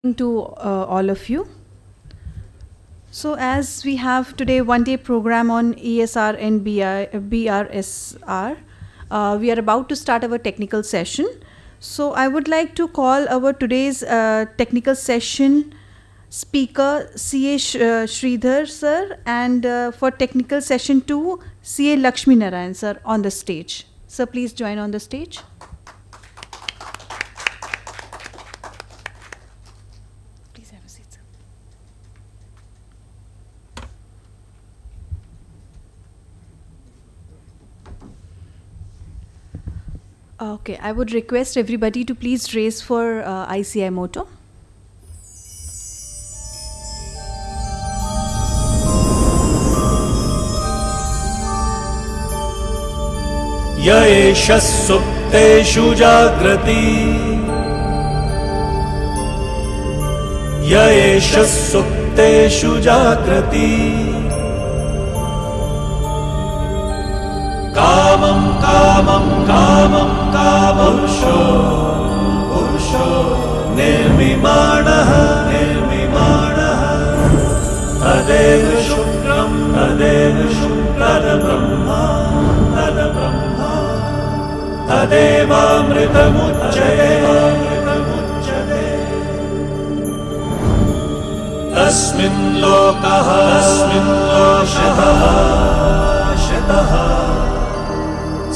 To all of you. So as we have today one-day program on ESR and BRSR, we are about to start our technical session. So I would like to call our today's technical session speaker CA SRIDHAR sir, and for technical session 2 CA LAKSHMI Narayan sir on the stage. Sir, please join on the stage. Okay, I would request everybody to please raise for ICAI motto. य एष सुप्तेषु जाग्रति य एष सुप्तेषु जाग्रति कामं कामं कामं कामपुरुषो पुरुषो निर्मिमाणः निर्मिमाणः तदेव शुक्रं तद्ब्रह्मा तद्ब्रह्मा तदेवामृतमुच्यते तस्मिन् लोकः शतः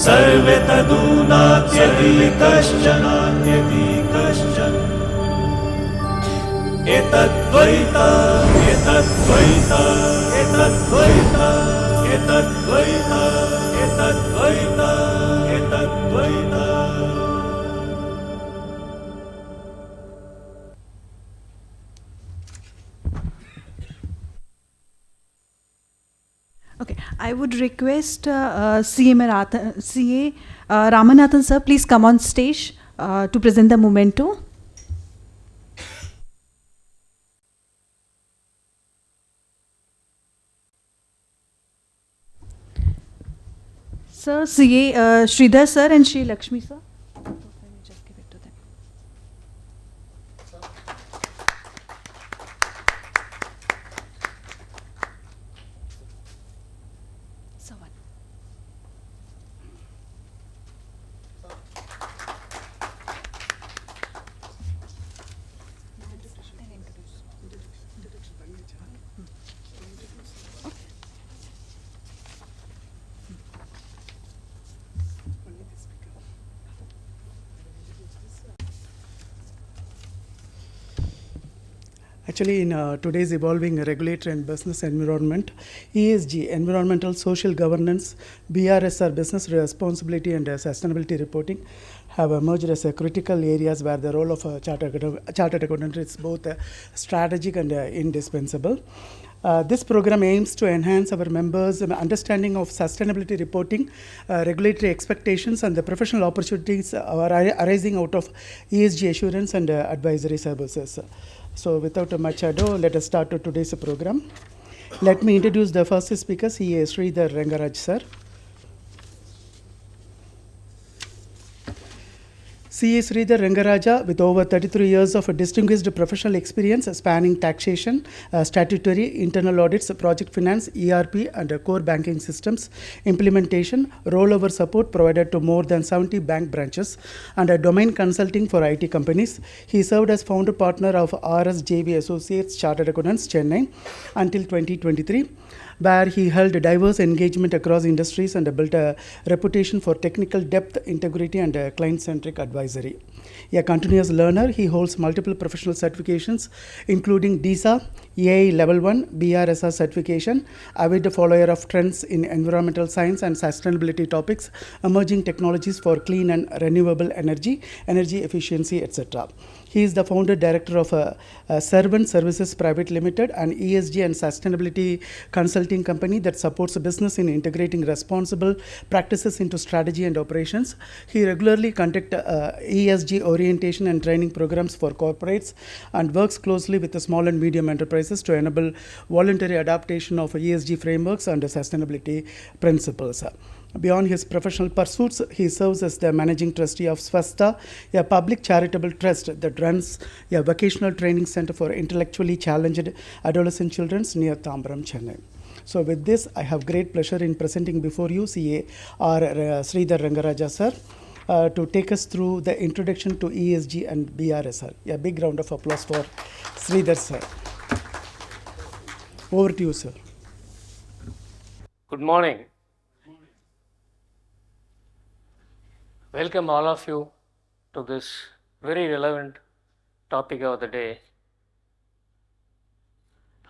सर्वे तदूनात्यति कश्चन एतद्वैता एतद्वैता एतद्वैता एतद्वैता एतद्वैता एतद्वैता. Okay, I would request CA Ramanathan sir, please come on stage to present the memento. Sir, CA SRIDHAR sir and Shri Lakshmi sir. Just give it to them. So what? Actually, in today's evolving regulatory and business environment, ESG, environmental social governance, BRSR, business responsibility and sustainability reporting, have emerged as critical areas where the role of a chartered accountant is both strategic and indispensable. This program aims to enhance our members' understanding of sustainability reporting, regulatory expectations, and the professional opportunities arising out of ESG assurance and advisory services. So without much ado, let us start today's program. Let me introduce the first speaker, CA SRIDHAR RENGARAJA sir. CA SRIDHAR RENGARAJA, with over 33 years of distinguished professional experience spanning taxation, statutory, internal audits, project finance, ERP, and core banking systems, implementation, rollover support provided to more than 70 bank branches, and domain consulting for IT companies. He served as founder partner of RSJV Associates Chartered Accountants, Chennai, until 2023. Where he held diverse engagement across industries and built a reputation for technical depth, integrity, and client-centric advisory. A continuous learner, he holds multiple professional certifications, including DESA, AI Level 1, BRSR certification, avid follower of trends in environmental science and sustainability topics, emerging technologies for clean and renewable energy, energy efficiency, etc. He is the founder director of Servant Services Private Limited, an ESG and sustainability consulting company that supports business in integrating responsible practices into strategy and operations. He regularly conducts ESG orientation and training programs for corporates and works closely with the small and medium enterprises to enable voluntary adaptation of ESG frameworks and sustainability principles. Beyond his professional pursuits, he serves as the managing trustee of SWASTA, a public charitable trust that runs a vocational training center for intellectually challenged adolescent children near Tambaram, Chennai. So with this, I have great pleasure in presenting before you CA R. SRIDHAR Rengaraja sir to take us through the introduction to ESG and BRSR. A big round of applause for SRIDHAR sir. Over to you, sir. Good morning. Welcome all of you to this very relevant topic of the day.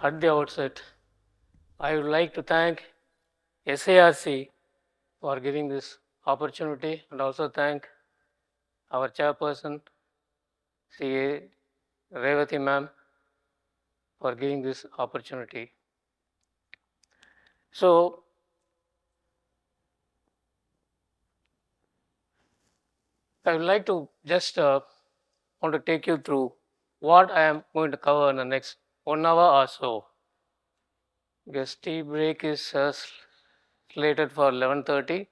At the outset, I would like to thank SIRC for giving this opportunity and also thank our chairperson, CA Revati ma'am, for giving this opportunity. So, I would like to just want to take you through what I am going to cover in the next 1 hour or so. Because tea break is slated for 11:30.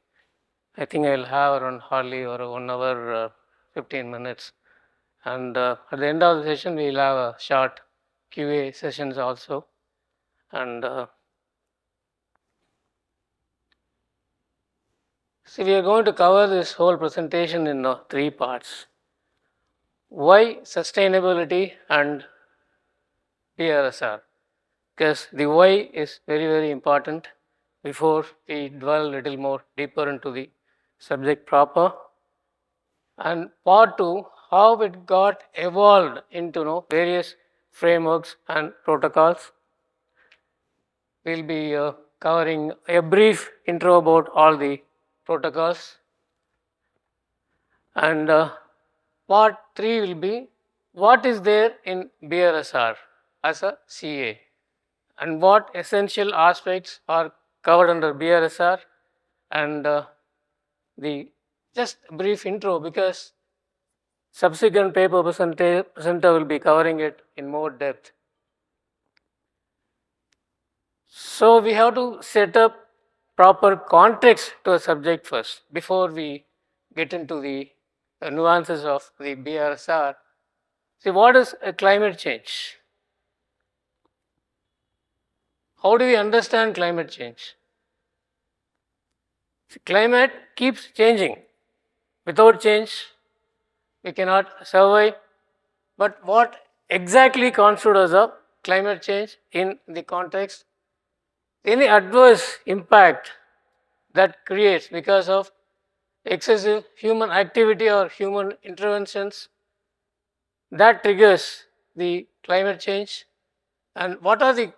I think I'll have around hardly or 1 hour 15 minutes. And at the end of the session, we'll have a short QA sessions also. And see, we are going to cover this whole presentation in 3 parts. Why sustainability and BRSR? Because the why is very, very important before we dwell a little more deeper into the subject proper. And part 2, how it got evolved into various frameworks and protocols. We'll be covering a brief intro about all the protocols. And part 3 will be what is there in BRSR as a CA and what essential aspects are covered under BRSR, and the just brief intro, because subsequent paper presenter will be covering it in more depth. So we have to set up proper context to a subject first before we get into the nuances of the BRSR. See, what is climate change? How do we understand climate change? See, climate keeps changing. Without change, we cannot survive. But what exactly constitutes as climate change in the context? Any adverse impact that creates because of excessive human activity or human interventions that triggers the climate change, and what are the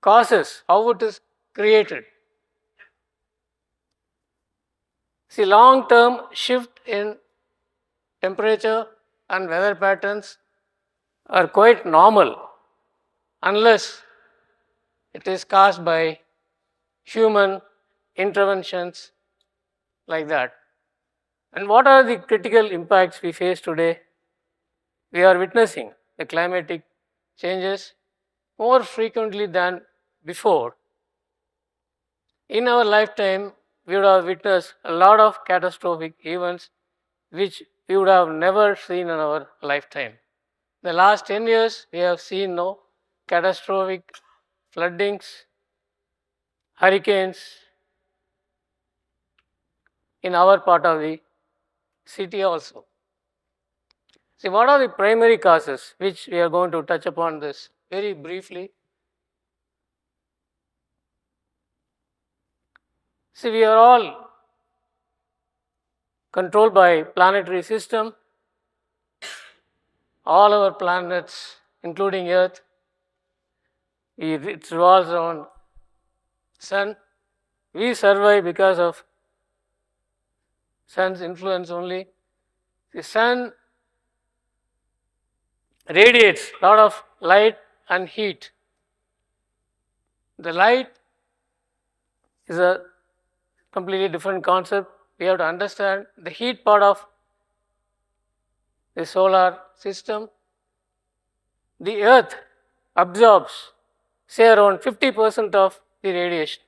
causes, how it is created. See, long-term shift in temperature and weather patterns are quite normal unless it is caused by human interventions like that. And what are the critical impacts we face today? We are witnessing the climatic changes more frequently than before. In our lifetime, we would have witnessed a lot of catastrophic events which we would have never seen in our lifetime. The last 10 years, we have seen catastrophic floodings, hurricanes in our part of the city also. See, what are the primary causes, which we are going to touch upon this very briefly. See, we are all controlled by planetary system. All our planets, including Earth, it revolves around Sun. We survive because of Sun's influence only. The Sun radiates a lot of light and heat. The light is a completely different concept. We have to understand the heat part of the solar system. The Earth absorbs, say, around 50% of the radiation.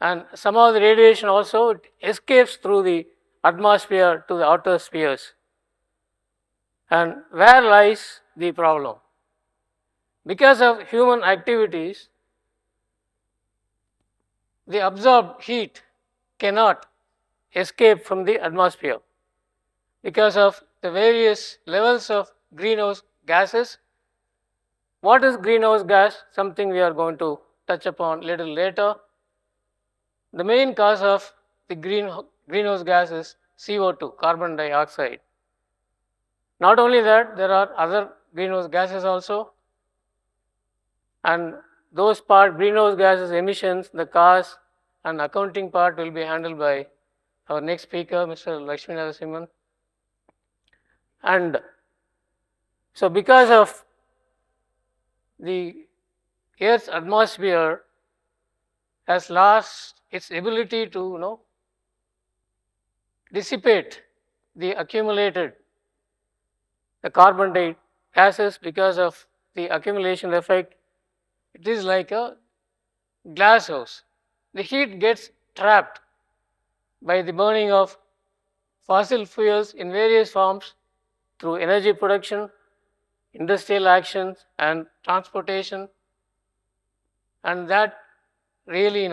and somehow the radiation also escapes through the atmosphere to the outer spheres. And where lies the problem? Because of human activities, the absorbed heat cannot escape from the atmosphere because of the various levels of greenhouse gases. What is greenhouse gas? Something we are going to touch upon a little later. The main cause of the greenhouse gas is CO2, carbon dioxide. Not only that, there are other greenhouse gases also, and those greenhouse gases emissions, the cause and accounting part will be handled by our next speaker, Mr. LAKSHMI. And so because of the Earth's atmosphere has lost its ability to dissipate the accumulated carbon dioxide gases because of the accumulation effect, it is like a glass house. The heat gets trapped by the burning of fossil fuels in various forms through energy production, industrial actions and transportation, and that really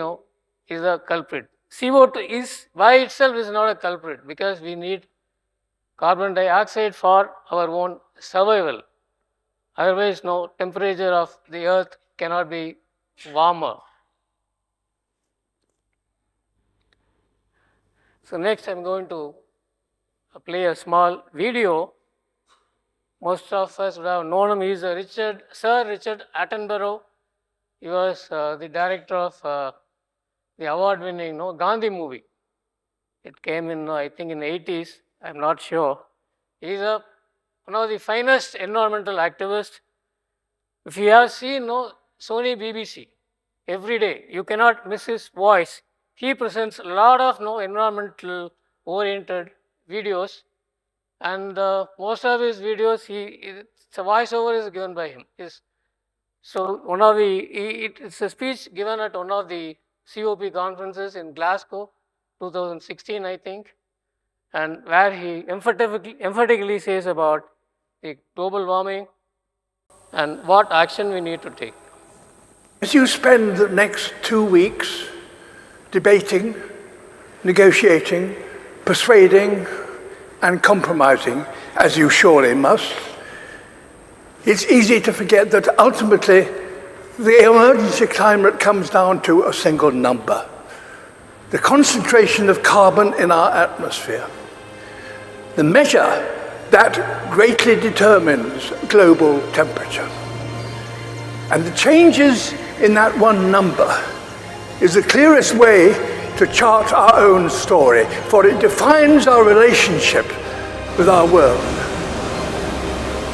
is a culprit. CO2 is by itself is not a culprit because we need carbon dioxide for our own survival. Otherwise, no temperature of the earth cannot be warmer. So next I am going to play a small video. Most of us would have known him. He is Sir Richard Attenborough. He was the director of the award-winning Gandhi movie. It came in, I think, in the 80s. I am not sure. He is one of the finest environmental activists. If you have seen Sony BBC every day, you cannot miss his voice. He presents a lot of environmental oriented videos, and most of his videos, the voiceover is given by him. So it's a speech given at one of the COP conferences in Glasgow, 2016, I think, and where he emphatically says about the global warming and what action we need to take. As you spend the next 2 weeks debating, negotiating, persuading, and compromising, as you surely must, it's easy to forget that ultimately the emergency climate comes down to a single number: the concentration of carbon in our atmosphere. The measure that greatly determines global temperature. And the changes in that one number is the clearest way to chart our own story, for it defines our relationship with our world.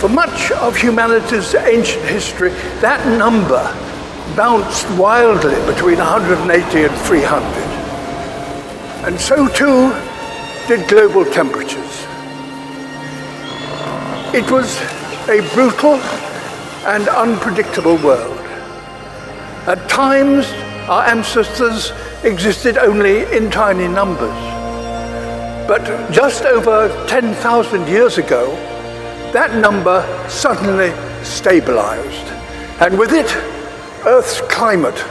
For much of humanity's ancient history, that number bounced wildly between 180 and 300. And so too did global temperatures. It was a brutal and unpredictable world. At times, our ancestors existed only in tiny numbers. But just over 10,000 years ago, that number suddenly stabilized, and with it, Earth's climate.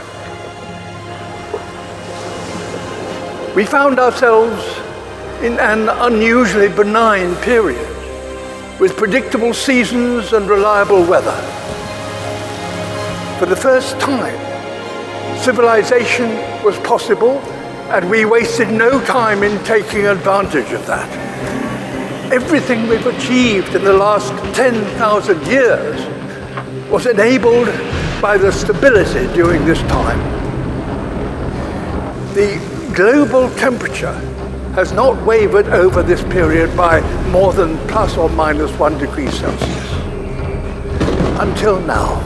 We found ourselves in an unusually benign period, with predictable seasons and reliable weather. For the first time, civilization was possible, and we wasted no time in taking advantage of that. Everything we've achieved in the last 10,000 years was enabled by the stability during this time. The global temperature has not wavered over this period by more than plus or minus 1 degree Celsius. Until now.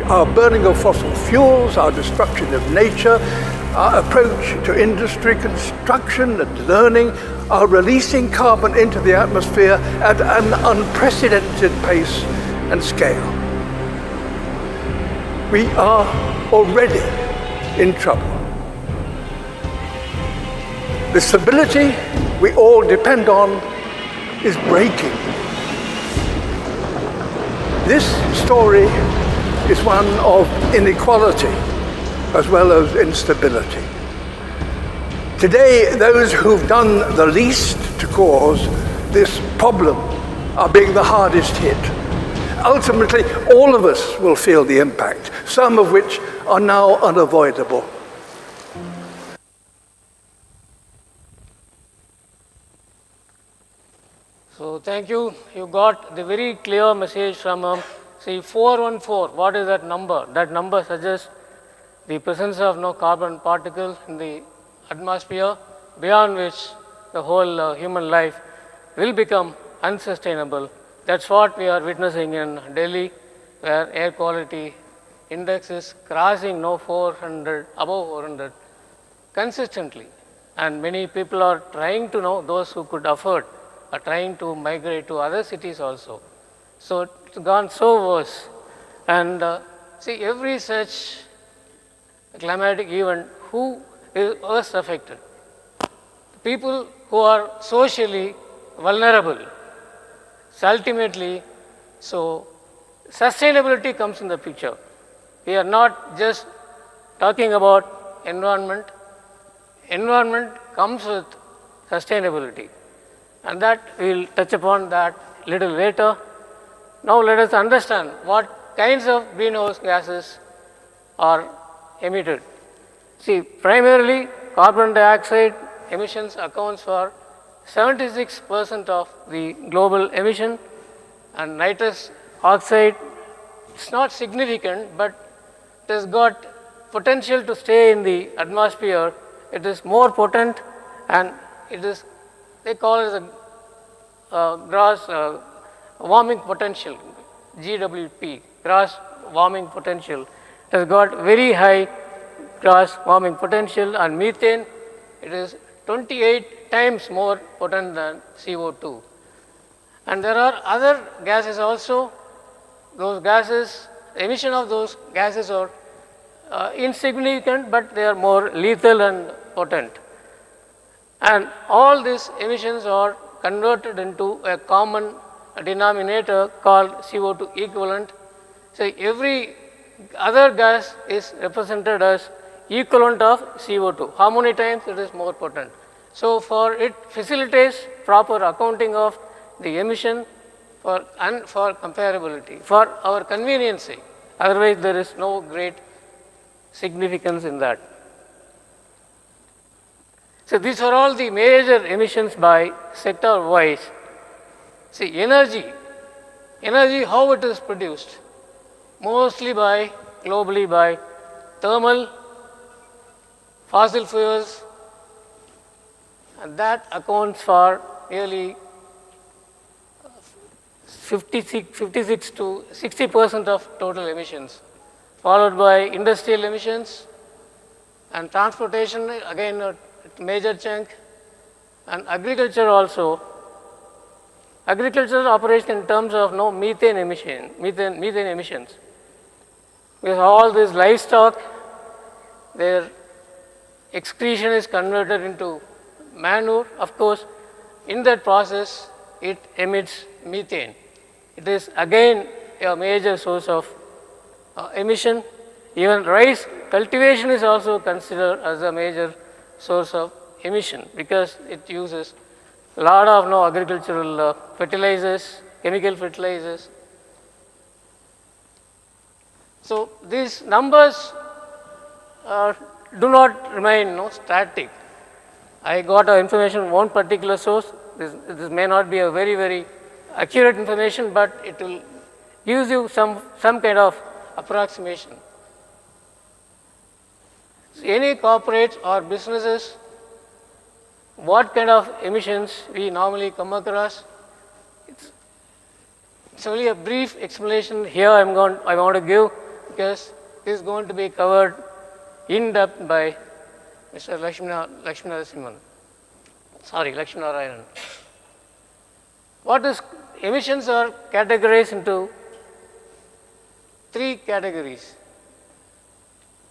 Our burning of fossil fuels, our destruction of nature, our approach to industry, construction and learning are releasing carbon into the atmosphere at an unprecedented pace and scale. We are already in trouble. The stability we all depend on is breaking. This story is one of inequality as well as instability. Today, those who've done the least to cause this problem are being the hardest hit. Ultimately, all of us will feel the impact, some of which are now unavoidable. So thank you. You got the very clear message from see 414. What is that number? That number suggests the presence of no carbon particle in the atmosphere, beyond which the whole human life will become unsustainable. That's what we are witnessing in Delhi, where air quality index is crossing no 400, above 400 consistently. And many people are trying to know, those who could afford, are trying to migrate to other cities also. So it's gone so worse. And see, every such climatic event, who is worst affected? People who are socially vulnerable. So ultimately, so sustainability comes in the picture. We are not just talking about environment. Environment comes with sustainability. And that we will touch upon that little later. Now let us understand what kinds of greenhouse gases are emitted. See, primarily carbon dioxide emissions accounts for 76% of the global emission, and nitrous oxide is not significant, but it has got potential to stay in the atmosphere. It is more potent, and it is, they call it a gross warming potential, GWP, gross warming potential. It has got very high gross warming potential, and methane, it is 28 times more potent than CO2. And there are other gases also. Those gases, emission of those gases are insignificant, but they are more lethal and potent. And all these emissions are converted into a common denominator called CO2 equivalent. So every other gas is represented as equivalent of CO2. How many times it is more potent? So for it facilitates proper accounting of the emission and for comparability, for our convenience sake. Otherwise, there is no great significance in that. So these are all the major emissions by sector wise. See, energy, how it is produced? Mostly globally by thermal, fossil fuels, and that accounts for nearly 56 to 60% of total emissions, followed by industrial emissions and transportation, again a major chunk, and agriculture also. Agriculture operates in terms of no methane emissions, because all these livestock, their excretion is converted into manure. Of course, in that process, it emits methane. It is again a major source of emission. Even rice cultivation is also considered as a major source of emission, because it uses a lot of agricultural fertilizers, chemical fertilizers. So these numbers do not remain static. I got information from one particular source. This may not be a very, very accurate information, but it will give you some kind of approximation. So any corporates or businesses, what kind of emissions we normally come across? It's only a brief explanation here I want to give, because this is going to be covered in depth by Mr. LAKSHMI. What is emissions are categorized into 3 categories.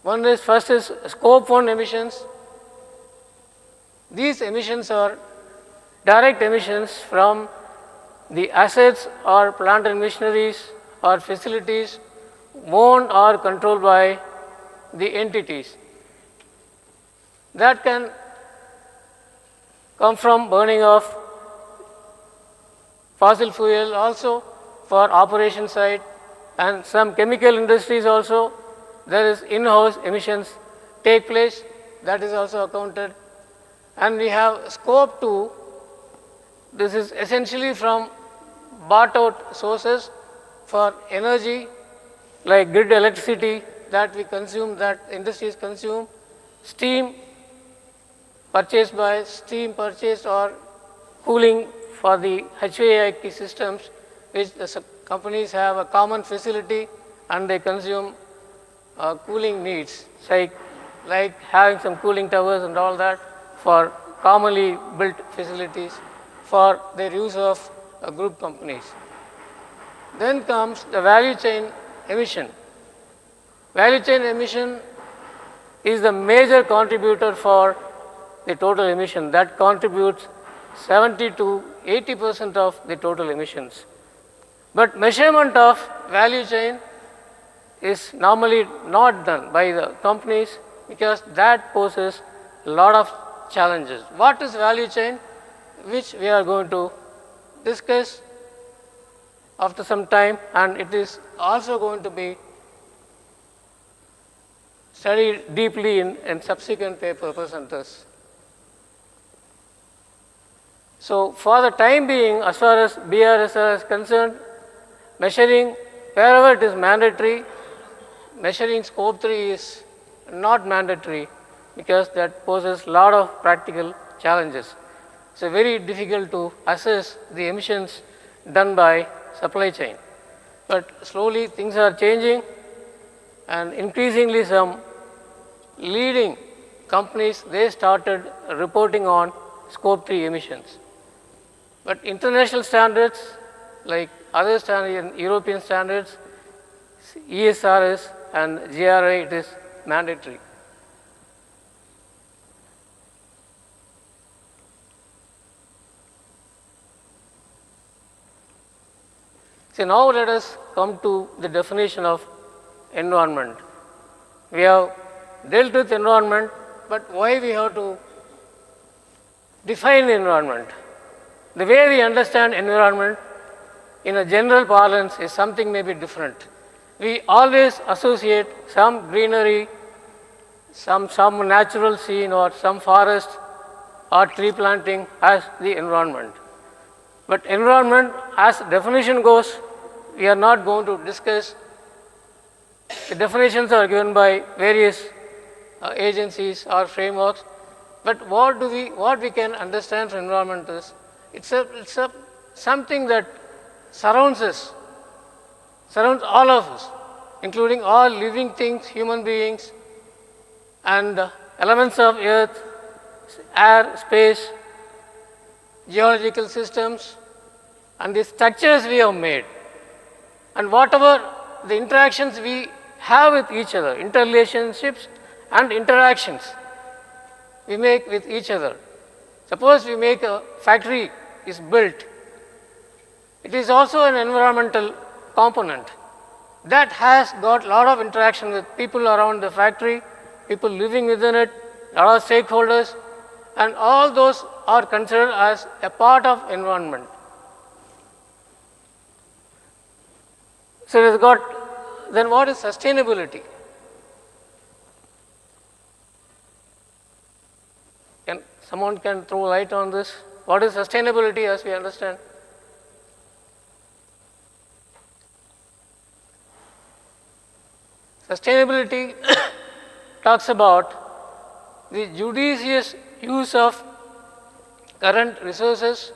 First is scope 1 emissions. These emissions are direct emissions from the assets or plant and machineries or facilities owned or controlled by the entities. That can come from burning of fossil fuel also for operation side, and some chemical industries also there is in-house emissions take place, that is also accounted. And we have scope 2, this is essentially from bought out sources for energy like grid electricity that we consume, that industries consume, steam purchased or cooling for the HVAC systems, which the companies have a common facility and they consume cooling needs, like having some cooling towers and all that for commonly built facilities for their use of group companies. Then comes the value chain emission. Value chain emission is the major contributor for the total emission, that contributes 70 to 80% of the total emissions. But measurement of value chain is normally not done by the companies because that poses a lot of challenges. What is value chain? Which we are going to discuss after some time, and it is also going to be studied deeply in subsequent paper presenters. So, for the time being, as far as BRSR is concerned, measuring wherever it is mandatory, measuring scope 3 is not mandatory because that poses a lot of practical challenges. It's very difficult to assess the emissions done by supply chain. But slowly things are changing, and increasingly some leading companies, they started reporting on scope 3 emissions. But international standards like other standards, European standards, ESRS and GRI, it is mandatory. So now let us come to the definition of environment. We have dealt with environment, but why we have to define the environment? The way we understand environment in a general parlance is something maybe different. We always associate some greenery, some natural scene or some forest or tree planting as the environment. But environment, as definition goes, we are not going to discuss. The definitions are given by various agencies or frameworks. But what we can understand from environment is it's something that surrounds us, surrounds all of us, including all living things, human beings, and elements of earth, air, space, geological systems, and the structures we have made, and whatever the interactions we have with each other, interrelationships and interactions we make with each other. Suppose we make a factory is built, it is also an environmental component that has got a lot of interaction with people around the factory, people living within it, a lot of stakeholders, and all those are considered as a part of environment. So it has got, then what is sustainability? Someone can throw light on this. What is sustainability as we understand? Sustainability talks about the judicious use of current resources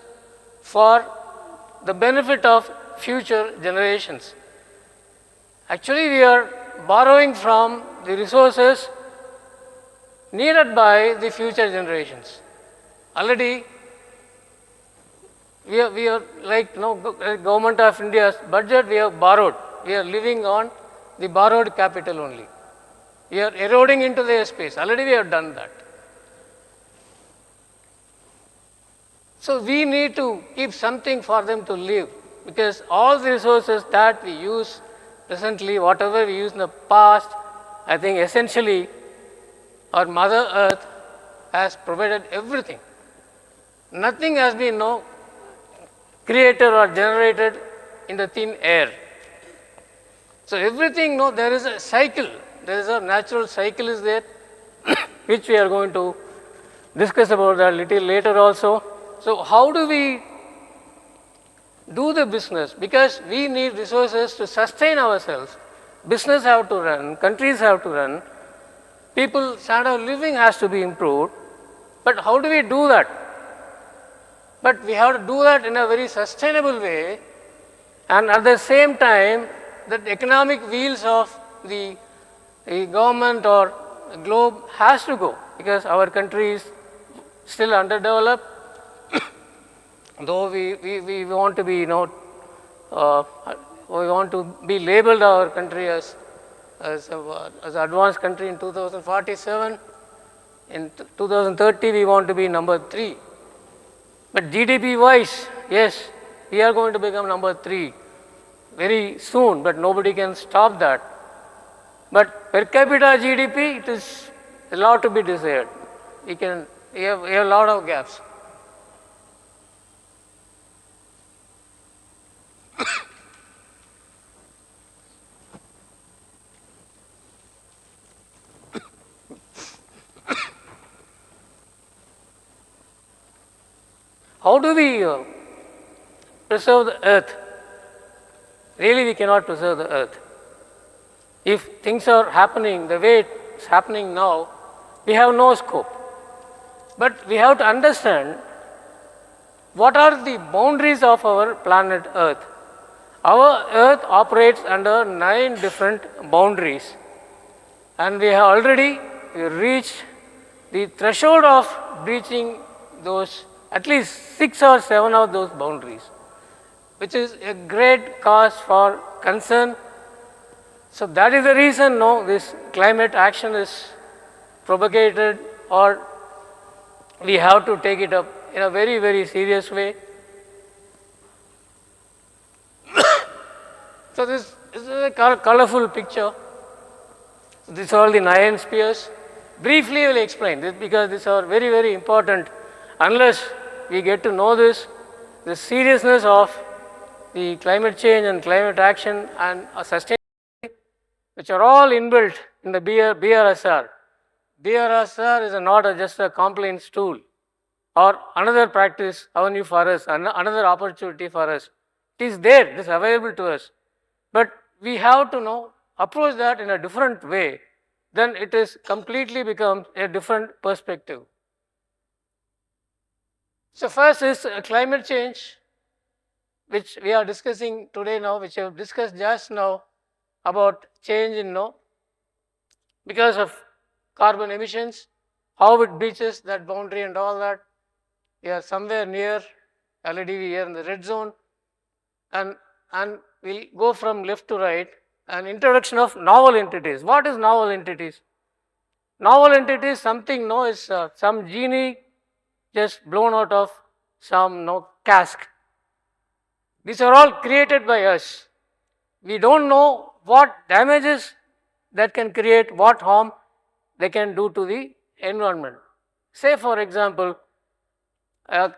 for the benefit of future generations. Actually, we are borrowing from the resources needed by the future generations. Already, we are like Government of India's budget, we have borrowed. We are living on the borrowed capital only. We are eroding into their space. Already we have done that. So we need to keep something for them to live, because all the resources that we use presently, whatever we used in the past, I think essentially our Mother Earth has provided everything. Nothing has been created or generated in the thin air. So everything, there is a cycle. There is a natural cycle is there, which we are going to discuss about that a little later also. So how do we do the business? Because we need resources to sustain ourselves. Business have to run, countries have to run, people's standard of living has to be improved. But how do we do that? But we have to do that in a very sustainable way, and at the same time, the economic wheels of the government or globe has to go, because our country is still underdeveloped. Though we want to be, we want to be labeled our country as advanced country in 2047. In 2030, we want to be number 3. But GDP wise, yes, we are going to become number 3 very soon, but nobody can stop that. But per capita GDP, it is a lot to be desired. We have a lot of gaps. How do we preserve the earth? Really, we cannot preserve the earth. If things are happening the way it's happening now, we have no scope. But we have to understand what are the boundaries of our planet Earth. Our Earth operates under 9 different boundaries, and we have already reached the threshold of breaching those, at least 6 or 7 of those boundaries, which is a great cause for concern. So that is the reason this climate action is propagated, or we have to take it up in a very, very serious way. So this is a colorful picture. These are all the 9 spheres. Briefly I will explain this, because these are very, very important. Unless we get to know this, the seriousness of the climate change and climate action and sustainability, which are all inbuilt in the BRSR. BRSR is not just a compliance tool or another practice avenue for us, another opportunity for us. It is there, it is available to us. But we have to approach that in a different way. Then it is completely becomes a different perspective. So first is climate change, which we are discussing today now, which I have discussed just now about change in because of carbon emissions, how it breaches that boundary and all that. We are somewhere near, already we are in the red zone, and we'll go from left to right. An introduction of novel entities. What is novel entities? Novel entities, something is some genie just blown out of some cask. These are all created by us. We don't know what damages that can create, what harm they can do to the environment. Say for example, a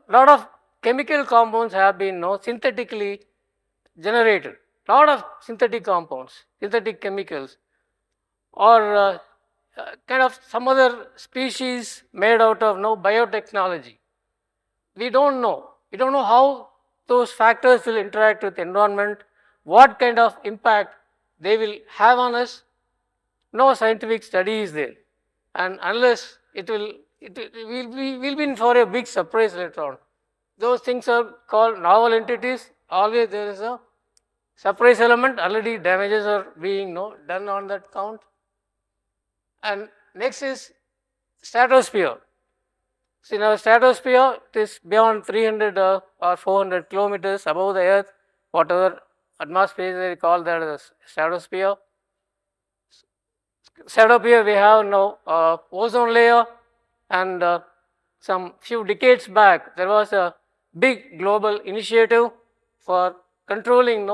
lot of chemical compounds have been synthetically generated. Lot of synthetic compounds, synthetic chemicals, or some other species made out of biotechnology. We don't know. We don't know how those factors will interact with the environment, what kind of impact they will have on us. No scientific study is there, and unless we'll be in for a big surprise later on. Those things are called novel entities. Always there is a surprise element. Already damages are being done on that count. And next is stratosphere. So in our stratosphere, it is beyond 300 or 400 kilometers above the earth, whatever atmosphere they call that as stratosphere. set up here we have now ozone layer, and some few decades back there was a big global initiative for controlling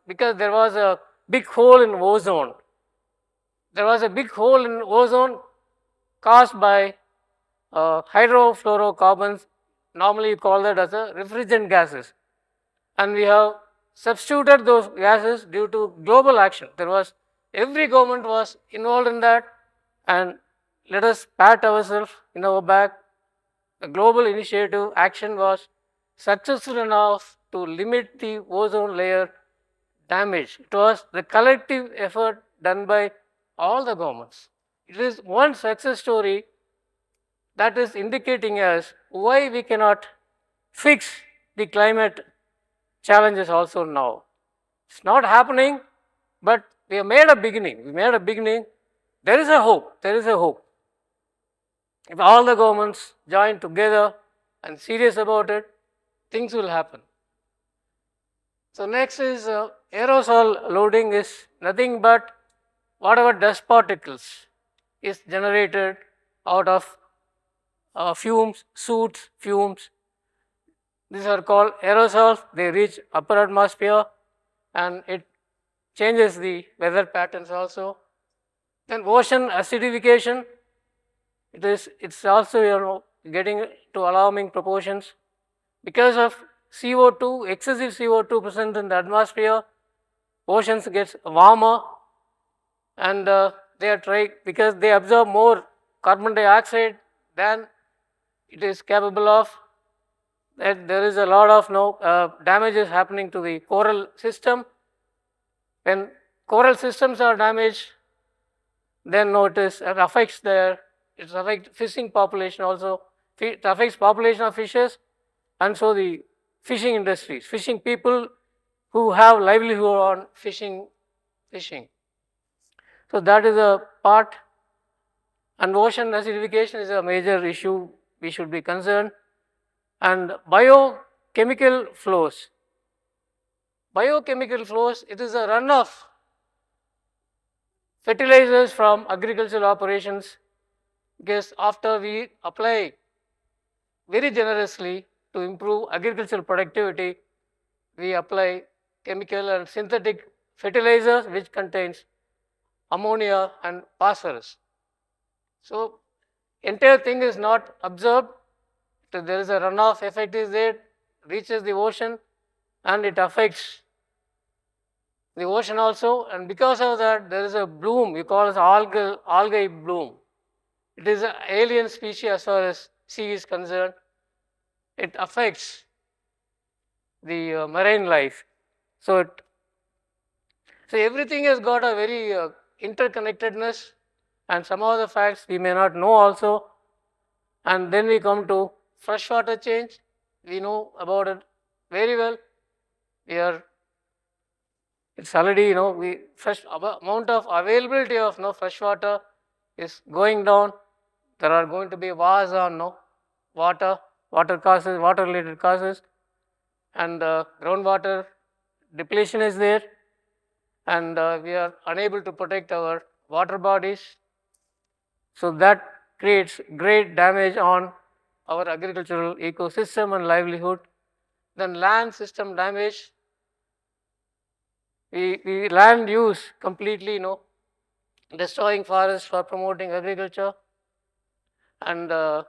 because there was a big hole in ozone. There was a big hole in ozone caused by hydrofluorocarbons. Normally you call that as a refrigerant gases, and we have substituted those gases due to global action. Every government was involved in that, and let us pat ourselves in our back. The global initiative action was successful enough to limit the ozone layer damage. It was the collective effort done by all the governments. It is one success story that is indicating us why we cannot fix the climate challenges also now. It's not happening, but we have made a beginning. We made a beginning. There is a hope. There is a hope. If all the governments join together and serious about it, things will happen. So next is aerosol loading is nothing but whatever dust particles is generated out of fumes, soot fumes. These are called aerosols. They reach upper atmosphere and it changes the weather patterns also. Then ocean acidification, it's also getting to alarming proportions. Because of CO2, excessive CO2 present in the atmosphere, oceans gets warmer, and they are trying, because they absorb more carbon dioxide than it is capable of. That there is a lot of damages happening to the coral system. When coral systems are damaged, then it affects fishing population also. It affects population of fishes, and so the fishing industries, fishing people who have livelihood on fishing. So that is a part, and ocean acidification is a major issue we should be concerned. And biochemical flows. Biochemical flows, it is a runoff fertilizers from agricultural operations, because after we apply very generously to improve agricultural productivity, we apply chemical and synthetic fertilizers which contains ammonia and phosphorus. So entire thing is not absorbed. So there is a runoff effect is there, reaches the ocean, and it affects the ocean also, and because of that there is a bloom, we call it algae bloom. It is an alien species as far as sea is concerned. It affects the marine life. So everything has got a very interconnectedness, and some of the facts we may not know also. And then we come to freshwater change. We know about it very well. It's already, amount of availability of freshwater is going down. There are going to be wars on water causes, water related causes, and groundwater depletion is there, and we are unable to protect our water bodies. So that creates great damage on our agricultural ecosystem and livelihood. Then land system damage. We land use completely, destroying forests for promoting agriculture, and the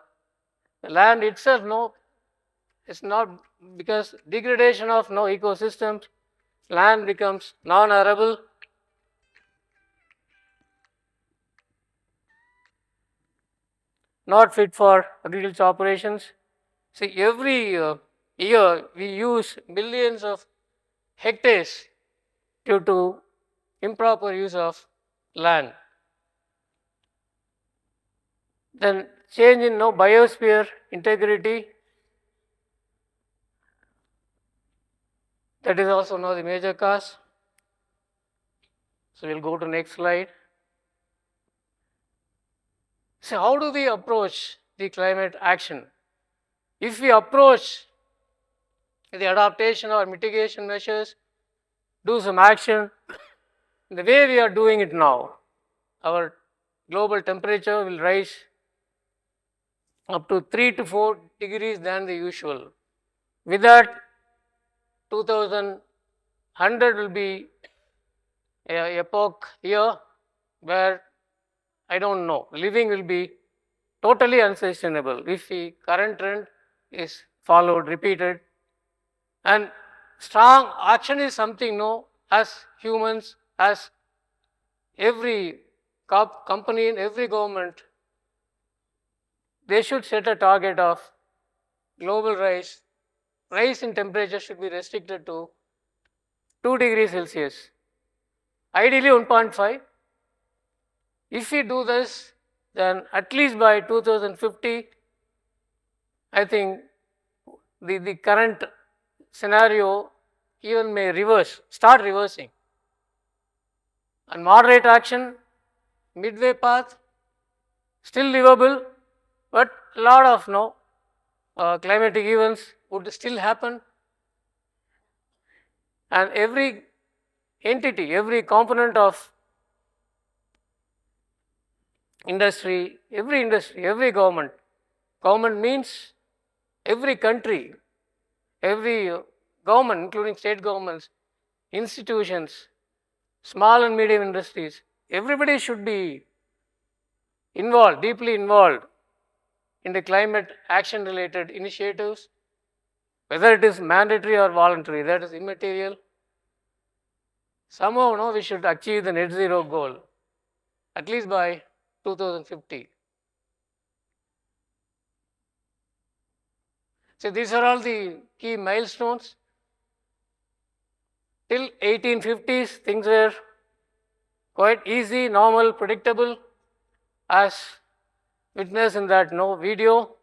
land itself, it's not, because degradation of ecosystems, land becomes non-arable. Not fit for agriculture operations. See, every year we use millions of hectares due to improper use of land. Then change in biosphere integrity. That is also the major cause. So we'll go to next slide. So how do we approach the climate action? If we approach the adaptation or mitigation measures, do some action the way we are doing it now, our global temperature will rise up to 3 to 4 degrees than the usual. With that, 2100 will be a epoch year where I don't know, living will be totally unsustainable if the current trend is followed, repeated. And strong action is something, no, as humans, as every company in every government, they should set a target of global rise. Rise in temperature should be restricted to 2 degrees Celsius, ideally 1.5. If we do this, then at least by 2050, I think the current scenario even may start reversing. And moderate action, midway path, still livable, but a lot of climatic events would still happen. And every entity, every component of industry, every government means every country, every government, including state governments, institutions, small and medium industries, everybody should be involved, deeply involved in the climate action related initiatives, whether it is mandatory or voluntary, that is immaterial. Somehow, we should achieve the net zero goal, at least by 2050. So these are all the key milestones. Till 1850s, things were quite easy, normal, predictable, as witnessed in that video.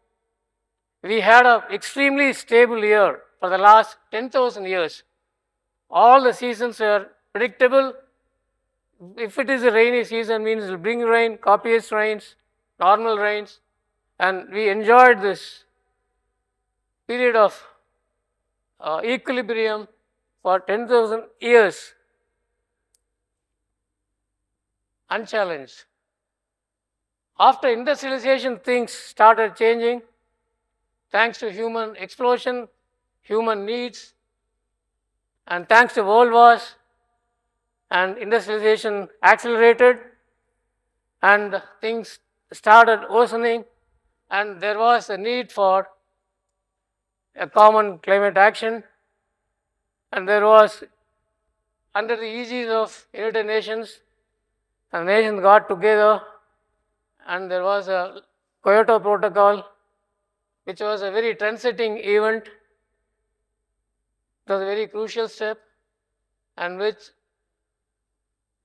We had an extremely stable year for the last 10,000 years. All the seasons were predictable. If it is a rainy season, means it will bring rain, copious rains, normal rains, and we enjoyed this period of equilibrium for 10,000 years, unchallenged. After industrialization, things started changing thanks to human explosion, human needs, and thanks to world wars, and industrialization accelerated and things started worsening, and there was a need for a common climate action, and there was, under the aegis of United Nations, the nations got together and there was a Kyoto Protocol, which was a very trend-setting event. It was a very crucial step, and which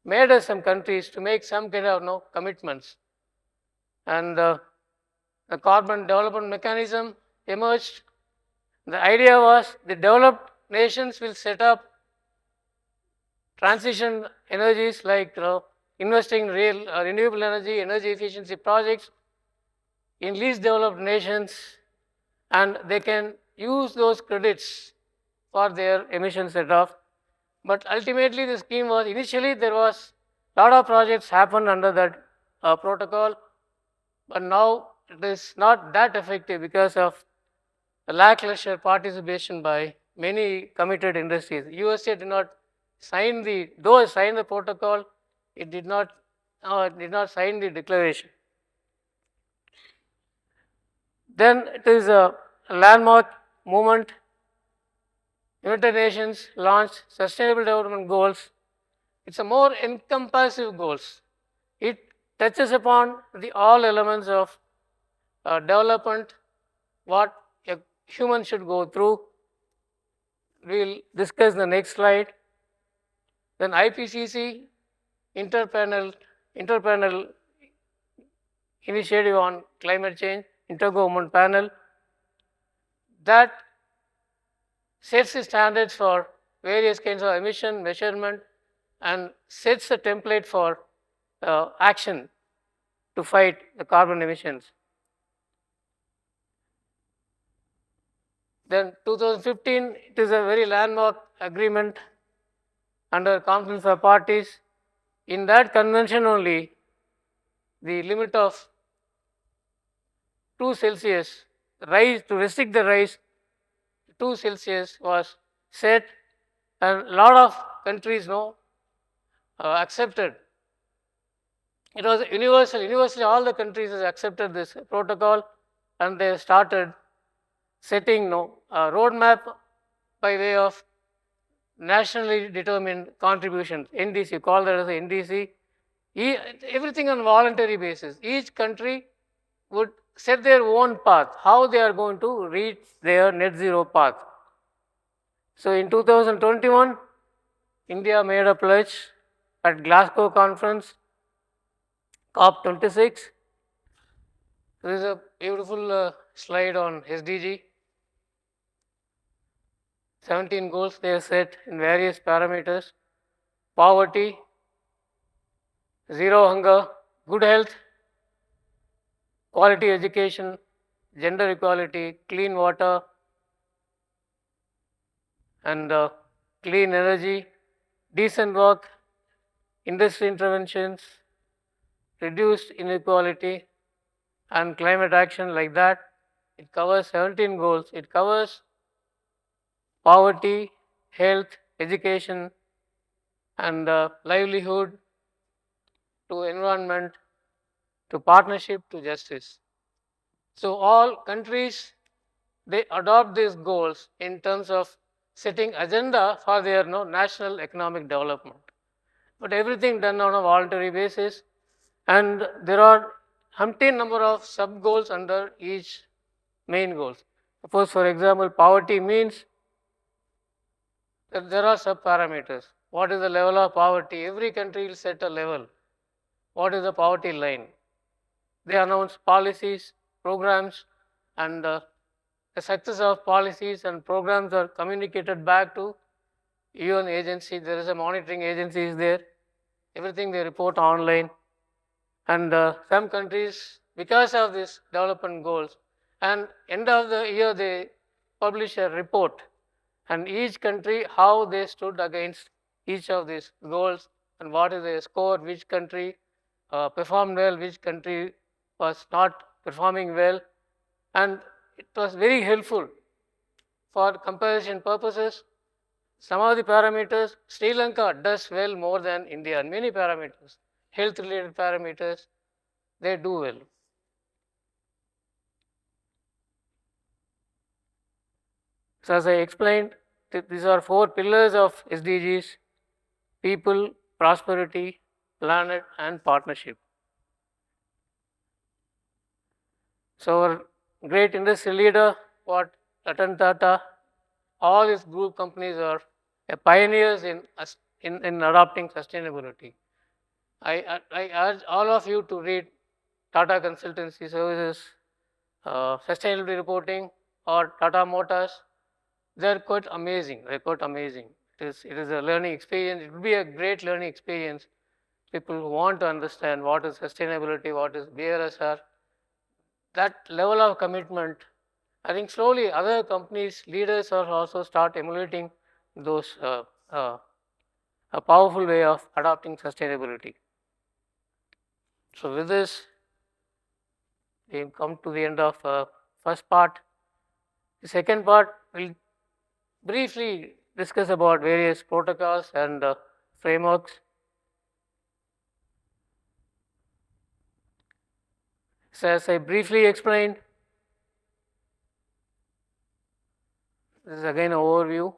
made us some countries to make some kind of commitments. And the carbon development mechanism emerged. The idea was the developed nations will set up transition energies like investing in renewable energy efficiency projects in least developed nations, and they can use those credits for their emission set-off. But ultimately the scheme was, initially there was a lot of projects happened under that protocol, but now it is not that effective because of the lackluster participation by many committed industries. USA did not sign though it signed the protocol, it did not sign the declaration. Then it is a landmark movement. United Nations launched Sustainable Development Goals. It's a more encompassive goals. It touches upon all elements of development, what a human should go through. We will discuss the next slide. Then IPCC, interpanel initiative on climate change, intergovernment panel, that sets the standards for various kinds of emission measurement and sets the template for action to fight the carbon emissions. Then 2015, it is a very landmark agreement under Conference of Parties. In that convention only, the limit of 2 Celsius, rise to restrict the rise to 2 Celsius was set, and a lot of countries accepted. It was universal. Universally, all the countries has accepted this protocol, and they started setting a roadmap by way of nationally determined contributions. NDC, call that as a NDC. Everything on voluntary basis. Each country would set their own path, how they are going to reach their net zero path. So in 2021, India made a pledge at Glasgow conference, COP26. This is a beautiful slide on SDG. 17 goals they have set in various parameters: poverty, zero hunger, good health, quality education, gender equality, clean water, and clean energy, decent work, industry interventions, reduced inequality, and climate action. Like that, it covers 17 goals. It covers poverty, health, education, and livelihood, to environment, to partnership, to justice. So all countries, they adopt these goals in terms of setting agenda for their national economic development. But everything done on a voluntary basis, and there are umpteen number of sub goals under each main goals. Suppose, for example, poverty means that there are sub parameters. What is the level of poverty? Every country will set a level. What is the poverty line? They announce policies, programs, and the success of policies and programs are communicated back to UN agency. There is a monitoring agency is there. Everything they report online. And some countries, because of these development goals, and end of the year they publish a report, and each country how they stood against each of these goals and what is their score, which country performed well, which country was not performing well, and it was very helpful for comparison purposes. Some of the parameters, Sri Lanka does well more than India in many parameters. Health related parameters, they do well. So as I explained, these are 4 pillars of SDGs: people, prosperity, planet, and partnership. So our great industry leader, Ratan Tata, all his group companies are pioneers in adopting sustainability. I urge all of you to read Tata Consultancy Services, Sustainability Reporting, or Tata Motors. They are quite amazing. They are quite amazing. It is a learning experience. It will be a great learning experience. People who want to understand what is sustainability, what is BRSR, that level of commitment. I think slowly other companies, leaders are also start emulating those a powerful way of adopting sustainability. So with this, we come to the end of first part. The second part will briefly discuss about various protocols and frameworks. So as I briefly explained, this is again an overview.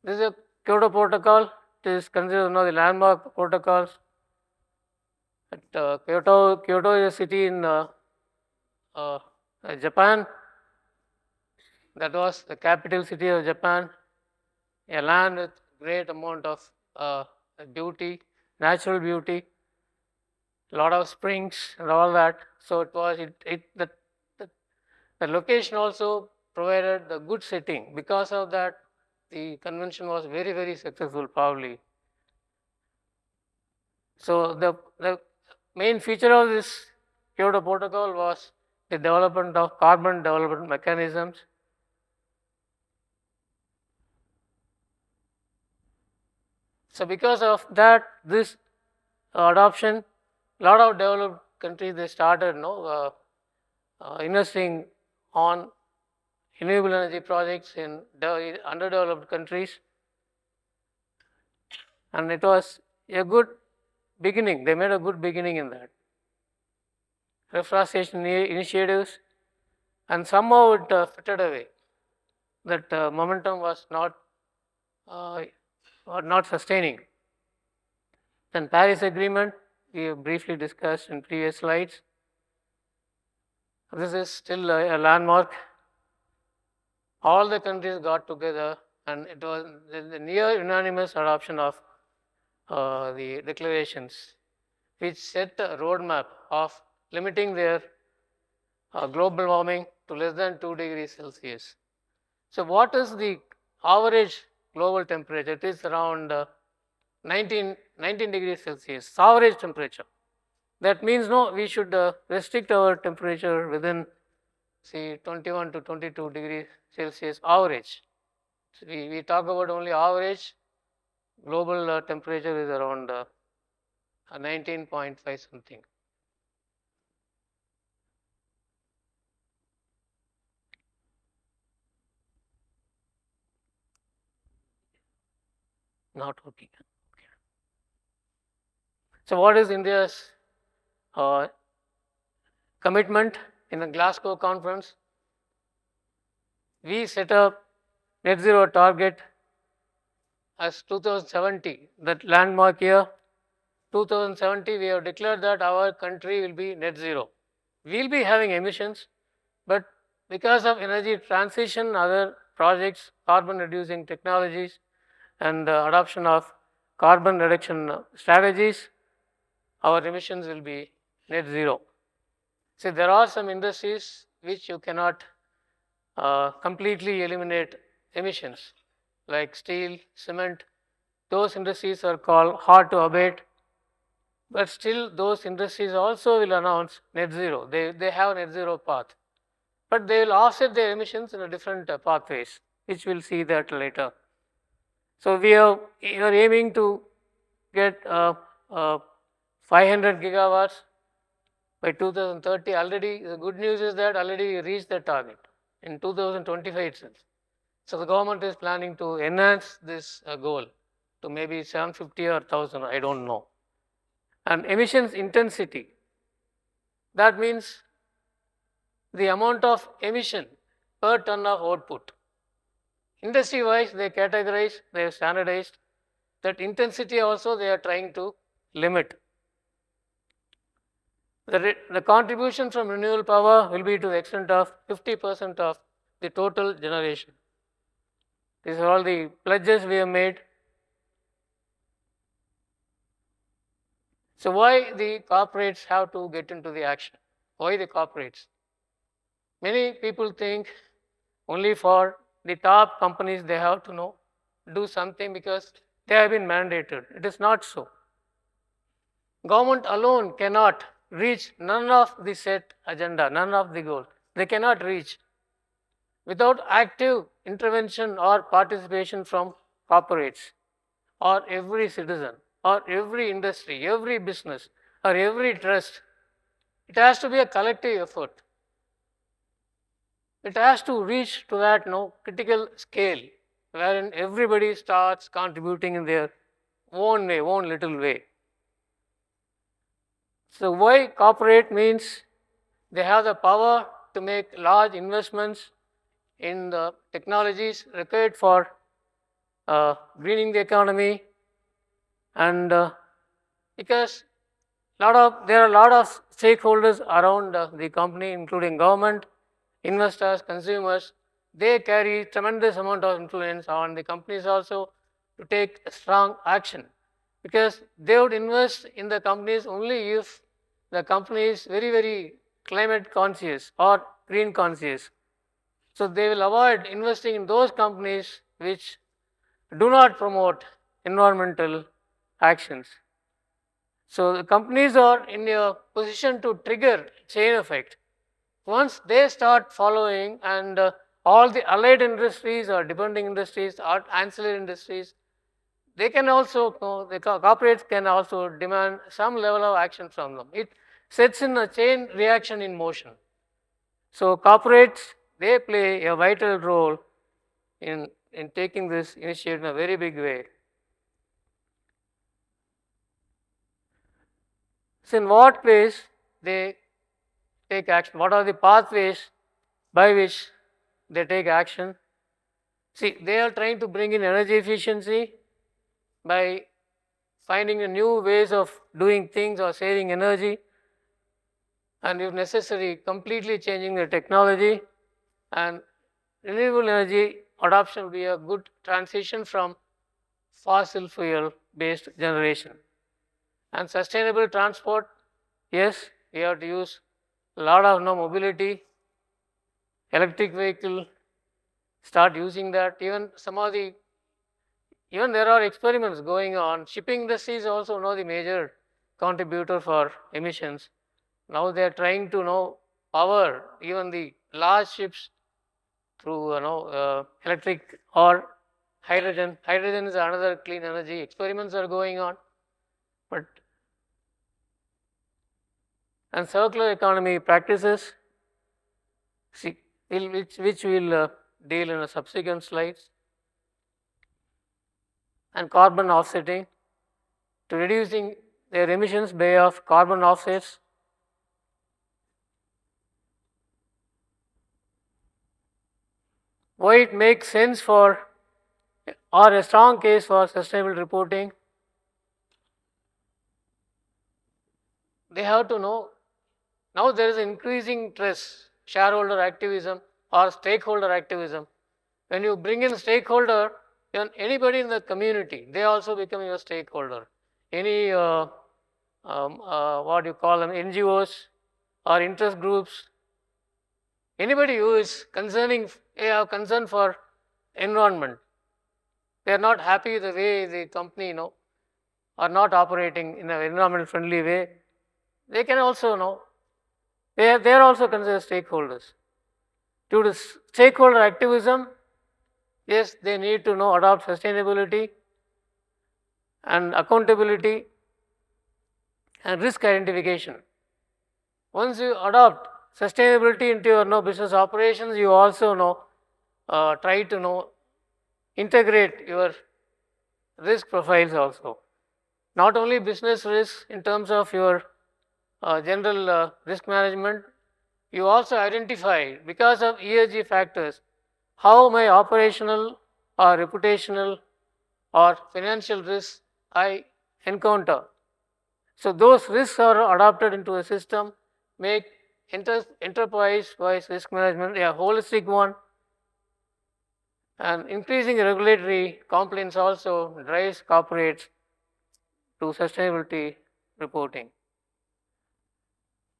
This is a Kyoto Protocol. It is considered one of the landmark protocols. Kyoto is a city in Japan. That was the capital city of Japan. A land with great amount of beauty, natural beauty, a lot of springs and all that. So the location also provided the good setting. Because of that, the convention was very, very successful probably. So the main feature of this Kyoto Protocol was the development of carbon development mechanisms. So because of that, this adoption lot of developed countries, they started investing on renewable energy projects in underdeveloped countries, and it was a good beginning. They made a good beginning in that. Reforestation initiatives, and somehow it fitted away. That momentum was not sustaining. Then Paris Agreement, we have briefly discussed in previous slides. This is still a landmark. All the countries got together, and it was the near unanimous adoption of the declarations, which set a roadmap of limiting their global warming to less than 2 degrees Celsius. So what is the average global temperature? It is around 19 degrees Celsius, average temperature. That means we should restrict our temperature within, say, 21 to 22 degrees Celsius average. So we talk about only average. Global temperature is around 19.5 something. Not working. So what is India's commitment in the Glasgow conference? We set up net zero target as 2070, that landmark year. 2070, we have declared that our country will be net zero. We will be having emissions, but because of energy transition, other projects, carbon reducing technologies, and adoption of carbon reduction strategies, our emissions will be net zero. See, there are some industries which you cannot completely eliminate emissions, like steel, cement. Those industries are called hard to abate, but still those industries also will announce net zero. They have net zero path, but they will offset their emissions in a different pathways, which we'll see that later. So we are aiming to get 500 gigawatts by 2030. Already, the good news is that already we reached the target in 2025 itself. So the government is planning to enhance this goal to maybe 750 or 1000, I don't know. And emissions intensity, that means the amount of emission per ton of output. Industry wise, they categorize, they have standardized that intensity also they are trying to limit. The contribution from renewable power will be to the extent of 50% of the total generation. These are all the pledges we have made. So why the corporates have to get into the action? Why the corporates? Many people think only for the top companies they have to do something because they have been mandated. It is not so. Government alone cannot reach none of the set agenda, none of the goals. They cannot reach without active intervention or participation from corporates or every citizen or every industry, every business or every trust. It has to be a collective effort. It has to reach to that critical scale wherein everybody starts contributing in their own way, own little way. So why corporate means they have the power to make large investments in the technologies required for greening the economy, and because there are a lot of stakeholders around the company, including government, investors, consumers. They carry tremendous amount of influence on the companies also to take strong action, because they would invest in the companies only if the company is very, very climate conscious or green conscious. So they will avoid investing in those companies which do not promote environmental actions. So the companies are in a position to trigger chain effect. Once they start following, and all the allied industries or depending industries or ancillary industries, they can also, the corporates can also demand some level of action from them. It sets in a chain reaction in motion. So corporates, they play a vital role in taking this initiative in a very big way. So in what ways they take action? What are the pathways by which they take action? See, they are trying to bring in energy efficiency by finding new ways of doing things or saving energy, and if necessary, completely changing the technology. And renewable energy adoption will be a good transition from fossil fuel based generation. And sustainable transport, yes, we have to use a lot of mobility, electric vehicle, start using that. Even some of the, even there are experiments going on. Shipping industry is also one of the major contributor for emissions. Now they are trying to power even the large ships through electric or hydrogen. Hydrogen is another clean energy. Experiments are going on, but and circular economy practices, see, which we'll deal in a subsequent slides, and carbon offsetting, to reducing their emissions by of carbon offsets. Why it makes sense for, or a strong case for sustainable reporting. They have to know, now there is increasing interest, shareholder activism or stakeholder activism. When you bring in stakeholder, then anybody in the community, they also become your stakeholder. Any what you call them, NGOs or interest groups, anybody who is they have concern for environment, they are not happy the way the company are not operating in an environmental friendly way, they can also they are also considered stakeholders. Due to stakeholder activism, yes, they need to adopt sustainability and accountability and risk identification. Once you adopt sustainability into your business operations, you also try to integrate your risk profiles also. Not only business risks in terms of your general risk management, you also identify, because of ESG factors, how my operational or reputational or financial risks I encounter. So those risks are adopted into a system, make enterprise-wise risk management a holistic one, and increasing regulatory compliance also drives corporates to sustainability reporting.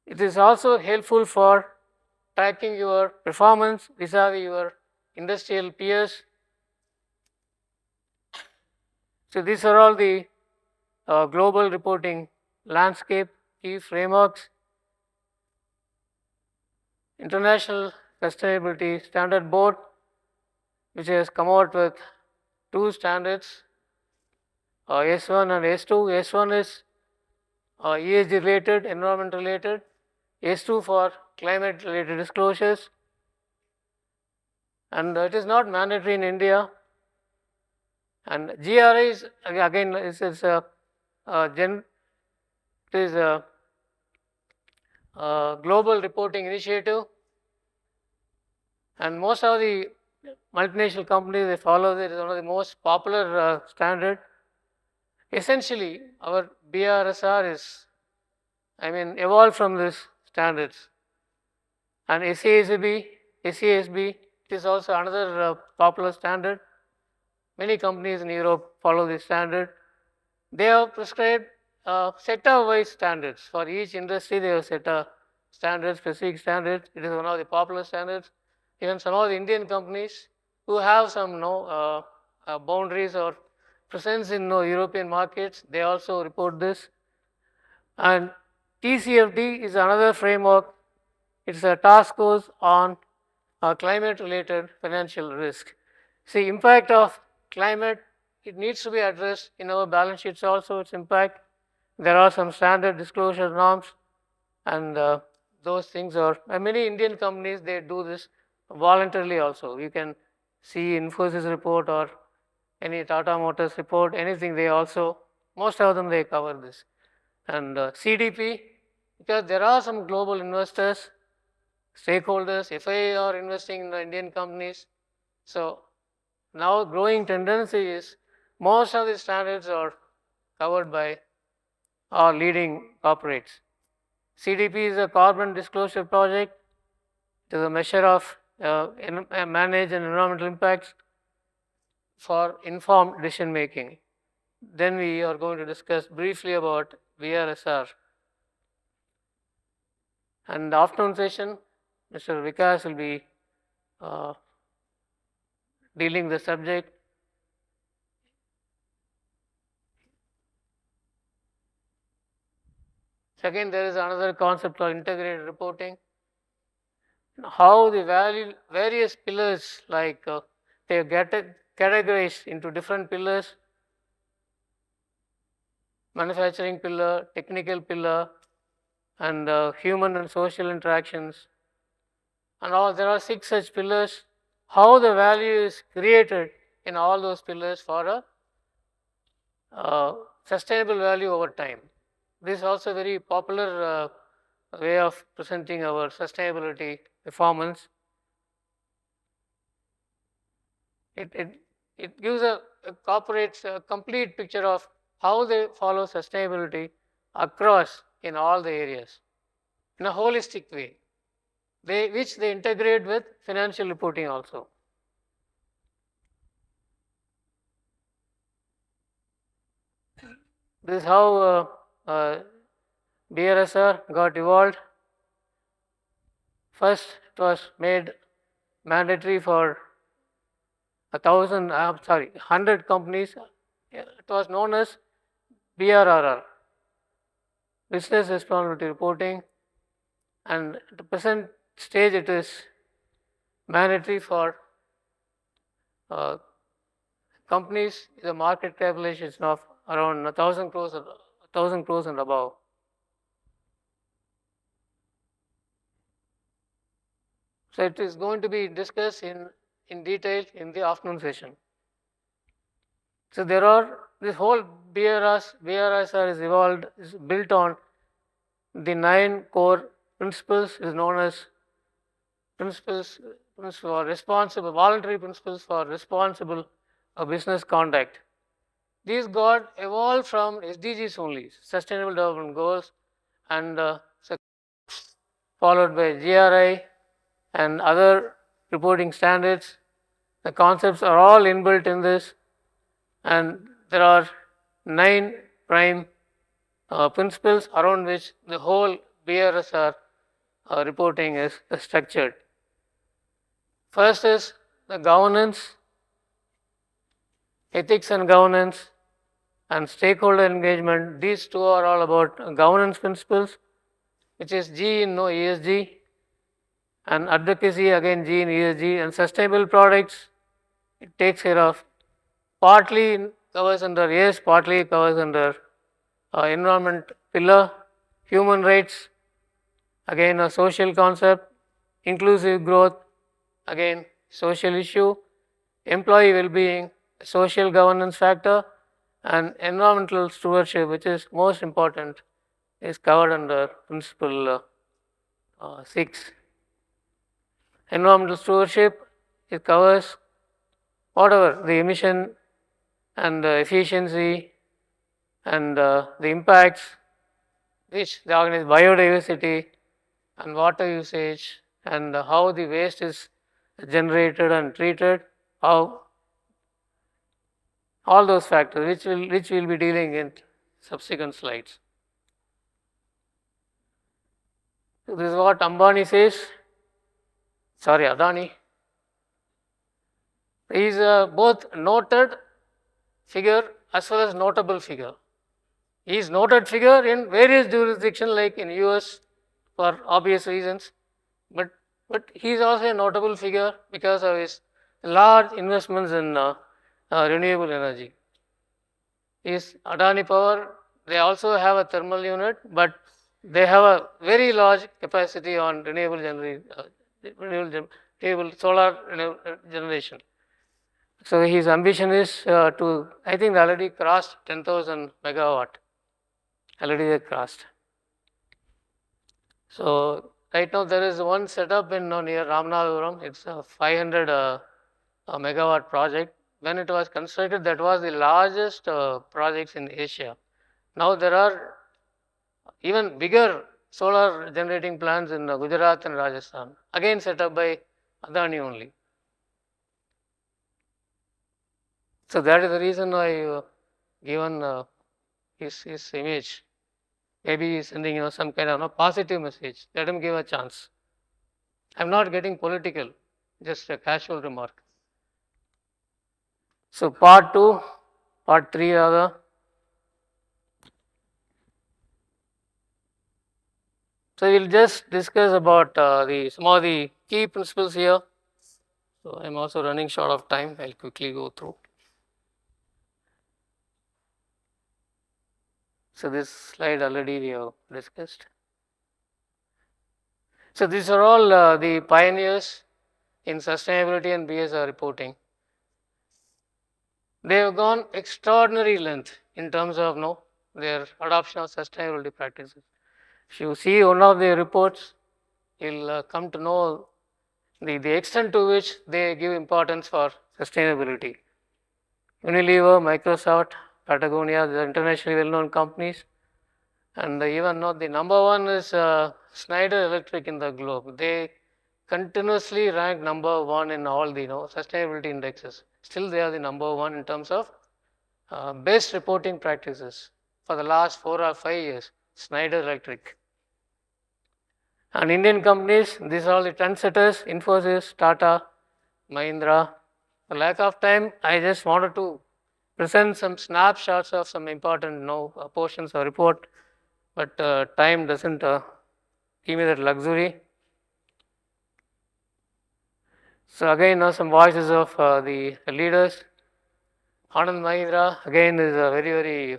It is also helpful for tracking your performance vis-a-vis your industrial peers. So these are all the global reporting landscape, key frameworks. International Sustainability Standard Board, which has come out with two standards, S1 and S2. S1 is ESG related, environment related. S2 for climate related disclosures, and it is not mandatory in India. And GRI is again is a global reporting initiative, and most of the multinational companies, they follow it. It is one of the most popular standard. Essentially, our BRSR is, evolved from this standards. And SASB, it is also another popular standard. Many companies in Europe follow this standard. They have prescribed sector-wise standards. For each industry, they have set a standard, specific standards. It is one of the popular standards. Even some of the Indian companies who have some boundaries or presence in European markets, they also report this. And TCFD is another framework. It's a task force on climate-related financial risk. See, impact of climate it needs to be addressed in our balance sheets also, its impact. There are some standard disclosure norms, and those things are, and many Indian companies, they do this voluntarily also. You can see Infosys report or any Tata Motors report, anything, they also, most of them, they cover this. And CDP, because there are some global investors, stakeholders, FIA are investing in the Indian companies. So now growing tendency is most of the standards are covered by our leading corporates. CDP is a carbon disclosure project. It is a measure of manage and environmental impacts for informed decision making. Then we are going to discuss briefly about BRSR. And the afternoon session, Mr. VIKASH will be dealing the subject. Second, there is another concept of integrated reporting. How the various pillars, like they get categorized into different pillars: manufacturing pillar, technical pillar, and human and social interactions. And all, there are 6 such pillars. How the value is created in all those pillars for a sustainable value over time. This is also a very popular way of presenting our sustainability performance. It gives a corporate's a complete picture of how they follow sustainability across in all the areas in a holistic way, which they integrate with financial reporting also. This is how BRSR got evolved. First, it was made mandatory for 100 companies. It was known as BRRR, Business Responsibility Reporting, and at the present stage it is mandatory for companies with a market capitalization of around 1,000 crores and above. So it is going to be discussed in detail in the afternoon session. So there are, this whole BRSR is evolved, is built on the 9 core principles, is known as principles for responsible, voluntary principles for responsible business conduct. These got evolved from SDGs only, Sustainable Development Goals, and followed by GRI and other reporting standards. The concepts are all inbuilt in this, and there are 9 prime principles around which the whole BRSR reporting is structured. First is the governance, ethics and governance, and stakeholder engagement. These 2 are all about governance principles, which is G in ESG, and advocacy, again G in ESG, and sustainable products, it takes care of, partly covers under S, partly covers under environment pillar, human rights, again a social concept, inclusive growth, again social issue, employee well-being, social governance factor, and environmental stewardship, which is most important, is covered under principle 6. Environmental stewardship, it covers whatever the emission and the efficiency and the impacts which the organize biodiversity and water usage, and how the waste is generated and treated, how all those factors which we'll be dealing in subsequent slides. So this is what Adani says. He is both noted figure as well as notable figure. He is noted figure in various jurisdictions like in US for obvious reasons, but he is also a notable figure because of his large investments in renewable energy. is Adani Power. They also have a thermal unit, but they have a very large capacity on renewable solar generation. So his ambition is to, I think they already crossed 10,000 megawatt. Already they crossed. So right now there is one setup in near Ramanathapuram. It's a 500 megawatt project. When it was constructed, that was the largest projects in Asia. Now there are even bigger solar generating plants in Gujarat and Rajasthan, again set up by Adani only. So that is the reason I given his image. Maybe he's sending some kind of positive message. Let him give a chance. I'm not getting political, just a casual remark. So part 3 rather. So we'll just discuss about some of the key principles here. So I'm also running short of time. I'll quickly go through. So this slide already we have discussed. So these are all the pioneers in sustainability and BSR reporting. They have gone extraordinary length in terms of their adoption of sustainability practices. If you see one of their reports, you'll come to know the extent to which they give importance for sustainability. Unilever, Microsoft, Patagonia, the internationally well-known companies, and even the number one is Schneider Electric in the globe. They continuously rank number one in all the sustainability indexes. Still, they are the number one in terms of best reporting practices for the last 4 or 5 years. Schneider Electric. And Indian companies, these are all the trendsetters: Infosys, Tata, Mahindra. For lack of time, I just wanted to present some snapshots of some important portions of report, but time doesn't give me that luxury. So again, some voices of the leaders. Anand Mahindra again is a very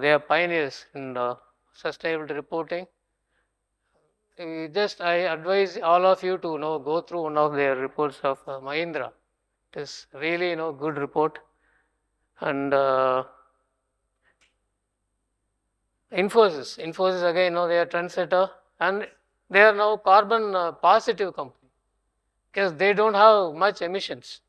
they are pioneers in sustainability reporting. I advise all of you to go through one of their reports of Mahindra. It is really good report. And Infosys again they are trendsetter, and they are now carbon positive company because they don't have much emissions.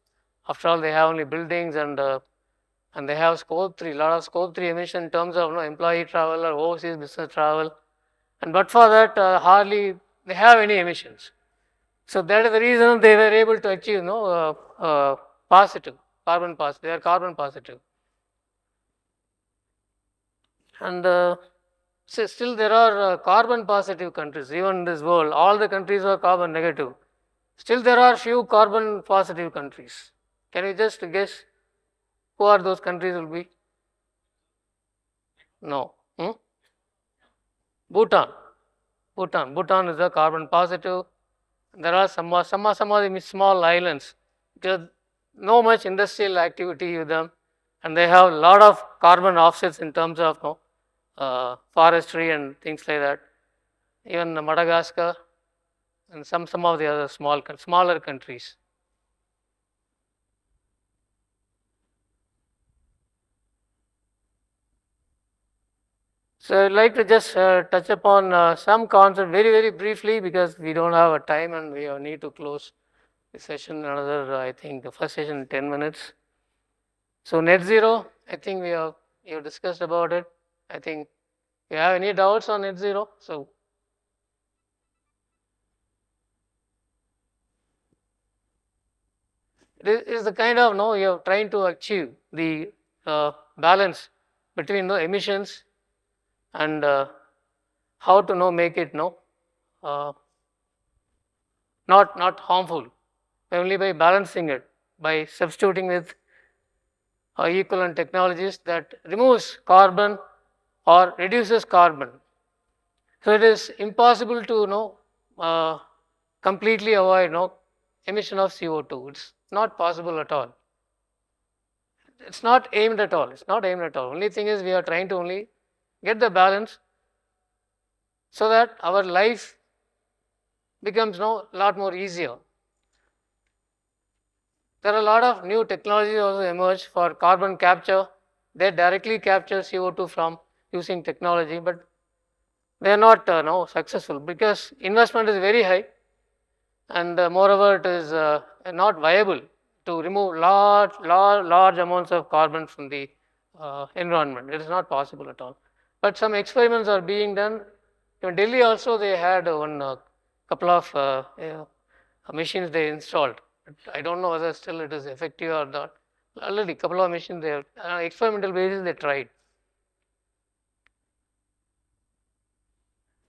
After all, they have only buildings and they have scope 3, lot of scope 3 emission in terms of employee travel or overseas business travel, and but for that hardly they have any emissions. So that is the reason they were able to achieve positive, carbon positive. They are carbon positive. And still there are carbon positive countries even in this world. All the countries are carbon negative. Still there are few carbon positive countries. Can you just guess who are those countries will be? No. Bhutan. Bhutan is a carbon positive. There are some of the small islands. There's no much industrial activity with them, and they have a lot of carbon offsets in terms of forestry and things like that. Even Madagascar and some of the other smaller countries. So I'd like to just touch upon some concept very briefly because we don't have a time and we need to close the session another, I think the first session in 10 minutes. So net zero, I think we have discussed about it. I think you have any doubts on net zero? So it is the kind of you're trying to achieve the balance between the emissions and how to make it not harmful, only by balancing it, by substituting with equivalent technologies that removes carbon or reduces carbon. So it is impossible to completely avoid emission of CO2. It's not possible at all. it's not aimed at all. It's not aimed at all. Only thing is we are trying to only get the balance so that our life becomes lot more easier. There are a lot of new technologies also emerged for carbon capture. They directly capture CO2 from using technology, but they are not successful because investment is very high, and moreover it is not viable to remove large amounts of carbon from the environment. It is not possible at all. But some experiments are being done. In Delhi also they had one couple of machines they installed. I don't know whether still it is effective or not. Already couple of machines they have, experimental basis they tried.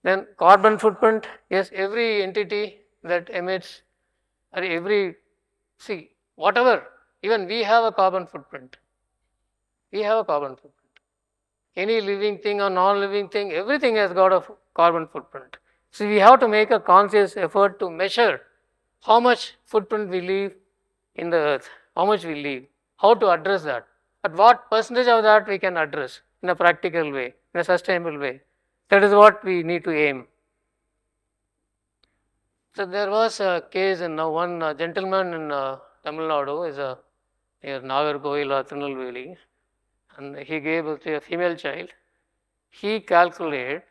Then carbon footprint, yes, every entity that emits, or whatever, even we have a carbon footprint. We have a carbon footprint. Any living thing or non-living thing, everything has got a carbon footprint. So we have to make a conscious effort to measure how much footprint we leave in the earth, how much we leave, how to address that. At what percentage of that we can address in a practical way, in a sustainable way. That is what we need to aim. So there was a case in one gentleman in Tamil Nadu is near Nagarkoil or Tirunelveli, and he gave birth to a female child. He calculated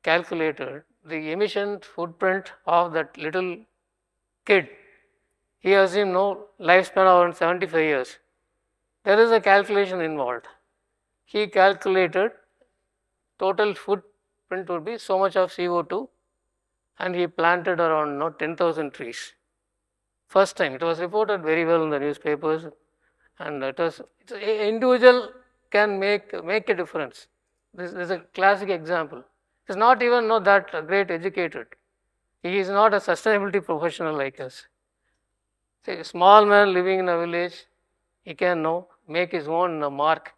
the emission footprint of that little kid. He assumed lifespan around 75 years. There is a calculation involved. He calculated total footprint would be so much of CO2, and he planted around 10,000 trees. First time, it was reported very well in the newspapers, and individual can make a difference. This is a classic example. He is not even that great educated. He is not a sustainability professional like us. See, a small man living in a village, he can make his own mark.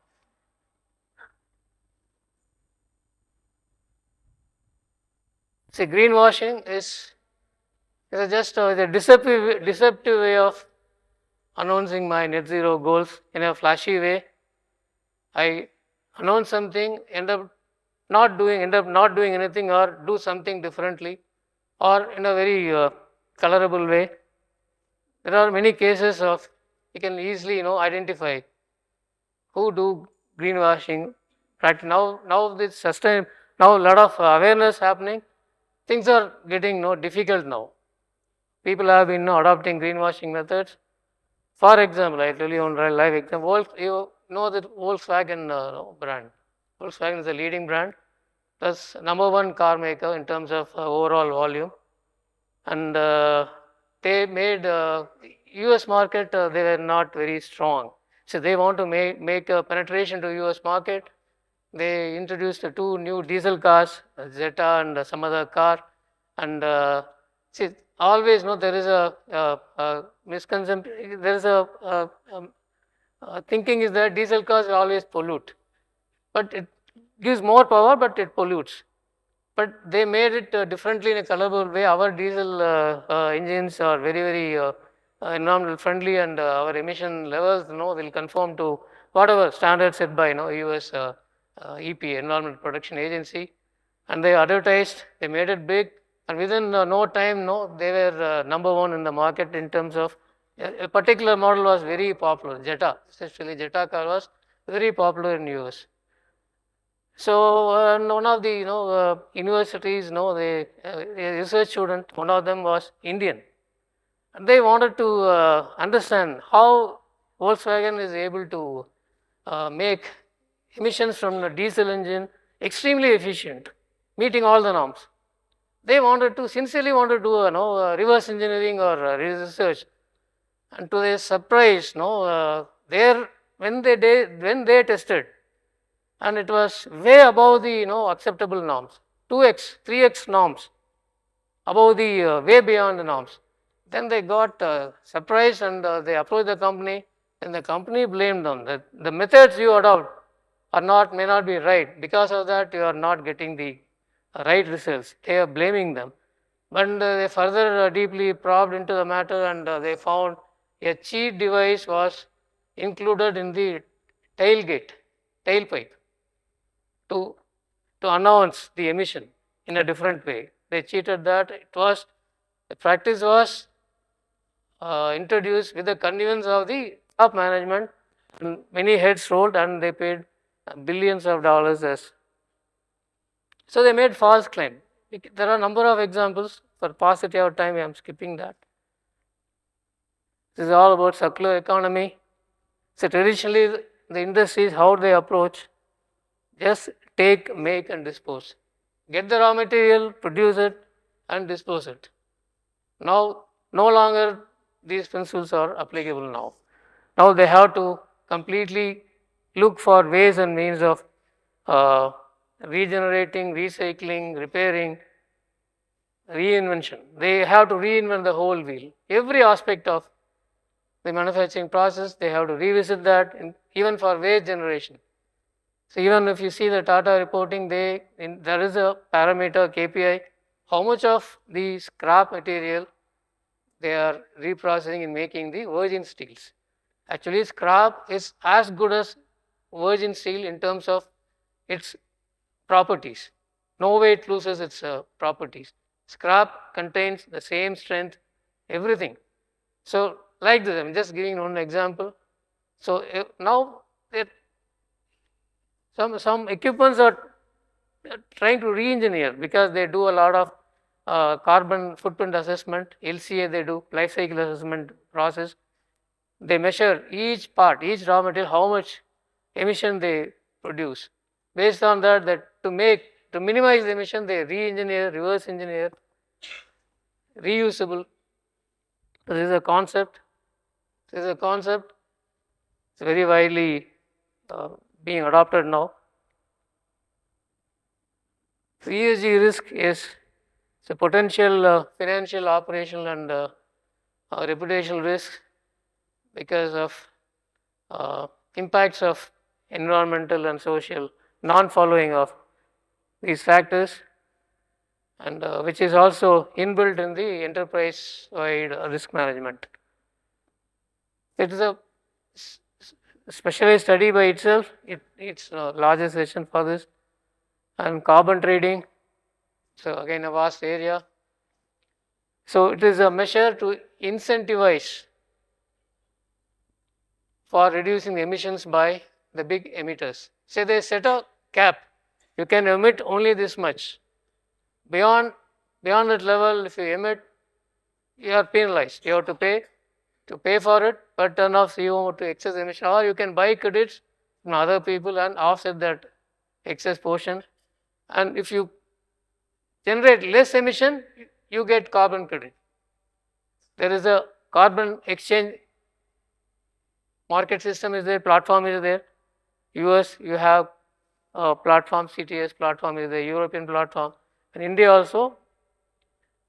See, greenwashing is just a deceptive way of announcing my net zero goals in a flashy way. I announce something, end up not doing anything, or do something differently, or in a very colorable way. There are many cases of, you can easily identify who do greenwashing. Now this sustain, now a lot of awareness happening. Things are getting difficult now. People have been adopting greenwashing methods. For example, I tell you one live example. You know that Volkswagen brand. Volkswagen is a leading brand. Plus #1 car maker in terms of overall volume. And they made US market, they were not very strong. So they want to make a penetration to US market. They introduced 2 new diesel cars, Zeta and some other car. And always there is a misconception, there is a thinking is that diesel cars will always pollute. But it gives more power, but it pollutes. But they made it differently in a colorful way. Our diesel engines are very environmental friendly, and our emission levels will conform to whatever standards set by US EPA, Environmental Protection Agency. And they advertised, they made it big, and within no time they were #1 in the market in terms of a particular model was very popular. Jetta, especially Jetta car was very popular in US. So one of the universities, a research student, one of them was Indian, and they wanted to understand how Volkswagen is able to make emissions from the diesel engine extremely efficient, meeting all the norms. They sincerely wanted to do reverse engineering or research, and to their surprise, when they tested, and it was way above the acceptable norms, 2x, 3x norms, above the way beyond the norms. Then they got surprised, and they approached the company, and the company blamed them that the methods you adopt may not be right. Because of that, you are not getting the right results. They are blaming them. But they further deeply probed into the matter, and they found a cheat device was included in the tailpipe to announce the emission in a different way. They cheated that. The practice was introduced with the connivance of the top management, and many heads rolled and they paid billions of dollars as. So they made false claim. There are a number of examples. For paucity of time, I am skipping that. This is all about circular economy. So traditionally, the industries, how they approach, just take, make and dispose. Get the raw material, produce it and dispose it. Now, no longer these principles are applicable now. Now they have to completely look for ways and means of regenerating, recycling, repairing, reinvention. They have to reinvent the whole wheel. Every aspect of the manufacturing process, they have to revisit that, even for waste generation. So even if you see the Tata reporting, there is a parameter KPI, how much of the scrap material they are reprocessing in making the virgin steels. Actually, scrap is as good as virgin steel in terms of its properties. No way it loses its properties. Scrap contains the same strength, everything. So like this, I'm just giving one example. So now some equipments are trying to re-engineer because they do a lot of carbon footprint assessment, LCA they do, life cycle assessment process. They measure each part, each raw material, how much emission they produce. Based on that, to minimize the emission, they re-engineer, reverse engineer, reusable. This is a concept. It's very widely being adopted now. So ESG risk is a potential financial, operational and reputational risk because of impacts of environmental and social non-following of these factors, and which is also inbuilt in the enterprise-wide risk management. It is a specialized study by itself. It's a larger session for this. And carbon trading, so again a vast area. So it is a measure to incentivize for reducing the emissions by the big emitters. Say they set a cap, you can emit only this much. Beyond that level, if you emit, you are penalized. You have to pay for it per ton of CO to excess emission, or you can buy credits from other people and offset that excess portion. And if you generate less emission, you get carbon credit. There is a carbon exchange market system is there, platform is there. US, you have a platform, CTS platform is the European platform. In India also,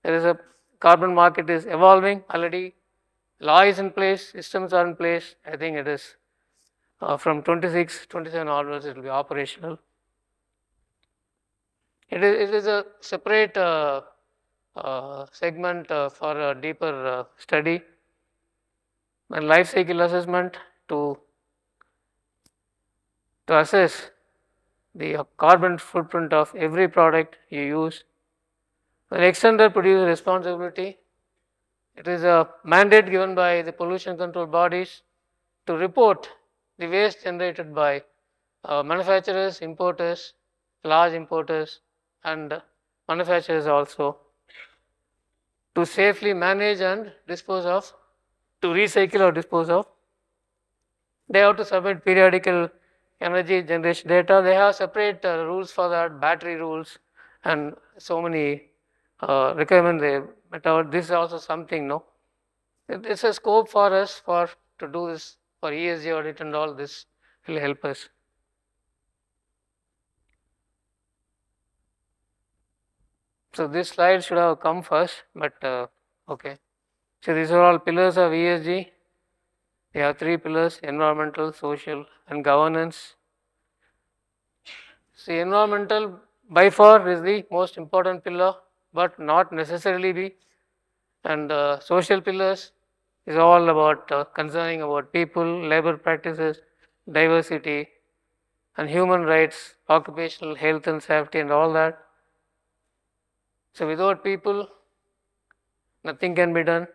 there is a carbon market is evolving already. Law is in place, systems are in place. I think it is from 26, 27 onwards, it will be operational. It is a separate segment for a deeper study and life cycle assessment to assess the carbon footprint of every product you use. An extender producer responsibility. It is a mandate given by the pollution control bodies to report the waste generated by manufacturers, importers, large importers and manufacturers also, to safely manage and dispose of, to recycle or dispose of. They have to submit periodical energy generation data. They have separate rules for that, battery rules and so many requirements. This is also something, no? It's a scope for us to do this for ESG audit, and all this will help us. So this slide should have come first, but okay. So these are all pillars of ESG. We have 3 pillars: environmental, social and governance. See, environmental by far is the most important pillar, but not necessarily be. And social pillars is all about concerning about people, labor practices, diversity, and human rights, occupational health and safety, and all that. So without people, nothing can be done.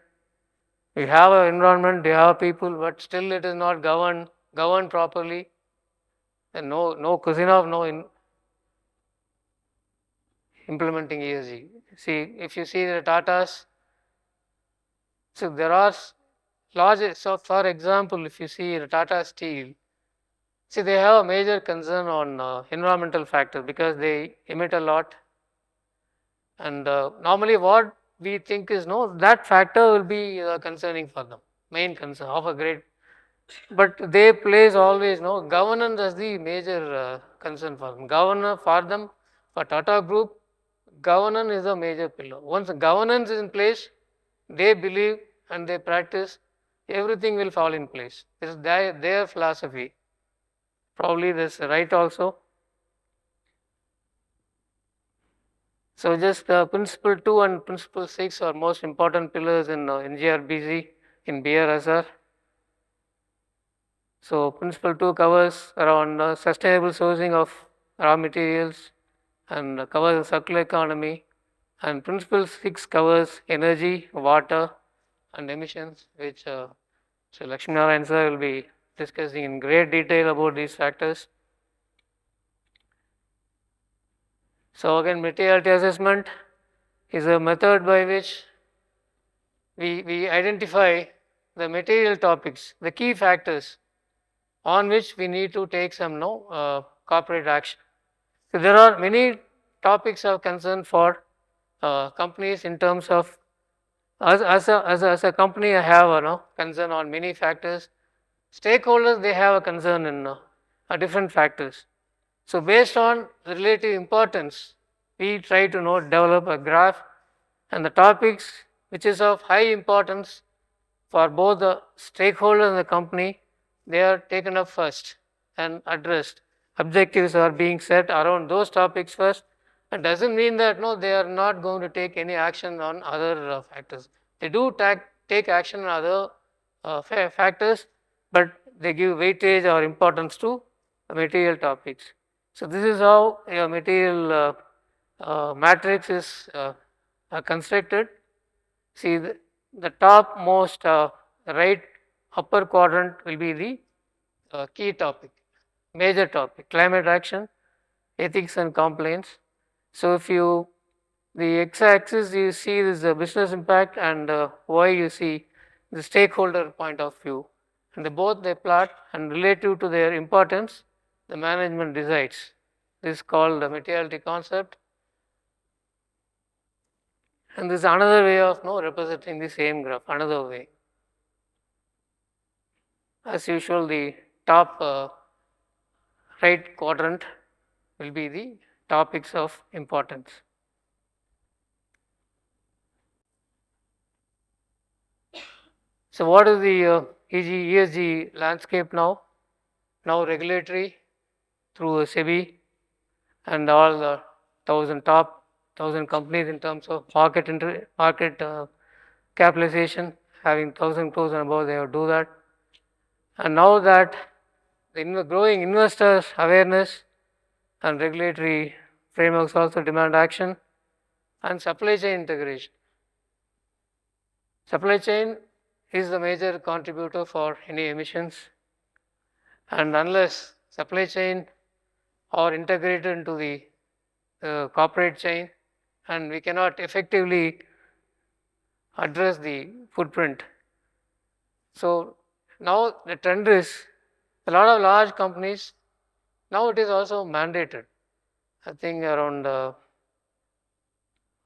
We have an environment, we have people, but still it is not governed properly. And no cuisine of implementing ESG. See, if you see the Tatas, so there are large. So for example, if you see the Tata Steel, see they have a major concern on environmental factors because they emit a lot. And normally what we think is that factor will be concerning for them, main concern of a great. But they place always governance as the major concern for them. For Tata Group, governance is a major pillar. Once governance is in place, they believe and they practice, everything will fall in place. This is their philosophy. Probably this right also. So just principle 2 and principle 6 are most important pillars in NGRBC in BRSR. So principle 2 covers around sustainable sourcing of raw materials and covers the circular economy, and principle 6 covers energy, water and emissions, which so Lakshmi Narayan sir will be discussing in great detail about these factors. So again, materiality assessment is a method by which we identify the material topics, the key factors on which we need to take some corporate action. So there are many topics of concern for companies in terms of as a company. I have a concern on many factors. Stakeholders, they have a concern in different factors. So based on the relative importance, we try to develop a graph, and the topics which is of high importance for both the stakeholders and the company, they are taken up first and addressed. Objectives are being set around those topics first. It doesn't mean that they are not going to take any action on other factors. They do take action on other factors, but they give weightage or importance to the material topics. So this is how your material matrix is constructed. See the top most right upper quadrant will be the key topic, major topic, climate action, ethics and compliance. So if you, the x-axis you see is the business impact, and y you see the stakeholder point of view, and they plot, and relative to their importance, the management decides. This is called the materiality concept. And this is another way of representing the same graph, another way. As usual, the top right quadrant will be the topics of importance. So what is the ESG landscape now? Now regulatory through SEBI and all the top 1,000 companies in terms of market capitalization, having 1,000 crores and above, they will do that. And now that the growing investors awareness and regulatory frameworks also demand action, and supply chain integration. Supply chain is the major contributor for any emissions, and unless supply chain are integrated into the corporate chain, and we cannot effectively address the footprint. So now the trend is a lot of large companies, now it is also mandated. I think around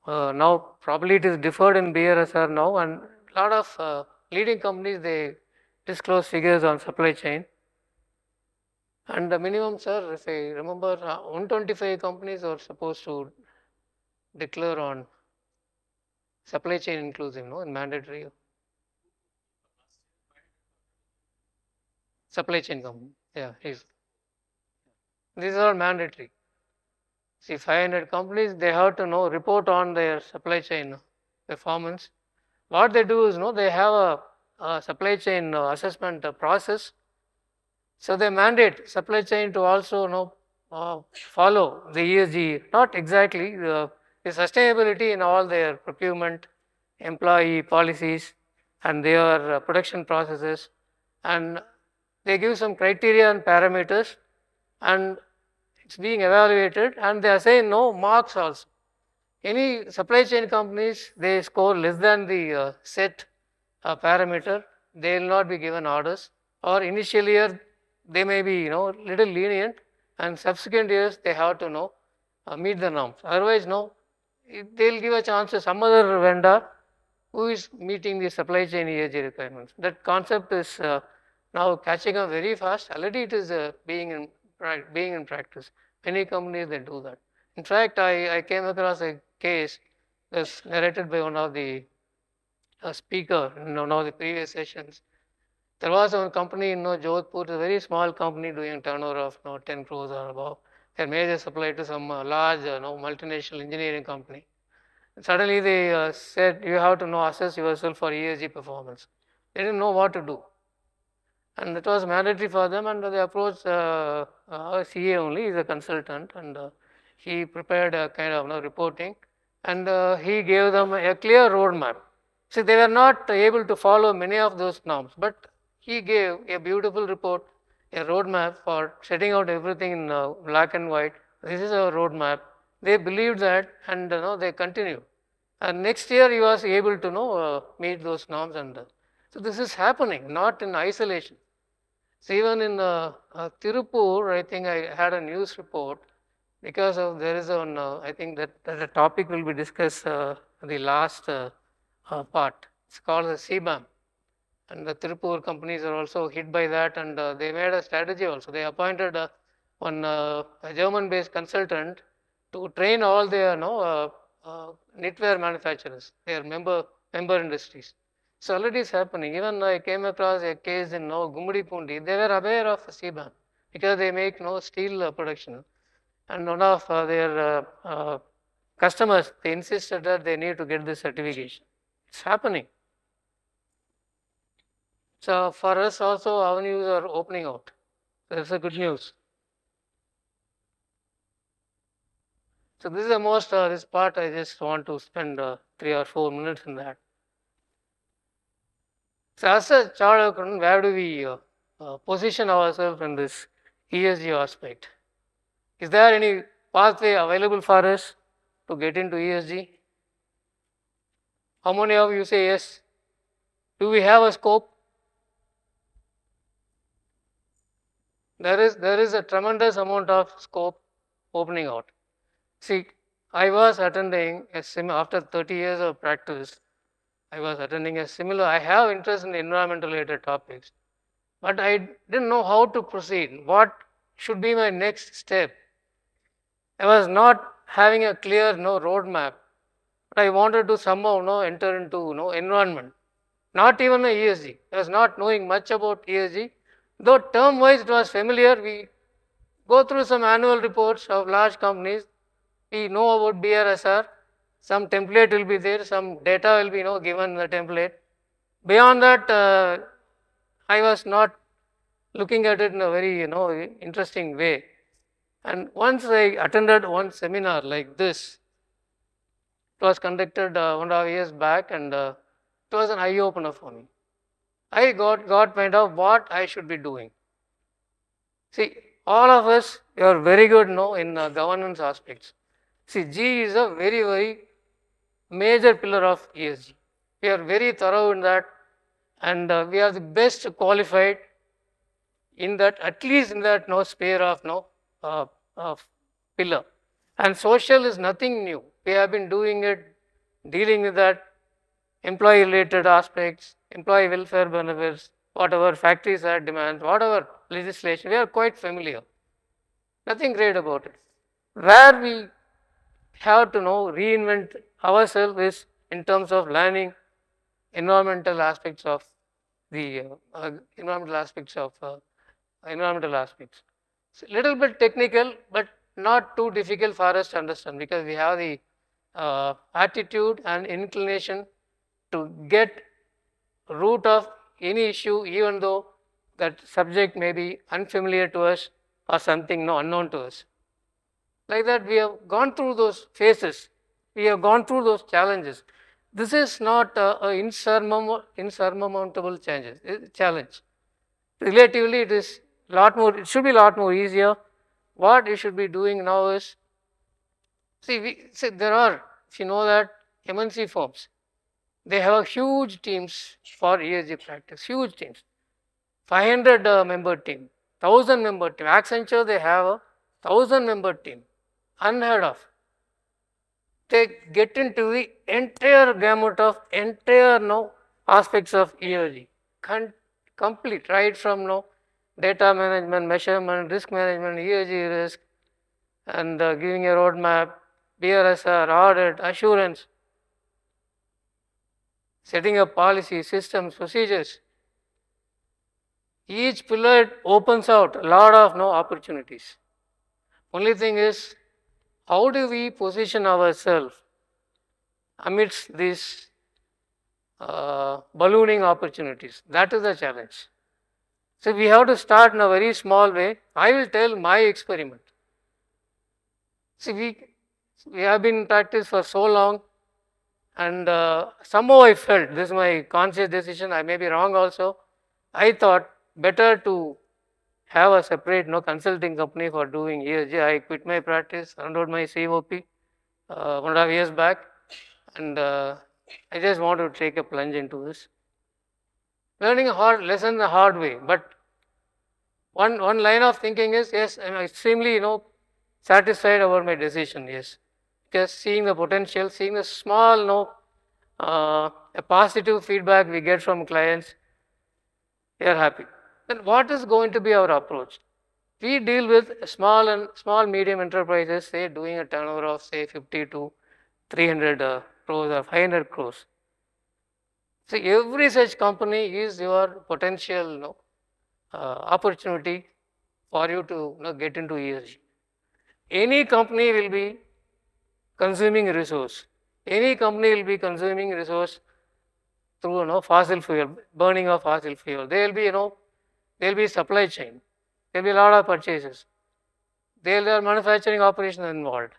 now probably it is deferred in BRSR now, and a lot of leading companies, they disclose figures on supply chain. And the minimum, sir, if I remember, 125 companies are supposed to declare on supply chain inclusive, in mandatory. Supply chain company, yeah, is. These are mandatory. See, 500 companies, they have to report on their supply chain performance. What they do is, they have a supply chain assessment process. So they mandate supply chain to also follow the ESG, not exactly the sustainability in all their procurement, employee policies, and their production processes, and they give some criteria and parameters, and it's being evaluated, and they assign no marks also. Any supply chain companies, they score less than the set parameter, they will not be given orders, or initial year they may be little lenient, and subsequent years they have to meet the norms. Otherwise, they'll give a chance to some other vendor who is meeting the supply chain ESG requirements. That concept is now catching up very fast. Already it is being in practice. Many companies, they do that. In fact, I came across a case that's narrated by one of the speaker in one of the previous sessions. There was a company in Jodhpur, a very small company doing turnover of 10 crores or above. Their major supply to some large multinational engineering company. And suddenly they said, you have to assess yourself for ESG performance. They didn't know what to do. And it was mandatory for them, and they approached our CA only, he's a consultant, and he prepared a kind of reporting, and he gave them a clear roadmap. See, they were not able to follow many of those norms, but he gave a beautiful report, a roadmap for setting out everything in black and white. This is our roadmap. They believed that, and they continued. And next year he was able to meet those norms, and so this is happening, not in isolation. So even in Tirupur, I think I had a news report because of there is one. I think that the topic will be discussed the last part. It's called the CBAM, and the Tirupur companies are also hit by that, and they made a strategy also. They appointed one a German-based consultant to train all their knitwear manufacturers, their member industries. So already it's happening. Even I came across a case in Gumadipundi. They were aware of CBAM because they make steel production, and one of their customers, they insisted that they need to get this certification. It's happening. So for us also, avenues are opening out. That's a good news. So this is the most, this part I just want to spend 3 or 4 minutes in that. So as a chartered accountant, where do we position ourselves in this ESG aspect? Is there any pathway available for us to get into ESG? How many of you say yes? Do we have a scope? There is a tremendous amount of scope opening out. See, I was attending after 30 years of practice, I was attending a similar, I have interest in environmental related topics, but I didn't know how to proceed. What should be my next step? I was not having a clear roadmap, but I wanted to somehow enter into environment. Not even a ESG. I was not knowing much about ESG. Though term wise it was familiar, we go through some annual reports of large companies. We know about BRSR. Some template will be there, some data will be given in the template. Beyond that, I was not looking at it in a very interesting way. And once I attended one seminar like this, it was conducted 1.5 years back, and it was an eye opener for me. I got mind of what I should be doing. See, all of us are very good in governance aspects. See, G is a very, very major pillar of ESG. We are very thorough in that, and we are the best qualified in that, at least in that sphere of pillar. And social is nothing new. We have been doing it, dealing with that, employee related aspects, employee welfare benefits, whatever factories act demands, whatever legislation, we are quite familiar. Nothing great about it. Where we have to reinvent ourselves is in terms of learning environmental aspects of the environmental aspects. It's a little bit technical, but not too difficult for us to understand, because we have the attitude and inclination to get root of any issue, even though that subject may be unfamiliar to us or something unknown to us. Like that, we have gone through those phases. We have gone through those challenges. This is not an insurmountable challenge. Relatively, it is lot more. It should be a lot more easier. What you should be doing now is, see there are, if you know that, MNC firms, they have huge teams for ESG practice, huge teams, 500 member team, 1000 member team. Accenture, they have a 1000 member team, unheard of. They get into the entire gamut of entire aspects of ESG, complete, right from data management, measurement, risk management, ESG risk, and giving a roadmap, BRSR, audit, assurance, setting up policy, systems, procedures. Each pillar opens out a lot of opportunities. Only thing is, how do we position ourselves amidst these ballooning opportunities? That is the challenge. So we have to start in a very small way. I will tell my experiment. See, we have been in practice for so long, and somehow I felt, this is my conscious decision, I may be wrong also, I thought better to have a separate consulting company for doing ESG. I quit my practice, enrolled my COP 1.5 years back, and I just want to take a plunge into this. Learning a hard lesson the hard way, but one line of thinking is, yes, I'm extremely satisfied about my decision, yes, because seeing the potential, seeing the small a positive feedback we get from clients, we are happy. Then what is going to be our approach? We deal with small medium enterprises, say doing a turnover of say 50 to 300 crores or 500 crores. So every such company is your potential opportunity for you to get into ESG. Any company will be consuming resource. Any company will be consuming resource through fossil fuel, burning of fossil fuel. There will be supply chain. There will be a lot of purchases. There are manufacturing operations involved.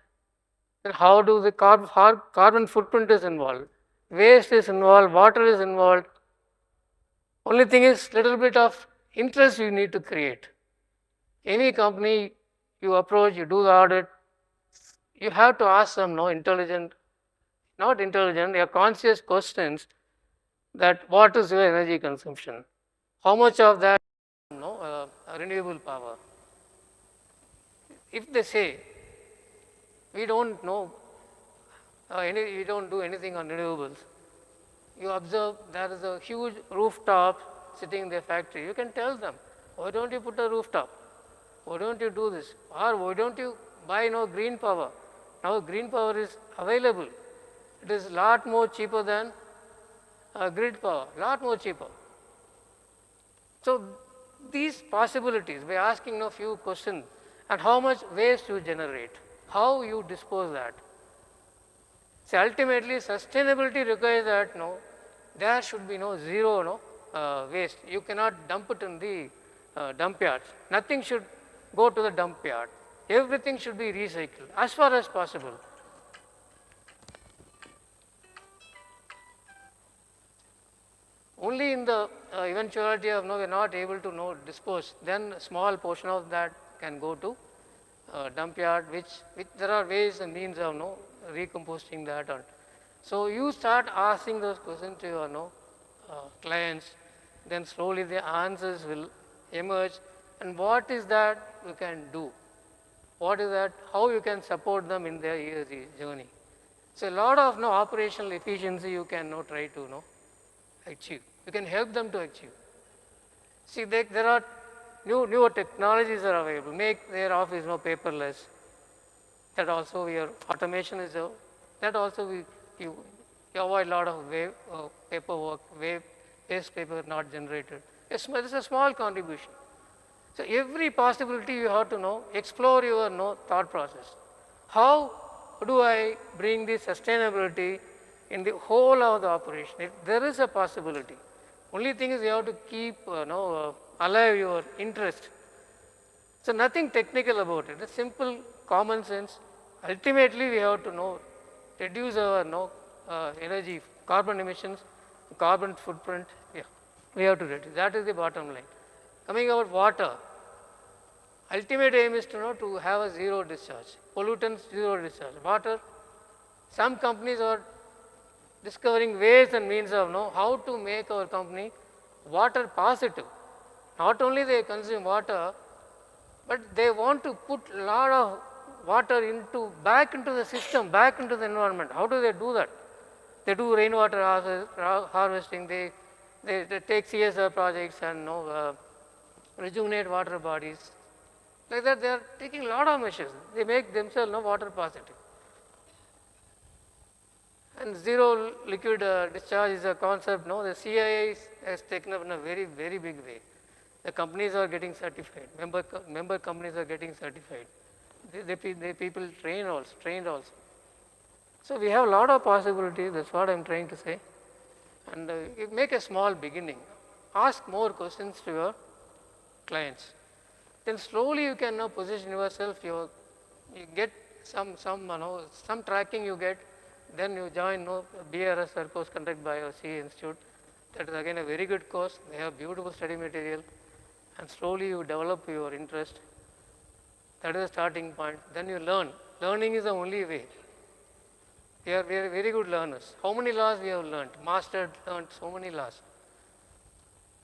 Then how do the carbon footprint is involved? Waste is involved, water is involved. Only thing is little bit of interest you need to create. Any company you approach, you do the audit, you have to ask some conscious questions that what is your energy consumption? How much of that renewable power? If they say we don't know we don't do anything on renewables, you observe there is a huge rooftop sitting in their factory. You can tell them, why don't you put a rooftop? Why don't you do this? Or why don't you buy green power? Now green power is available. It is a lot more cheaper than grid power, lot more cheaper. So these possibilities, by asking a few questions, and how much waste you generate, how you dispose that. So ultimately, sustainability requires that there should be zero waste. You cannot dump it in the dump yards. Nothing should go to the dump yard. Everything should be recycled as far as possible. Only in the eventuality of we are not able to dispose, then a small portion of that can go to dump yard, which there are ways and means of recomposting that. So you start asking those questions to your clients, then slowly the answers will emerge. And what is that you can do? What is that? How you can support them in their ESG journey? So a lot of operational efficiency you can try to achieve. You can help them to achieve. See, there are newer technologies are available. Make their office paperless. That also your automation is that also you avoid a lot of paperwork, waste paper not generated. It's a small contribution. So every possibility you have to explore your thought process. How do I bring this sustainability in the whole of the operation? If there is a possibility, only thing is you have to keep alive your interest. So nothing technical about it. It's simple common sense. Ultimately, we have to reduce our energy, carbon emissions, carbon footprint. Yeah, we have to reduce. That is the bottom line. Coming about water, ultimate aim is to have a zero discharge, pollutants zero discharge. Water, some companies are discovering ways and means of how to make our company water positive. Not only they consume water, but they want to put a lot of water back into the system, back into the environment. How do they do that? They do rainwater harvesting. They take CSR projects and rejuvenate water bodies. Like that, they are taking a lot of measures. They make themselves water positive. And zero liquid discharge is a concept. The CII has taken up in a very, very big way. The companies are getting certified. Member companies are getting certified. The people trained also. So we have a lot of possibilities. That's what I'm trying to say. And you make a small beginning. Ask more questions to your clients. Then slowly you can now position yourself. You get some tracking you get. Then you join BRSR course conducted by our CA Institute. That is again a very good course. They have beautiful study material. And slowly you develop your interest. That is the starting point. Then you learn. Learning is the only way. We are very good learners. How many laws we have learned? Learned so many laws.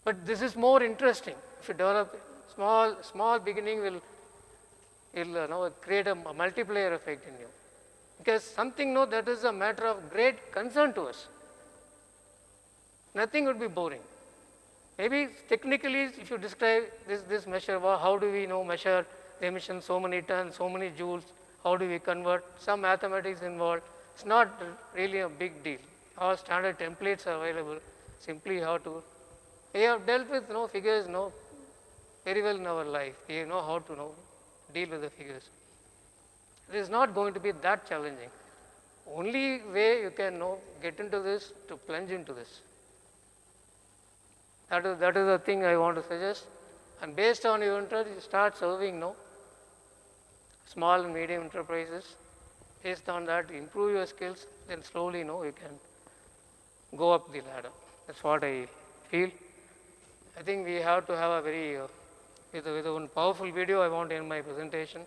But this is more interesting. If you develop small beginning will create a multiplier effect in you. Because something that is a matter of great concern to us. Nothing would be boring. Maybe technically, if you describe this measure, how do we measure the emission so many tons, so many joules, how do we convert? Some mathematics involved. It's not really a big deal. All standard templates are available. Simply we have dealt with figures very well in our life. We know how to deal with the figures. It is not going to be that challenging. Only way you can get into this, to plunge into this. That is the thing I want to suggest. And based on your interest, you start serving small and medium enterprises. Based on that, improve your skills, then slowly you can go up the ladder. That's what I feel. I think we have to have a very, with one powerful video, I want to end my presentation.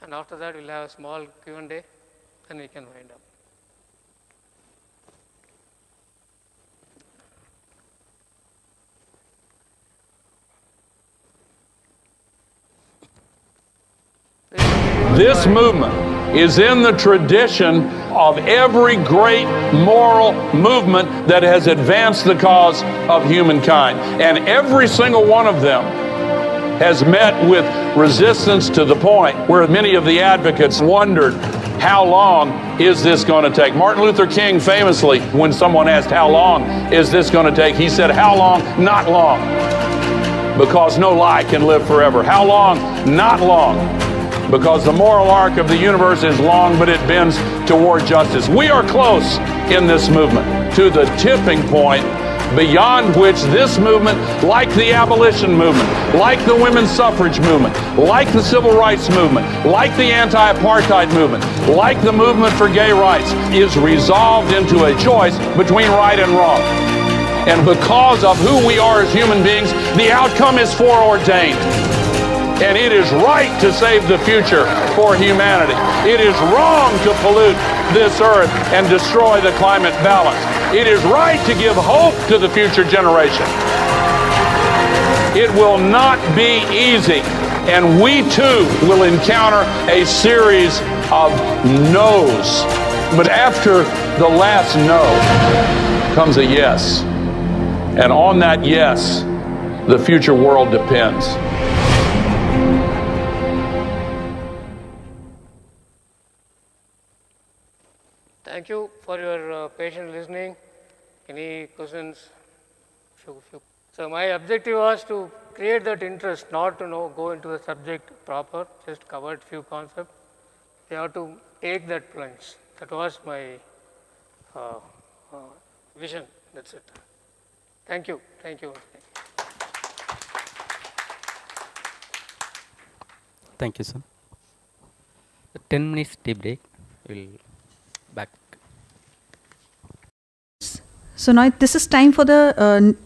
And after that, we'll have a small Q&A, then we can wind up. This movement is in the tradition of every great moral movement that has advanced the cause of humankind. And every single one of them has met with resistance to the point where many of the advocates wondered, how long is this going to take? Martin Luther King famously, when someone asked, how long is this going to take? He said, how long? Not long. Because no lie can live forever. How long? Not long. Because the moral arc of the universe is long, but it bends toward justice. We are close in this movement to the tipping point beyond which this movement, like the abolition movement, like the women's suffrage movement, like the civil rights movement, like the anti-apartheid movement, like the movement for gay rights, is resolved into a choice between right and wrong. And because of who we are as human beings, the outcome is foreordained. And it is right to save the future for humanity. It is wrong to pollute this earth and destroy the climate balance. It is right to give hope to the future generation. It will not be easy, and we too will encounter a series of no's. But after the last no comes a yes. And on that yes, the future world depends. Thank you for your patient listening. Any questions? So my objective was to create that interest, not to go into the subject proper, just covered few concepts. You have to take that plunge. That was my vision. That's it. Thank you. Thank you. Thank you, sir. 10 minutes tea break. We'll back. So now this is time for the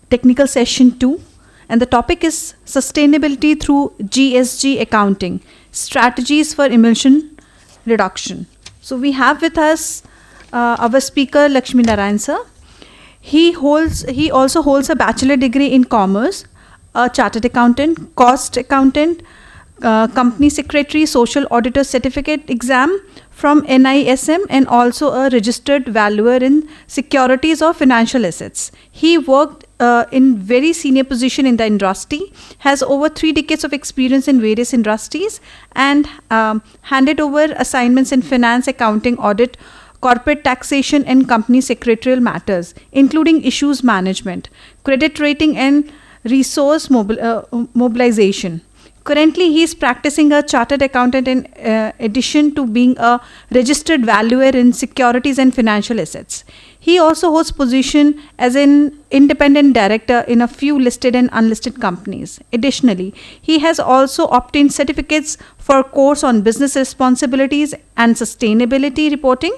technical session 2, and the topic is sustainability through GSG accounting, strategies for emission reduction. So we have with us our speaker LAKSHMI Narayan sir. He also holds a bachelor degree in commerce, a chartered accountant, cost accountant, company secretary, social auditor certificate exam from NISM, and also a registered valuer in securities of financial assets. He worked in very senior position in the industry, has over 3 decades of experience in various industries, and handed over assignments in finance, accounting, audit, corporate taxation, and company secretarial matters, including issues management, credit rating, and resource mobilization. Currently, he is practicing a chartered accountant in addition to being a registered valuer in securities and financial assets. He also holds position as an independent director in a few listed and unlisted companies. Additionally, he has also obtained certificates for course on business responsibilities and sustainability reporting,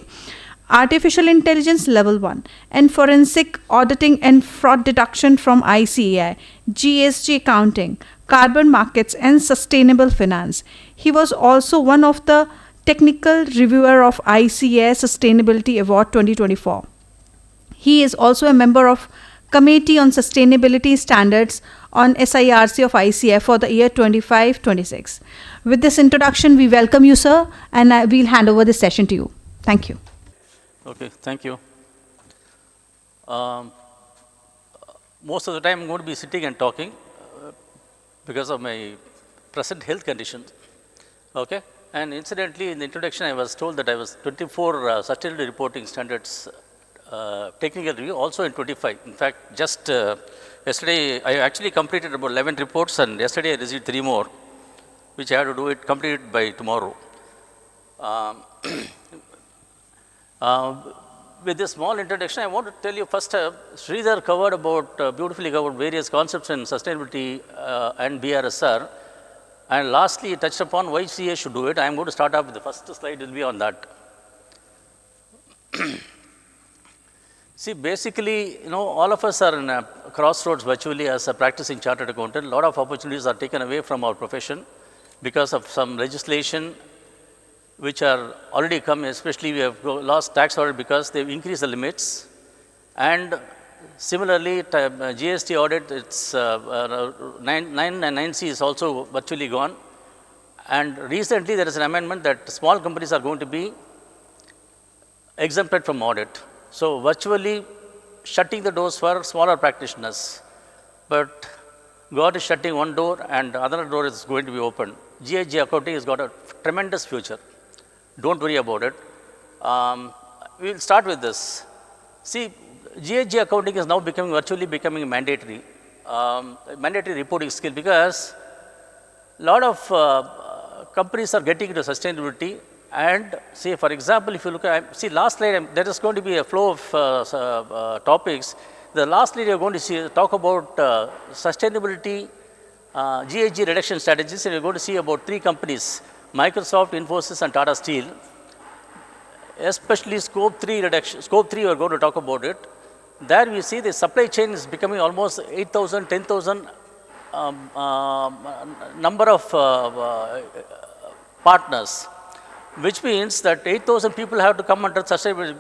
Artificial Intelligence Level 1, and Forensic Auditing and Fraud Detection from ICAI, GSG Accounting, Carbon Markets, and Sustainable Finance. He was also one of the Technical Reviewer of ICAI Sustainability Award 2024. He is also a member of Committee on Sustainability Standards on SIRC of ICAI for the year 25-26. With this introduction, we welcome you, sir, and we'll hand over this session to you. Thank you. Okay, thank you. Most of the time I'm going to be sitting and talking because of my present health conditions. Okay, and incidentally in the introduction I was told that I was 24 sustainability reporting standards technical review, also in 25. In fact, just yesterday I actually completed about 11 reports, and yesterday I received 3 more, which I have to do it completed by tomorrow. With this small introduction, I want to tell you first, SRIDHAR beautifully covered various concepts in sustainability and BRSR. And lastly, he touched upon why CA should do it. I am going to start off with the first slide will be on that. See, basically, all of us are in a crossroads virtually as a practicing chartered accountant. A lot of opportunities are taken away from our profession because of some legislation which are already come, especially we have lost tax audit because they've increased the limits. And similarly, GST audit, it's 9 and 9C is also virtually gone. And recently there is an amendment that small companies are going to be exempted from audit. So virtually shutting the doors for smaller practitioners. But God is shutting one door and the other door is going to be open. GSG accounting has got a tremendous future. Don't worry about it. We will start with this. See, GSG accounting is now virtually becoming mandatory reporting skill, because a lot of companies are getting into sustainability. And say, for example, if you look at, last slide, there is going to be a flow of topics. The last slide, you're going to talk about sustainability, GSG reduction strategies, and you're going to see about 3 companies, Microsoft, Infosys, and Tata Steel. Especially scope 3 reduction. Scope 3, we're going to talk about it. There we see the supply chain is becoming almost 8,000, 10,000 number of partners, which means that 8,000 people have to come under sustainable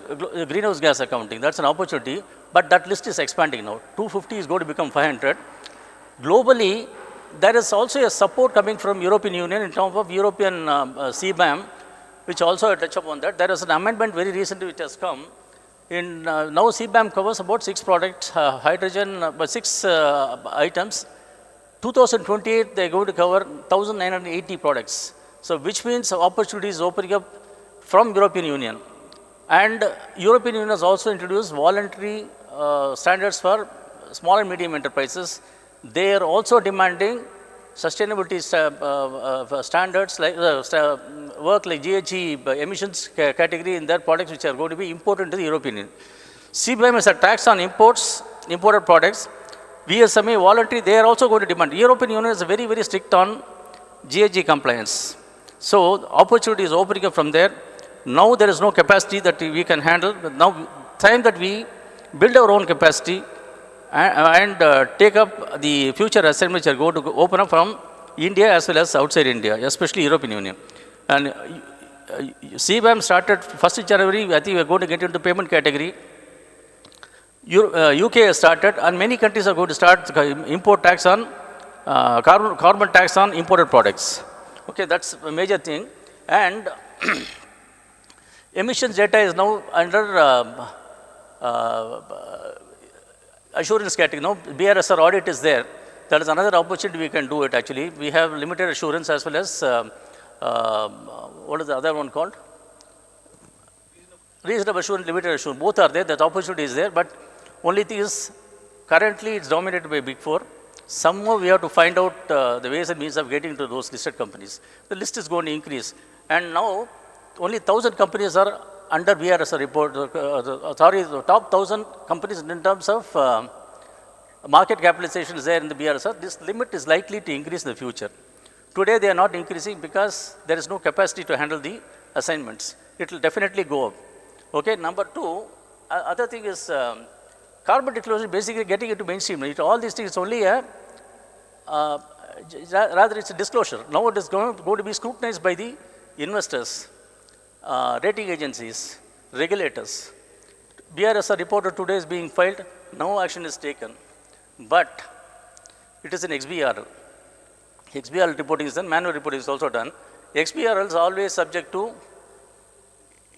greenhouse gas accounting. That's an opportunity, but that list is expanding now. 250 is going to become 500. Globally, there is also a support coming from European Union in terms of European CBAM, which also I touch upon that. There is an amendment very recently which has come. Now CBAM covers about 6 products, hydrogen, 6 items. 2028, they're going to cover 1,980 products. So which means opportunities opening up from European Union. And European Union has also introduced voluntary standards for small and medium enterprises. They are also demanding sustainability standards like work like GHG emissions category in their products, which are going to be imported to the European Union. CBAM is a tax on imported products. VSME voluntary, they are also going to demand. European Union is very, very strict on GHG compliance. So opportunity is opening up from there. Now there is no capacity that we can handle. But now time that we build our own capacity and take up the future assignments are going to open up from India as well as outside India, especially European Union. And CBAM started 1st January, I think we are going to get into payment category. UK has started, and many countries are going to start import tax on, carbon tax on imported products. Okay, that's a major thing. And emissions data is now under assurance category. Now, BRSR audit is there. That is another opportunity we can do it actually. We have limited assurance as well as, what is the other one called? Reasonable assurance, limited assurance. Both are there. That opportunity is there. But only thing is, currently it's dominated by Big Four. Somehow we have to find out the ways and means of getting to those listed companies. The list is going to increase. And now, only 1,000 companies are under BRSR report. The top 1,000 companies in terms of market capitalization is there in the BRSR. This limit is likely to increase in the future. Today they are not increasing because there is no capacity to handle the assignments. It will definitely go up. Okay, number two, other thing is carbon disclosure basically getting into mainstream. All these things, it's only a, rather it's a disclosure. Now it is going to be scrutinized by the investors, rating agencies, regulators. BRSR report today is being filed, no action is taken. But it is an XBRL. XBRL reporting is done, manual reporting is also done. XBRL is always subject to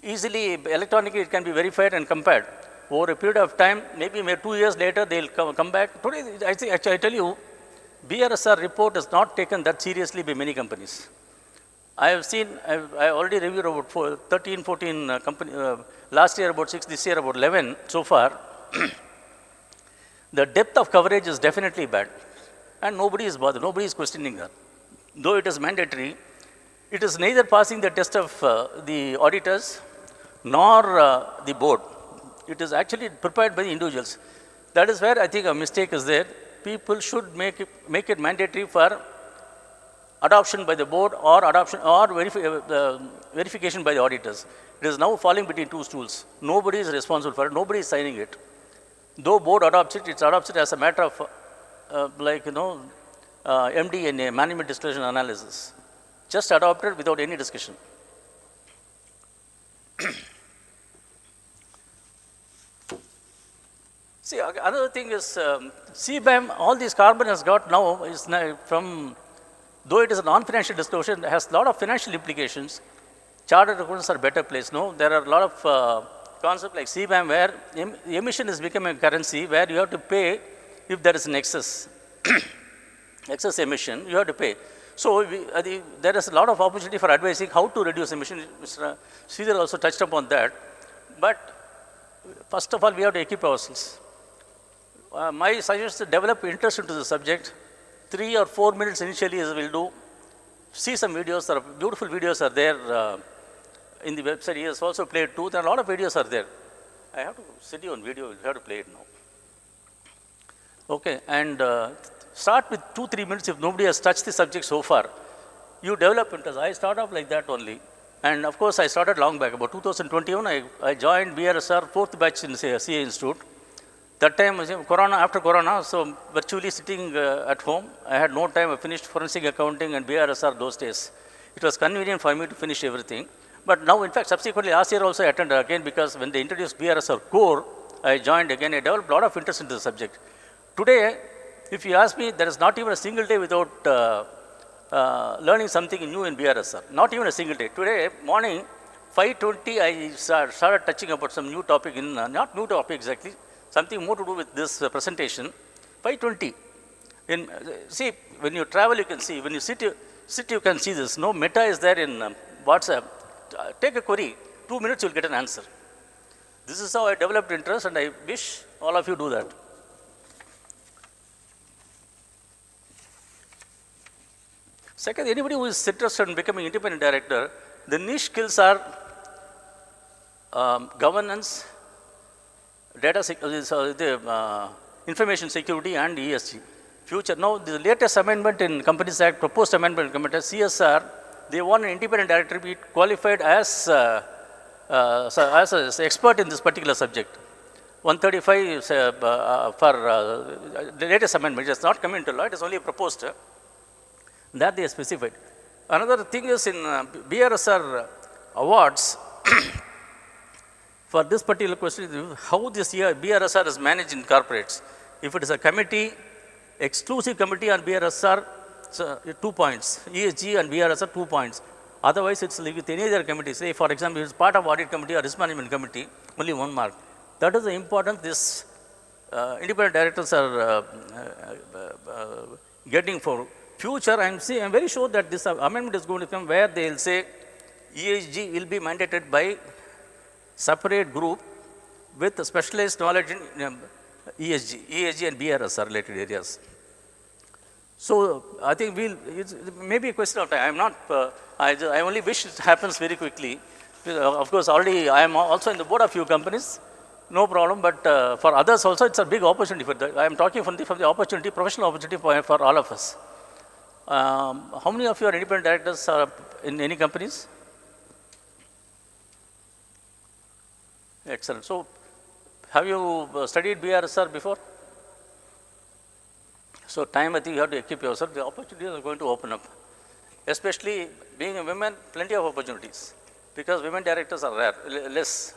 easily, electronically it can be verified and compared. Over a period of time, maybe 2 years later, they will come back. Today, I think, actually, I tell you, BRSR report is not taken that seriously by many companies. I have seen, I already reviewed about 13, 14 companies, last year about 6, this year about 11 so far. The depth of coverage is definitely bad. And nobody is bothered, nobody is questioning that. Though it is mandatory, it is neither passing the test of the auditors nor the board. It is actually prepared by the individuals. That is where I think a mistake is there. People should make it mandatory for adoption by the board or adoption or verification by the auditors. It is now falling between two stools. Nobody is responsible for it. Nobody is signing it. Though board adopts it, it's adopted as a matter of MD&A, management disclosure analysis. Just adopted without any discussion. See, another thing is CBAM, all these carbon has got now is from, though it is a non-financial disclosure, it has a lot of financial implications. Chartered accountants are better placed. No, there are a lot of concepts like CBAM where emission is becoming a currency where you have to pay if there is an excess emission, you have to pay. So there is a lot of opportunity for advising how to reduce emission. Mr. SRIDHAR also touched upon that. But first of all, we have to equip ourselves. My suggestion is to develop interest into the subject. 3 or 4 minutes initially as we'll do. See some videos, there are beautiful videos are there in the website. He has also played too. There are a lot of videos are there. I have to send you on video, we'll have to play it now. Okay, and start with 2-3 minutes if nobody has touched the subject so far. You develop interest. I start off like that only. And of course, I started long back. About 2021, I joined BRSR 4th batch in CA Institute. That time, after Corona, so virtually sitting at home. I had no time. I finished forensic accounting and BRSR those days. It was convenient for me to finish everything. But now, in fact, subsequently, last year also I attended again because when they introduced BRSR core, I joined again. I developed a lot of interest in the subject. Today, if you ask me, there is not even a single day without learning something new in BRSR. Not even a single day. Today, morning, 5:20, I started touching about some new topic, not new topic exactly, something more to do with this presentation. 5:20. See, when you travel, you can see. When you sit, you can see this. No meta is there in WhatsApp. Take a query. 2 minutes, you'll get an answer. This is how I developed interest, and I wish all of you do that. Second, anybody who is interested in becoming independent director, the niche skills are governance, data information security, and ESG. future. Now, the latest amendment in Companies Act, proposed amendment in Companies Act, CSR, they want an independent director to be qualified as an expert in this particular subject. 135 is, for the latest amendment. It has not come into law, it is only proposed. That they specified. Another thing is in BRSR awards, for this particular question, how this year BRSR is managed in corporates. If it is a committee, exclusive committee on BRSR, 2 points. ESG and BRSR, 2 points. Otherwise, it's with any other committee. Say, for example, it's part of audit committee or risk management committee, only 1 mark. That is the importance this independent directors are getting for future. I'm very sure that this amendment is going to come where they will say ESG will be mandated by separate group with specialized knowledge in ESG and BRSR related areas. So I think it's maybe a question of time. I'm not, I only wish it happens very quickly. Of course, already I am also in the board of few companies, no problem, but for others also it's a big opportunity for that. I am talking from the opportunity, professional opportunity for all of us. How many of you are independent directors in any companies? Excellent. So, have you studied BRSR before? So, time I think you have to equip yourself. The opportunities are going to open up. Especially being a woman, plenty of opportunities. Because women directors are rare, less.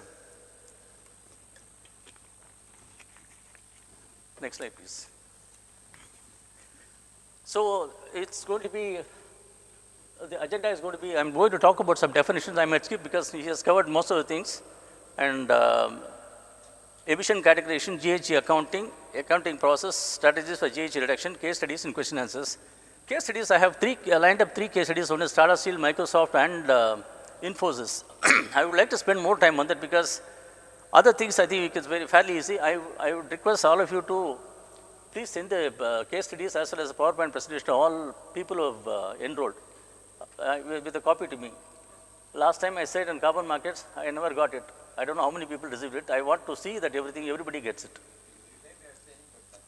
Next slide, please. So, it's going to be, the agenda is going to be, I'm going to talk about some definitions. I might skip because he has covered most of the things. And emission categorization, GHG accounting process, strategies for GHG reduction, case studies and question answers. Case studies, I have lined up 3 case studies, one is Tata Steel, Microsoft and Infosys. I would like to spend more time on that because other things I think it's fairly easy. I would request all of you to please send the case studies as well as the PowerPoint presentation to all people who have enrolled with a copy to me. Last time I said in carbon markets, I never got it. I don't know how many people received it. I want to see that everybody gets it.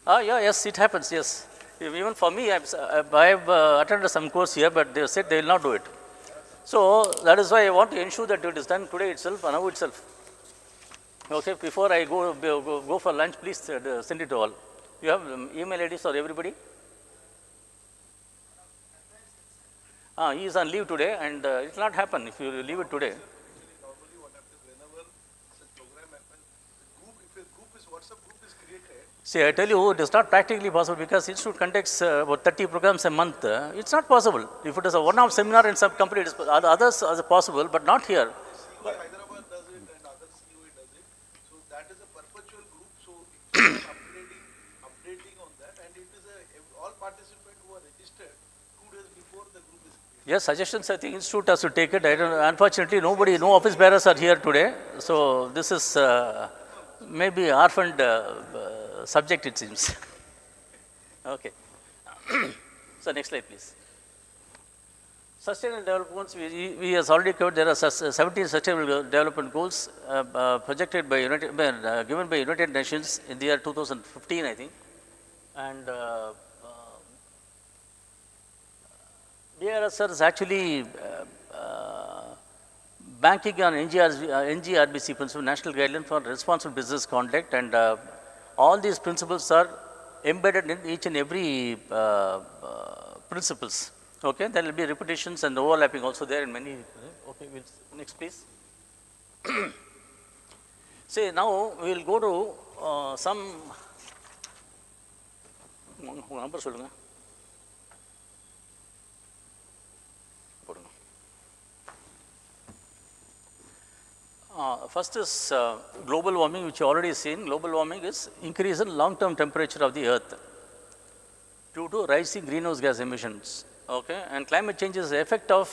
Yes, it happens, yes. Even for me, I've attended some course here, but they said they will not do it. So, that is why I want to ensure that it is done today itself, now itself. Okay, before I go for lunch, please send it to all. You have email IDs for everybody? He is on leave today and it will not happen if you leave it today. Normally what happens whenever such program happens, if a WhatsApp group is created. See, I tell you, it is not practically possible because Institute conducts about 30 programs a month. It's not possible. If it is a one-off seminar in some company, others are possible, but not here. Hyderabad does it and other COE does it. So that is a perpetual group. So it's updating on that, and it is all participants who are registered 2 days before the group is created. Yes, suggestions I think Institute has to take it. Unfortunately, no office bearers are here today. So this is maybe orphaned subject it seems. Okay. So next slide please. Sustainable development goals, we has already covered. There are 17 sustainable development goals projected by given by United Nations in the year 2015, I think. And BRSR is actually banking on NGRBC principle, National Guideline for Responsible Business Conduct, and all these principles are embedded in each and every principles. Okay, there will be repetitions and overlapping also there in many. Okay, next please. See, now we will go to some number. First is global warming, which you already seen. Global warming is increase in long-term temperature of the earth due to rising greenhouse gas emissions. Okay, and climate change is the effect of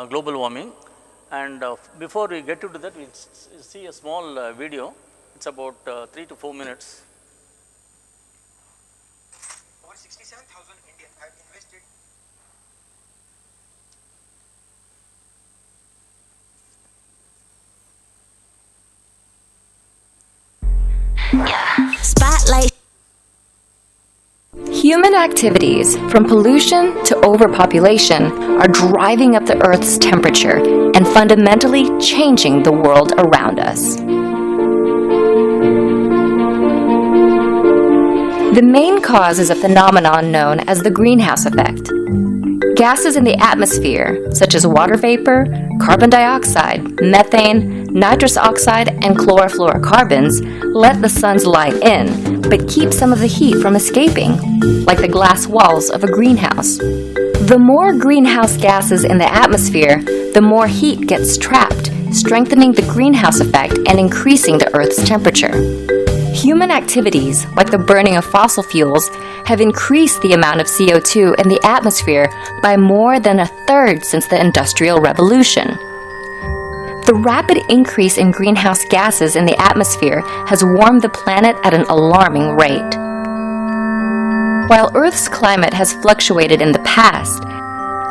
global warming. And before we get into that, we'll see a small video. It's about 3 to 4 minutes. Over 67,000 Indians have invested. Spotlight. Human Human activities, from pollution to overpopulation, are driving up the Earth's temperature and fundamentally changing the world around us. The main cause is a phenomenon known as the greenhouse effect. Gases in the atmosphere, such as water vapor, carbon dioxide, methane, nitrous oxide, and chlorofluorocarbons, let the sun's light in, but keep some of the heat from escaping, like the glass walls of a greenhouse. The more greenhouse gases in the atmosphere, the more heat gets trapped, strengthening the greenhouse effect and increasing the Earth's temperature. Human activities, like the burning of fossil fuels, have increased the amount of CO2 in the atmosphere by more than a third since the Industrial Revolution. The rapid increase in greenhouse gases in the atmosphere has warmed the planet at an alarming rate. While Earth's climate has fluctuated in the past,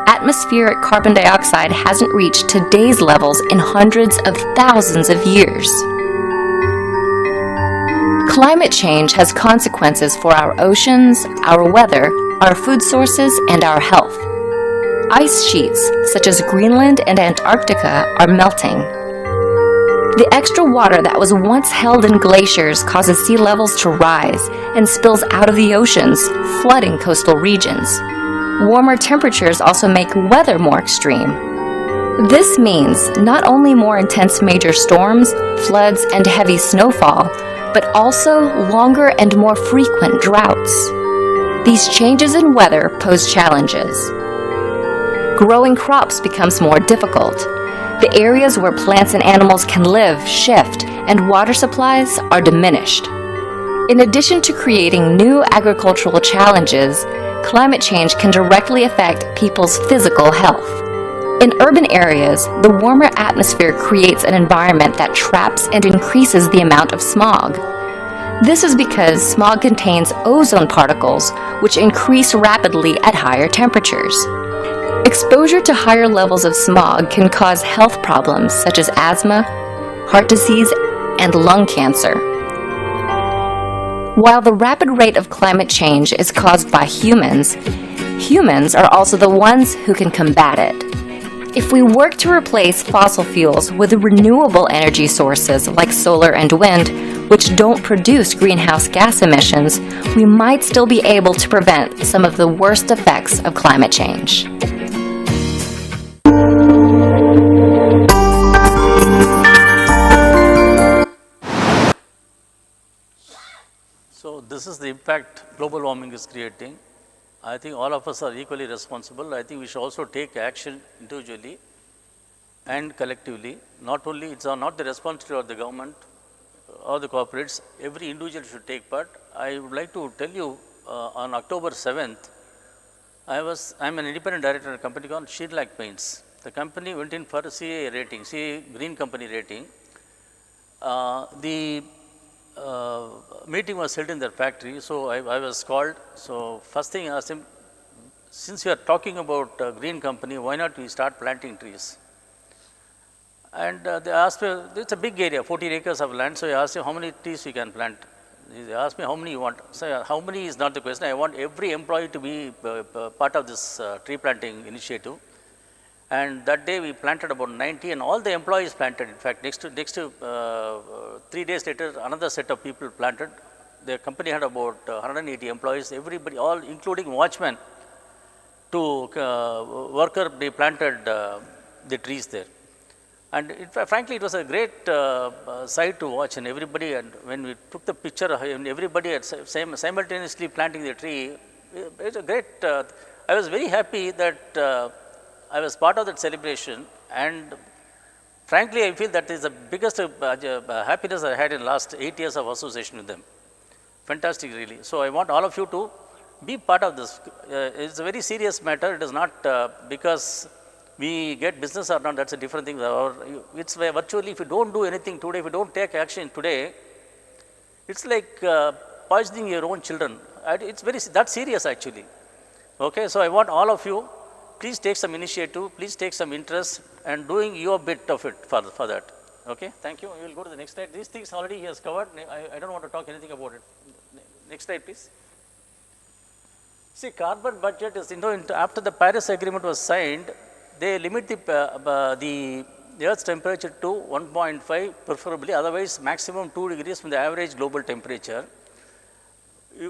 atmospheric carbon dioxide hasn't reached today's levels in hundreds of thousands of years. Climate change has consequences for our oceans, our weather, our food sources, and our health. Ice sheets, such as Greenland and Antarctica, are melting. The extra water that was once held in glaciers causes sea levels to rise and spills out of the oceans, flooding coastal regions. Warmer temperatures also make weather more extreme. This means not only more intense major storms, floods, and heavy snowfall, but also longer and more frequent droughts. These changes in weather pose challenges. Growing crops becomes more difficult. The areas where plants and animals can live shift, and water supplies are diminished. In addition to creating new agricultural challenges, climate change can directly affect people's physical health. In urban areas, the warmer atmosphere creates an environment that traps and increases the amount of smog. This is because smog contains ozone particles, which increase rapidly at higher temperatures. Exposure to higher levels of smog can cause health problems such as asthma, heart disease, and lung cancer. While the rapid rate of climate change is caused by humans, humans are also the ones who can combat it. If we work to replace fossil fuels with renewable energy sources like solar and wind, which don't produce greenhouse gas emissions, we might still be able to prevent some of the worst effects of climate change. So this is the impact global warming is creating. I think all of us are equally responsible. I think we should also take action individually and collectively. Not only, it's not the responsibility of the government or the corporates, every individual should take part. I would like to tell you, on October 7th, I'm an independent director of a company called Sheerlac Paints. The company went in for CA rating, CA Green Company rating. The meeting was held in their factory, so I was called. So first thing I asked him, since we are talking about green company, why not we start planting trees? And they asked me, it's a big area, 14 acres of land, so I asked him how many trees we can plant. They asked me how many you want. So how many is not the question. I want every employee to be part of this tree planting initiative. And that day we planted about 90, and all the employees planted. In fact, next to 3 days later, another set of people planted. The company had about 180 employees. Everybody, all including watchmen, to worker, they planted the trees there. And frankly, it was a great sight to watch, and everybody, and when we took the picture of everybody simultaneously planting the tree, it was a great, I was very happy that I was part of that celebration, and frankly, I feel that is the biggest happiness I had in the last 8 years of association with them. Fantastic, really. So I want all of you to be part of this. It's a very serious matter. It is not because we get business or not, that's a different thing. It's virtually, if you don't do anything today, if you don't take action today, it's like poisoning your own children. It's that serious actually. Okay, so I want all of you, please take some initiative, please take some interest and doing your bit of it for that. Okay, thank you. We will go to the next slide. These things already he has covered. I don't want to talk anything about it. Next slide, please. See, carbon budget is, after the Paris Agreement was signed, they limit the Earth's temperature to 1.5 preferably, otherwise maximum 2 degrees from the average global temperature.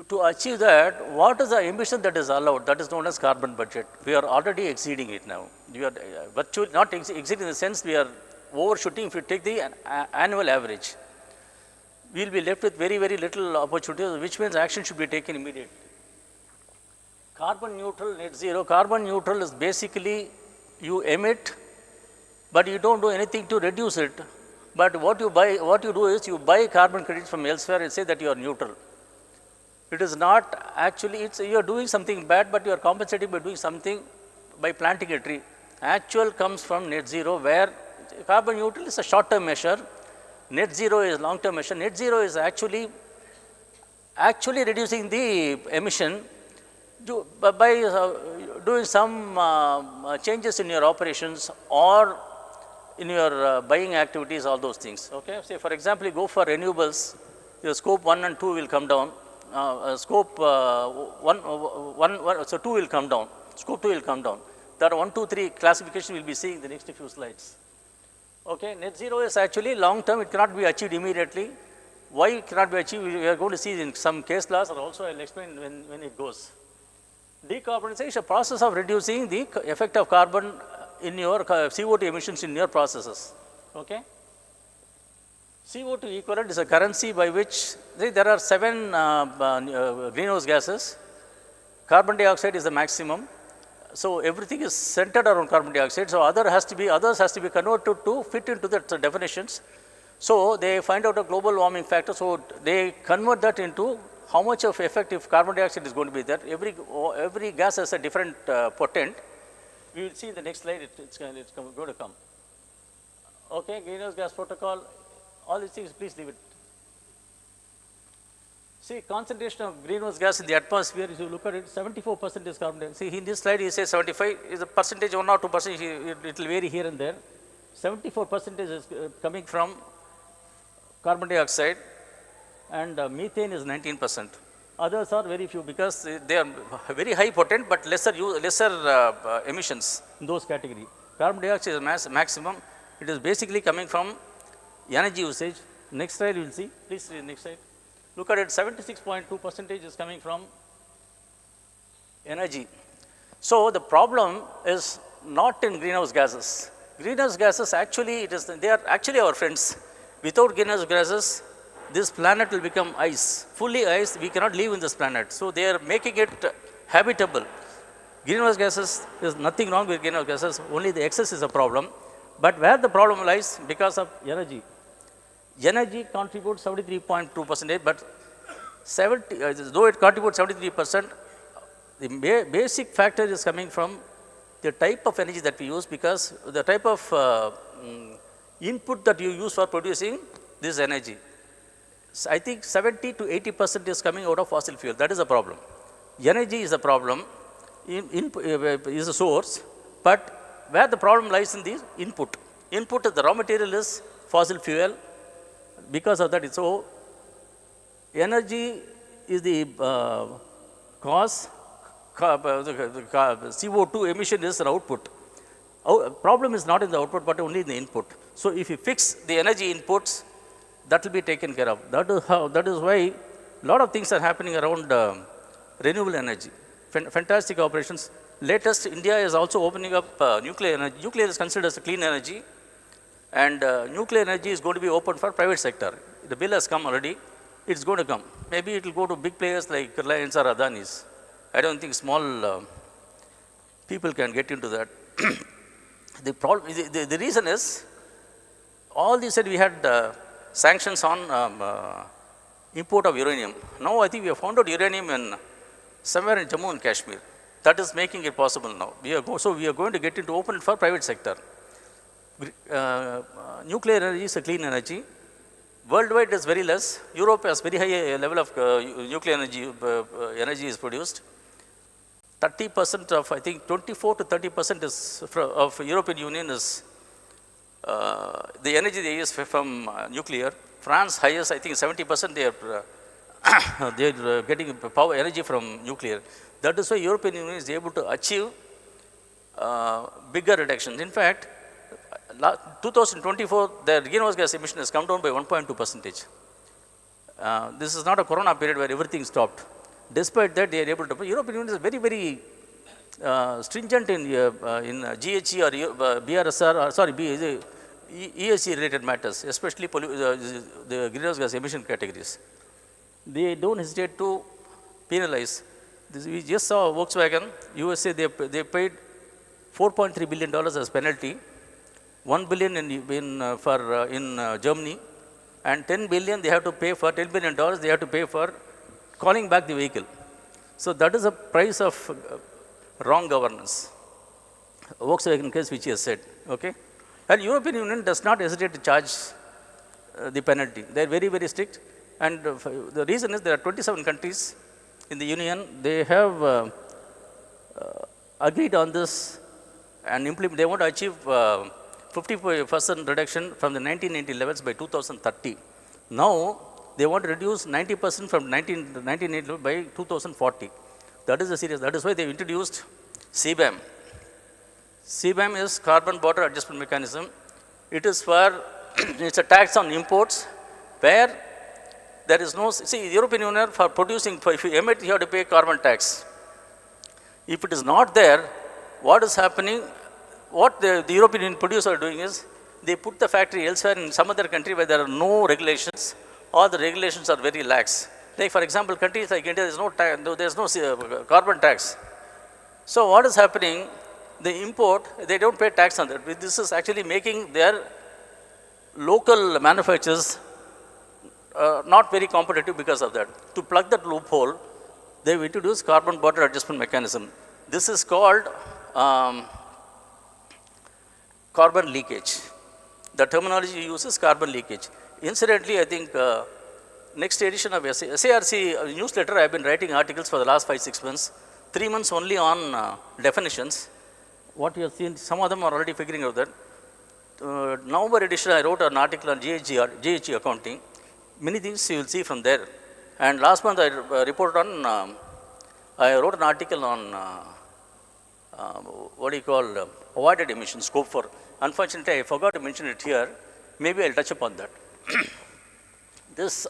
To achieve that, what is the emission that is allowed? That is known as carbon budget. We are already exceeding it now. We are virtually not exceeding in the sense we are overshooting if you take the annual average. We will be left with very, very little opportunity, which means action should be taken immediately. Carbon neutral, net zero. Carbon neutral is basically you emit, but you don't do anything to reduce it. But what you do is you buy carbon credits from elsewhere and say that you are neutral. It is not actually, you are doing something bad, but you are compensating by doing something by planting a tree. Actual comes from net zero, where carbon neutral is a short-term measure. Net zero is long-term measure. Net zero is actually reducing the emission by doing some changes in your operations or in your buying activities, all those things. Okay, say for example, you go for renewables, your scope 1 and 2 will come down. Scope 1, so 2 will come down. Scope 2 will come down. That 1, 2, 3 classification we will be seeing in the next few slides. Okay, net zero is actually long term. It cannot be achieved immediately. Why it cannot be achieved? We are going to see in some case laws, or also I will explain when it goes. Decarbonization is a process of reducing the effect of carbon in your CO2 emissions in your processes. Okay. CO2 equivalent is a currency by which there are 7 greenhouse gases. Carbon dioxide is the maximum. So everything is centered around carbon dioxide. So others has to be converted to fit into the definitions. So they find out a global warming factor. So they convert that into how much of effective carbon dioxide is going to be there. Every gas has a different potent. We will see in the next slide. It's going to come. Okay, greenhouse gas protocol. All these things, please leave it. See, concentration of greenhouse gas in the atmosphere, if you look at it, 74% is carbon dioxide. See, in this slide, he says 75 is a percentage, 1 or 2%, it will vary here and there. 74% is coming from carbon dioxide, and methane is 19%. Others are very few because they are very high potent, but lesser emissions in those category. Carbon dioxide is maximum. It is basically coming from energy usage. Next slide you will see. Please see the next slide. Look at it, 76.2% is coming from energy. So the problem is not in greenhouse gases. Greenhouse gases actually, they are actually our friends. Without greenhouse gases, this planet will become ice, fully ice. We cannot live in this planet. So they are making it habitable. Greenhouse gases, there is nothing wrong with greenhouse gases, only the excess is a problem. But where the problem lies, because of energy. Energy contributes 73.2%, but though it contributes 73%, the basic factor is coming from the type of energy that we use, because the type of input that you use for producing this energy. So I think 70 to 80% is coming out of fossil fuel. That is a problem. Energy is a problem, is a source, but where the problem lies in the input. Input is the raw material is fossil fuel. Because of that, so energy is the cause, CO2 emission is an output. Problem is not in the output, but only in the input. So if you fix the energy inputs, that will be taken care of. That is why a lot of things are happening around renewable energy. Fantastic operations. Latest, India is also opening up nuclear energy. Nuclear is considered as a clean energy. And nuclear energy is going to be open for private sector. The bill has come already. It's going to come. Maybe it will go to big players like Reliance or Adani's. I don't think small people can get into that. The reason is, all these said we had sanctions on import of uranium. Now I think we have found out uranium somewhere in Jammu and Kashmir. That is making it possible now. So we are going to get into open for private sector. Nuclear energy is a clean energy. Worldwide it is very less. Europe has very high level of nuclear energy is produced. 30% of, I think 24 to 30% is of European Union is the energy they use from nuclear. France highest, I think 70% they are getting power energy from nuclear. That is why European Union is able to achieve bigger reductions. In fact, 2024, the greenhouse gas emission has come down by 1.2%. This is not a corona period where everything stopped. Despite that, they are able to. European Union is very, very stringent in GHG or BRSR, ESG related matters, especially the greenhouse gas emission categories. They don't hesitate to penalize. We just saw Volkswagen, USA, they paid $4.3 billion as penalty, $1 billion in Germany, and $10 billion they have to pay for, $10 billion they have to pay for calling back the vehicle. So that is a price of wrong governance. Volkswagen case which he has said, okay? And European Union does not hesitate to charge the penalty. They are very, very strict. And the reason is there are 27 countries in the Union. They have agreed on this and implement. They want to achieve 50% reduction from the 1990 levels by 2030. Now, they want to reduce 90% from 1980 by 2040. That is the serious. That is why they have introduced CBAM. CBAM is Carbon Border Adjustment Mechanism. It is for, it's a tax on imports where there is no, see, the European Union for producing, if you emit, you have to pay carbon tax. If it is not there, what is happening, what the European Union producers are doing is, they put the factory elsewhere in some other country where there are no regulations, or the regulations are very lax. Like for example, countries like India, there is no carbon tax. So what is happening, the import, they don't pay tax on that. This is actually making their local manufacturers not very competitive because of that. To plug that loophole, they have introduced Carbon Border Adjustment Mechanism. This is called carbon leakage. The terminology used is carbon leakage. Incidentally, I think next edition of SARC newsletter, I have been writing articles for the last 5-6 months, 3 months only on definitions. What you have seen, some of them are already figuring out that. November edition, I wrote an article on GHG accounting. Many things you will see from there. And last month, I reported on, I wrote an article on what do you call avoided emissions, scope 4. Unfortunately, I forgot to mention it here. Maybe I'll touch upon that. This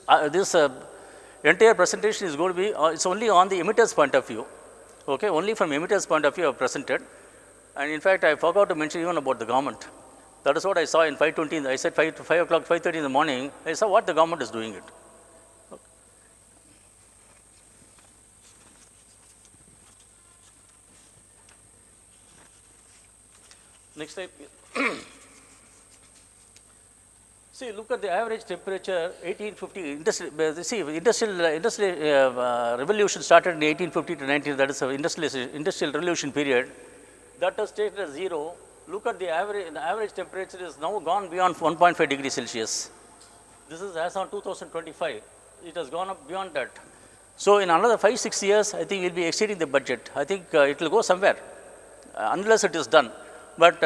entire presentation is going to be, it's only on the emitter's point of view. Okay, only from emitter's point of view I have presented. And in fact, I forgot to mention even about the government. That is what I saw in 5:20. I said 5 o'clock, 5:30 in the morning. I saw what the government is doing it. Okay. Next slide. See, look at the average temperature, 1850. Industrial revolution started in 1850 to 19. That is the industrial revolution period. That has taken as 0. Look at the average temperature is now gone beyond 1.5 degrees Celsius. This is as on 2025. It has gone up beyond that. So in another 5-6 years, I think we'll be exceeding the budget. I think it will go somewhere, unless it is done. But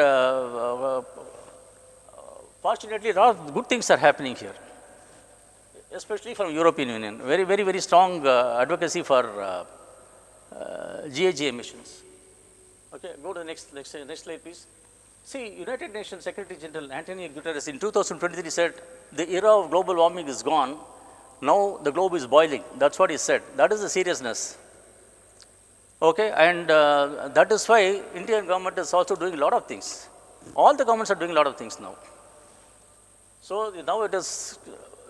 fortunately, a lot of good things are happening here, especially from European Union. Very, very, very strong advocacy for GHG emissions. Okay, go to the next slide, please. See, United Nations Secretary General Antonio Guterres in 2023 said, the era of global warming is gone. Now the globe is boiling. That's what he said. That is the seriousness. Okay, and that is why Indian government is also doing a lot of things. All the governments are doing a lot of things now. So now it is,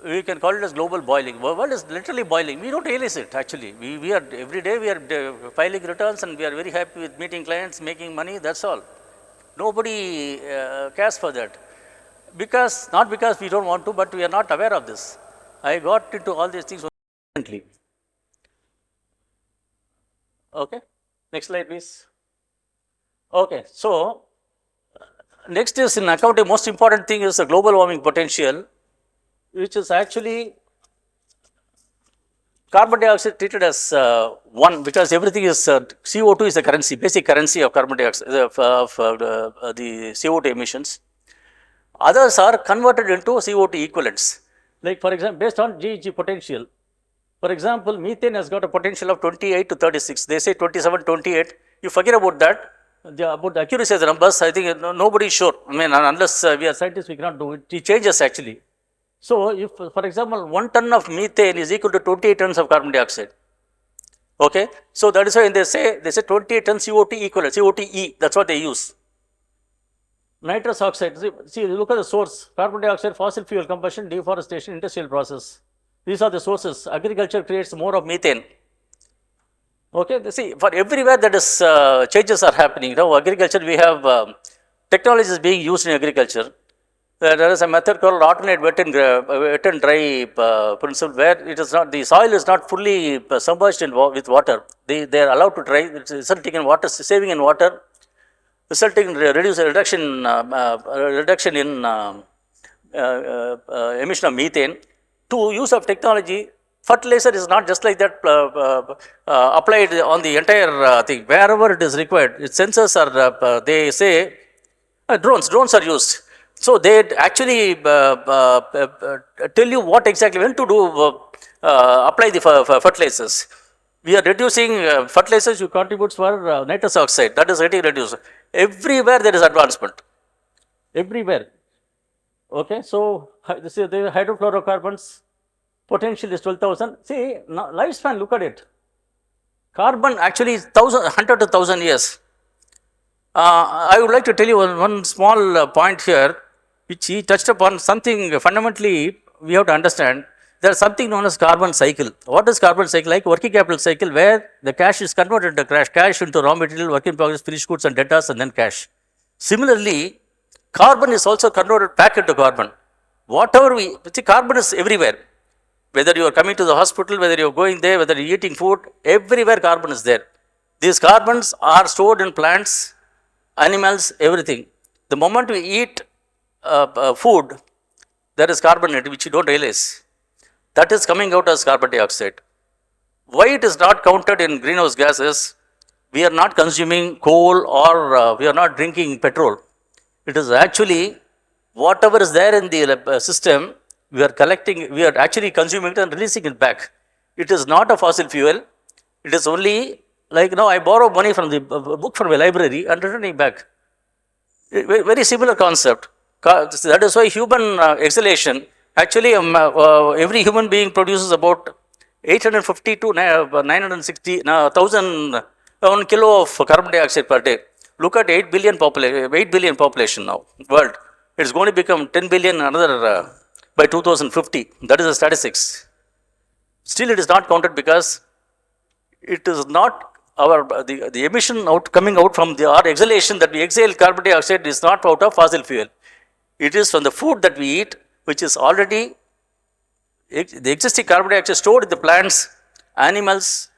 we can call it as global boiling. The world is literally boiling. We don't realize it actually. We are, every day we are filing returns and we are very happy with meeting clients, making money, that's all. Nobody cares for that. Not because we don't want to, but we are not aware of this. I got into all these things recently. Okay, next slide please. Okay, so next is in accounting, most important thing is the global warming potential, which is actually carbon dioxide treated as one, because everything is, CO2 is the currency, basic currency of carbon dioxide, the CO2 emissions. Others are converted into CO2 equivalents. Like for example, based on GHG potential, For example, methane has got a potential of 28 to 36. They say 27, 28. You forget about that. About the accuracy of the numbers, I think nobody is sure. I mean, unless we are scientists, we cannot do it. It changes actually. So, if for example, 1 ton of methane is equal to 28 tons of carbon dioxide. Okay, so that is why they say 28 tons CO2 equivalent, COTE. That's what they use. Nitrous oxide. See, look at the source: carbon dioxide, fossil fuel combustion, deforestation, industrial process. These are the sources. Agriculture creates more of methane. Okay, see, for everywhere that is changes are happening. Now, agriculture, we have technology is being used in agriculture. There is a method called alternate wet and dry principle, where it is not, the soil is not fully submerged with water. They are allowed to dry, resulting in water, saving in water, resulting in reduction in emission of methane. To use of technology, fertilizer is not just like that applied on the entire thing. Wherever it is required, its sensors are, they say, drones are used. So, they actually tell you what exactly, when to do, apply the fertilizers. We are reducing fertilizers, you contributes for nitrous oxide, that is getting reduced. Everywhere there is advancement, everywhere. Okay, so this is the hydrofluorocarbons, potential is 12,000. See, now, lifespan, look at it. Carbon actually is 100 to 1,000 years. I would like to tell you one small point here, which he touched upon. Something fundamentally we have to understand. There is something known as carbon cycle. What is carbon cycle? Like working capital cycle, where the cash is converted into cash into raw material, work in progress, finished goods and debtors, and then cash. Similarly, carbon is also converted back into carbon. Whatever see, carbon is everywhere. Whether you are coming to the hospital, whether you are going there, whether you are eating food, everywhere carbon is there. These carbons are stored in plants, animals, everything. The moment we eat food, there is carbon in it, which you don't realize. That is coming out as carbon dioxide. Why it is not counted in greenhouse gases? We are not consuming coal, or we are not drinking petrol. It is actually whatever is there in the system, we are collecting, we are actually consuming it and releasing it back. It is not a fossil fuel. It is only like, now I borrow money from the book from a library and returning back. Very similar concept. That is why human exhalation, actually every human being produces about 850 to 960 1,000 kilo of carbon dioxide per day. Look at 8 billion population now, world. It is going to become 10 billion another by 2050. That is the statistics. Still it is not counted because it is not the emission coming out from our exhalation, that we exhale carbon dioxide, is not out of fossil fuel. It is from the food that we eat, which is already the existing carbon dioxide stored in the plants, animals,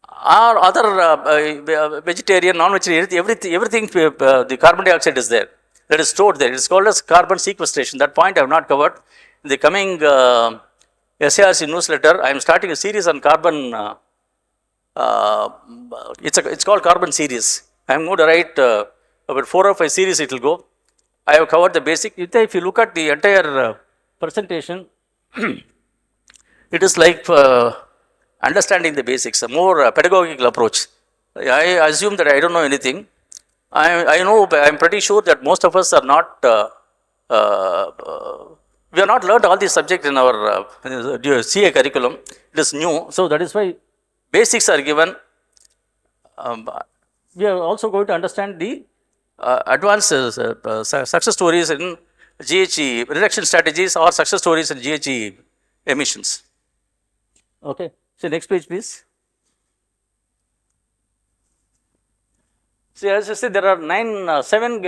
or other vegetarian, non-vegetarian, everything the carbon dioxide is there. That is stored there. It is called as carbon sequestration. That point I have not covered. In the coming SIRC newsletter, I am starting a series on carbon. It's called carbon series. I am going to write about 4 or 5 series. It will go. I have covered the basic. If you look at the entire presentation, it is like understanding the basics, a more pedagogical approach. I assume that I don't know anything. I know, I'm pretty sure that most of us are not, we have not learned all these subjects in our CA curriculum. It is new, so that is why basics are given. We are also going to understand the advanced success stories in GHG reduction strategies, or success stories in GHG emissions. Okay, so next page please. See, as I said, there are 7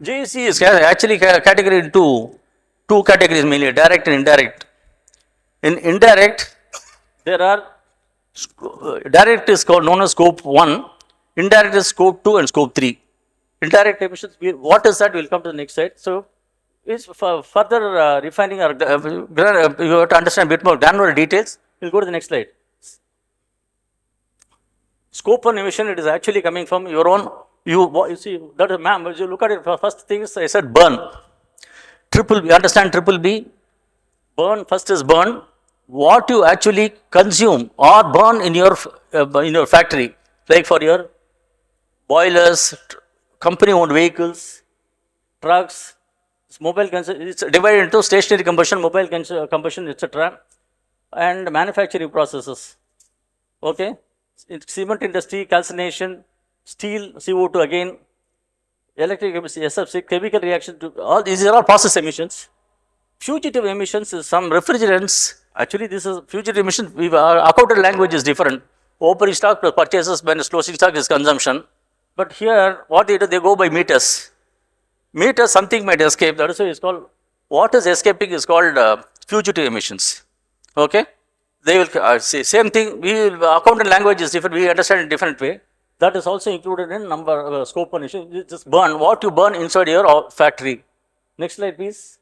GHG is actually categorized into 2 categories mainly, direct and indirect. In indirect, there are direct is known as scope 1, indirect is scope 2 and scope 3. Indirect emissions, what is that? We will come to the next slide. So, is for further refining or you have to understand a bit more granular details. We will go to the next slide. Scope 1 emission, it is actually coming from your own, you see, that is, ma'am, as you look at it, first thing is I said burn. B, understand B? Burn, first is burn, what you actually consume or burn in your factory, like for your boilers, company-owned vehicles, trucks, mobile consumption. It's divided into stationary combustion, mobile combustion, etc., and manufacturing processes. Okay, cement industry, calcination, steel, CO2 again, electric emissions, SFC, chemical reaction. All these are all process emissions. Fugitive emissions is some refrigerants. Actually, this is fugitive emissions. Our accounted language is different. Opening stock plus purchases minus closing stock is consumption. But here, what they do, they go by meters. Meters, something might escape. That is why it's called, what is escaping is called fugitive emissions. Okay? They will say same thing. Accountant language is different. We understand in different way. That is also included in number scope 1 issue. You just burn what you burn inside your factory. Next slide, please.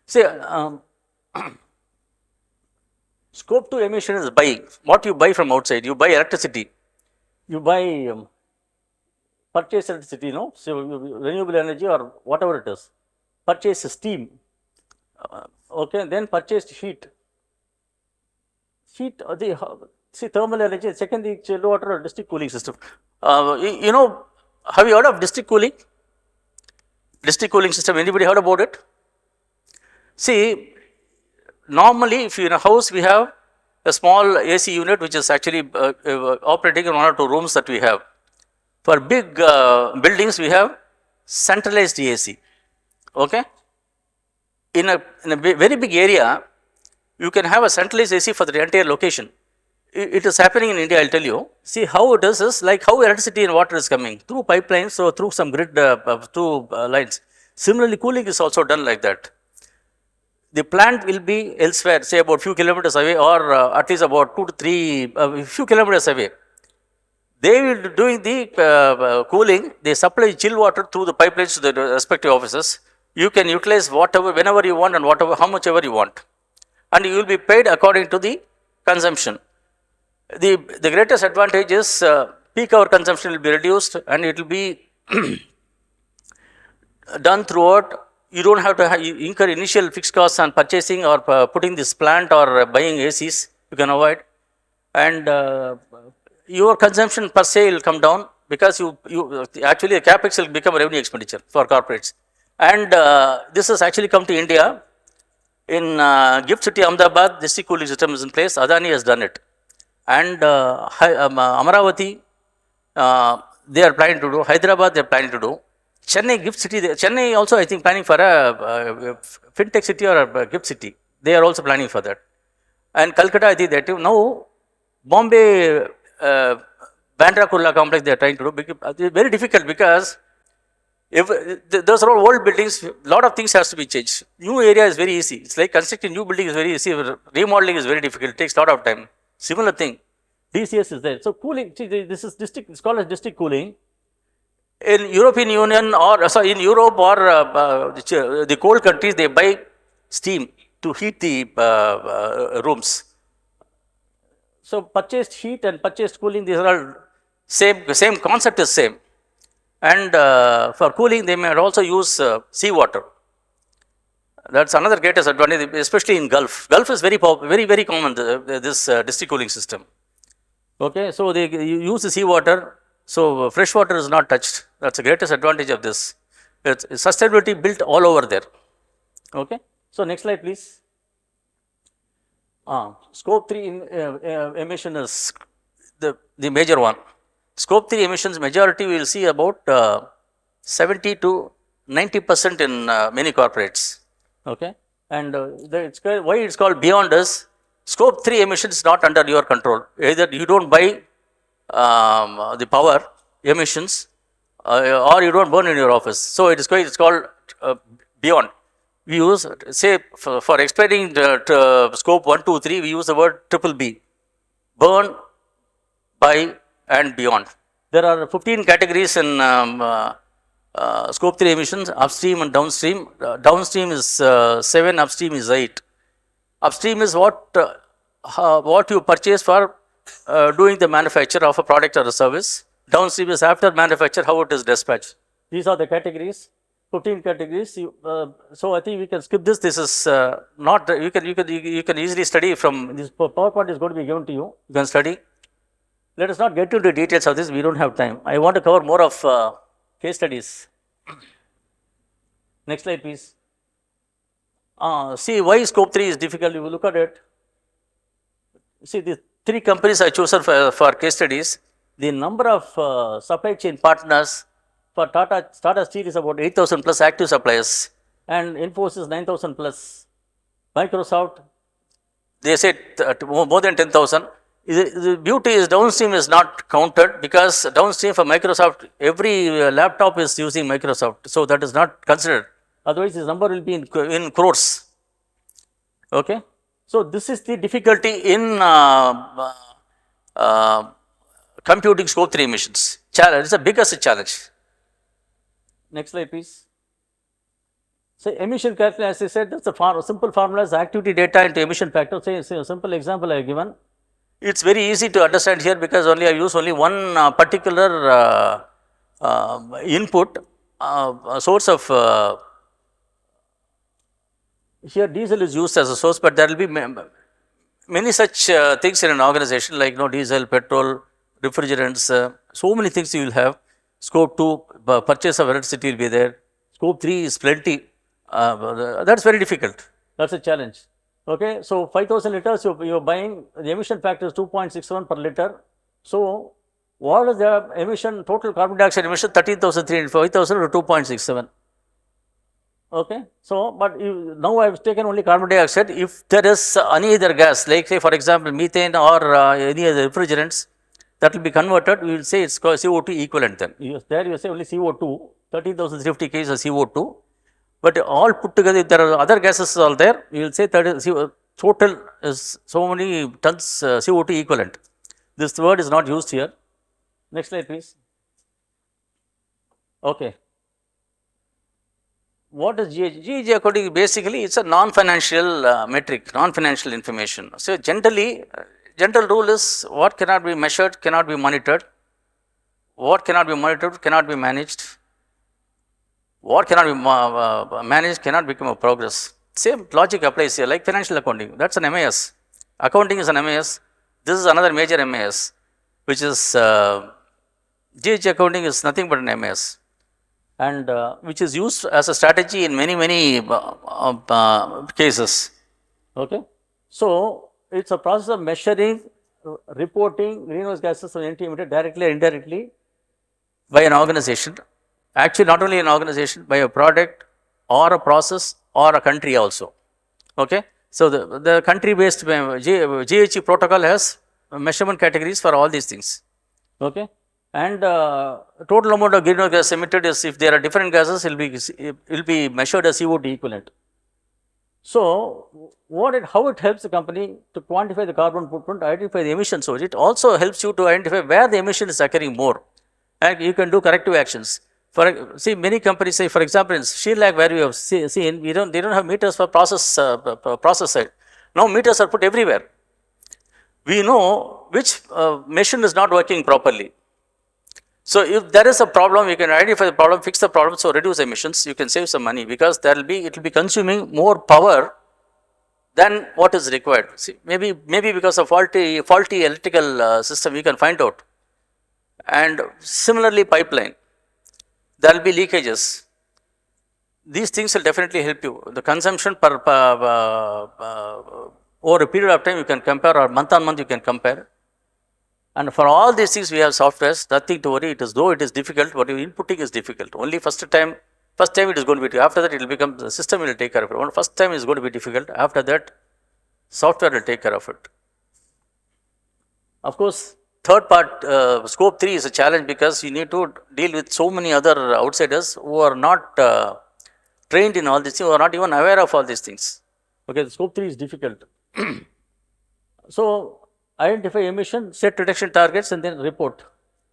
See, scope 2 emission is buy. What you buy from outside? You buy electricity. You buy purchase electricity, so renewable energy or whatever it is. Purchase steam. Okay, then purchased heat. Heat, see thermal energy, second the chill water or district cooling system. Have you heard of district cooling? District cooling system, anybody heard about it? See, normally if in a house we have a small AC unit which is actually operating in 1 or 2 rooms that we have. For big buildings we have centralized AC. Okay? In a very big area, you can have a centralized AC for the entire location. It is happening in India, I'll tell you. See how it is like how electricity and water is coming through pipelines, so through some grid, through lines. Similarly, cooling is also done like that. The plant will be elsewhere, say about few kilometers away, or at least about 2 to 3, few kilometers away. They will be doing the cooling. They supply chill water through the pipelines to the respective offices. You can utilize whatever, whenever you want and whatever, how much ever you want. And you will be paid according to the consumption. The greatest advantage is peak hour consumption will be reduced and it will be done throughout. You don't have to incur initial fixed costs on purchasing or putting this plant or buying ACs. You can avoid. And your consumption per se will come down because you actually the capex will become a revenue expenditure for corporates. And this has actually come to India. In Gift City, Ahmedabad, district cooling system is in place. Adani has done it. And Amaravati, they are planning to do. Hyderabad, they are planning to do. Chennai, Gift City, Chennai also I think planning for a fintech city or a gift city. They are also planning for that. And Calcutta, I think that too. Now, Bombay, Bandra Kurla complex they are trying to do. It's very difficult because if those are all old buildings, a lot of things has to be changed. New area is very easy. It's like constructing new building is very easy. Remodeling is very difficult. It takes a lot of time. Similar thing. DCS is there. So cooling, see, this is district, it's called as district cooling. In European Union or in Europe or the cold countries, they buy steam to heat the rooms. So purchased heat and purchased cooling, these are all same concept is same. And for cooling, they may also use seawater. That's another greatest advantage, especially in Gulf. Gulf is very common, this district cooling system. Okay, so they use the seawater, so fresh water is not touched. That's the greatest advantage of this. It's sustainability built all over there. Okay, so next slide, please. Scope 3 emission is the major one. Scope 3 emissions majority we will see about 70 to 90% in many corporates. Okay, and why it's called beyond is scope 3 emissions is not under your control. Either you don't buy the power emissions or you don't burn in your office. So it's called beyond. We use, say, for explaining the scope 1, 2, 3, we use the word BBB, burn, buy and beyond. There are 15 categories in scope 3 emissions, upstream and downstream. Downstream is 7, upstream is 8. Upstream is what you purchase for doing the manufacture of a product or a service. Downstream is after manufacture, how it is dispatched. These are the categories. 15 categories. So I think we can skip this. This is not, you can easily study from this. PowerPoint is going to be given to you. You can study. Let us not get into details of this. We don't have time. I want to cover more of case studies. Next slide, please. See why scope 3 is difficult. You will look at it. See, the 3 companies I chosen for case studies. The number of supply chain partners for Tata Steel is about 8,000 plus active suppliers, and Infosys 9,000 plus. Microsoft, they said more than 10,000. The beauty is downstream is not counted, because downstream for Microsoft, every laptop is using Microsoft. So that is not considered. Otherwise, this number will be in crores. Okay. So this is the difficulty in computing scope 3 emissions. Challenge. It's the biggest challenge. Next slide, please. So emission calculation, as I said, that's a simple formula is activity data into emission factor. Say a simple example I have given. It's very easy to understand here, because I use only one particular input source of here diesel is used as a source, but there will be many such things in an organization, like diesel, petrol, refrigerants, so many things you will have. Scope 2, purchase of electricity will be there. Scope 3 is plenty. That's very difficult. That's a challenge. Okay, so 5,000 liters you're buying, the emission factor is 2.61 per liter. So what is the emission, total carbon dioxide emission? 13,300, 5,000 to 2.67. Okay, so but now I have taken only carbon dioxide. If there is any other gas, like say for example methane or any other refrigerants, that will be converted. We will say it's called CO2 equivalent. Then there you say only CO2, 13,050 kg is CO2. But all put together, if there are other gases all there, you will say that total is so many tons CO2 equivalent. This word is not used here. Next slide, please. Okay. What is GHG? GHG according basically it's a non-financial metric, non-financial information. So generally, general rule is what cannot be measured cannot be monitored. What cannot be monitored cannot be managed. What cannot be managed cannot become a progress. Same logic applies here, like financial accounting. That's an MAS. Accounting is an MAS. This is another major MAS, which is GHG accounting is nothing but an MAS, and which is used as a strategy in many cases. Okay, so it's a process of measuring, reporting greenhouse gases from NT emitted directly or indirectly by an organization. Actually, not only an organization, by a product or a process or a country also. Okay, so the country-based GHG protocol has measurement categories for all these things. Okay, and total amount of greenhouse gas emitted is, if there are different gases, it will be measured as CO2 equivalent. So how it helps the company to quantify the carbon footprint, identify the emission source. It also helps you to identify where the emission is occurring more, and you can do corrective actions. See, many companies say, for example, in Sri Lanka, where we have seen, they don't have meters for process side. Now meters are put everywhere. We know which machine is not working properly. So if there is a problem, you can identify the problem, fix the problem, so reduce emissions. You can save some money, because it will be consuming more power than what is required. See, maybe because of faulty electrical system, you can find out. And similarly, pipeline. There will be leakages. These things will definitely help you. The consumption over a period of time you can compare, or month on month you can compare. And for all these things we have softwares, nothing to worry. Though it is difficult, what you inputting is difficult. Only first time it is going to be difficult. After that it will become, the system will take care of it. First time is going to be difficult. After that, software will take care of it. Of course, third part, scope 3 is a challenge, because you need to deal with so many other outsiders who are not trained in all these things, who are not even aware of all these things. Okay, the scope 3 is difficult. So identify emission, set reduction targets, and then report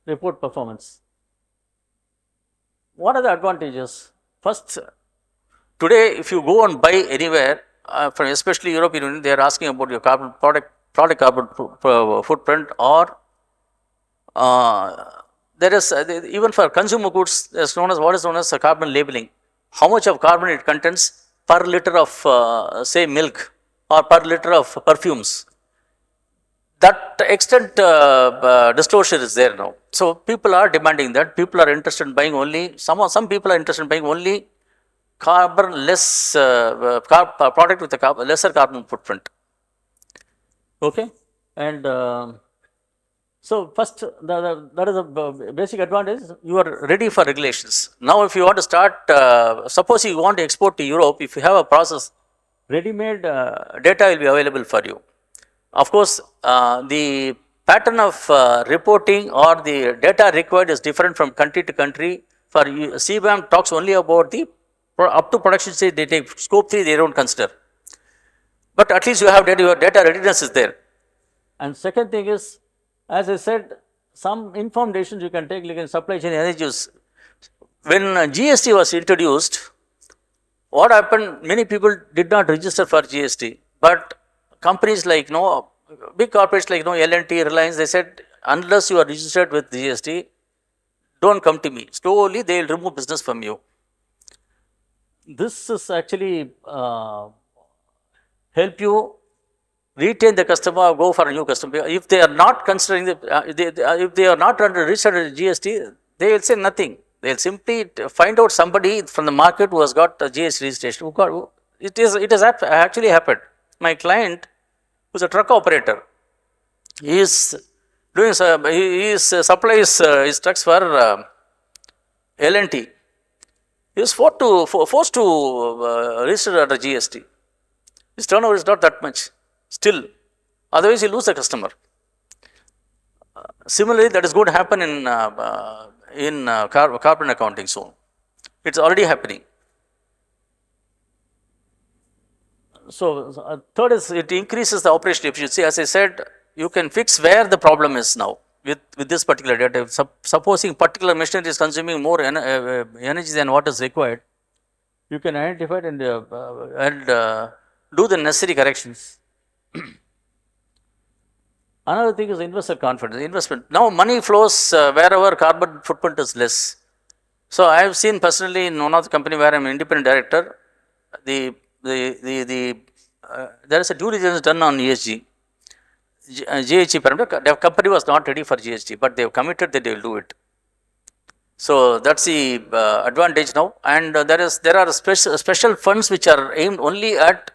performance. What are the advantages? First, today if you go and buy anywhere, from especially European Union, they are asking about your product carbon footprint, or there is even for consumer goods, what is known as carbon labeling. how much of carbon it contains per liter of say milk or per liter of perfumes. That extent disclosure is there now. So people are demanding that. People are interested in buying only, some people are interested in buying only carbon less product with a lesser carbon footprint. Okay, and so first that is a basic advantage. You are ready for regulations. Now if you want to start, suppose you want to export to Europe, if you have a process, ready-made data will be available for you. Of course, the pattern of reporting or the data required is different from country to country. For CBAM talks only about the up to production stage, they take scope 3, they don't consider. But at least you have data, your data readiness is there. And second thing is, as I said, some informed decisions you can take, like in supply chain energy use. When GST was introduced, what happened, many people did not register for GST, but companies like big corporates like L&T, Reliance, they said, unless you are registered with GST, don't come to me. Slowly they will remove business from you. This is actually help you retain the customer or go for a new customer. If they are not considering if they are not registered with GST, they will say nothing. They will simply find out somebody from the market who has got a GST registration. It has actually happened. My client, who is a truck operator, he is doing supplies his trucks for L&T. He is forced to register under GST. His turnover is not that much still, otherwise he lose the customer. Similarly, that is going to happen in carbon accounting zone. It's already happening. So third is, it increases the operational efficiency. As I said, you can fix where the problem is now with this particular data. Supposing particular machinery is consuming more energy than what is required, you can identify it and do the necessary corrections. Another thing is investor confidence, investment. Now money flows wherever carbon footprint is less. So I have seen personally in one of the company where I am independent director, there is a due diligence done on ESG. GHG parameter, the company was not ready for GHG, but they have committed that they will do it. So that's the advantage now, and there are special funds which are aimed only at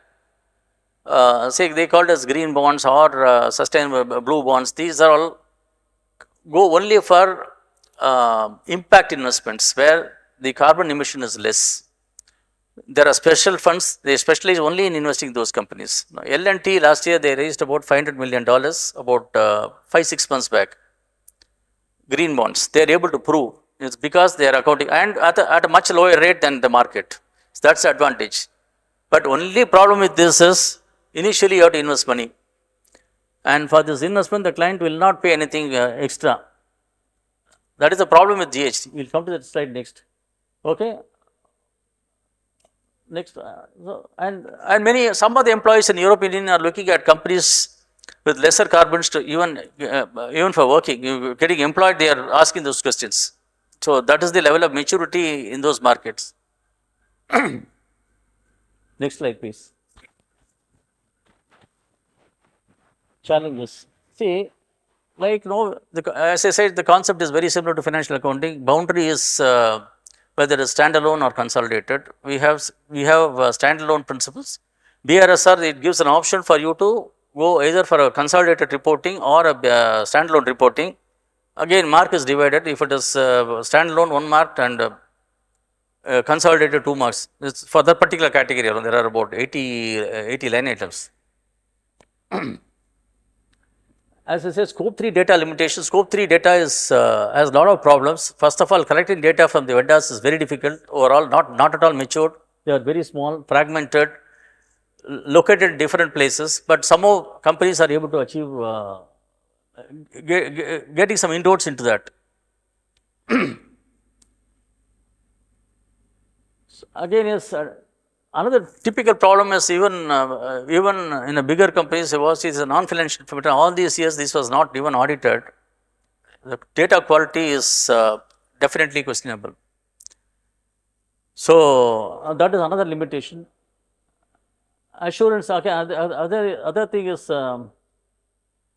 say they called as green bonds or sustainable blue bonds. These are all go only for impact investments where the carbon emission is less. There are special funds, they specialize only in investing in those companies. Now, L&T last year they raised about $500 million about 5-6 months back. Green bonds, they are able to prove it's because they are accounting and at a much lower rate than the market. So that's the advantage. But only problem with this is initially you have to invest money, and for this investment the client will not pay anything extra. That is the problem with GHT. We will come to that slide next. Okay. Next, and some of the employees in European Union are looking at companies with lesser carbons to even for working, getting employed, they are asking those questions. So that is the level of maturity in those markets. Next slide, please. Challenges. See, like as I said, the concept is very similar to financial accounting. Boundary is whether it's standalone or consolidated. We have standalone principles. BRSR, it gives an option for you to go either for a consolidated reporting or a standalone reporting. Again, mark is divided. If it is standalone, 1 mark, and consolidated 2 marks. It's for that particular category. There are about 80 line items. As I said, scope 3 data limitation. Scope 3 data has a lot of problems. First of all, collecting data from the vendors is very difficult. Overall, not at all matured. They are very small, fragmented, located in different places. But somehow companies are able to achieve getting some inroads into that. Again, yes. Another typical problem is even in a bigger companies, is a non-financial information. All these years, this was not even audited. The data quality is definitely questionable. So, that is another limitation. Assurance, okay, other thing is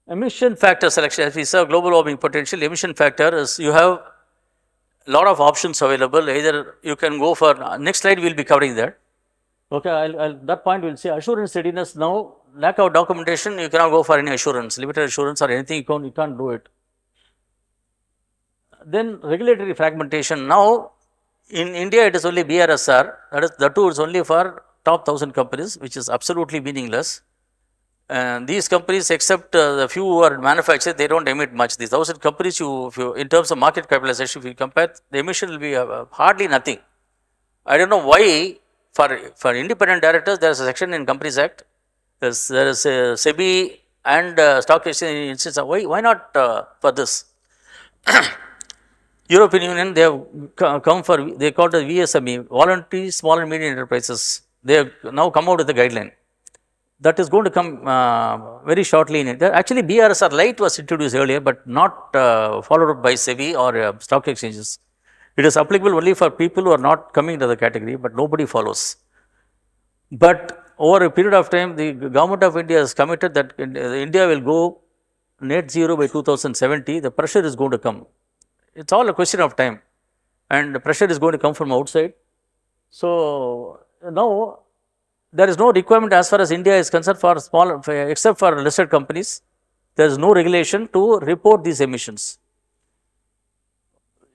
emission factor selection. As we saw global warming potential, emission factor is you have a lot of options available. Either you can go for, next slide we will be covering that. Okay, that point we will see assurance readiness. Now, lack of documentation, you cannot go for any assurance, limited assurance or anything, you can't do it. Then regulatory fragmentation. Now, in India, it is only BRSR, that too is only for top 1000 companies, which is absolutely meaningless. And these companies, except the few who are manufactured, they don't emit much. These 1000 companies, in terms of market capitalization, if you compare, the emission will be hardly nothing. I don't know why for independent directors, there is a section in Companies Act, there is a SEBI and stock exchange instance. Why not for this? European Union, they have come for, they call it VSME, Voluntary Small and Medium Enterprises. They have now come out with a guideline. That is going to come very shortly in India. Actually, BRSR Lite was introduced earlier, but not followed up by SEBI or stock exchanges. It is applicable only for people who are not coming to the category, but nobody follows. But over a period of time, the government of India has committed that India will go net zero by 2070. The pressure is going to come. It's all a question of time, and the pressure is going to come from outside. So, now there is no requirement as far as India is concerned for small, except for listed companies. There is no regulation to report these emissions.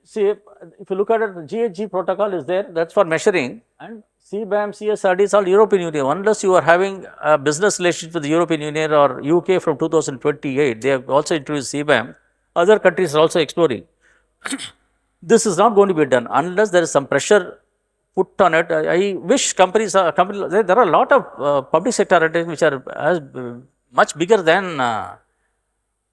See, if you look at it, the GHG protocol is there, that's for measuring, and CBAM, CSRD is all European Union. Unless you are having a business relationship with the European Union or UK from 2028, they have also introduced CBAM. Other countries are also exploring. This is not going to be done unless there is some pressure put on it. I wish companies, there are a lot of public sector entities which are much bigger than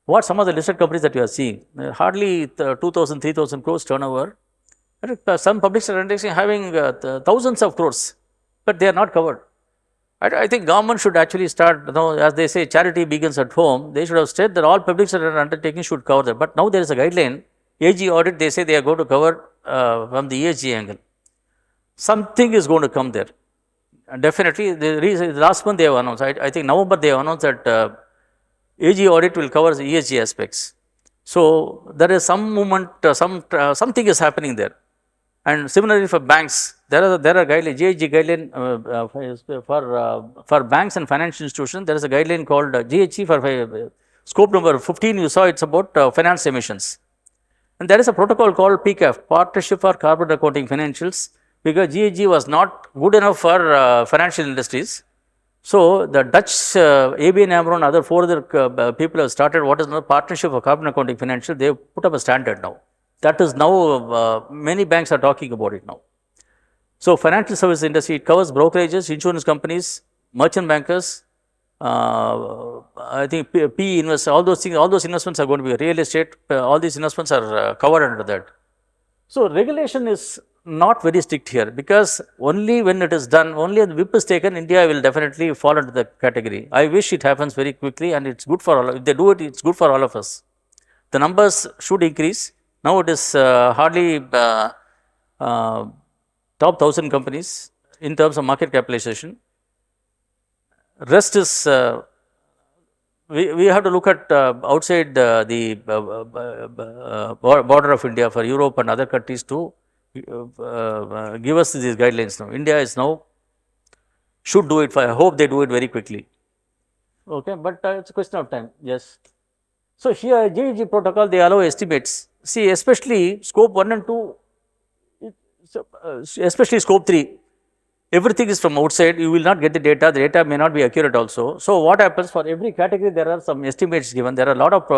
what some of the listed companies that you are seeing. Hardly 2,000, 3,000 crores turnover. Some public sector entities having thousands of crores, but they are not covered. I think government should actually start, as they say, charity begins at home. They should have said that all public sector undertakings should cover that. But now there is a guideline. AG audit, they say they are going to cover from the ESG angle. Something is going to come there. And definitely, last month they have announced, I think November they have announced that AG audit will cover the ESG aspects. So, there is some movement, something is happening there. And similarly for banks, there are guidelines, GHG guideline for banks and financial institutions. There is a guideline called GHG for scope number 15. You saw it's about finance emissions. And there is a protocol called PCAF, Partnership for Carbon Accounting Financials, because GHG was not good enough for financial industries. So, the Dutch, ABN AMRO and other 4 other people have started what is known as Partnership for Carbon Accounting Financial. They have put up a standard now. That is now, many banks are talking about it now. So, financial service industry, it covers brokerages, insurance companies, merchant bankers, I think PE investors, all those things, all those investments are going to be real estate, all these investments are covered under that. So, regulation is not very strict here, because only when it is done, only when the whip is taken, India will definitely fall into the category. I wish it happens very quickly, and it's good for all, if they do it, it's good for all of us. The numbers should increase. Now it is hardly top 1000 companies in terms of market capitalization. Rest is, we have to look at outside the border of India for Europe and other countries to give us these guidelines now. India is now should do it. I hope they do it very quickly. Okay, but it's a question of time. Yes. So here GHG protocol, they allow estimates. See, especially scope 1 and 2, especially scope 3. Everything is from outside, you will not get the data may not be accurate also. So, what happens for every category, there are some estimates given, there are a lot of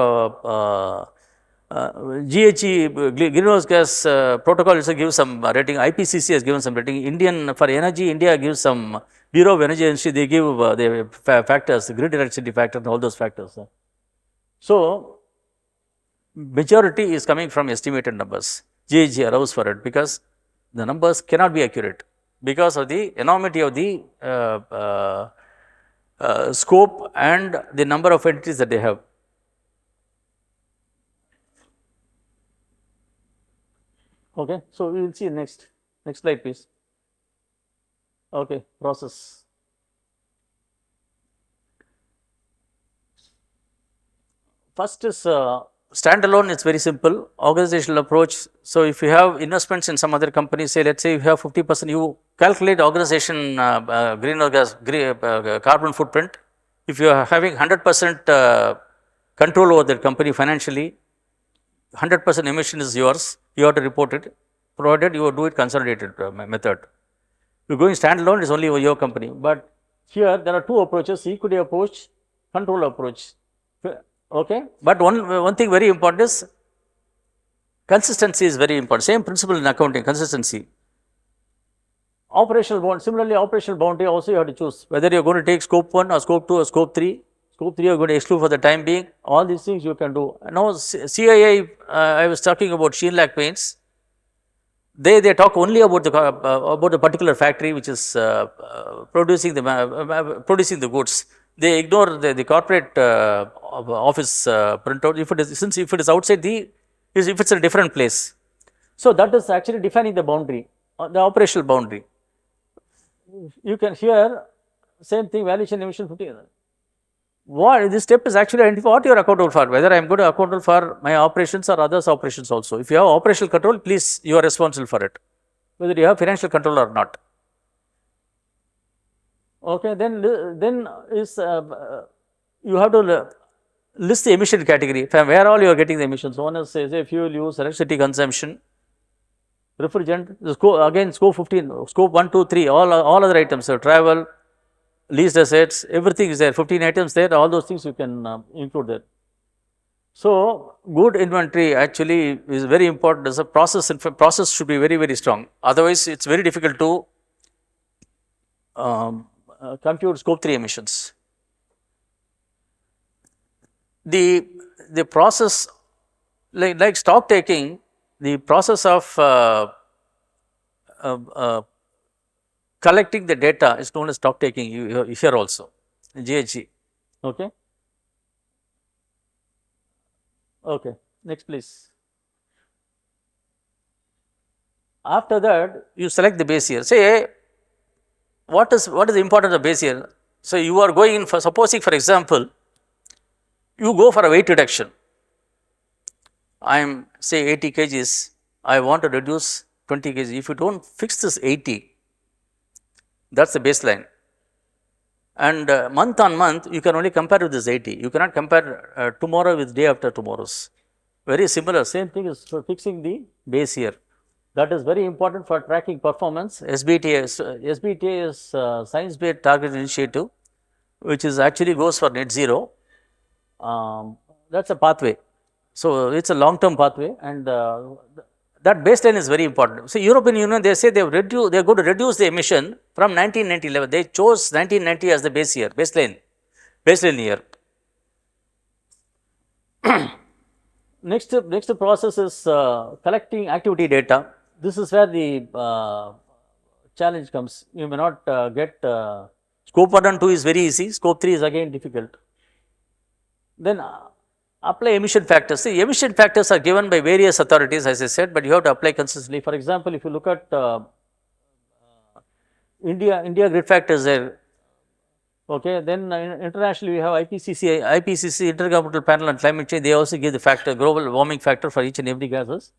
GHG, greenhouse gas protocol also gives some rating, IPCC has given some rating, for energy, India gives some, Bureau of Energy Agency, they give the factors, the grid electricity factor and all those factors. So, majority is coming from estimated numbers, GHG allows for it, because the numbers cannot be accurate, because of the enormity of the scope and the number of entities that they have. Okay, so we will see next slide please. Okay, process. First is standalone, it's very simple. Organizational approach. So, if you have investments in some other company, say let's say you have 50%, you calculate organization greenhouse gas carbon footprint. If you are having 100% control over that company financially, 100% emission is yours, you have to report it, provided you do it consolidated method. If you are going standalone, it is only your company. But here there are two approaches: equity approach, control approach. Okay, but one thing very important is consistency is very important. Same principle in accounting, consistency. Operational bound, similarly operational boundary also you have to choose whether you are going to take scope 1 or scope 2 or scope 3. Scope 3 you are going to exclude for the time being. All these things you can do. Now CII, I was talking about Sheenlack Paints. They talk only about the particular factory which is producing the goods. They ignore the corporate office printout. If it is outside if it's in a different place. So that is actually defining the boundary, the operational boundary. You can here same thing, valuation emission 50. What this step is actually identify what you are accountable for, whether I am going to accountable for my operations or others' operations also. If you have operational control, please you are responsible for it, whether you have financial control or not. Okay, then is you have to list the emission category. From where all you are getting the emissions? One is say fuel use, electricity consumption, refrigerant. Again scope 15, scope 1, 2, 3, all other items. So travel, leased assets, everything is there. 15 items there. All those things you can include there. So good inventory actually is very important. As a process, process should be very, very strong. Otherwise, it's very difficult to compute scope 3 emissions. The process like stock taking, the process of collecting the data is known as stock taking here also, GHG. Okay. Okay, next please. After that, you select the base year. Say, what is the importance of base year? So you are going in for, supposing for example, you go for a weight reduction. I am say 80 kgs, I want to reduce 20 kg. If you don't fix this 80, that's the baseline. And month on month, you can only compare with this 80. You cannot compare tomorrow with day after tomorrow's. Very similar, same thing is for fixing the base year. That is very important for tracking performance. SBTA is Science Based Target Initiative, which is actually goes for net zero. That's a pathway. So it's a long term pathway, and that baseline is very important. So European Union, they say they are going to reduce the emission from 1990 level. They chose 1990 as the base year, baseline year. Next process is collecting activity data. This is where the challenge comes. You may not get scope 1 and 2 is very easy. Scope 3 is again difficult. Then apply emission factors. See, emission factors are given by various authorities, as I said, but you have to apply consistently. For example, if you look at India grid factors there. Okay, then internationally we have IPCC Intergovernmental Panel on Climate Change. They also give the factor, global warming factor for each and every gases.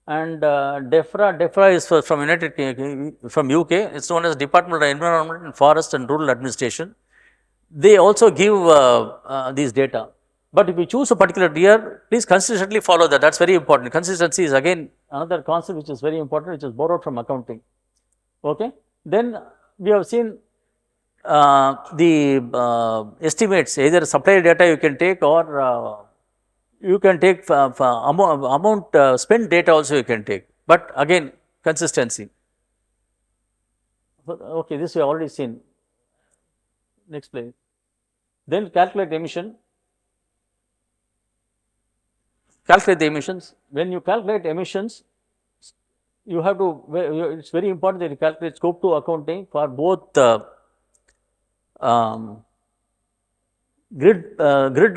And DEFRA is from UK. It's known as Department of Environment and Forest and Rural Administration. They also give these data. But if you choose a particular year, please consistently follow that. That's very important. Consistency is again another concept which is very important, which is borrowed from accounting. Okay. Then we have seen the estimates, either supply data you can take, or you can take amount spent data also you can take. But again, consistency. Okay, this we have already seen. Next please. Then calculate emission. Calculate the emissions. When you calculate emissions, you have to, it's very important that you calculate scope 2 accounting for both grid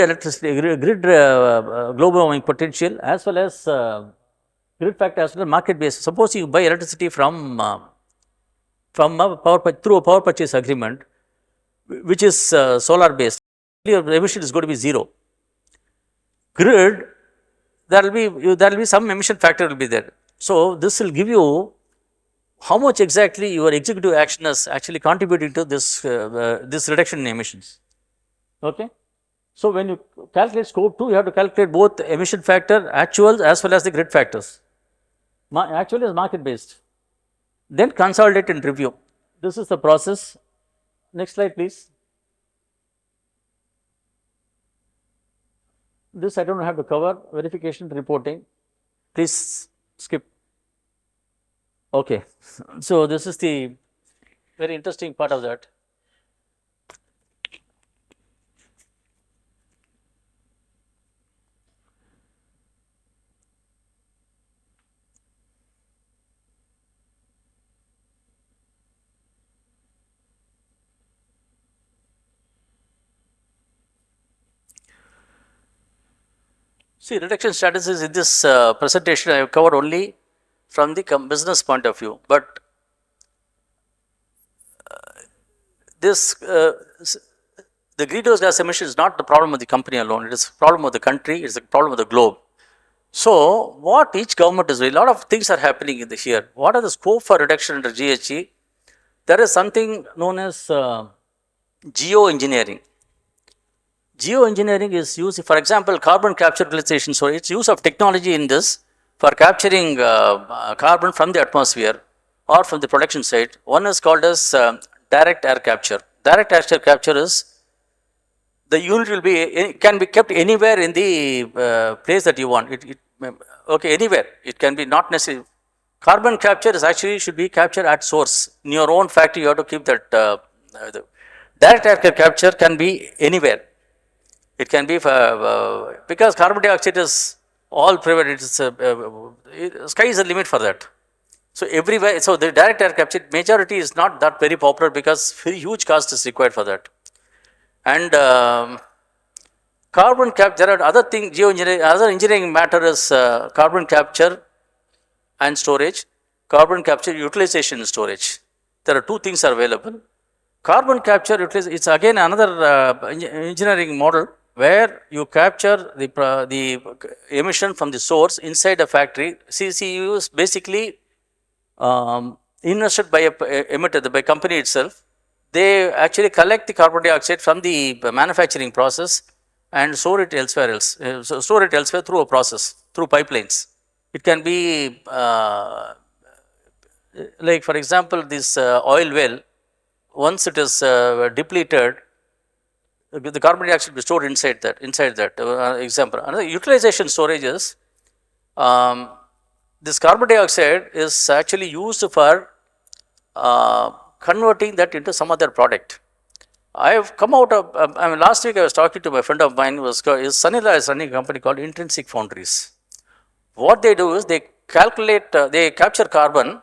electricity, grid global warming potential, as well as grid factor, as well as market base. Suppose you buy electricity from from through a power purchase agreement, which is solar based, your emission is going to be 0. Grid, there will be some emission factor will be there. So this will give you how much exactly your executive action is actually contributing to this this reduction in emissions. Okay. So when you calculate scope 2, you have to calculate both emission factor, actuals as well as the grid factors. Actual is market based. Then consolidate and review. This is the process. Next slide, please. This I don't have to cover. Verification reporting. Please skip. Okay. So this is the very interesting part of that. See, reduction strategies in this presentation I have covered only from the business point of view, but the greenhouse gas emission is not the problem of the company alone, it is a problem of the country, it is a problem of the globe. So, what each government is doing, a lot of things are happening in here. What are the scope for reduction under GHG? There is something known as geoengineering. Geoengineering is used, for example, carbon capture utilization. So, its use of technology in this for capturing carbon from the atmosphere or from the production site. One is called as direct air capture. Direct air capture is the unit will be can be kept anywhere in the place that you want. Okay, anywhere. It can be not necessarily. Carbon capture is actually should be captured at source. In your own factory, you have to keep that. Direct air capture can be anywhere. It can be because carbon dioxide is all private. Sky is the limit for that. So everywhere. So the direct air capture majority is not that very popular because very huge cost is required for that. And carbon capture, there are other things, geoengineering, other engineering matter is carbon capture and storage, carbon capture utilization and storage. There are two things are available. Carbon capture utilization, it's again another engineering model where you capture the emission from the source inside a factory. CCU is basically invested by by company itself. They actually collect the carbon dioxide from the manufacturing process and store it elsewhere through a process, through pipelines. It can be like for example this oil well, once it is depleted, the carbon dioxide will be stored inside that example. Another utilization storage is this carbon dioxide is actually used for converting that into some other product. I have come out of, last week I was talking to my friend of mine, Sanila is running a company called Intrinsic Foundries. What they do is they calculate, they capture carbon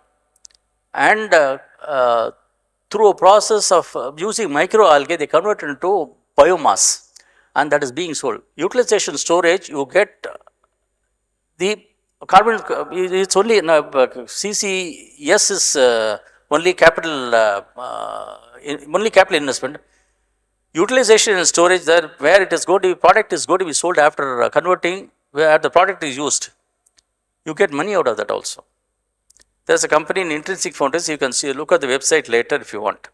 and through a process of using microalgae, they convert it into biomass and that is being sold. Utilization storage, you get the carbon, it's only CCS is only capital investment. Utilization and storage there where it is going to be, product is going to be sold after converting, where the product is used. You get money out of that also. There is a company in Intrinsic Foundries, you can see, look at the website later if you want.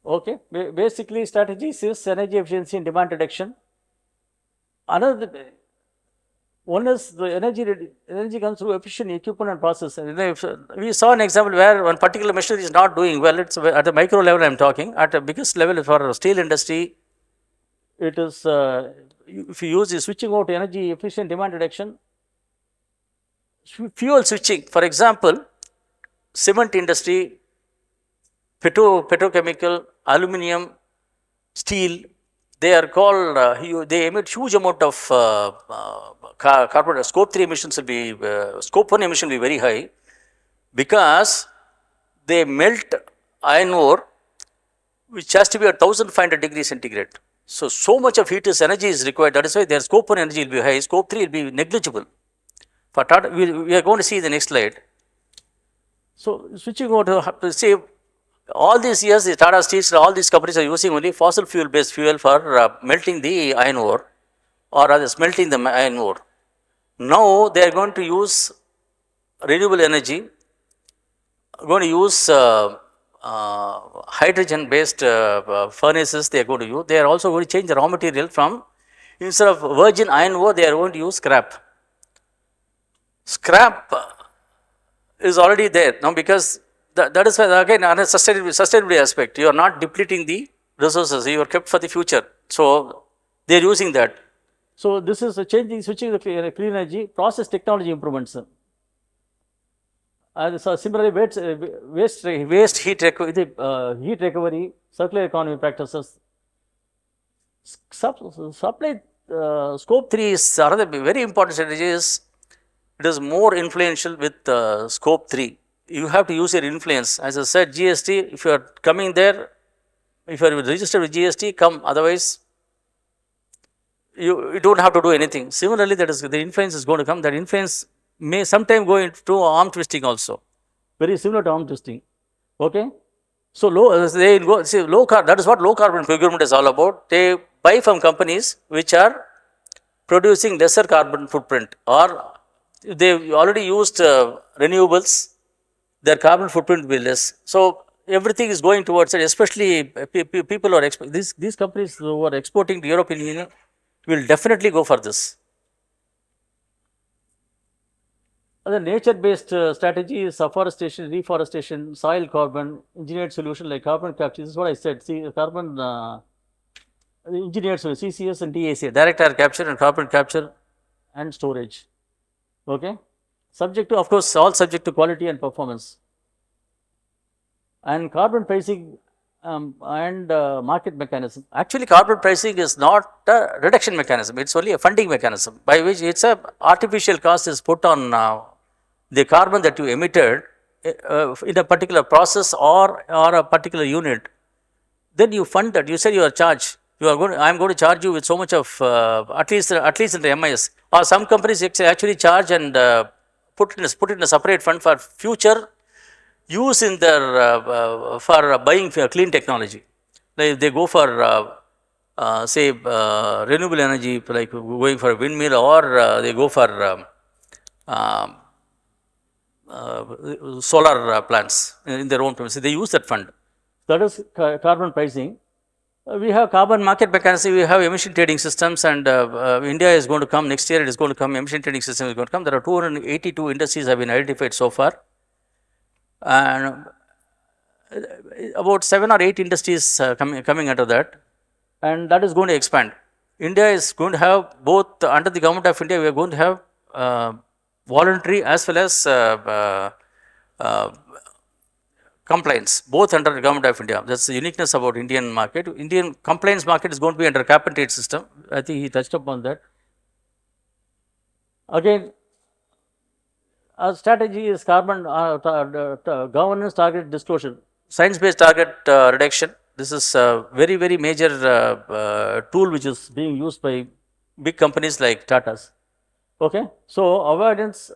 Okay, basically strategies is energy efficiency and demand reduction. Another one is the energy comes through efficient equipment and process. We saw an example where one particular machinery is not doing well. It's at the micro level I am talking. At the biggest level for steel industry, it is if you use the switching out to energy efficient demand reduction, fuel switching. For example, cement industry, petrochemical, aluminium, steel. They are called, they emit huge amount of carbon, scope 3 emissions will be, scope 1 emission will be very high because they melt iron ore which has to be at 1500 degrees centigrade. So much of heat is energy is required, that is why their scope 1 energy will be high, scope 3 will be negligible. For Tata, we are going to see the next slide. So, switching over to see, all these years the Tata Steel, all these companies are using only fossil fuel based fuel for melting the iron ore or rather smelting the iron ore. Now they are going to use renewable energy, going to use hydrogen based furnaces they are going to use. They are also going to change the raw material from, instead of virgin iron ore, they are going to use scrap. Scrap is already there now, because that is why again another sustainability aspect. You are not depleting the resources, you are kept for the future. So they are using that. So this is switching the clean energy, process technology improvements. So similarly, waste heat recovery, circular economy practices. Supply scope 3 is another very important strategy. It is more influential with scope 3. You have to use your influence. As I said, GST, if you are coming there, if you are registered with GST, come, otherwise you don't have to do anything. Similarly, that is the influence is going to come. That influence may sometime go into arm twisting also, very similar to arm twisting. Okay. So they go see low carbon. That is what low carbon procurement is all about. They buy from companies which are producing lesser carbon footprint, or they already used renewables. Their carbon footprint will be less. So everything is going towards it. Especially people who are these companies who are exporting to European Union will definitely go for this. The nature-based strategy is afforestation, reforestation, soil carbon, engineered solution like carbon capture. This is what I said. See, carbon engineered solution, CCS and DEC, direct air capture and carbon capture and storage. Okay. Subject to, of course, all subject to quality and performance. And carbon pricing and market mechanism. Actually, carbon pricing is not a reduction mechanism. It's only a funding mechanism by which it's a artificial cost is put on the carbon that you emitted in a particular process or a particular unit. Then you fund that. You said you are charged. You are going. I am going to charge you with so much of at least in the MIS. Or some companies actually charge and put in a separate fund for future use in their for buying clean technology. Like they go for say renewable energy, like going for a windmill, or they go for solar plants in their own premises. They use that fund. That is carbon pricing. We have carbon market mechanism, we have emission trading systems, and India is going to come next year. It is going to come, emission trading system is going to come. There are 282 industries have been identified so far, and about 7 or 8 industries coming out of that, and that is going to expand. India is going to have both under the government of India. We are going to have voluntary as well as compliance, both under the government of India. That's the uniqueness about Indian market. Indian compliance market is going to be under cap and trade system. I think he touched upon that. Again, our strategy is carbon governance, target disclosure, science-based target reduction. This is a very, very major tool which is being used by big companies like Tata's. Okay, so avoidance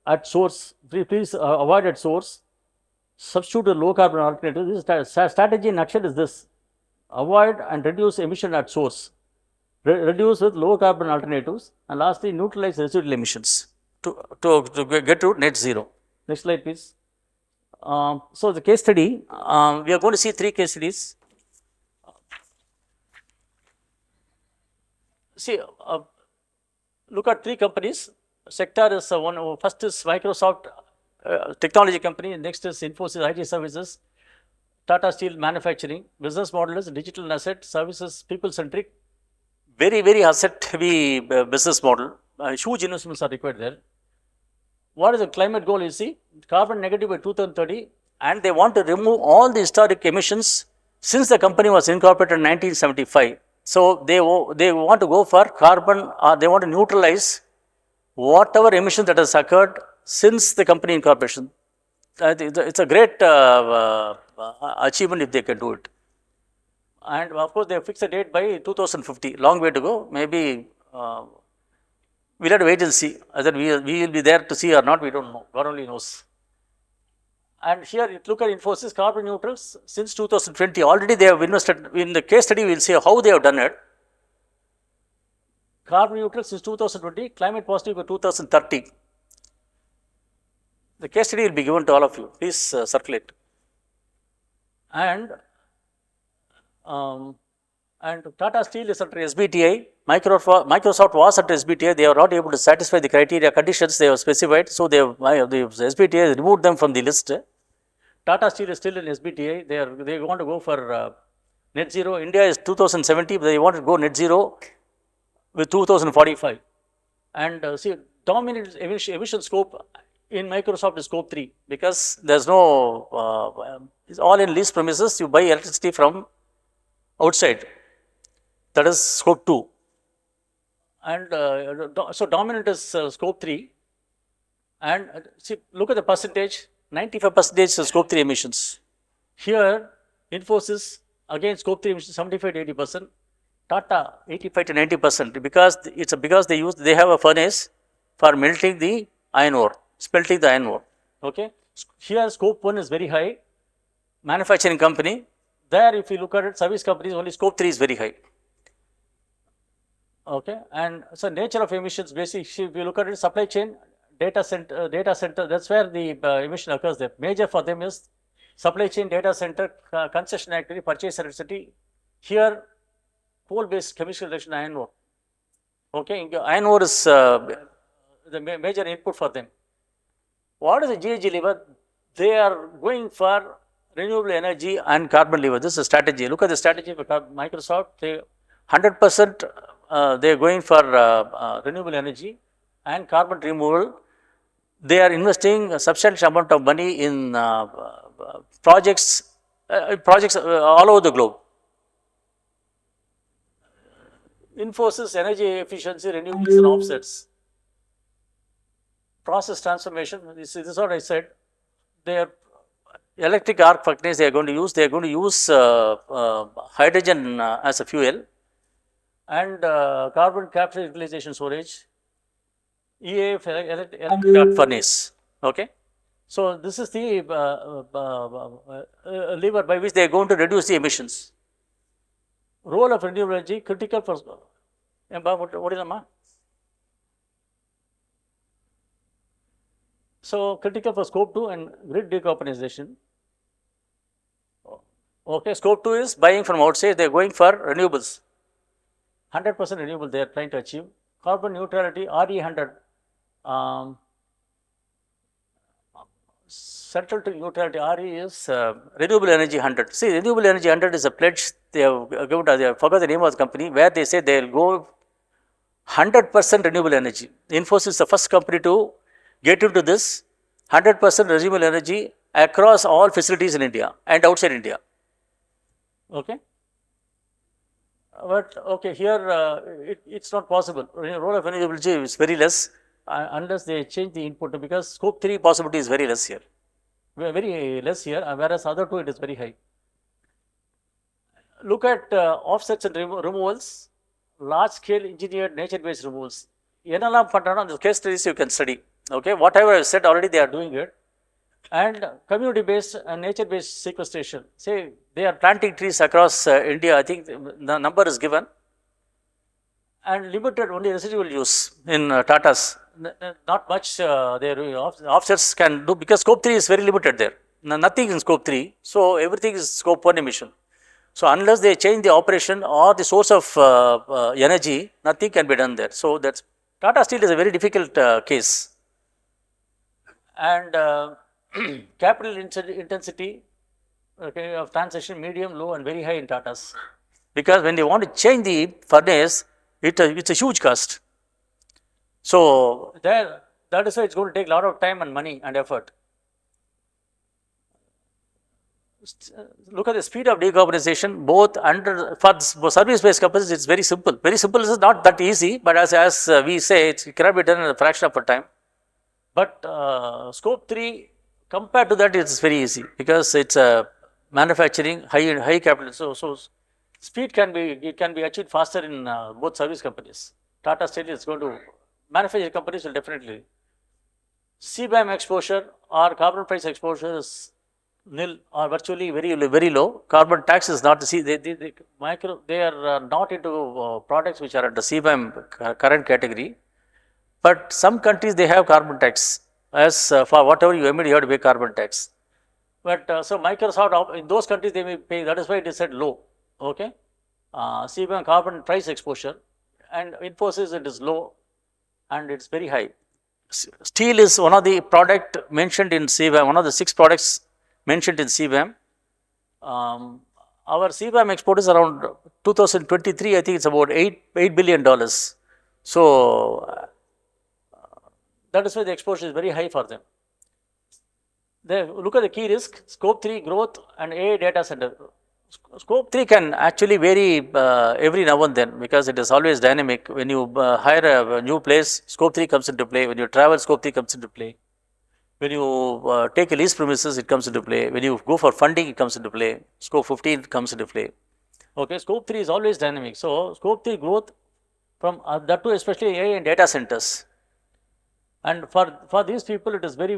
at source. Please avoid at source. Substitute a low carbon alternative. This strategy in nutshell is this: avoid and reduce emission at source, reduce with low carbon alternatives, and lastly neutralize residual emissions to get to net zero. Next slide, please. So the case study, we are going to see 3 case studies. See, look at 3 companies. Sector is one. First is Microsoft. Technology company, next is Infosys IT services, Tata Steel manufacturing. Business model is digital and asset services, people centric, very, very asset heavy business model. Huge investments are required there. What is the climate goal? You see, carbon negative by 2030, and they want to remove all the historic emissions since the company was incorporated in 1975. So they want to go for carbon, they want to neutralize whatever emission that has occurred since the company incorporation. It's a great achievement if they can do it. And of course, they have fixed a date by 2050. Long way to go. Maybe we'll have to wait and see. Whether we will be there to see or not, we don't know. God only knows. And here, look at Infosys carbon neutrals since 2020. Already they have invested. In the case study, we will see how they have done it. Carbon neutral since 2020, climate positive by 2030. The case study will be given to all of you. Please circulate. And Tata Steel is under SBTi. Microsoft was under SBTi. They are not able to satisfy the criteria conditions they have specified. So, the SBTi has removed them from the list. Tata Steel is still in SBTi. They want to go for net zero. India is 2070. They want to go net zero with 2045. And see, dominant emission scope in Microsoft is scope 3 because there's no, it's all in lease premises. You buy electricity from outside. That is scope 2. And so dominant is scope 3. And see, look at the percentage, 95% is scope 3 emissions. Here, Infosys, again scope 3 emissions 75 to 80%. Tata 85 to 90% because they have a furnace for melting the iron ore, smelting the iron ore. Okay. Here scope 1 is very high. Manufacturing company. There, if you look at it, service companies, only scope 3 is very high. Okay. And so nature of emissions, basically, if you look at it, supply chain, data center, that's where the emission occurs there. Major for them is supply chain, data center, concession activity, purchase electricity. Here, coal-based chemical reduction iron ore. Okay, iron ore is the major input for them. What is the GHG lever? They are going for renewable energy and carbon lever. This is a strategy. Look at the strategy for Microsoft. They 100% they are going for renewable energy and carbon removal. They are investing a substantial amount of money in projects all over the globe. Infosys, energy efficiency, renewables and offsets. Process transformation, this is what I said. Their electric arc furnace they are going to use. They are going to use hydrogen as a fuel and carbon capture utilization storage, EAF electric arc furnace. Okay. So, this is the lever by which they are going to reduce the emissions. Role of renewable energy critical for what is the So, critical for scope 2 and grid decarbonization. Okay, scope 2 is buying from outside, they are going for renewables. 100% renewable they are trying to achieve. Carbon neutrality, RE100. Central to neutrality, RE is renewable energy 100. See, renewable energy 100 is a pledge they have given, I forgot the name of the company, where they say they will go 100% renewable energy. Infosys is the first company to get into this 100% renewable energy across all facilities in India and outside India. Okay. But okay, here it's not possible. Role of renewable energy is very less unless they change the input because scope 3 possibility is very less here. Very less here, whereas other two it is very high. Look at offsets and removals, large scale engineered nature based removals. Ennalam Pantana, the case studies you can study. Okay, whatever I said already they are doing it. And community based and nature based sequestration. Say they are planting trees across India, I think the number is given. And limited only residual use in Tatas. Not much their offsets can do because scope 3 is very limited there. Nothing in scope 3. So everything is scope 1 emission. So unless they change the operation or the source of energy, nothing can be done there. So that's Tata Steel is a very difficult case. And capital intensity of transaction medium, low and very high in Tatas. Because when they want to change the furnace, it's a huge cost. So that is why it's going to take a lot of time and money and effort. Look at the speed of decarbonization, both for service-based companies, it's very simple. Very simple is not that easy, but as we say, it cannot be done in a fraction of a time. But scope 3, compared to that, it's very easy because it's manufacturing, high capital. So speed can be achieved faster in both service companies. Tata Steel is going to, manufacturing companies will definitely. CBAM exposure or carbon price exposure is nil or virtually very low. Carbon tax is not they are not into products which are under CBAM current category. But some countries they have carbon tax as for whatever you emit you have to pay carbon tax. But so Microsoft in those countries they may pay, that is why it is said low. Okay, CBAM carbon price exposure, and Infosys it is low and it's very high. Steel is one of the product mentioned in CBAM, one of the 6 products mentioned in CBAM. Our CBAM export is around 2023, I think it's about $8 billion. So that is why the exposure is very high for them. They look at the key risk, scope 3 growth and AI data center. Scope 3 can actually vary every now and then because it is always dynamic. When you hire a new place, scope 3 comes into play. When you travel, scope 3 comes into play. When you take a lease premises, it comes into play. When you go for funding, it comes into play. Scope 15 comes into play. Okay, scope 3 is always dynamic. So scope 3 growth from that too, especially AI and data centers. And for these people, it is very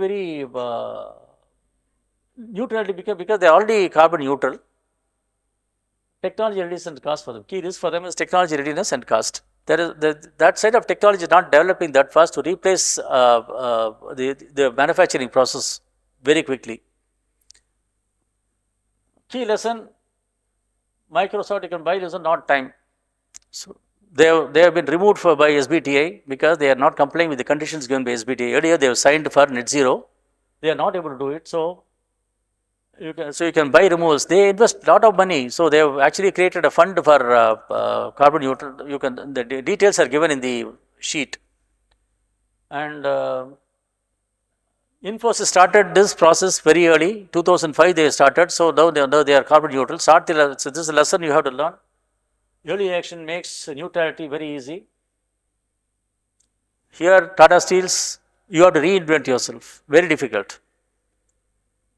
neutrality because they are already carbon neutral. Technology readiness and cost for them. Key risk for them is technology readiness and cost. That side of technology is not developing that fast to replace the manufacturing process very quickly. Key lesson, Microsoft you can buy this not time. So they have been removed by SBTi because they are not complying with the conditions given by SBTi. Earlier they have signed for net zero. They are not able to do it. So you can buy removals. They invest a lot of money. So they have actually created a fund for carbon neutral. The details are given in the sheet. And Infosys started this process very early. 2005 they started. So now they are carbon neutral. So this is a lesson you have to learn. Early action makes neutrality very easy. Here Tata Steels, you have to reinvent yourself. Very difficult.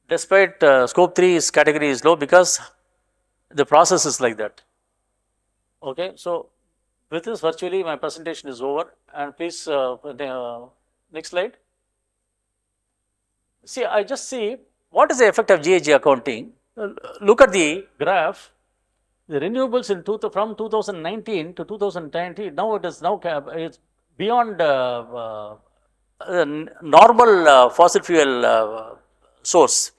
Despite scope 3's category is low because the process is like that. Okay, so with this virtually my presentation is over, and please next slide. See, I just see what is the effect of GHG accounting. Look at the graph. The renewables from 2019 to 2020 now it's beyond normal fossil fuel source.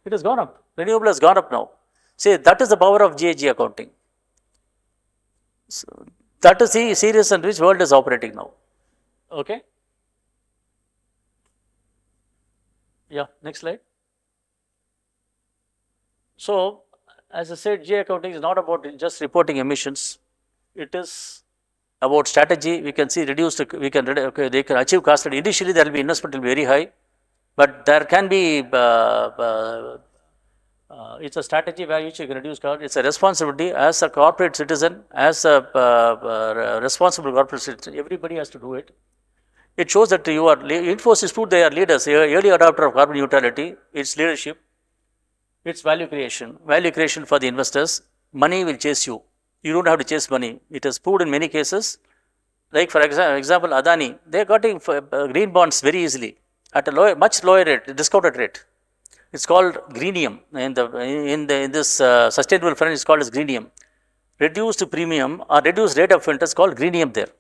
It has gone up. Renewable has gone up now. See, that is the power of GHG accounting. So that is the serious in which world is operating now. Okay. Yeah, next slide. So, as I said, GHG accounting is not about just reporting emissions. It is about strategy. We can see they can achieve cost. Initially, there will be investment will be very high. But there can be, it's a strategy where you can reduce cost. It's a responsibility as a corporate citizen, as a responsible corporate citizen. Everybody has to do it. It shows that you are, Infosys too, they are leaders, early adopter of carbon neutrality, its leadership, its value creation for the investors. Money will chase you. You don't have to chase money. It has proved in many cases. Like for example, Adani, they are getting green bonds very easily at a much lower rate, discounted rate. It's called greenium. In this sustainable finance, it's called as greenium. Reduced premium or reduced rate of interest called greenium there.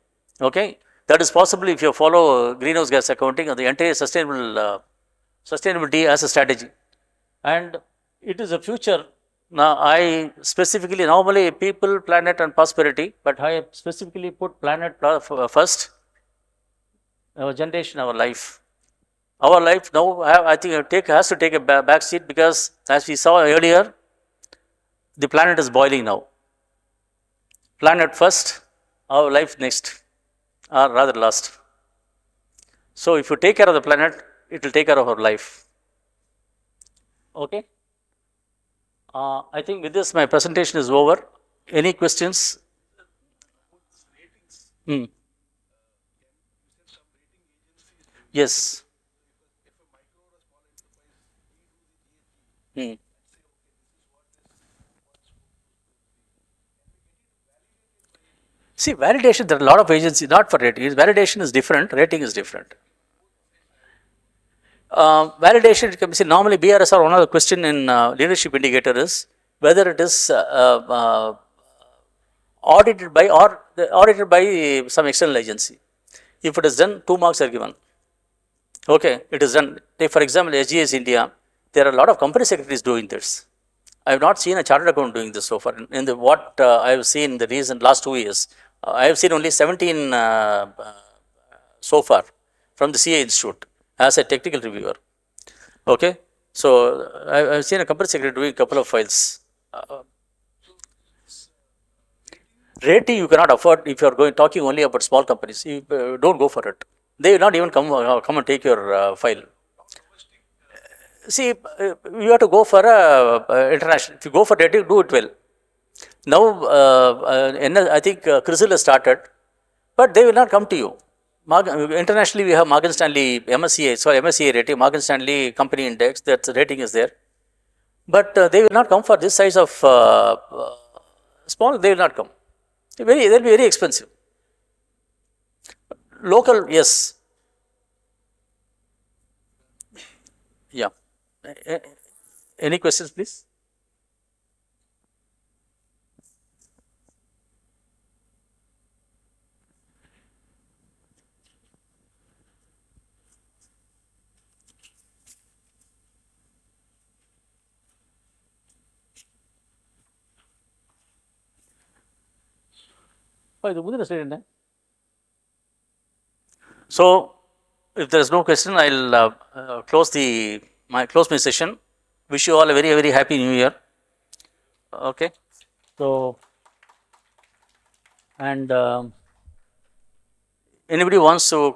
Okay, that is possible if you follow greenhouse gas accounting or the entire sustainability as a strategy. And it is a future. Now, I specifically, normally people, planet and prosperity, but I specifically put planet first, our generation, our life. Our life now, I think has to take a back seat because as we saw earlier, the planet is boiling now. Planet first, our life next, or rather last. So if you take care of the planet, it will take care of our life. Okay. I think with this my presentation is over. Any questions? Yes. See, validation, there are a lot of agencies, not for rating. Validation is different, rating is different. Validation, see, normally BRSR, one of the question in leadership indicator is whether it is audited by audited by some external agency. If it is done, 2 marks are given. Okay, it is done. Take for example, SGS India, there are a lot of company secretaries doing this. I have not seen a chartered account doing this so far. In the what I have seen in the recent last 2 years, I have seen only 17 so far from the CA Institute as a technical reviewer. Okay, so I have seen a company secretary doing a couple of files. Rating you cannot afford if you are going talking only about small companies. You don't go for it. They will not even come and take your file. See, you have to go for international. If you go for rating, do it well. Now, I think CRISIL has started, but they will not come to you. Internationally, we have Morgan Stanley MSCI rating, Morgan Stanley Company Index. That rating is there, but they will not come for this size of small. They will not come. They'll be very expensive. Local, yes. Yeah. Any questions, please? So, if there is no question, I'll close my session. Wish you all a very happy New Year. Okay. So, and anybody wants to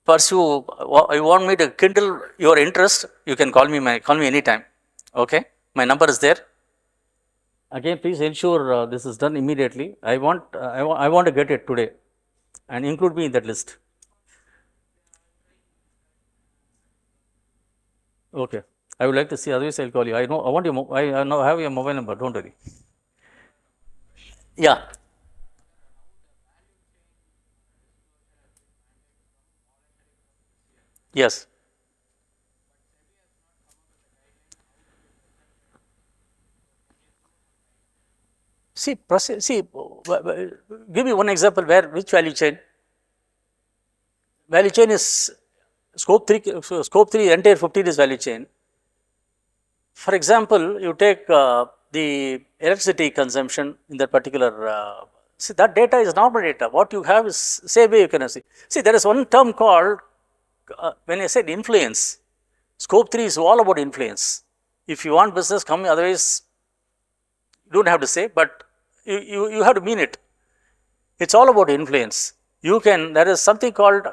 pursue, you want me to kindle your interest, you can call me anytime. Okay. My number is there. Again, please ensure this is done immediately. I want to get it today, and include me in that list. Okay. I would like to see. Otherwise, I'll call you. I want your. I know. I have your mobile number. Don't worry. Yeah. Yes. See, give me one example which value chain? Value chain is scope 3, entire 15 is value chain. For example, you take the electricity consumption in that particular, see that data is normal data. What you have is same way you can see. See, there is one term called, when I said influence, scope 3 is all about influence. If you want business, come, otherwise you don't have to say, but you have to mean it. It's all about influence. There is something called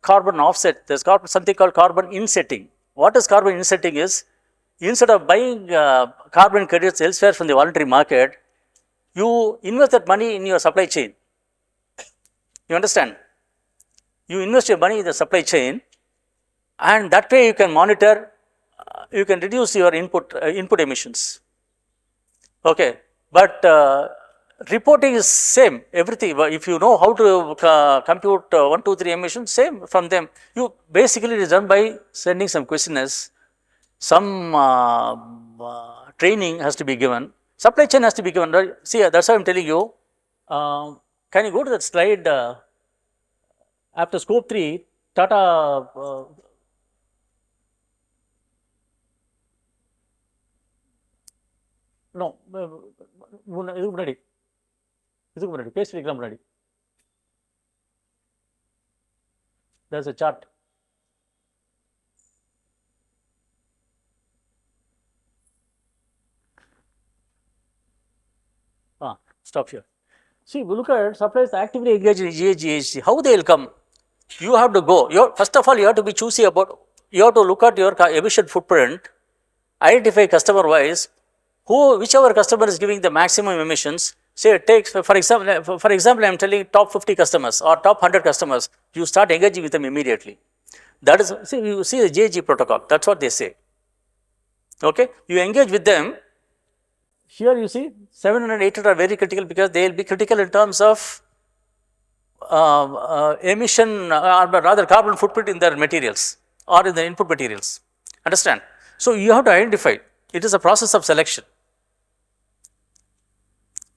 carbon offset, there's something called carbon insetting. What is carbon insetting is, instead of buying carbon credits elsewhere from the voluntary market, you invest that money in your supply chain. You understand? You invest your money in the supply chain, and that way you can monitor, you can reduce your input emissions. Okay, but reporting is same, everything. If you know how to compute 1, 2, 3 emissions, same from them. You basically it is done by sending some questionnaires, some training has to be given, supply chain has to be given. Right? See, that's why I'm telling you. Can you go to that slide after scope 3, Tata. No, paste exam ready. There's a chart. Stop here. See, we look at suppliers actively engaged in GHG. How they will come? You have to go. First of all, you have to be choosy about. You have to look at your emission footprint, identify customer wise. Whichever customer is giving the maximum emissions, say it takes, for example, I am telling top 50 customers or top 100 customers, you start engaging with them immediately. That is, see, you see the GHG protocol, that's what they say. Okay, you engage with them. Here you see 700, 800 are very critical because they will be critical in terms of emission or rather carbon footprint in their materials. or in the input materials. Understand? So you have to identify. It is a process of selection.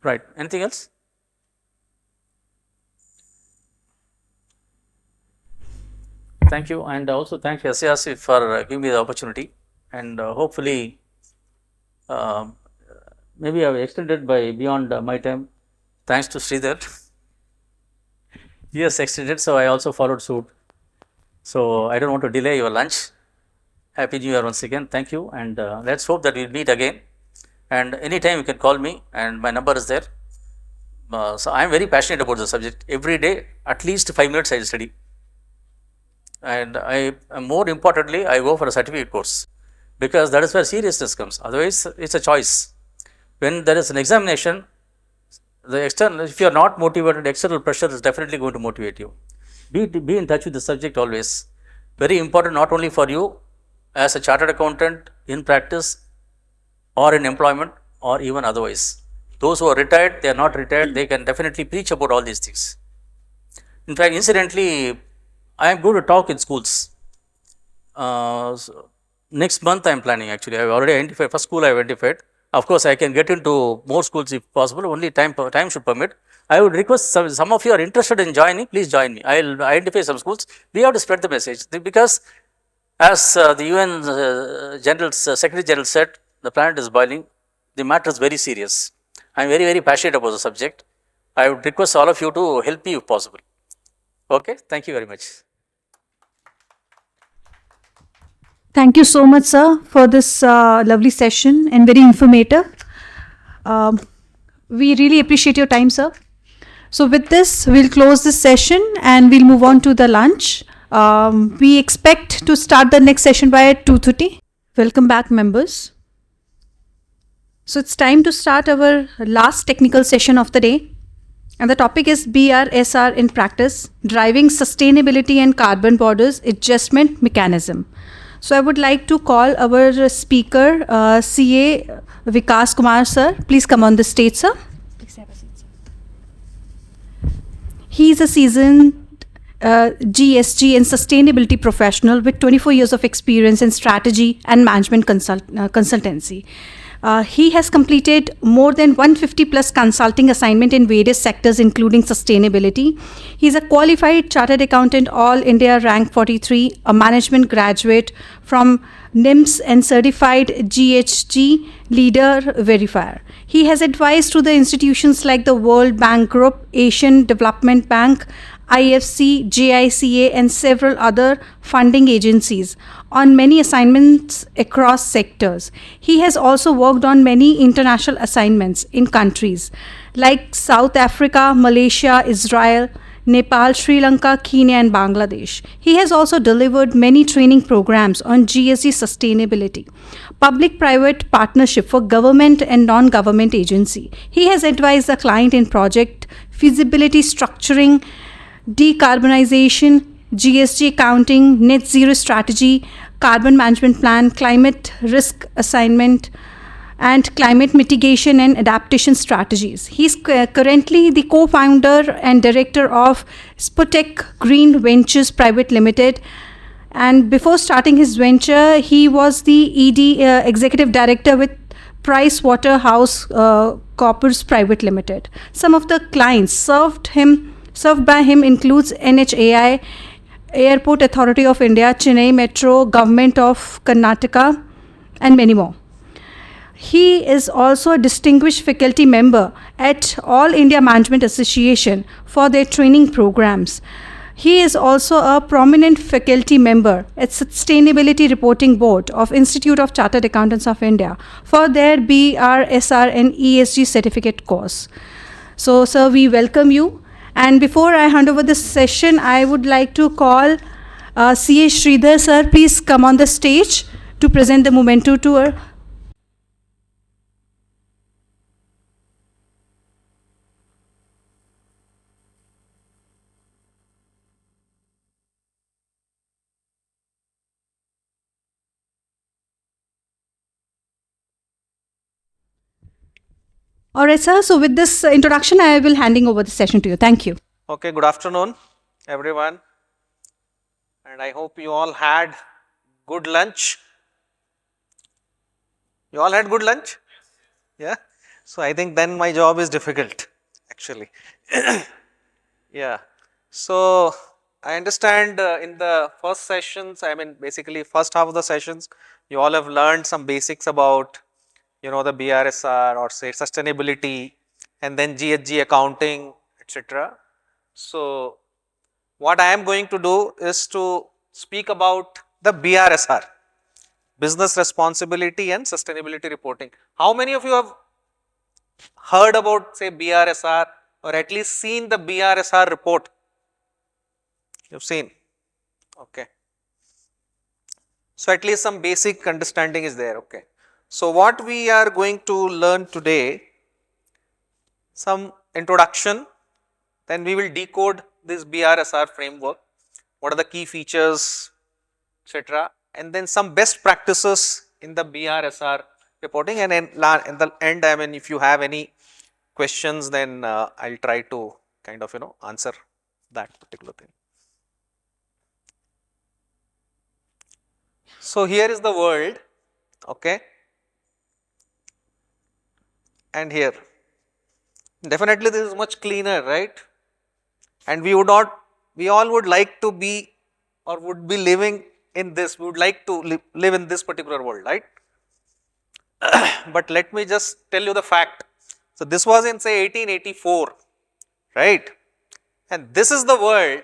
Right. Anything else? Thank you, and also thank SIRC for giving me the opportunity, and hopefully maybe I have extended by beyond my time. Thanks to Sridhar. Yes, extended, so I also followed suit. So I don't want to delay your lunch. Happy New Year once again. Thank you, and let's hope that we'll meet again. And anytime you can call me, and my number is there. So I am very passionate about the subject. Every day, at least 5 minutes I study. And more importantly, I go for a certificate course, because that is where seriousness comes. Otherwise, it's a choice. When there is an examination, if you are not motivated, external pressure is definitely going to motivate you. Be in touch with the subject always. Very important, not only for you as a chartered accountant in practice or in employment or even otherwise. Those who are retired, they are not retired, they can definitely preach about all these things. In fact, incidentally, I am going to talk in schools. So next month I am planning actually. I have already identified, first school I have identified. Of course, I can get into more schools if possible, only time should permit. I would request some of you are interested in joining, please join me. I will identify some schools. We have to spread the message, because as the UN Secretary General said, the planet is boiling, the matter is very serious. I am very, very passionate about the subject. I would request all of you to help me if possible. Okay, thank you very much. Thank you so much, sir, for this lovely session and very informative. We really appreciate your time, sir. So with this, we'll close this session and we'll move on to the lunch. We expect to start the next session by 2:30. Welcome back, members. So it's time to start our last technical session of the day. And the topic is BRSR in practice, driving sustainability and carbon borders adjustment mechanism. So I would like to call our speaker, CA VIKASH Kumar, sir. Please come on the stage, sir. He is a seasoned GSG and sustainability professional with 24 years of experience in strategy and management consultancy. He has completed more than 150 plus consulting assignment in various sectors, including sustainability. He is a qualified chartered accountant, All India rank 43, a management graduate from NIMS and certified GHG leader verifier. He has advised to the institutions like the World Bank Group, Asian Development Bank, IFC, JICA, and several other funding agencies on many assignments across sectors. He has also worked on many international assignments in countries like South Africa, Malaysia, Israel, Nepal, Sri Lanka, Kenya, and Bangladesh. He has also delivered many training programs on GSG sustainability, public-private partnership for government and non-government agency. He has advised the client in project feasibility structuring, decarbonization, GSG accounting, net zero strategy, carbon management plan, climate risk assignment, and climate mitigation and adaptation strategies. He is currently the co-founder and director of Sputec Green Ventures Private Limited. And before starting his venture, he was the ED executive director with PricewaterhouseCoopers Private Limited. Some of the clients served by him includes NHAI, Airport Authority of India, Chennai Metro, Government of Karnataka, and many more. He is also a distinguished faculty member at All India Management Association for their training programs. He is also a prominent faculty member at Sustainability Reporting Board of Institute of Chartered Accountants of India for their BRSR and ESG certificate course. So, sir, we welcome you. And before I hand over this session, I would like to call CA SRIDHAR, sir. Please come on the stage to present the Memento tour. All right, sir. So with this introduction, I will handing over the session to you. Thank you. Okay, good afternoon, everyone. And I hope you all had good lunch. You all had good lunch? Yeah. So I think then my job is difficult actually. Yeah. So I understand in the first sessions, I mean basically first half of the sessions, you all have learned some basics about, you know, the BRSR or say sustainability and then GHG accounting, etc. So what I am going to do is to speak about the BRSR, business responsibility and sustainability reporting. How many of you have heard about say BRSR or at least seen the BRSR report? You've seen, okay. So at least some basic understanding is there, okay. So what we are going to learn today, some introduction, then we will decode this BRSR framework, what are the key features, etc. and then some best practices in the BRSR reporting, and in the end, I mean if you have any questions, then I'll try to kind of, you know, answer that particular thing. So here is the world, okay, and here definitely this is much cleaner, right, and we all would like to be or would be living in this, we would like to live in this particular world, right. But let me just tell you the fact. So this was in say 1884, right, and this is the world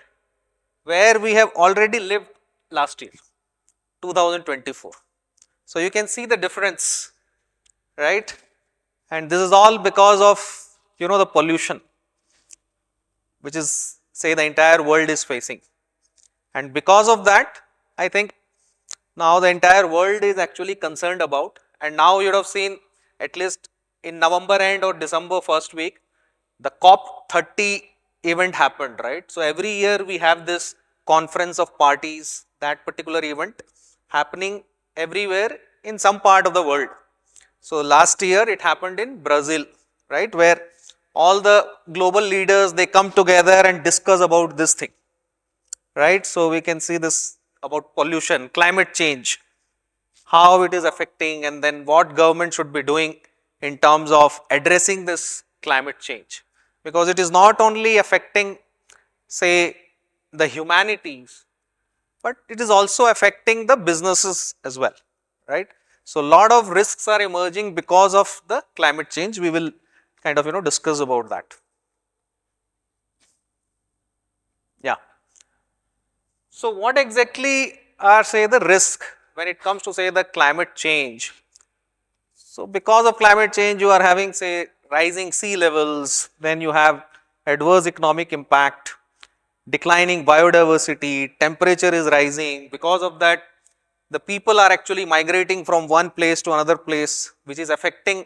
where we have already lived last year, 2024. So you can see the difference, right, and this is all because of, you know, the pollution which is say the entire world is facing, and because of that I think now the entire world is actually concerned about, and now you would have seen at least in November end or December first week the COP30 event happened, right. So every year we have this conference of parties, that particular event happening everywhere in some part of the world. So last year it happened in Brazil, right, where all the global leaders, they come together and discuss about this thing, right. So we can see this about pollution, climate change, how it is affecting, and then what government should be doing in terms of addressing this climate change, because it is not only affecting say the humanities, but it is also affecting the businesses as well, right. So lot of risks are emerging because of the climate change. We will kind of, you know, discuss about that. Yeah. So what exactly are say the risk when it comes to say the climate change? So because of climate change you are having say rising sea levels, then you have adverse economic impact, declining biodiversity, temperature is rising. Because of that the people are actually migrating from one place to another place, which is affecting,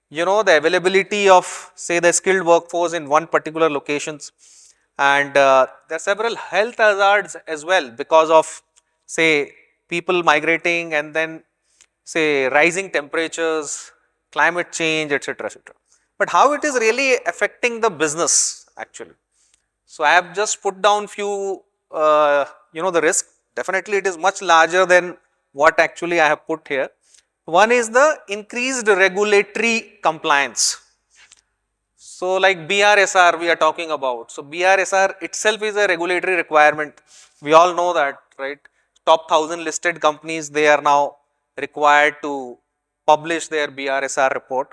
you know, the availability of say the skilled workforce in one particular locations, and there are several health hazards as well because of say people migrating, and then say rising temperatures, climate change, etc., etc. But how it is really affecting the business actually? So I have just put down few, you know, the risk. Definitely it is much larger than what actually I have put here. One is the increased regulatory compliance. So like BRSR we are talking about. So BRSR itself is a regulatory requirement. We all know that, right? Top 1000 listed companies, they are now required to publish their BRSR report.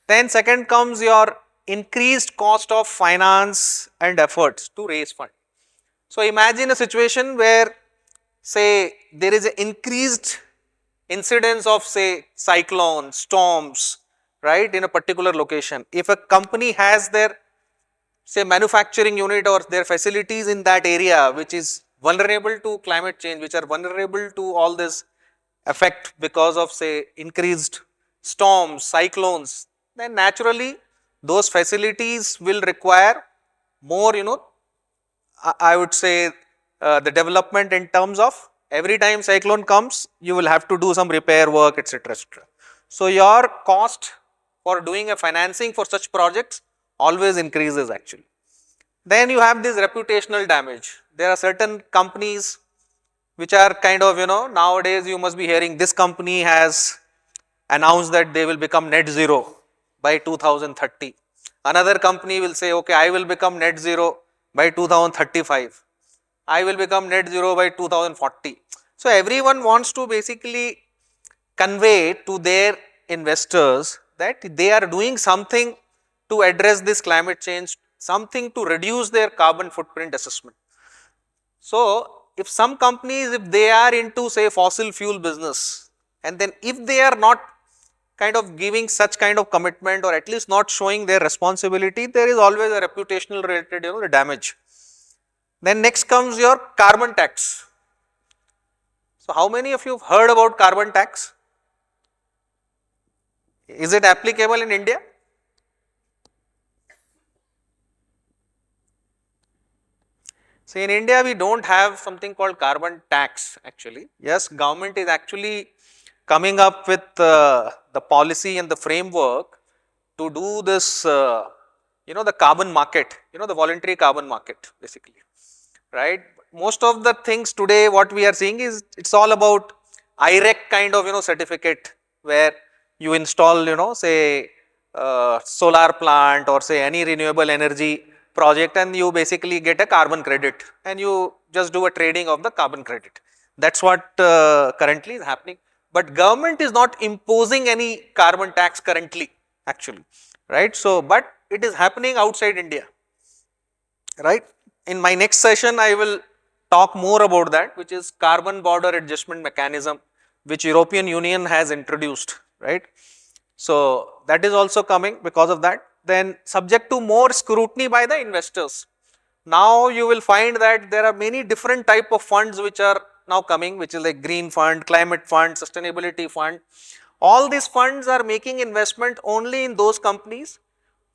Then second comes your increased cost of finance and efforts to raise fund. So imagine a situation where say there is an increased incidence of say cyclones, storms, right, in a particular location. If a company has their say manufacturing unit or their facilities in that area which is vulnerable to climate change, which are vulnerable to all this effect because of say increased storms, cyclones, then naturally those facilities will require more, you know, I would say the development in terms of every time cyclone comes, you will have to do some repair work, etc., etc. So your cost for doing a financing for such projects always increases actually. Then you have this reputational damage. There are certain companies which are kind of, nowadays you must be hearing this company has announced that they will become net zero by 2030. Another company will say, okay, I will become net zero by 2035. I will become net zero by 2040. So everyone wants to basically convey to their investors that they are doing something to address this climate change, something to reduce their carbon footprint assessment. So if some companies, if they are into say fossil fuel business, and then if they are not kind of giving such kind of commitment or at least not showing their responsibility, there is always a reputational related damage. Then next comes your carbon tax. So how many of you have heard about carbon tax? Is it applicable in India? See, in India we don't have something called carbon tax actually. Yes, government is actually coming up with the policy and the framework to do this, the carbon market, the voluntary carbon market basically, right. Most of the things today what we are seeing is it's all about IREC kind of certificate where you install say solar plant or say any renewable energy project and you basically get a carbon credit and you just do a trading of the carbon credit. That's what currently is happening. But government is not imposing any carbon tax currently actually, right. So, but it is happening outside India, right. In my next session, I will talk more about that, which is carbon border adjustment mechanism, which European Union has introduced, right. So, that is also coming because of that. Then subject to more scrutiny by the investors. Now, you will find that there are many different type of funds which are now coming, which is like green fund, climate fund, sustainability fund. All these funds are making investment only in those companies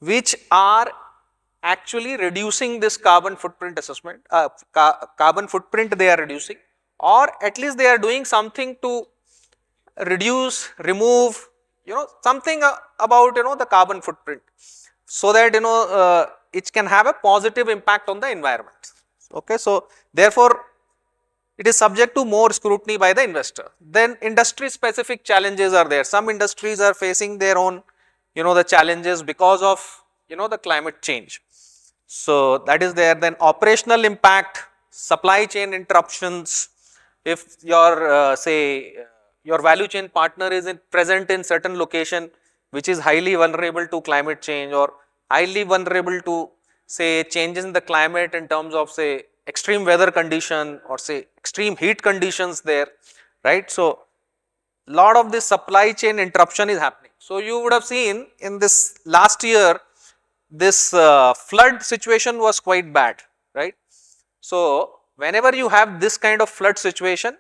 which are actually reducing this carbon footprint assessment, carbon footprint they are reducing, or at least they are doing something to reduce, remove, something about, the carbon footprint, so that, it can have a positive impact on the environment. Okay, so therefore, it is subject to more scrutiny by the investor. Then industry specific challenges are there. Some industries are facing their own, the challenges because of, the climate change. So that is there. Then operational impact, supply chain interruptions. If your say your value chain partner is present in certain location which is highly vulnerable to climate change or highly vulnerable to say changes in the climate in terms of say extreme weather condition or say extreme heat conditions there, right. So lot of this supply chain interruption is happening. So you would have seen in this last year, this flood situation was quite bad, right. So whenever you have this kind of flood situation,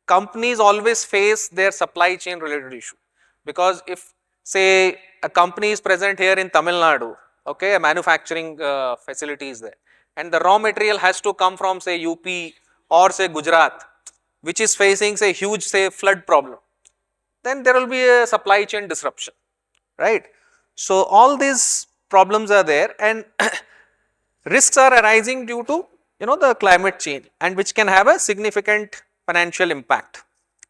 companies always face their supply chain related issue, because if say a company is present here in Tamil Nadu, okay, a manufacturing facility is there, and the raw material has to come from say UP or say Gujarat, which is facing say huge say flood problem, then there will be a supply chain disruption, right. So all these problems are there and risks are arising due to the climate change and which can have a significant financial impact.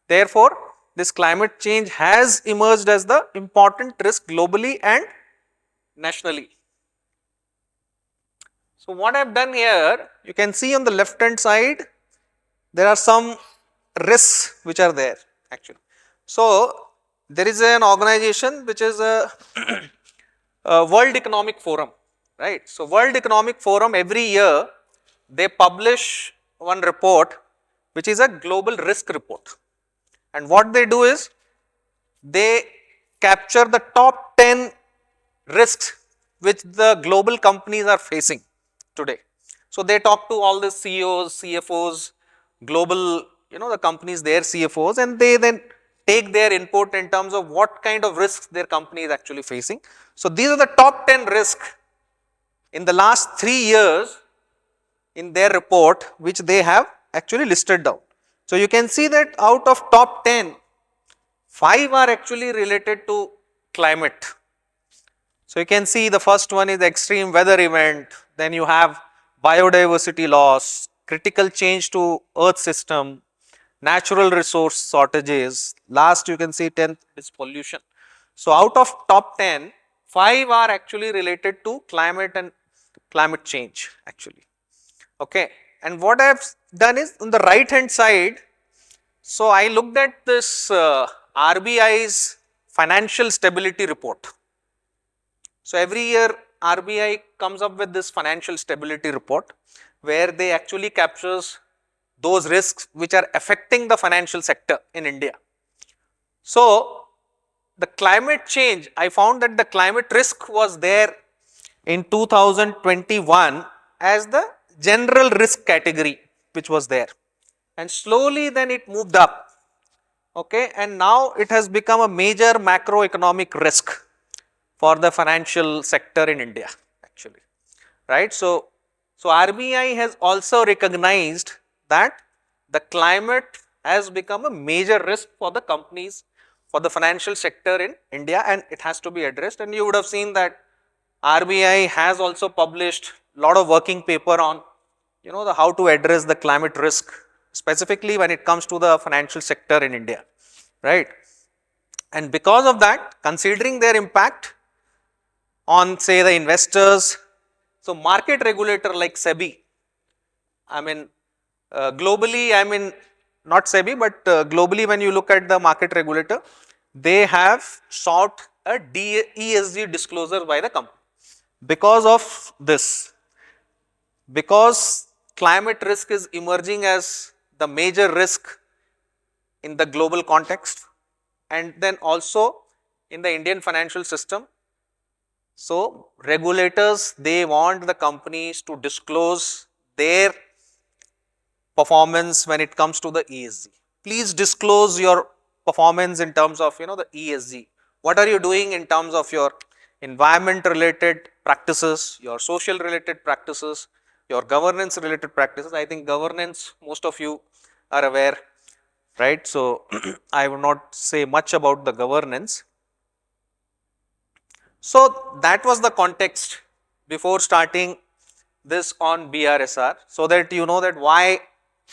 Therefore, this climate change has emerged as the important risk globally and nationally. So what I have done here, you can see on the left hand side, there are some risks which are there actually. So there is an organization which is a World Economic Forum, right. So World Economic Forum every year they publish one report which is a global risk report, and what they do is they capture the top 10 risks which the global companies are facing today. So they talk to all the CEOs, CFOs, global, the companies, their CFOs, and they then take their input in terms of what kind of risks their company is actually facing. So these are the top 10 risks in the last 3 years in their report which they have actually listed down. So you can see that out of top 10, 5 are actually related to climate. So you can see the first one is the extreme weather event, then you have biodiversity loss, critical change to earth system, natural resource shortages. Last you can see 10th is pollution. So out of top 10, 5 are actually related to climate and climate change actually. Okay. And what I have done is on the right hand side, so I looked at this RBI's financial stability report. So every year RBI comes up with this financial stability report where they actually captures those risks which are affecting the financial sector in India. So the climate change, I found that the climate risk was there in 2021 as the general risk category which was there, and slowly then it moved up, okay, and now it has become a major macroeconomic risk for the financial sector in India actually, right. So RBI has also recognized that the climate has become a major risk for the companies, for the financial sector in India, and it has to be addressed. And you would have seen that RBI has also published a lot of working paper on, you know, the how to address the climate risk, specifically when it comes to the financial sector in India, right. And because of that, considering their impact on say the investors, so market regulator like SEBI, I mean globally, I mean not SEBI, but globally when you look at the market regulator, they have sought a ESG disclosure by the company. Because of this, because climate risk is emerging as the major risk in the global context and then also in the Indian financial system. So regulators, they want the companies to disclose their performance when it comes to the ESG. Please disclose your performance in terms of, you know, the ESG. What are you doing in terms of your environment related practices, your social related practices, your governance related practices. I think governance, most of you are aware, right. So I will not say much about the governance. So that was the context before starting this on BRSR, so that you know that why,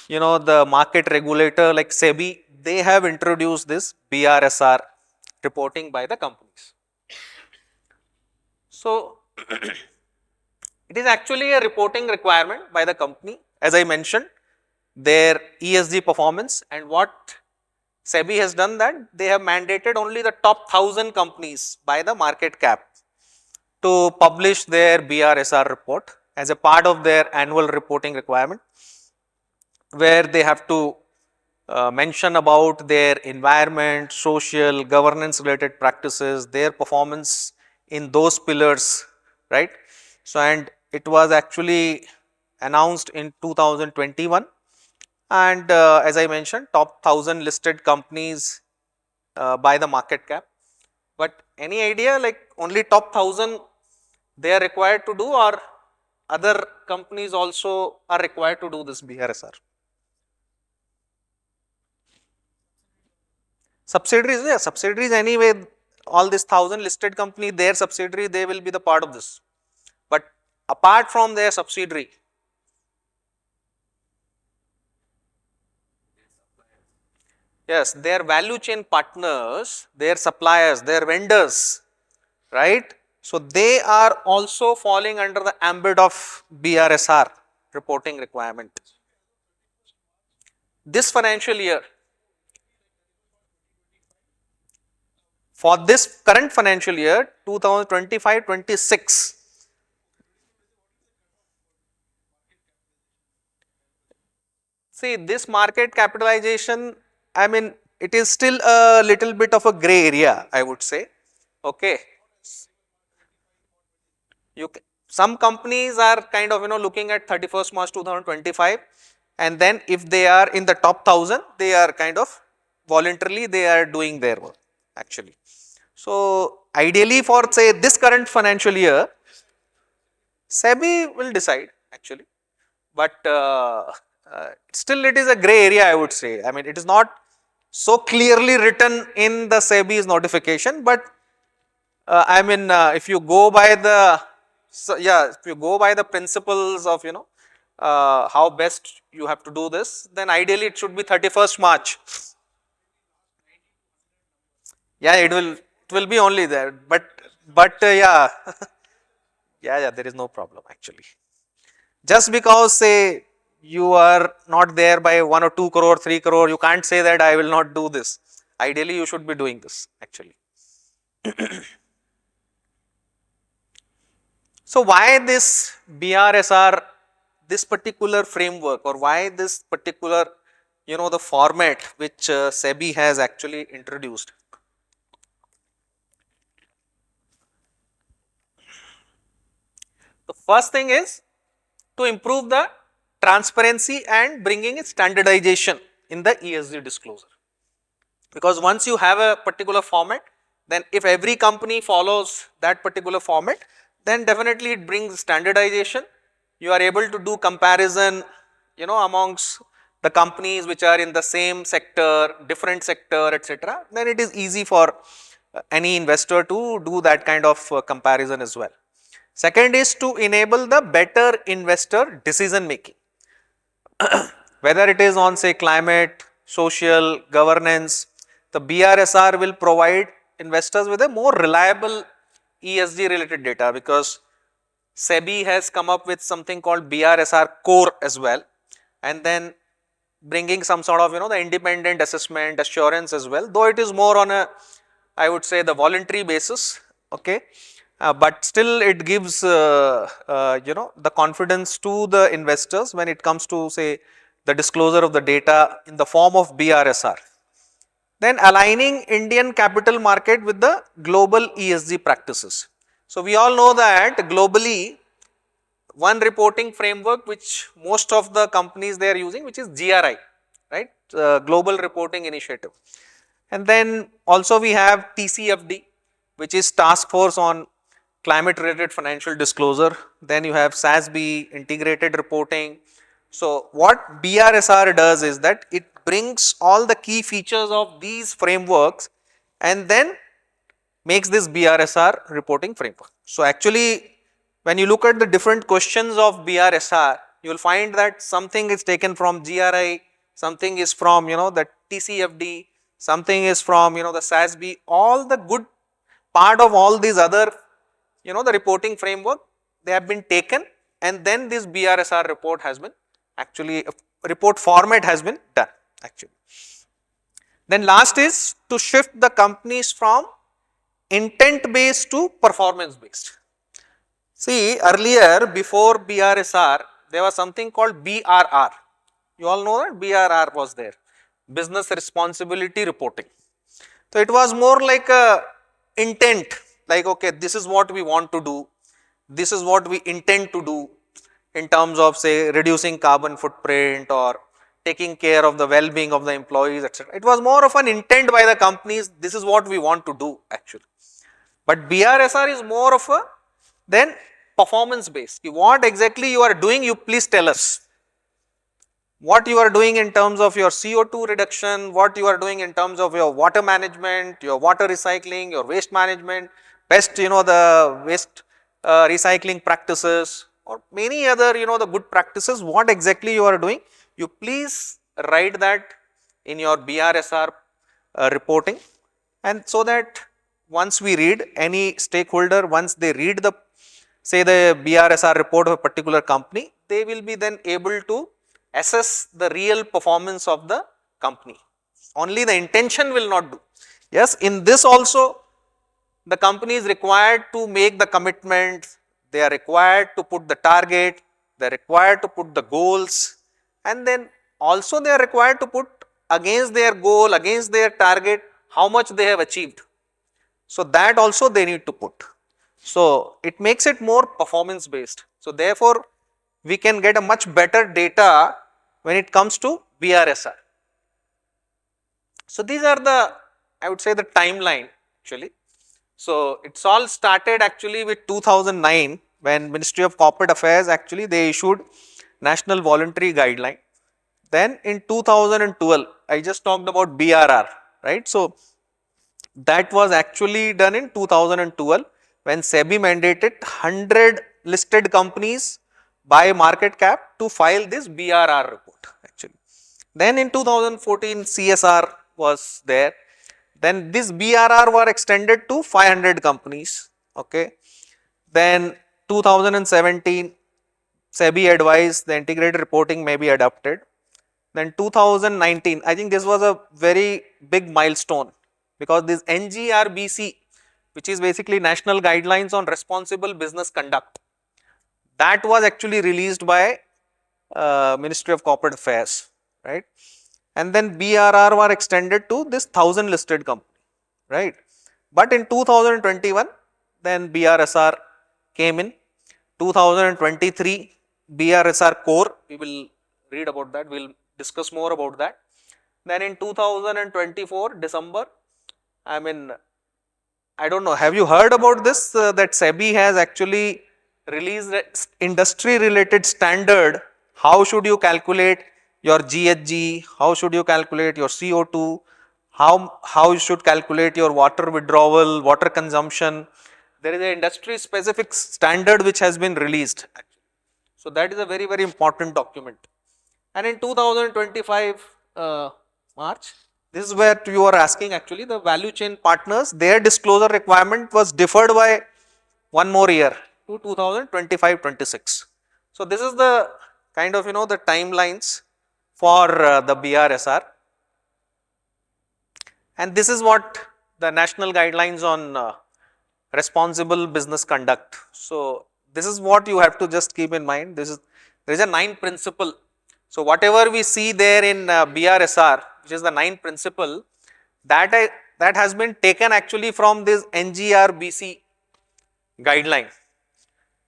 you know, the market regulator like SEBI, they have introduced this BRSR reporting by the companies. So it is actually a reporting requirement by the company, as I mentioned, their ESG performance, and what SEBI has done that they have mandated only the top 1000 companies by the market cap to publish their BRSR report as a part of their annual reporting requirement, where they have to mention about their environment, social, governance related practices, their performance in those pillars, right. So, and it was actually announced in 2021, and as I mentioned, top 1000 listed companies by the market cap. But any idea, like only top 1000 they are required to do, or other companies also are required to do this BRSR? Subsidiaries, yeah, subsidiaries anyway, all these 1000 listed company, their subsidiary, they will be the part of this. But apart from their subsidiary, yes, their value chain partners, their suppliers, their vendors, right. So they are also falling under the ambit of BRSR reporting requirement. This financial year, for this current financial year 2025-26, see this market capitalization, I mean it is still a little bit of a gray area, I would say, okay. Some companies are kind of, you know, looking at 31st March 2025, and then if they are in the top 1000, they are kind of voluntarily they are doing their work actually. So ideally for say this current financial year, SEBI will decide actually, but still it is a gray area, I would say. I mean it is not so clearly written in the SEBI's notification, but I mean if you go by the, so yeah, if you go by the principles of, you know, how best you have to do this, then ideally it should be 31st March. Yeah, it will be only there, but yeah, yeah, there is no problem actually. Just because say you are not there by 1 or 2 crore, 3 crore, you can't say that I will not do this. Ideally, you should be doing this actually. So why this BRSR, this particular framework, or why this particular, the format which SEBI has actually introduced? The first thing is to improve the transparency and bringing standardization in the ESG disclosure. Because once you have a particular format, then if every company follows that particular format, then definitely it brings standardization. You are able to do comparison, amongst the companies which are in the same sector, different sector, etc. Then it is easy for any investor to do that kind of comparison as well. Second is to enable the better investor decision making, whether it is on say climate, social, governance. The BRSR will provide investors with a more reliable ESG related data, because SEBI has come up with something called BRSR core as well, and then bringing some sort of the independent assessment assurance as well, though it is more on a, I would say, the voluntary basis, okay, but still it gives the confidence to the investors when it comes to say the disclosure of the data in the form of BRSR. Then aligning Indian capital market with the global ESG practices. So we all know that globally one reporting framework which most of the companies they are using, which is GRI, right, Global Reporting Initiative. And then also we have TCFD, which is Task Force on Climate Related Financial Disclosure. Then you have SASB, Integrated Reporting. So what BRSR does is that it brings all the key features of these frameworks and then makes this BRSR reporting framework. So actually, when you look at the different questions of BRSR, you will find that something is taken from GRI, something is from the TCFD, something is from the SASB. All the good part of all these other the reporting framework, they have been taken, and then this BRSR report has been actually, report format has been done actually. Then last is to shift the companies from intent based to performance based. See, earlier before BRSR, there was something called BRR. You all know that BRR was there, business responsibility reporting. So it was more like a intent, like okay, this is what we want to do, this is what we intend to do in terms of say reducing carbon footprint or taking care of the well-being of the employees, etc. It was more of an intent by the companies, this is what we want to do actually. But BRSR is more of a then performance based. What exactly you are doing, you please tell us. What you are doing in terms of your CO2 reduction, what you are doing in terms of your water management, your water recycling, your waste management, best the waste recycling practices, or many other the good practices, what exactly you are doing, you please write that in your BRSR reporting, and so that once we read, any stakeholder, once they read the say the BRSR report of a particular company, they will be then able to assess the real performance of the company. Only the intention will not do. Yes, in this also the company is required to make the commitments, they are required to put the target, they are required to put the goals, and then also they are required to put against their goal, against their target, how much they have achieved. So that also they need to put. So it makes it more performance based. So therefore, we can get a much better data when it comes to BRSR. So these are the, I would say, the timeline actually. So it's all started actually with 2009 when Ministry of Corporate Affairs actually they issued National Voluntary Guideline. Then in 2012, I just talked about BRR, right? So that was actually done in 2012 when SEBI mandated 100 listed companies by market cap to file this BRR report actually. Then in 2014 CSR was there. Then this BRR were extended to 500 companies. Okay. Then 2017 SEBI advised the integrated reporting may be adopted. Then 2019, I think this was a very big milestone because this NGRBC, which is basically National Guidelines on Responsible Business Conduct, that was actually released by Ministry of Corporate Affairs, right? And then BRR were extended to this 1000 listed company, right? But in 2021, then BRSR came in. 2023 BRSR core, we will read about that, we will discuss more about that. Then in 2024 December, I mean, I don't know, have you heard about this that SEBI has actually released an industry related standard, how should you calculate your GHG, how should you calculate your CO2, how you should calculate your water withdrawal, water consumption. There is an industry specific standard which has been released. So that is a very, very important document. And in 2025 March, this is where you are asking actually the value chain partners, their disclosure requirement was deferred by one more year to 2025-26. So this is the kind of the timelines for the BRSR. And this is what the national guidelines on responsible business conduct. So this is what you have to just keep in mind. There is a 9 principle. So whatever we see there in BRSR, which is the 9 principle, that has been taken actually from this NGRBC guideline,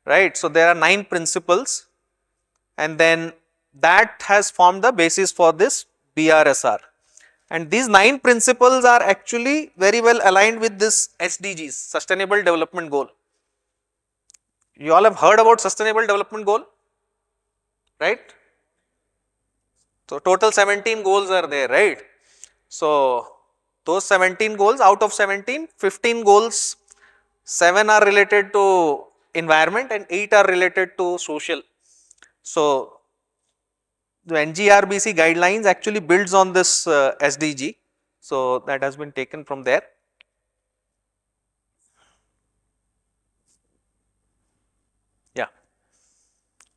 right? So there are 9 principles, and then that has formed the basis for this BRSR. And these 9 principles are actually very well aligned with this SDGs, Sustainable Development Goal. You all have heard about Sustainable Development Goal, right? So total 17 goals are there, right? So those 17 goals, out of 17, 15 goals, 7 are related to environment and 8 are related to social. So the NGRBC guidelines actually builds on this SDG. So that has been taken from there. Yeah.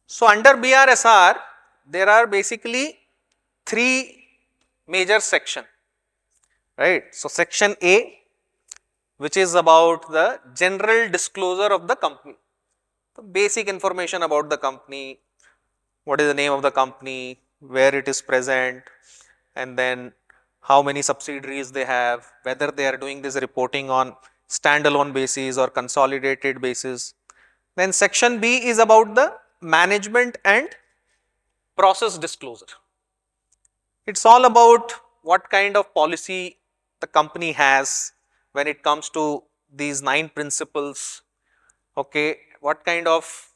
So under BRSR, there are basically 3 major sections, right? So section A, which is about the general disclosure of the company, the basic information about the company, what is the name of the company, where it is present, and then how many subsidiaries they have, whether they are doing this reporting on standalone basis or consolidated basis. Then section B is about the management and process disclosure. It's all about what kind of policy the company has when it comes to these 9 principles, okay, what kind of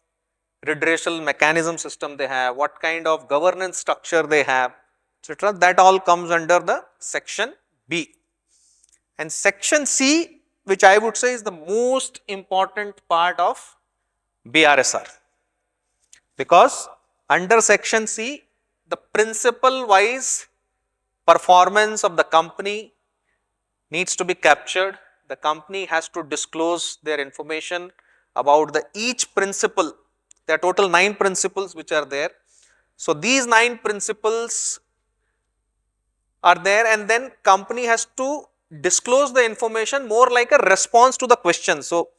redressal mechanism system they have, what kind of governance structure they have, etc. That all comes under the section B. And section C, which I would say is the most important part of BRSR, because under section C, the principle wise performance of the company needs to be captured. The company has to disclose their information about each principle. There are total 9 principles which are there. So these 9 principles are there, and then company has to disclose the information more like a response to the question. So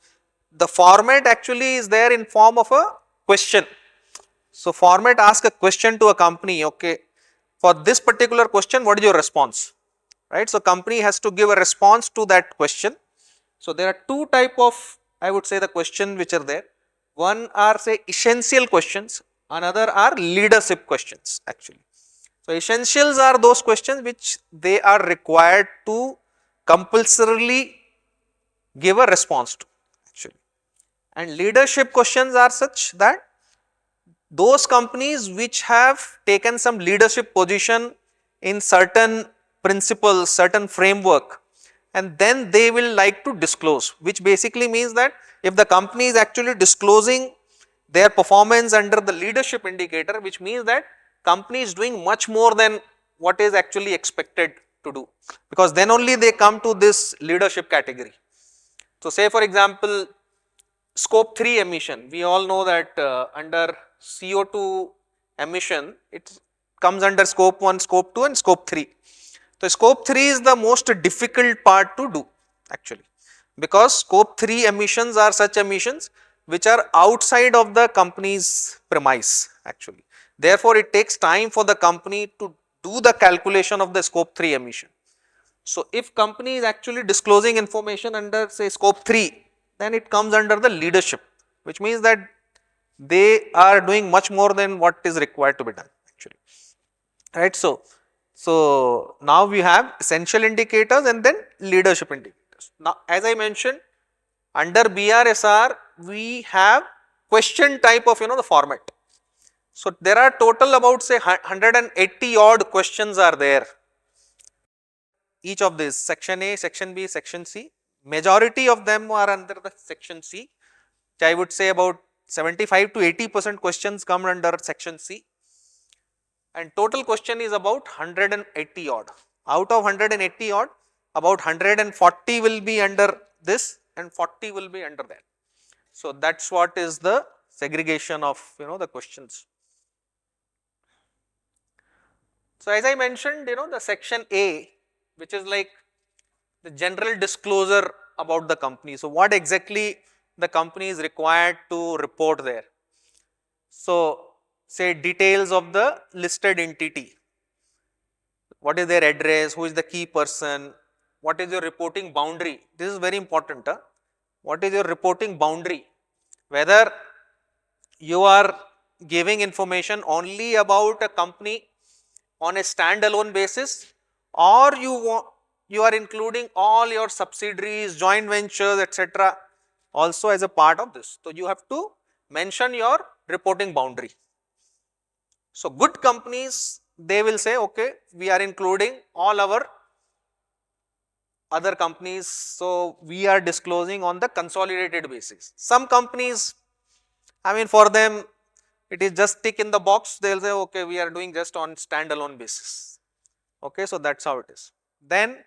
the format actually is there in form of a question. So format asks a question to a company, okay, for this particular question, what is your response, right? So company has to give a response to that question. So there are 2 type of, I would say, the question which are there. One are say essential questions, another are leadership questions actually. So essentials are those questions which they are required to compulsorily give a response to actually. And leadership questions are such that those companies which have taken some leadership position in certain principles, certain framework, and then they will like to disclose, which basically means that if the company is actually disclosing their performance under the leadership indicator, which means that company is doing much more than what is actually expected to do, because then only they come to this leadership category. So, say for example, scope 3 emission, we all know that under CO2 emission, it comes under scope 1, scope 2 and scope 3. So, scope 3 is the most difficult part to do actually, because scope 3 emissions are such emissions which are outside of the company's premise actually. Therefore, it takes time for the company to do the calculation of the scope 3 emission. So, if company is actually disclosing information under say scope 3, then it comes under the leadership, which means that they are doing much more than what is required to be done actually, right. So now we have essential indicators and then leadership indicators. Now, as I mentioned, under BRSR we have question type of the format. So there are total about say 180 odd questions are there. Each of these, section A, section B, section C, majority of them are under the section C, which I would say about 75 to 80% questions come under section C, and total question is about 180 odd. Out of 180 odd, about 140 will be under this and 40 will be under that. So that's what is the segregation of the questions. So as I mentioned, the section A, which is like the general disclosure about the company. So what exactly the company is required to report there. So say details of the listed entity. What is their address, who is the key person, what is your reporting boundary. This is very important. What is your reporting boundary? Whether you are giving information only about a company on a standalone basis, or you are including all your subsidiaries, joint ventures, etc. also as a part of this. So you have to mention your reporting boundary. So good companies, they will say, okay, we are including all our other companies, so we are disclosing on the consolidated basis. Some companies, I mean, for them it is just tick in the box, they will say, okay, we are doing just on standalone basis. Okay, so that's how it is. Then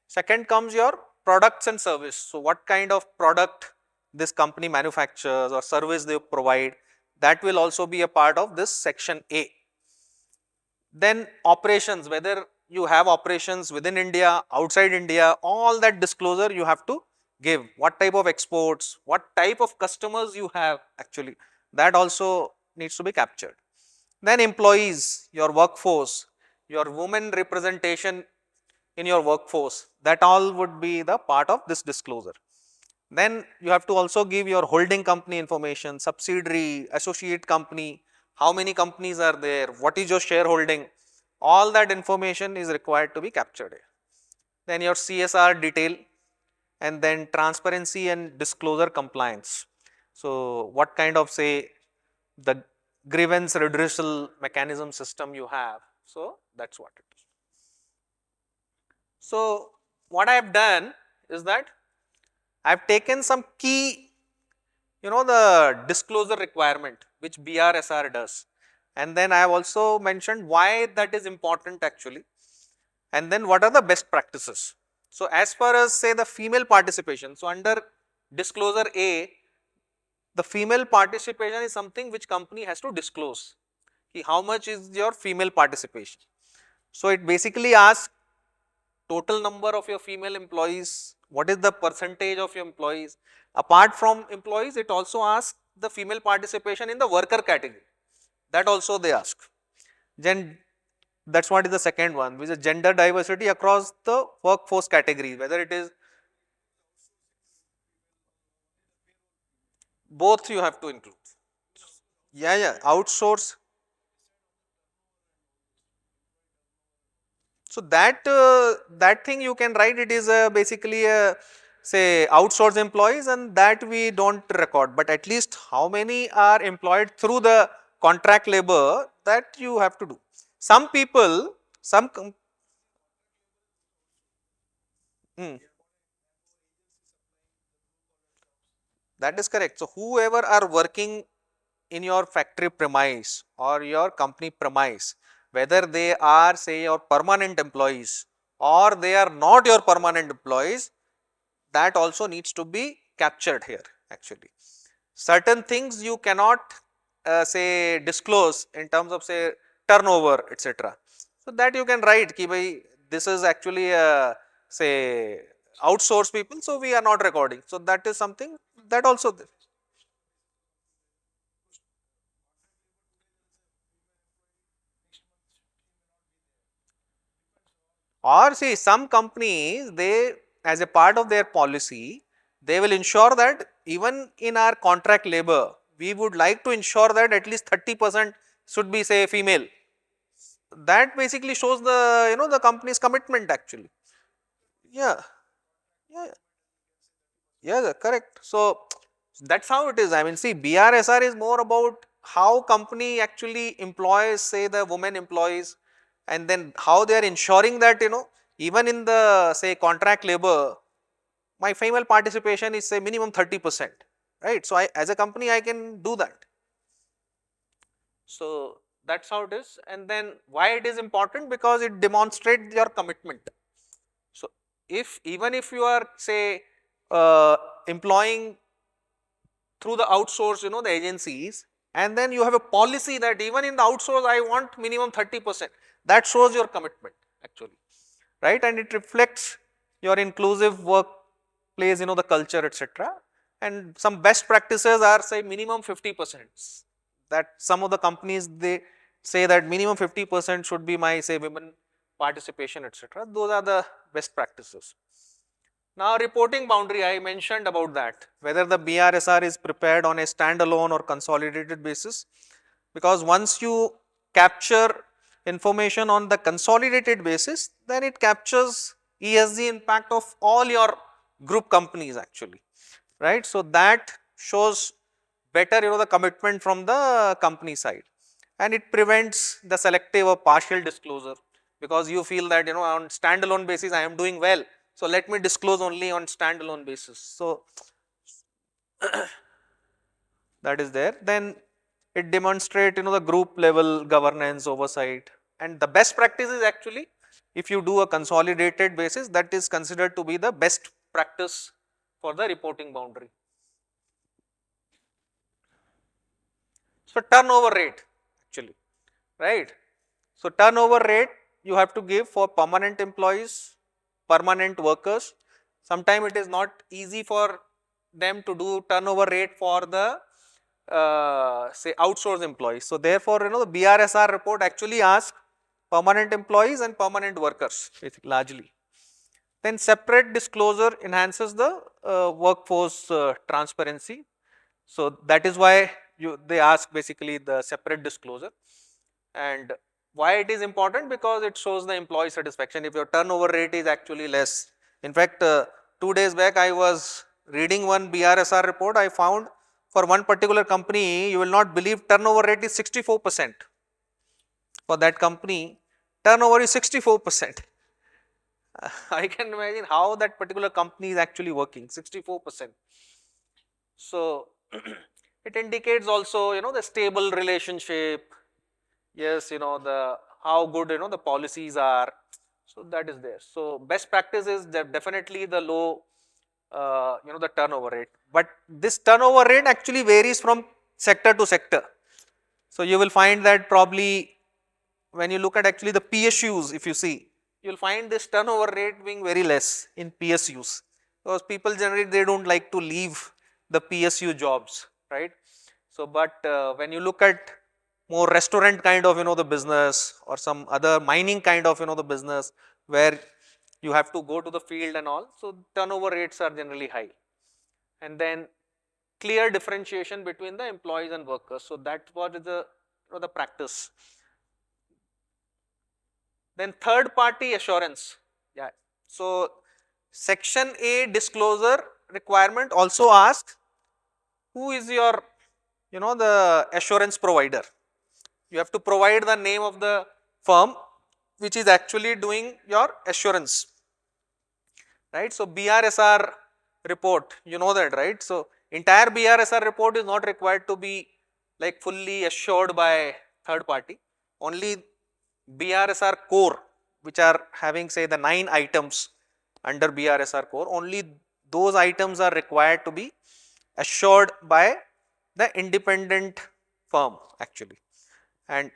second comes your products and service. So what kind of product this company manufactures or service they provide, that will also be a part of this section A. Then operations, whether you have operations within India, outside India, all that disclosure you have to give. What type of exports, what type of customers you have actually, that also needs to be captured. Then employees, your workforce, your women representation in your workforce, that all would be the part of this disclosure. Then you have to also give your holding company information, subsidiary, associate company, how many companies are there, what is your shareholding, all that information is required to be captured here. Then your CSR detail, and then transparency and disclosure compliance. So what kind of say the grievance redressal mechanism system you have, so that's what it is. So what I have done is that I have taken some key, the disclosure requirement which BRSR does, and then I have also mentioned why that is important actually, and then what are the best practices. So as far as say the female participation, so under disclosure A, the female participation is something which company has to disclose. How much is your female participation? So it basically asks total number of your female employees, what is the percentage of your employees. Apart from employees, it also asks the female participation in the worker category, that also they ask. Then that's what is the second one, which is gender diversity across the workforce category, whether it is both you have to include. Yeah, outsource. So that thing you can write, it is basically say outsourced employees, and that we don't record, but at least how many are employed through the contract labor, that you have to do. Some people, that is correct. So whoever are working in your factory premise or your company premise, whether they are say your permanent employees or they are not your permanent employees, that also needs to be captured here actually. Certain things you cannot say disclose in terms of say turnover etc. So that you can write ki bhai this is actually say outsource people, so we are not recording. So that is something that also there. Or see some companies, they as a part of their policy, they will ensure that even in our contract labor, we would like to ensure that at least 30% should be say female. That basically shows the the company's commitment actually. Yeah, yeah, yeah, correct. So that's how it is. I mean, see, BRSR is more about how company actually employs say the women employees, and then how they are ensuring that even in the say contract labor, my female participation is say minimum 30%, right. So I as a company I can do that. So that's how it is. And then why it is important, because it demonstrates your commitment. So if even if you are say employing through the outsource the agencies, and then you have a policy that even in the outsource I want minimum 30%, that shows your commitment actually, right. And it reflects your inclusive workplace, the culture etc. And some best practices are say minimum 50%, that some of the companies they say that minimum 50% should be my say women participation etc. Those are the best practices. Now reporting boundary, I mentioned about that, whether the BRSR is prepared on a standalone or consolidated basis, because once you capture information on the consolidated basis, then it captures ESG impact of all your group companies actually, right. So that shows better the commitment from the company side, and it prevents the selective or partial disclosure, because you feel that on standalone basis I am doing well, so let me disclose only on standalone basis. So that is there. Then it demonstrate the group level governance oversight, and the best practice is actually if you do a consolidated basis, that is considered to be the best practice for the reporting boundary. So turnover rate actually, right. So turnover rate you have to give for permanent employees, permanent workers. Sometimes it is not easy for them to do turnover rate for the say outsourced employees. So therefore, the BRSR report actually asks permanent employees and permanent workers largely. Then separate disclosure enhances the workforce transparency. So that is why they ask basically the separate disclosure. And why it is important, because it shows the employee satisfaction if your turnover rate is actually less. In fact, 2 days back I was reading one BRSR report, I found for one particular company, you will not believe, turnover rate is 64%. For that company, turnover is 64%. I can imagine how that particular company is actually working, 64%. So it indicates also the stable relationship. Yes, the how good the policies are. So that is there. So best practice is definitely the low the turnover rate, but this turnover rate actually varies from sector to sector. So you will find that probably when you look at actually the PSUs, if you see, you will find this turnover rate being very less in PSUs, because people generally they don't like to leave the PSU jobs, right. So but when you look at more restaurant kind of the business, or some other mining kind of the business where you have to go to the field and all, so turnover rates are generally high. And then clear differentiation between the employees and workers, so that was the the practice. Then third party assurance, yeah. So section A disclosure requirement also asks who is your the assurance provider. You have to provide the name of the firm which is actually doing your assurance, right. So BRSR report, that, right. So entire BRSR report is not required to be like fully assured by third party. Only BRSR core, which are having say the 9 items under BRSR core, only those items are required to be assured by the independent firm actually. And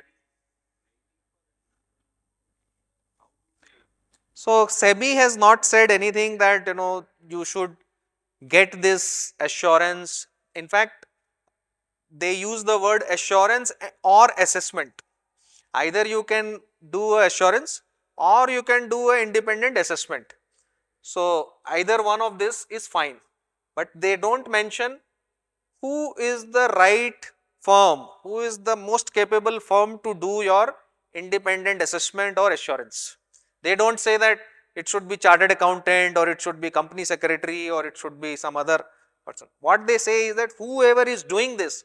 so SEBI has not said anything that you should get this assurance. In fact, they use the word assurance or assessment. Either you can do a assurance or you can do an independent assessment. So either one of this is fine, but they don't mention who is the right firm, who is the most capable firm to do your independent assessment or assurance. They don't say that it should be chartered accountant or it should be company secretary or it should be some other person. What they say is that whoever is doing this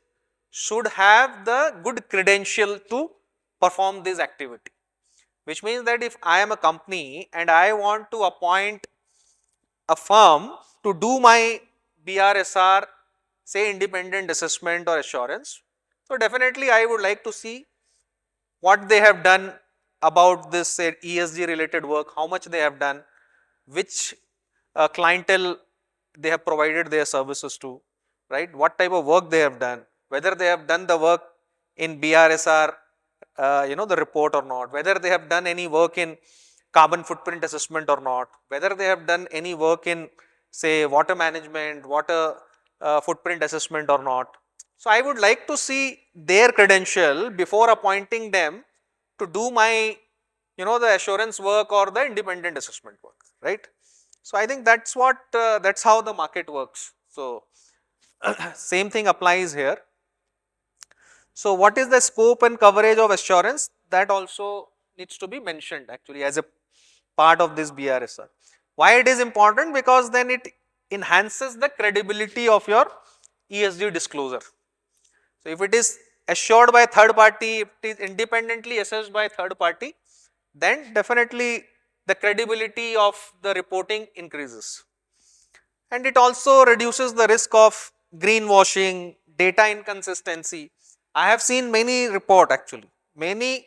should have the good credential to perform this activity, which means that if I am a company and I want to appoint a firm to do my BRSR, say independent assessment or assurance, so definitely I would like to see what they have done about this say ESG related work, how much they have done, which clientele they have provided their services to, right, what type of work they have done, whether they have done the work in BRSR, the report or not, whether they have done any work in carbon footprint assessment or not, whether they have done any work in say water management, water footprint assessment or not. So I would like to see their credential before appointing them to do my the assurance work or the independent assessment work, right. So I think that's what that's how the market works. So same thing applies here. So what is the scope and coverage of assurance? That also needs to be mentioned actually as a part of this BRSR. Why it is important? Because then it enhances the credibility of your ESG disclosure. So if it is assured by third party, if it is independently assessed by third party, then definitely the credibility of the reporting increases. And it also reduces the risk of greenwashing, data inconsistency. I have seen many report actually, many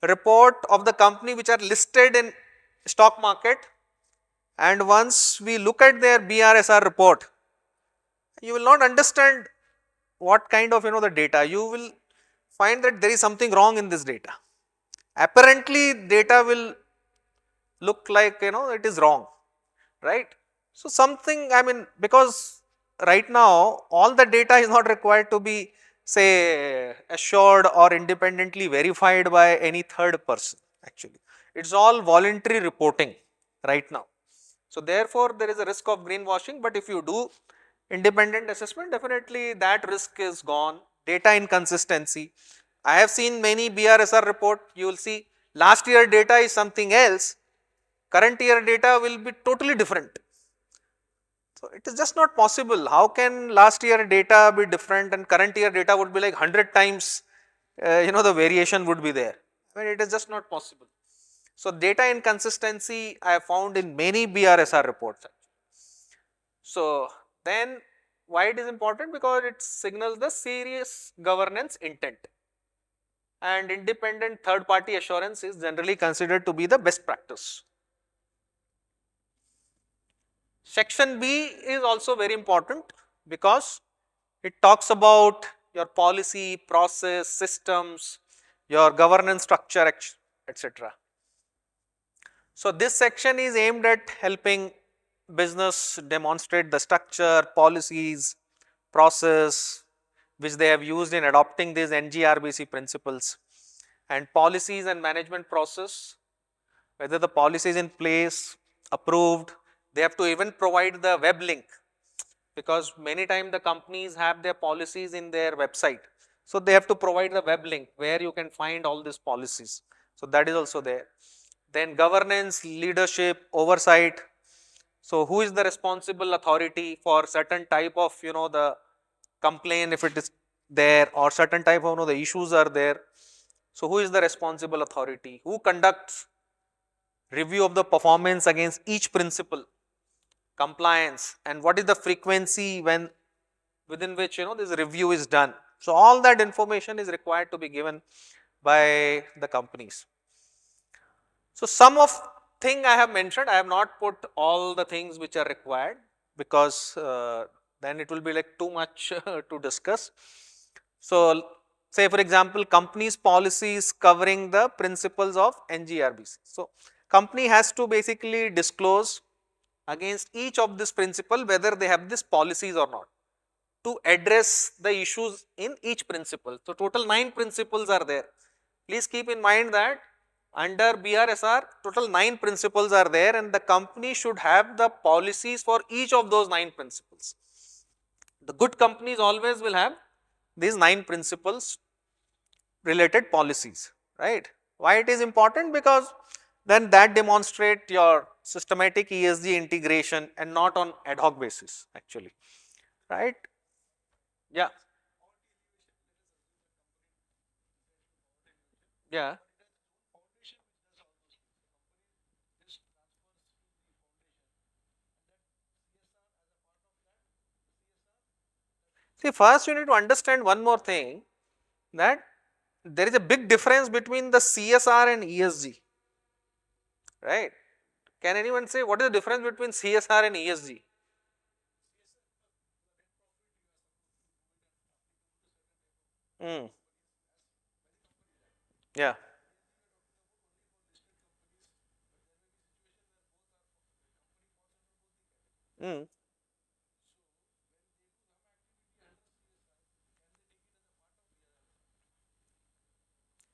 report of the company which are listed in stock market, and once we look at their BRSR report, you will not understand what kind of the data. You will find that there is something wrong in this data. Apparently data will look like it is wrong, right. So something, I mean, because right now all the data is not required to be say assured or independently verified by any third person actually. It's all voluntary reporting right now. So therefore there is a risk of greenwashing, but if you do independent assessment, definitely that risk is gone. Data inconsistency. I have seen many BRSR report, you will see last year data is something else, current year data will be totally different. So it is just not possible. How can last year data be different and current year data would be like 100 times, the variation would be there. I mean, it is just not possible. So data inconsistency I have found in many BRSR reports. So then why it is important? Because it signals the serious governance intent, and independent third party assurance is generally considered to be the best practice. Section B is also very important because it talks about your policy, process, systems, your governance structure, etc. So this section is aimed at helping business demonstrate the structure, policies, process which they have used in adopting these NGRBC principles, and policies and management process, whether the policy is in place, approved. They have to even provide the web link, because many times the companies have their policies in their website. So they have to provide the web link where you can find all these policies. So that is also there. Then governance, leadership, oversight. So who is the responsible authority for certain type of the complaint if it is there, or certain type of the issues are there. So who is the responsible authority? Who conducts review of the performance against each principle? Compliance, and what is the frequency when within which this review is done. So, all that information is required to be given by the companies. So, some of thing I have mentioned, I have not put all the things which are required, because then it will be like too much to discuss. So, say for example, company's policies covering the principles of NGRBC. So, company has to basically disclose against each of this principle whether they have this policies or not, to address the issues in each principle. So, total 9 principles are there. Please keep in mind that under BRSR total 9 principles are there, and the company should have the policies for each of those 9 principles. The good companies always will have these 9 principles related policies, right. Why it is important? Because then that demonstrate your systematic ESG integration and not on ad hoc basis actually, right. Yeah. Yeah. See, first you need to understand one more thing, that there is a big difference between the CSR and ESG, right. Can anyone say what is the difference between CSR and ESG? Yeah.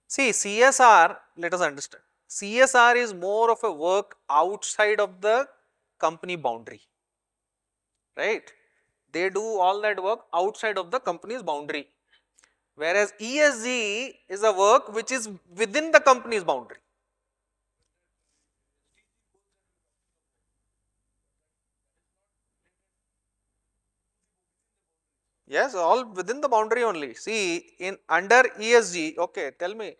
See, CSR, let us understand, CSR is more of a work outside of the company boundary, right. They do all that work outside of the company's boundary, whereas ESG is a work which is within the company's boundary. Yes, all within the boundary only. See, in under ESG, okay, tell me.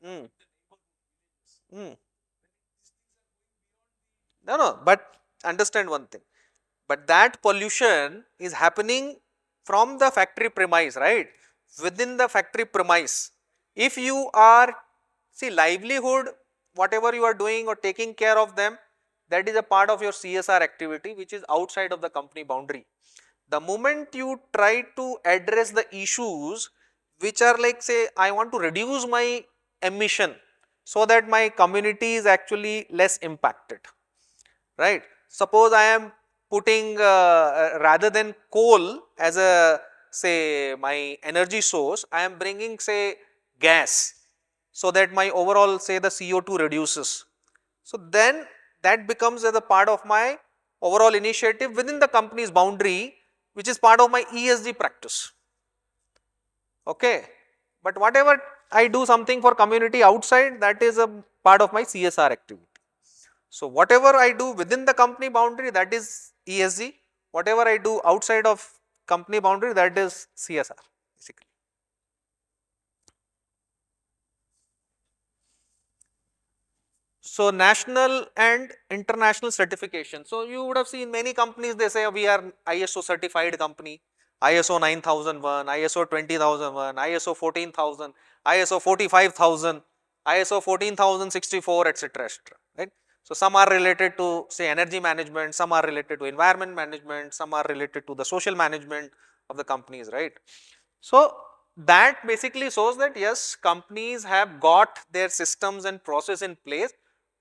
Mm. Mm. No, no, but understand one thing. But that pollution is happening from the factory premise, right? Within the factory premise. If you are, see, livelihood, whatever you are doing or taking care of them, that is a part of your CSR activity which is outside of the company boundary. The moment you try to address the issues which are like, say, I want to reduce my emission so that my community is actually less impacted, right. Suppose I am putting rather than coal as a, say, my energy source, I am bringing, say, gas, so that my overall, say, the CO2 reduces. So, then that becomes as a part of my overall initiative within the company's boundary, which is part of my ESG practice. Okay. But whatever I do something for community outside, that is a part of my CSR activity. So, whatever I do within the company boundary, that is ESG, whatever I do outside of company boundary, that is CSR basically. So, national and international certification. So, you would have seen many companies, they say we are ISO certified company, ISO 9001, ISO 20001, ISO 14000, ISO 45000, ISO 14064, etc., etc., right. So, some are related to, say, energy management, some are related to environment management, some are related to the social management of the companies, right. So, that basically shows that yes, companies have got their systems and process in place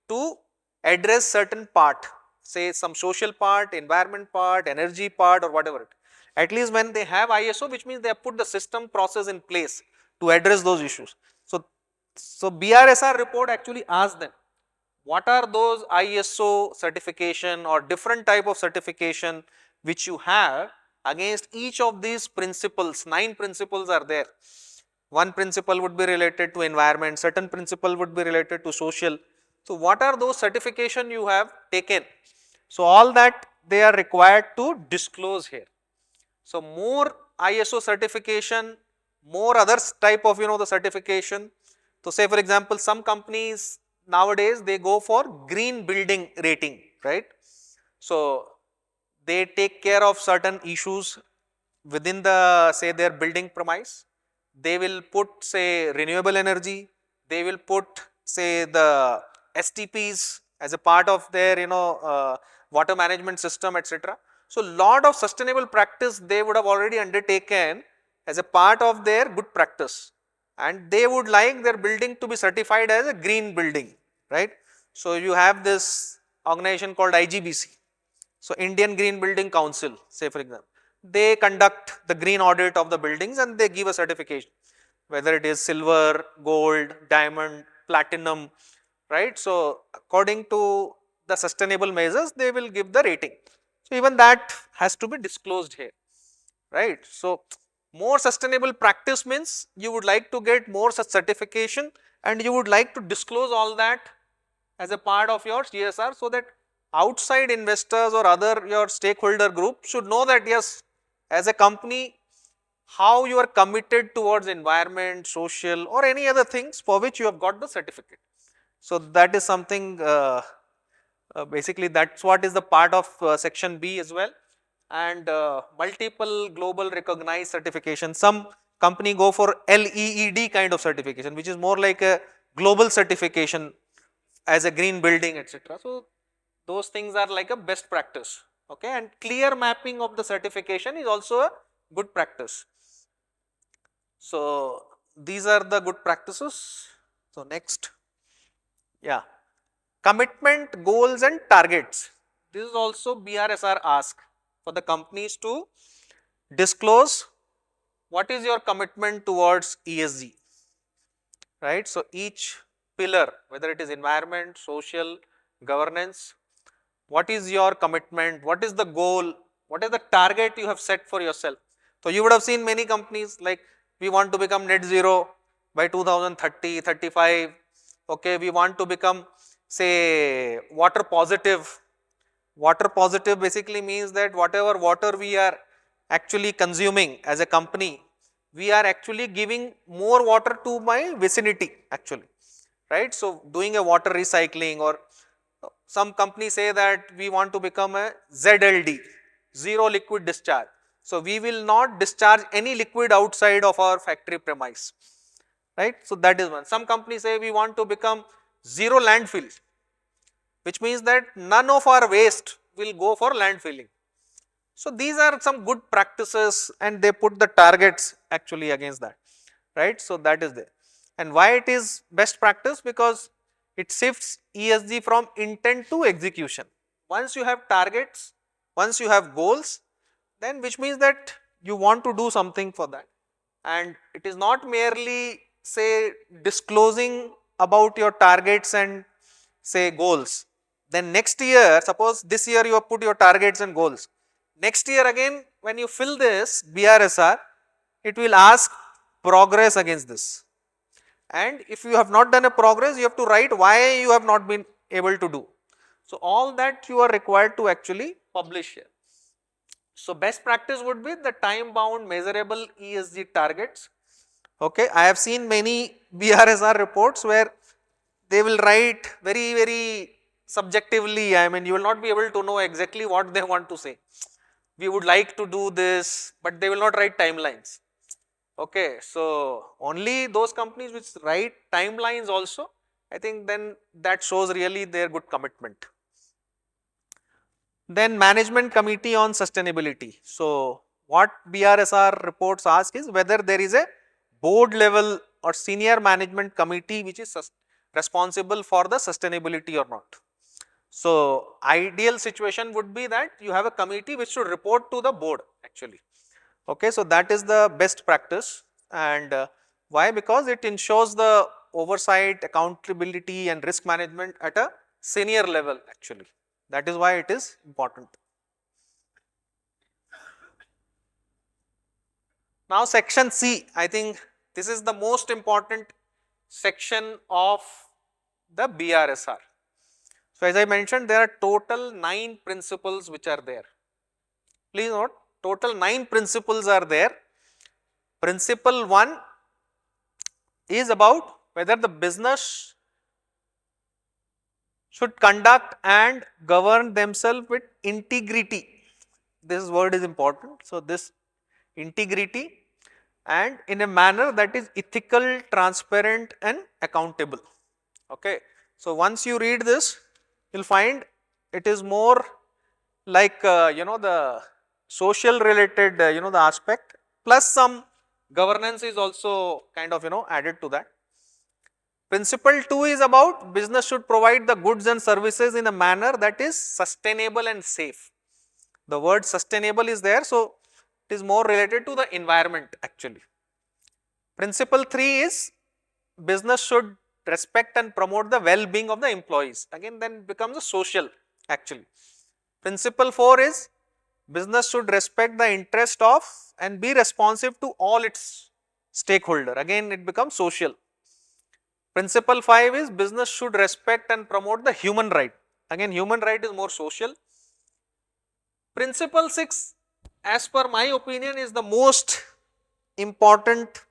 to address certain part, say some social part, environment part, energy part, or whatever. At least when they have ISO, which means they have put the system process in place to address those issues. So BRSR report actually asks them, what are those ISO certification or different type of certification which you have against each of these principles. 9 principles are there. One principle would be related to environment, certain principle would be related to social. So, what are those certification you have taken? So, all that they are required to disclose here. So, more ISO certification, more other type of the certification. So, say for example, some companies nowadays they go for green building rating, right. So, they take care of certain issues within the say their building premise. They will put say renewable energy, they will put say the STPs as a part of their water management system, etc. So, lot of sustainable practice they would have already undertaken as a part of their good practice, and they would like their building to be certified as a green building, right. So, you have this organization called IGBC. So, Indian Green Building Council, say for example, they conduct the green audit of the buildings and they give a certification, whether it is silver, gold, diamond, platinum, right. So, according to the sustainable measures, they will give the rating. So, even that has to be disclosed here, right. So, more sustainable practice means you would like to get more such certification and you would like to disclose all that as a part of your CSR, so that outside investors or other your stakeholder group should know that yes, as a company how you are committed towards environment, social or any other things for which you have got the certificate. So, that is something basically that is what is the part of section B as well, and multiple global recognized certification. Some company go for LEED kind of certification, which is more like a global certification as a green building, etc. So, those things are like a best practice, okay, and clear mapping of the certification is also a good practice. So, these are the good practices. So, next, yeah, commitment, goals and targets. This is also BRSR ask for the companies to disclose what is your commitment towards ESG, right. So, each pillar, whether it is environment, social, governance, what is your commitment, what is the goal, what is the target you have set for yourself. So, you would have seen many companies like we want to become net zero by 2030, 35, okay, we want to become say water positive. Water positive basically means that whatever water we are actually consuming as a company, we are actually giving more water to my vicinity actually, right. So, doing a water recycling, or some companies say that we want to become a ZLD, zero liquid discharge. So, we will not discharge any liquid outside of our factory premise, right. So, that is one. Some companies say we want to become zero landfill, which means that none of our waste will go for landfilling. So, these are some good practices and they put the targets actually against that, right. So, that is there. And why it is best practice? Because it shifts ESG from intent to execution. Once you have targets, once you have goals, then which means that you want to do something for that, and it is not merely say disclosing about your targets and say goals. Then next year, suppose this year you have put your targets and goals, next year again when you fill this BRSR, it will ask progress against this, and if you have not done a progress, you have to write why you have not been able to do. So, all that you are required to actually publish here. So, best practice would be the time bound measurable ESG targets. Okay, I have seen many BRSR reports where they will write very subjectively. I mean, you will not be able to know exactly what they want to say. We would like to do this, but they will not write timelines. Okay, so only those companies which write timelines also, I think then that shows really their good commitment. Then management committee on sustainability. So, what BRSR reports ask is whether there is a board level or senior management committee which is responsible for the sustainability or not. So, ideal situation would be that you have a committee which should report to the board actually. Okay, so that is the best practice, and why? Because it ensures the oversight, accountability and risk management at a senior level actually. That is why it is important. Now, section C, I think this is the most important section of the BRSR. So, as I mentioned, there are total 9 principles which are there. Please note, total 9 principles are there. Principle 1 is about whether the business should conduct and govern themselves with integrity this word is important. So, this integrity and in a manner that is ethical, transparent and accountable. Okay. So, once you read this, you will find it is more like the social related the aspect, plus some governance is also kind of added to that. Principle 2 is about business should provide the goods and services in a manner that is sustainable and safe. The word sustainable is there, so it is more related to the environment actually. Principle 3 is business should respect and promote the well-being of the employees, again then becomes a social actually. Principle 4 is business should respect the interest of and be responsive to all its stakeholder, again it becomes social. Principle 5 is business should respect and promote the human right, again human right is more social. Principle 6 as per my opinion is the most important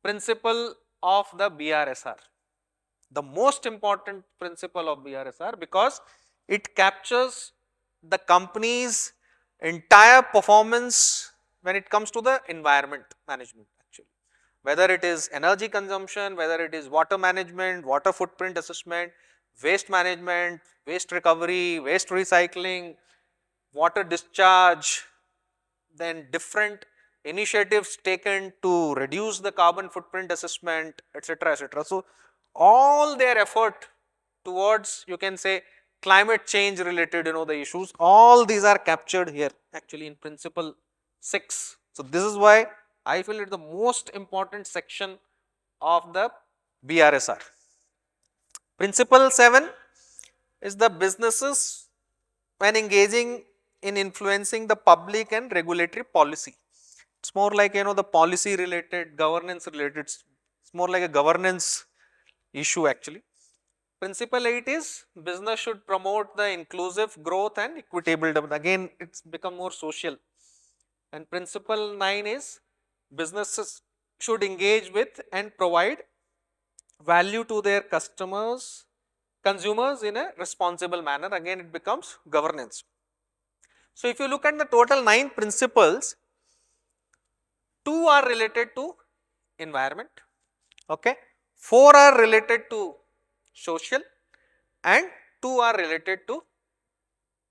principle of the BRSR, the most important principle of BRSR, because it captures the company's entire performance when it comes to the environment management actually, whether it is energy consumption, whether it is water management, water footprint assessment, waste management, waste recovery, waste recycling, water discharge, then different initiatives taken to reduce the carbon footprint assessment, etc., etc. So, all their effort towards you can say climate change related the issues, all these are captured here actually in principle 6. So, this is why I feel it is the most important section of the BRSR. Principle 7 is the businesses when engaging in influencing the public and regulatory policy. It's more like the policy related, governance related, it's more like a governance issue actually. Principle 8 is business should promote the inclusive growth and equitable development, again it's become more social. And principle 9 is businesses should engage with and provide value to their consumers in a responsible manner, again it becomes governance. So, if you look at the total 9 principles, 2 are related to environment, okay, 4 are related to social and 2 are related to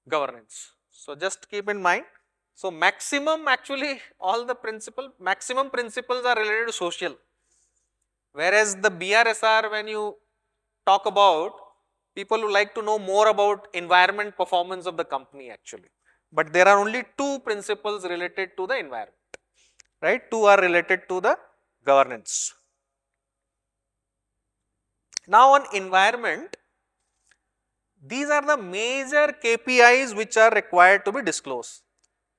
governance. So, just keep in mind. So, maximum actually all the maximum principles are related to social, whereas the BRSR when you talk about, people who like to know more about environment performance of the company actually, but there are only 2 principles related to the environment, right, 2 are related to the governance. Now, on environment, these are the major KPIs which are required to be disclosed.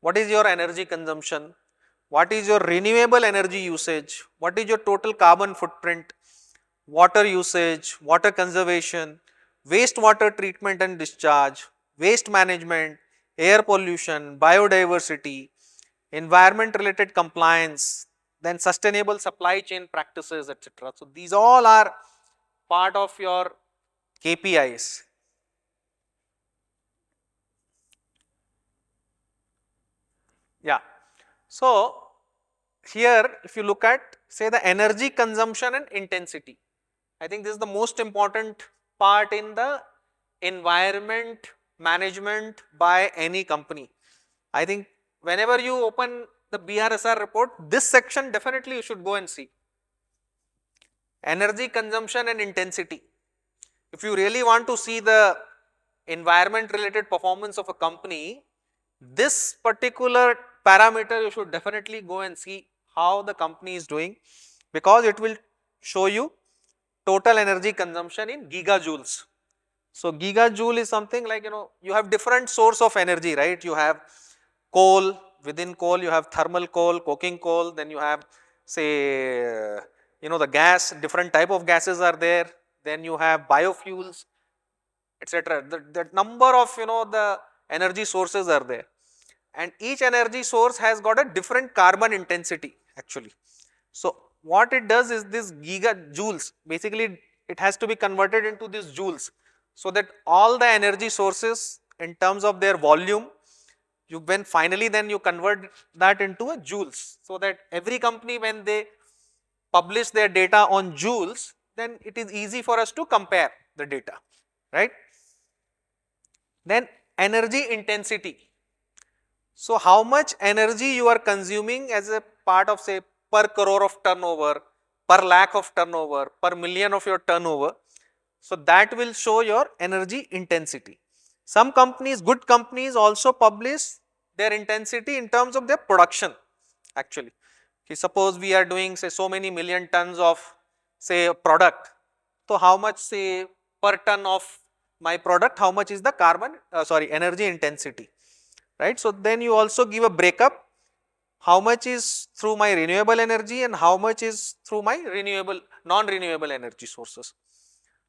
What is your energy consumption? What is your renewable energy usage? What is your total carbon footprint? Water usage, water conservation, wastewater treatment and discharge, waste management, air pollution, biodiversity, environment related compliance, then sustainable supply chain practices, etc. So, these all are part of your KPIs. Yeah. So, here if you look at say the energy consumption and intensity, I think this is the most important part in the environment management by any company. I think whenever you open the BRSR report, this section definitely you should go and see. Energy consumption and intensity. If you really want to see the environment related performance of a company, this particular parameter you should definitely go and see how the company is doing, because it will show you total energy consumption in gigajoules. So, gigajoule is something like you have different source of energy, right, you have coal, within coal you have thermal coal, coking coal, then you have say the gas, different type of gases are there, then you have biofuels, etc. The number of the energy sources are there, and each energy source has got a different carbon intensity actually. So, what it does is this gigajoules, basically it has to be converted into these joules, so that all the energy sources in terms of their volume when finally then you convert that into a joules, so that every company when they publish their data on joules, then it is easy for us to compare the data, right. Then energy intensity. So how much energy you are consuming as a part of, say, per crore of turnover, per lakh of turnover, per million of your turnover. So that will show your energy intensity. Some companies, good companies also publish their intensity in terms of their production actually. Suppose we are doing, say, so many million tons of, say, a product. So how much, say, per ton of my product, how much is the energy intensity, right. So then you also give a breakup, how much is through my renewable energy and how much is through my non-renewable energy sources.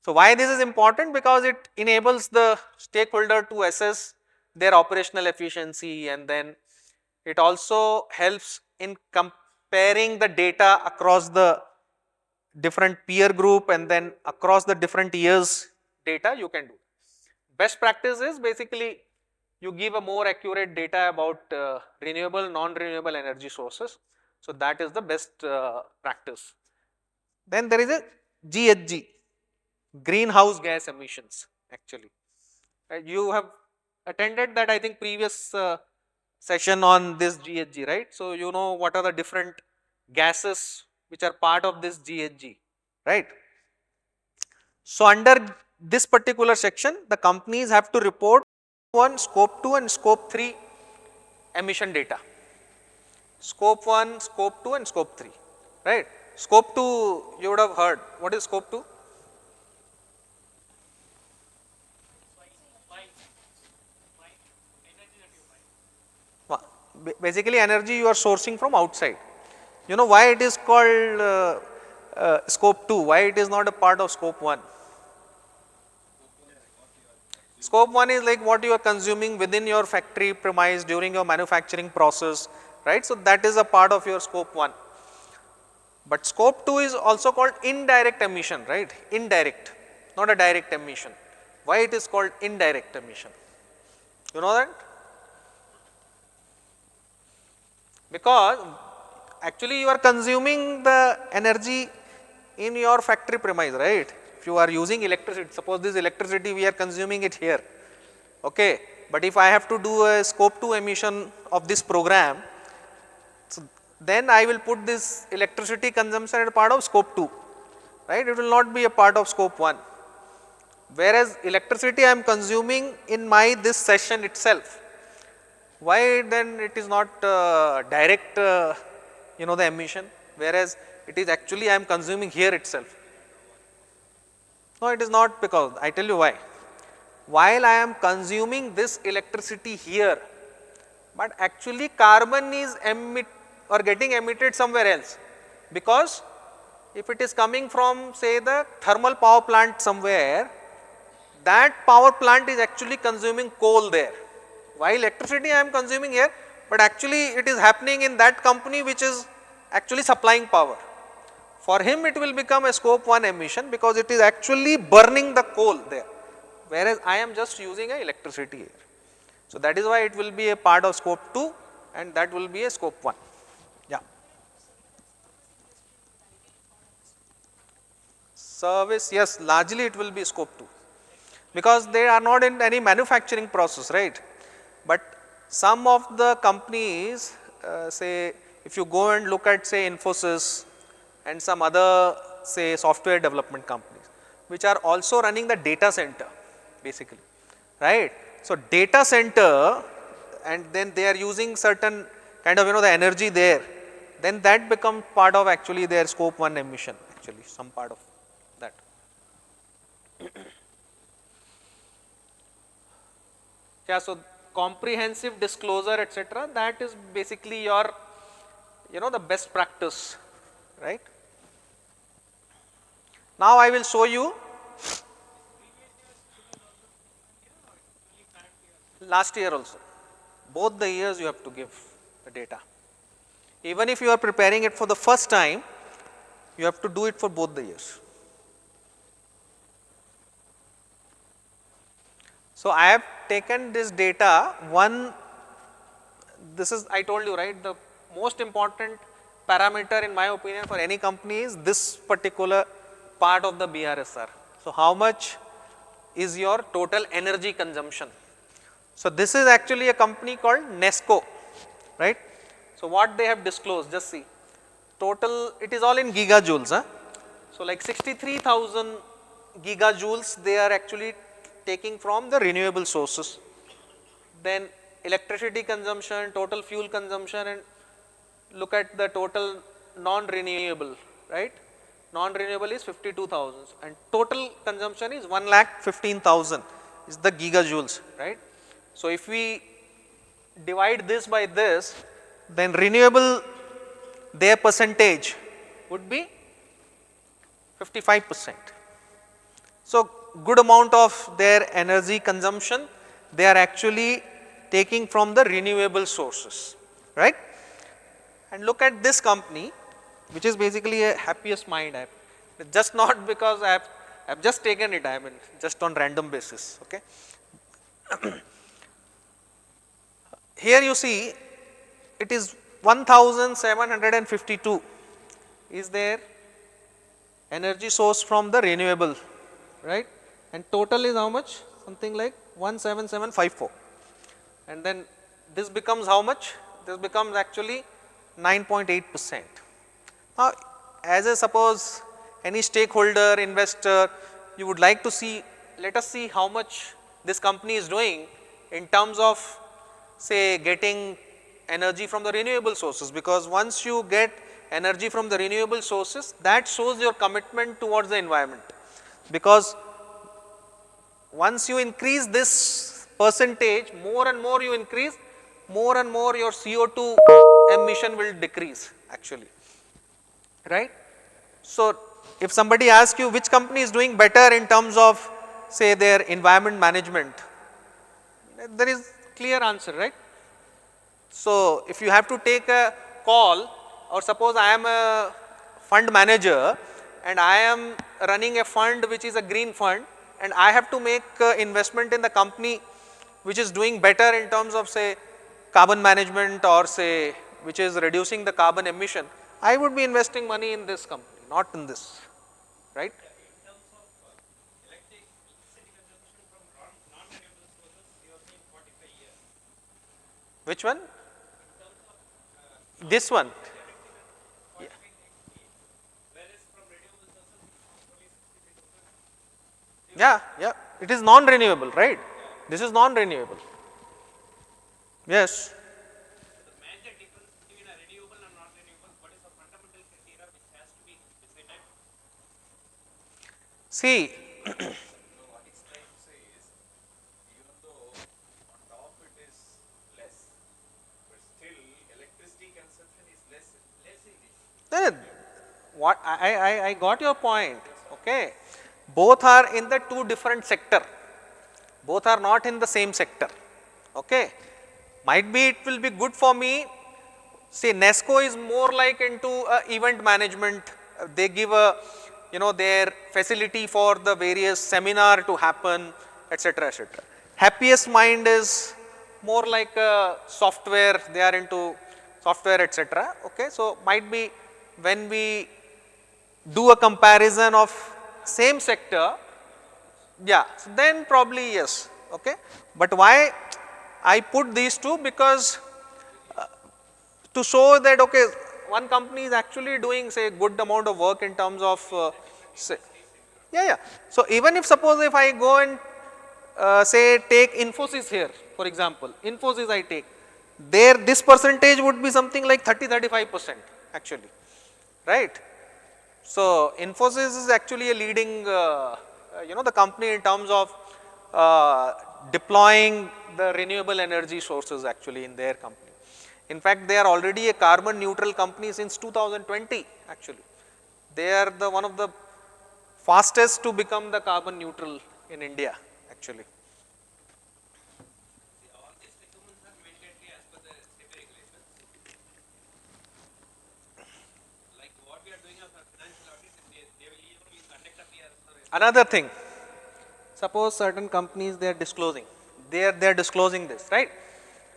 So why this is important? Because it enables the stakeholder to assess their operational efficiency, and then it also helps in comparing the data across the different peer group, and then across the different years data you can do. Best practice is basically you give a more accurate data about renewable, non-renewable energy sources. So that is the best practice. Then there is a GHG, greenhouse gas emissions actually. You have attended that, I think, previous session on this GHG, right. So you know what are the different gases which are part of this GHG, right. So under this particular section, the companies have to report scope 2 and scope 3 emission data. Scope 1, scope 2 and scope 3, right. Scope 2 you would have heard. What is scope 2? Basically energy you are sourcing from outside. You know why it is called scope 2, why it is not a part of scope 1? Scope 1 is like what you are consuming within your factory premise during your manufacturing process, right. So that is a part of your scope 1. But scope 2 is also called indirect emission, right, indirect, not a direct emission. Why it is called indirect emission? You know that? Because actually you are consuming the energy in your factory premise, right. If you are using electricity, suppose this electricity we are consuming it here, okay. But if I have to do a scope 2 emission of this program, so then I will put this electricity consumption as part of scope 2, right. It will not be a part of scope 1. Whereas electricity I am consuming in my this session itself. Why then it is not direct you know the emission, whereas it is actually I am consuming here itself. No, it is not, because I tell you why. While I am consuming this electricity here, but actually carbon is getting emitted somewhere else, because if it is coming from, say, the thermal power plant somewhere, that power plant is actually consuming coal there. While electricity I am consuming here, but actually it is happening in that company which is actually supplying power. For him it will become a scope 1 emission, because it is actually burning the coal there, whereas I am just using a electricity here. So that is why it will be a part of scope 2 and that will be a scope 1. Yeah. Service, yes, largely it will be scope 2, because they are not in any manufacturing process, right. But some of the companies, say if you go and look at, say, Infosys and some other, say, software development companies, which are also running the data center basically, right. So data center, and then they are using certain kind of, you know, the energy there, then that becomes part of actually their scope 1 emission, actually some part of that. Yeah, so comprehensive disclosure, etc., that is basically your, you know, the best practice, right. Now I will show you last year also, both the years you have to give the data. Even if you are preparing it for the first time, you have to do it for both the years. So I have taken this data, one this is, I told you, right, the most important parameter in my opinion for any company is this particular part of the BRSR. So, how much is your total energy consumption? So, this is actually a company called NESCO, right. So, what they have disclosed, just see, total, it is all in gigajoules. Huh? So, like 63,000 gigajoules they are actually taking from the renewable sources. Then electricity consumption, total fuel consumption, and look at the total non-renewable, right. Non-renewable is 52,000 and total consumption is 1,15,000 is the gigajoules, right. So, if we divide this by this, then renewable, their percentage would be 55%. So, good amount of their energy consumption they are actually taking from the renewable sources, right. And look at this company, which is basically a happiest mind app, just not because I have just taken it, I mean just on random basis. Okay. Here you see it is 1752 is their energy source from the renewable, right, and total is how much, something like 17754, and then this becomes how much, this becomes actually 9.8%. Now, as a suppose any stakeholder, investor, you would like to see, let us see how much this company is doing in terms of say getting energy from the renewable sources, because once you get energy from the renewable sources, that shows your commitment towards the environment, because once you increase this percentage, more and more you increase, more and more your CO2 emission will decrease actually, right. So, if somebody asks you which company is doing better in terms of say their environment management, there is clear answer, right. So, if you have to take a call, or suppose I am a fund manager and I am running a fund which is a green fund, and I have to make investment in the company which is doing better in terms of say carbon management or say which is reducing the carbon emission, I would be investing money in this company, not in this, right. Which one? This one. Yeah, yeah, it is non-renewable, right? This is non-renewable. Yes. See, what I got your point, okay. Both are in the two different sector, both are not in the same sector, okay. Might be it will be good for me, say NESCO is more like into event management, they give a their facility for the various seminar to happen, etc., etc. Happiest Mind is more like a software, they are into software, etc. Okay. So, might be when we do a comparison of same sector, yeah, then probably yes, okay. But why I put these two, because to show that okay, one company is actually doing say good amount of work in terms of say, yeah. So, even if suppose if I go and say take Infosys here, for example, Infosys I take, there this percentage would be something like 30-35% actually, right. So, Infosys is actually a leading the company in terms of deploying the renewable energy sources actually in their company. In fact, they are already a carbon neutral company since 2020 actually. They are the one of the fastest to become the carbon neutral in India actually. Another thing, suppose certain companies they are disclosing, they are disclosing this, right.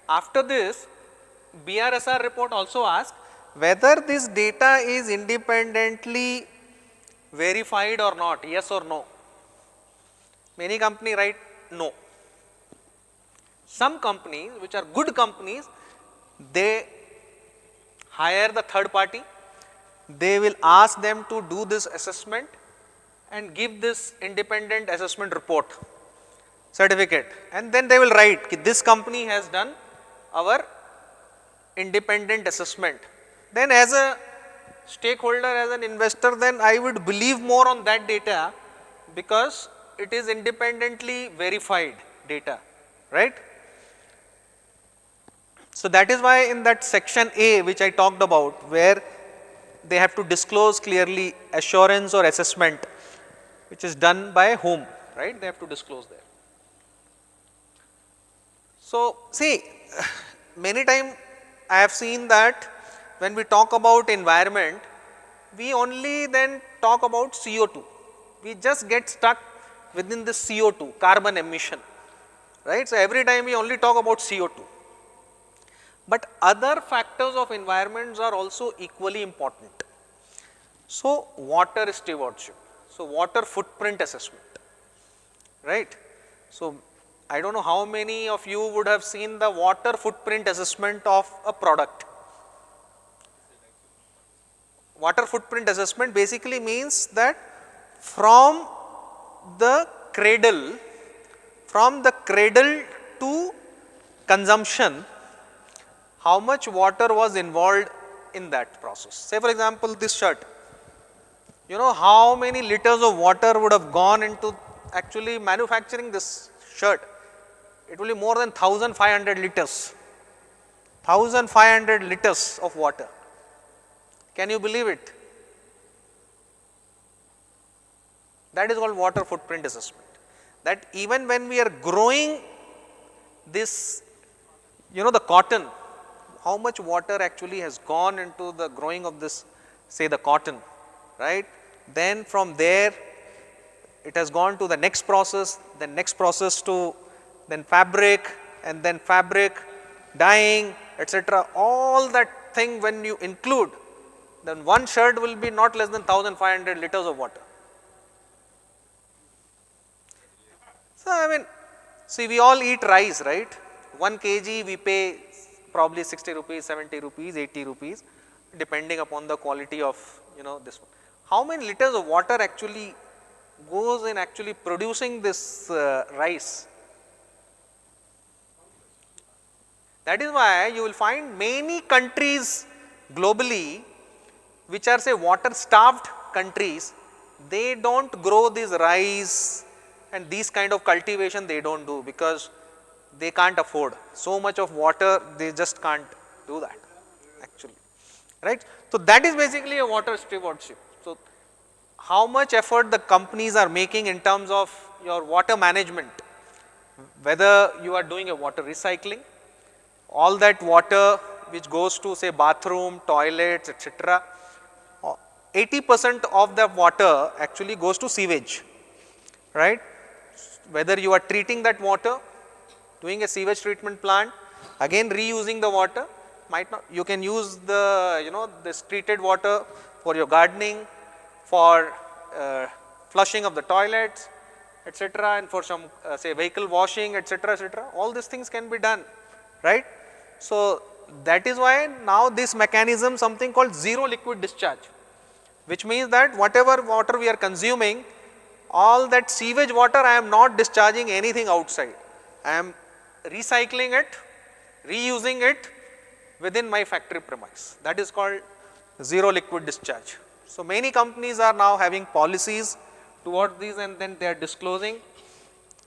After this, BRSR report also asks whether this data is independently verified or not, yes or no. Many companies write no. Some companies, which are good companies, they hire the third party, they will ask them to do this assessment and give this independent assessment report certificate, and then they will write that this company has done our independent assessment. Then as a stakeholder, as an investor, then I would believe more on that data because it is independently verified data, right. So that is why in that section A which I talked about, where they have to disclose clearly assurance or assessment which is done by whom, right, they have to disclose there. So see, many times I have seen that when we talk about environment, we only then talk about CO2. We just get stuck within the CO2, carbon emission, right. So every time we only talk about CO2. But other factors of environments are also equally important. So water stewardship, so water footprint assessment, right. So I don't know how many of you would have seen the water footprint assessment of a product. Water footprint assessment basically means that from the cradle to consumption, how much water was involved in that process. Say for example, this shirt, you know how many liters of water would have gone into actually manufacturing this shirt? It will be more than 1500 liters, 1500 liters of water. Can you believe it? That is called water footprint assessment. That even when we are growing this, you know, the cotton, how much water actually has gone into the growing of this, say the cotton, right. Then from there it has gone to the next process, then next process to then fabric, and then fabric, dyeing, etc. All that thing when you include, then one shirt will be not less than 1500 liters of water. So I mean, see, we all eat rice, right. 1 kg we pay probably 60 rupees, 70 rupees, 80 rupees, depending upon the quality of, you know, this one. How many liters of water actually goes in actually producing this rice? That is why you will find many countries globally which are say water starved countries, they don't grow this rice and these kind of cultivation they don't do because they can't afford so much of water, they just can't do that actually, right. So that is basically a water stewardship. So how much effort the companies are making in terms of your water management, whether you are doing a water recycling, all that water which goes to say bathroom, toilets, etc. 80% of the water actually goes to sewage, right. Whether you are treating that water, doing a sewage treatment plant, again reusing the water, might not, you can use the, you know, this treated water for your gardening, for flushing of the toilets, etc., and for some say vehicle washing, etc., etc. All these things can be done, right. So that is why now this mechanism, something called zero liquid discharge, which means that whatever water we are consuming, all that sewage water I am not discharging anything outside, I am recycling it, reusing it within my factory premise. That is called zero liquid discharge. So many companies are now having policies towards these, and then they are disclosing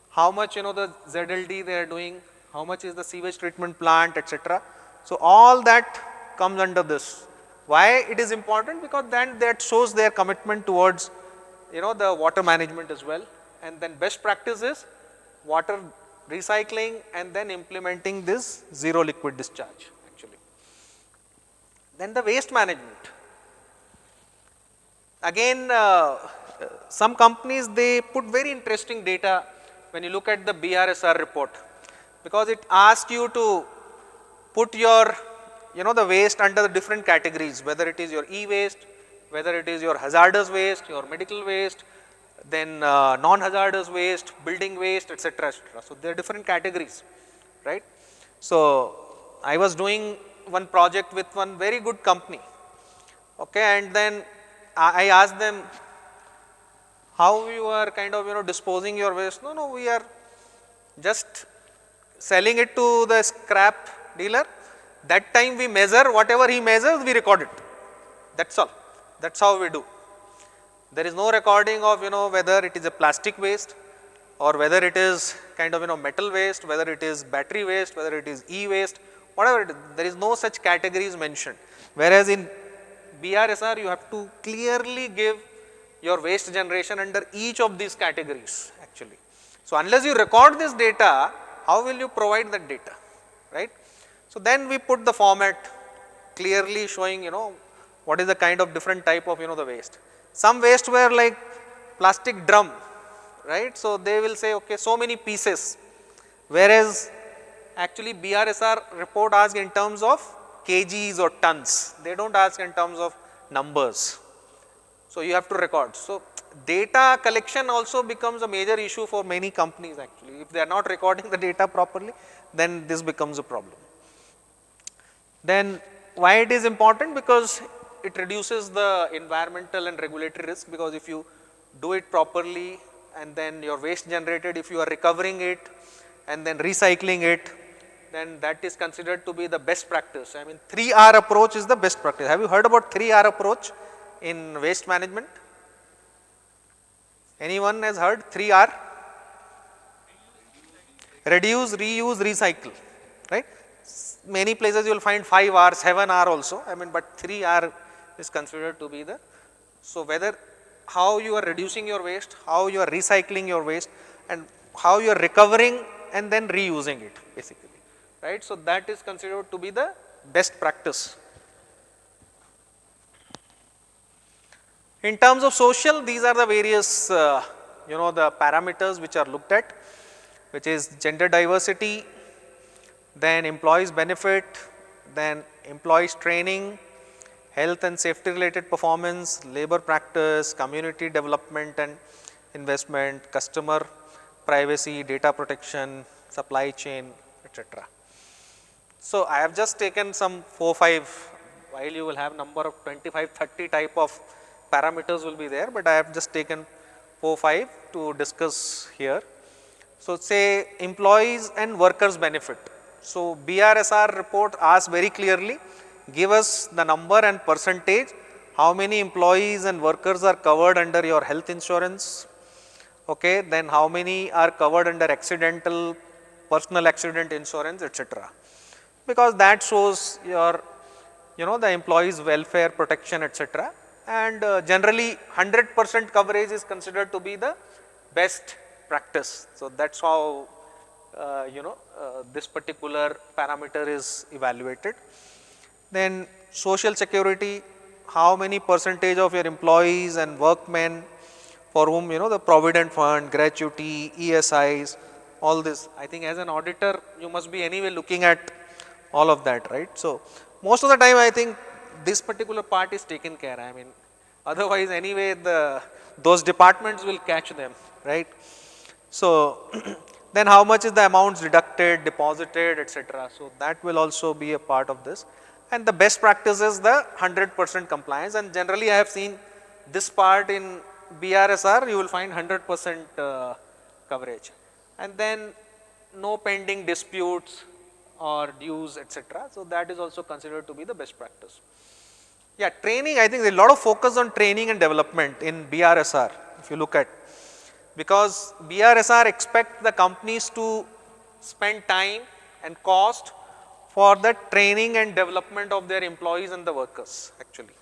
how much, you know, the ZLD they are doing, how much is the sewage treatment plant, etc. So all that comes under this. Why it is important? Because then that shows their commitment towards, you know, the water management as well. And then best practice is water recycling and then implementing this zero liquid discharge actually. Then the waste management. Again, some companies, they put very interesting data when you look at the BRSR report, because it asks you to put your the waste under the different categories, whether it is your e-waste, whether it is your hazardous waste, your medical waste, then non-hazardous waste, building waste, etc., etc. So there are different categories, right? So I was doing one project with one very good company, okay, and then I asked them, how you are kind of disposing your waste? No, we are just selling it to the scrap dealer. That time we measure, whatever he measures, we record it. That's all. That's how we do. There is no recording of whether it is a plastic waste or whether it is kind of metal waste, whether it is battery waste, whether it is e-waste, whatever it is. There is no such categories mentioned. Whereas in BRSR, you have to clearly give your waste generation under each of these categories actually. So unless you record this data, how will you provide that data, right? So then we put the format clearly showing what is the kind of different type of the waste. Some waste were like plastic drum, right? So they will say, okay, so many pieces, whereas actually BRSR report asks in terms of kgs or tons. They don't ask in terms of numbers. So you have to record. So data collection also becomes a major issue for many companies actually. If they are not recording the data properly, then this becomes a problem. Then why it is important? Because it reduces the environmental and regulatory risk, because if you do it properly and then your waste generated, if you are recovering it and then recycling it, then that is considered to be the best practice. I mean 3R approach is the best practice. Have you heard about 3R approach in waste management? Anyone has heard 3R? Reduce, reuse, recycle, right? Many places you will find 5R, 7R also, I mean, but 3R is considered to be the, so whether how you are reducing your waste, how you are recycling your waste, and how you are recovering and then reusing it basically, right? So that is considered to be the best practice. In terms of social, these are the various, the parameters which are looked at, which is gender diversity, then employees benefit, then employees training, health and safety related performance, labor practice, community development and investment, customer privacy, data protection, supply chain, etc. So I have just taken some 4-5, while you will have number of 25-30 type of parameters will be there, but I have just taken 4-5 to discuss here. So say employees and workers benefit. So BRSR report asks very clearly, give us the number and percentage, how many employees and workers are covered under your health insurance, okay, then how many are covered under accidental, personal accident insurance, etc. Because that shows your, the employees' welfare protection, etc. And generally 100% coverage is considered to be the best practice. So that's how this particular parameter is evaluated. Then social security, how many percentage of your employees and workmen for whom the provident fund, gratuity, ESIs, all this. I think as an auditor you must be anyway looking at all of that, right? So most of the time I think this particular part is taken care. I mean, otherwise anyway those departments will catch them, right? So then how much is the amounts deducted, deposited, etc. So that will also be a part of this. And the best practice is the 100% compliance, and generally I have seen this part in BRSR, you will find 100% coverage. And then no pending disputes or dues, etc. So that is also considered to be the best practice. Yeah, training, I think there is a lot of focus on training and development in BRSR, if you look at, because BRSR expects the companies to spend time and cost for the training and development of their employees and the workers actually.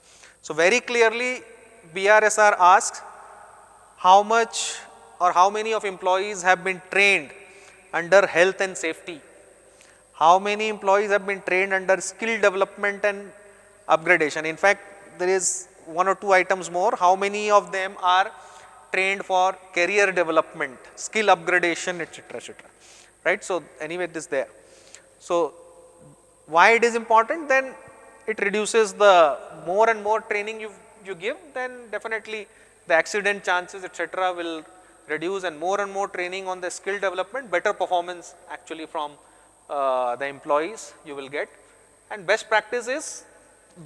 So very clearly BRSR asks how much or how many of employees have been trained under health and safety, how many employees have been trained under skill development and upgradation. In fact, there is 1 or 2 items more, how many of them are trained for career development, skill upgradation, etc., etc. Right? So anyway, it is there. So why it is important? Then it reduces the more and more training you give, then definitely the accident chances etc. will reduce, and more training on the skill development, better performance actually from the employees you will get. And best practice is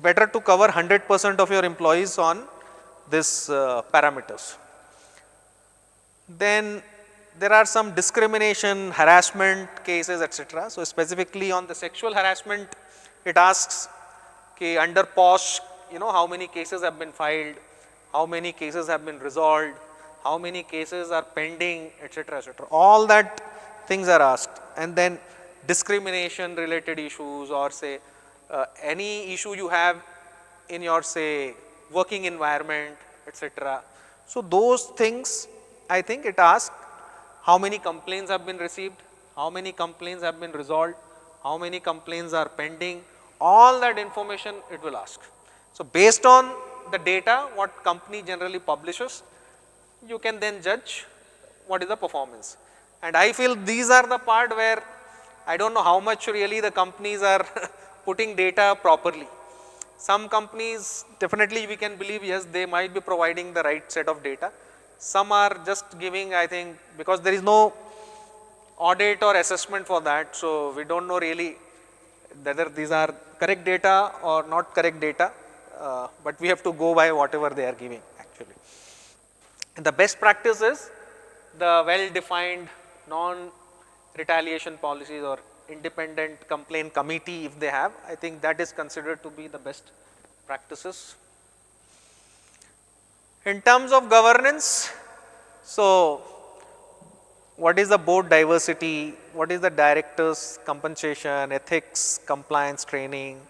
better to cover 100% of your employees on this parameters. Then there are some discrimination, harassment cases etc. So specifically on the sexual harassment, it asks okay, under POSH, how many cases have been filed, how many cases have been resolved, how many cases are pending, etc., etc. All that things are asked. And then discrimination related issues, or say any issue you have in your say working environment, etc. So those things, I think it asks how many complaints have been received, how many complaints have been resolved, how many complaints are pending, all that information it will ask. So based on the data what company generally publishes, you can then judge what is the performance. And I feel these are the part where I don't know how much really the companies are putting data properly. Some companies definitely we can believe, yes, they might be providing the right set of data. Some are just giving, I think, because there is no audit or assessment for that, so we don't know really whether these are correct data or not correct data, but we have to go by whatever they are giving actually. And the best practice is the well-defined non-retaliation policies or independent complaint committee if they have. I think that is considered to be the best practices. In terms of governance, so what is the board diversity, what is the directors compensation, ethics, compliance training,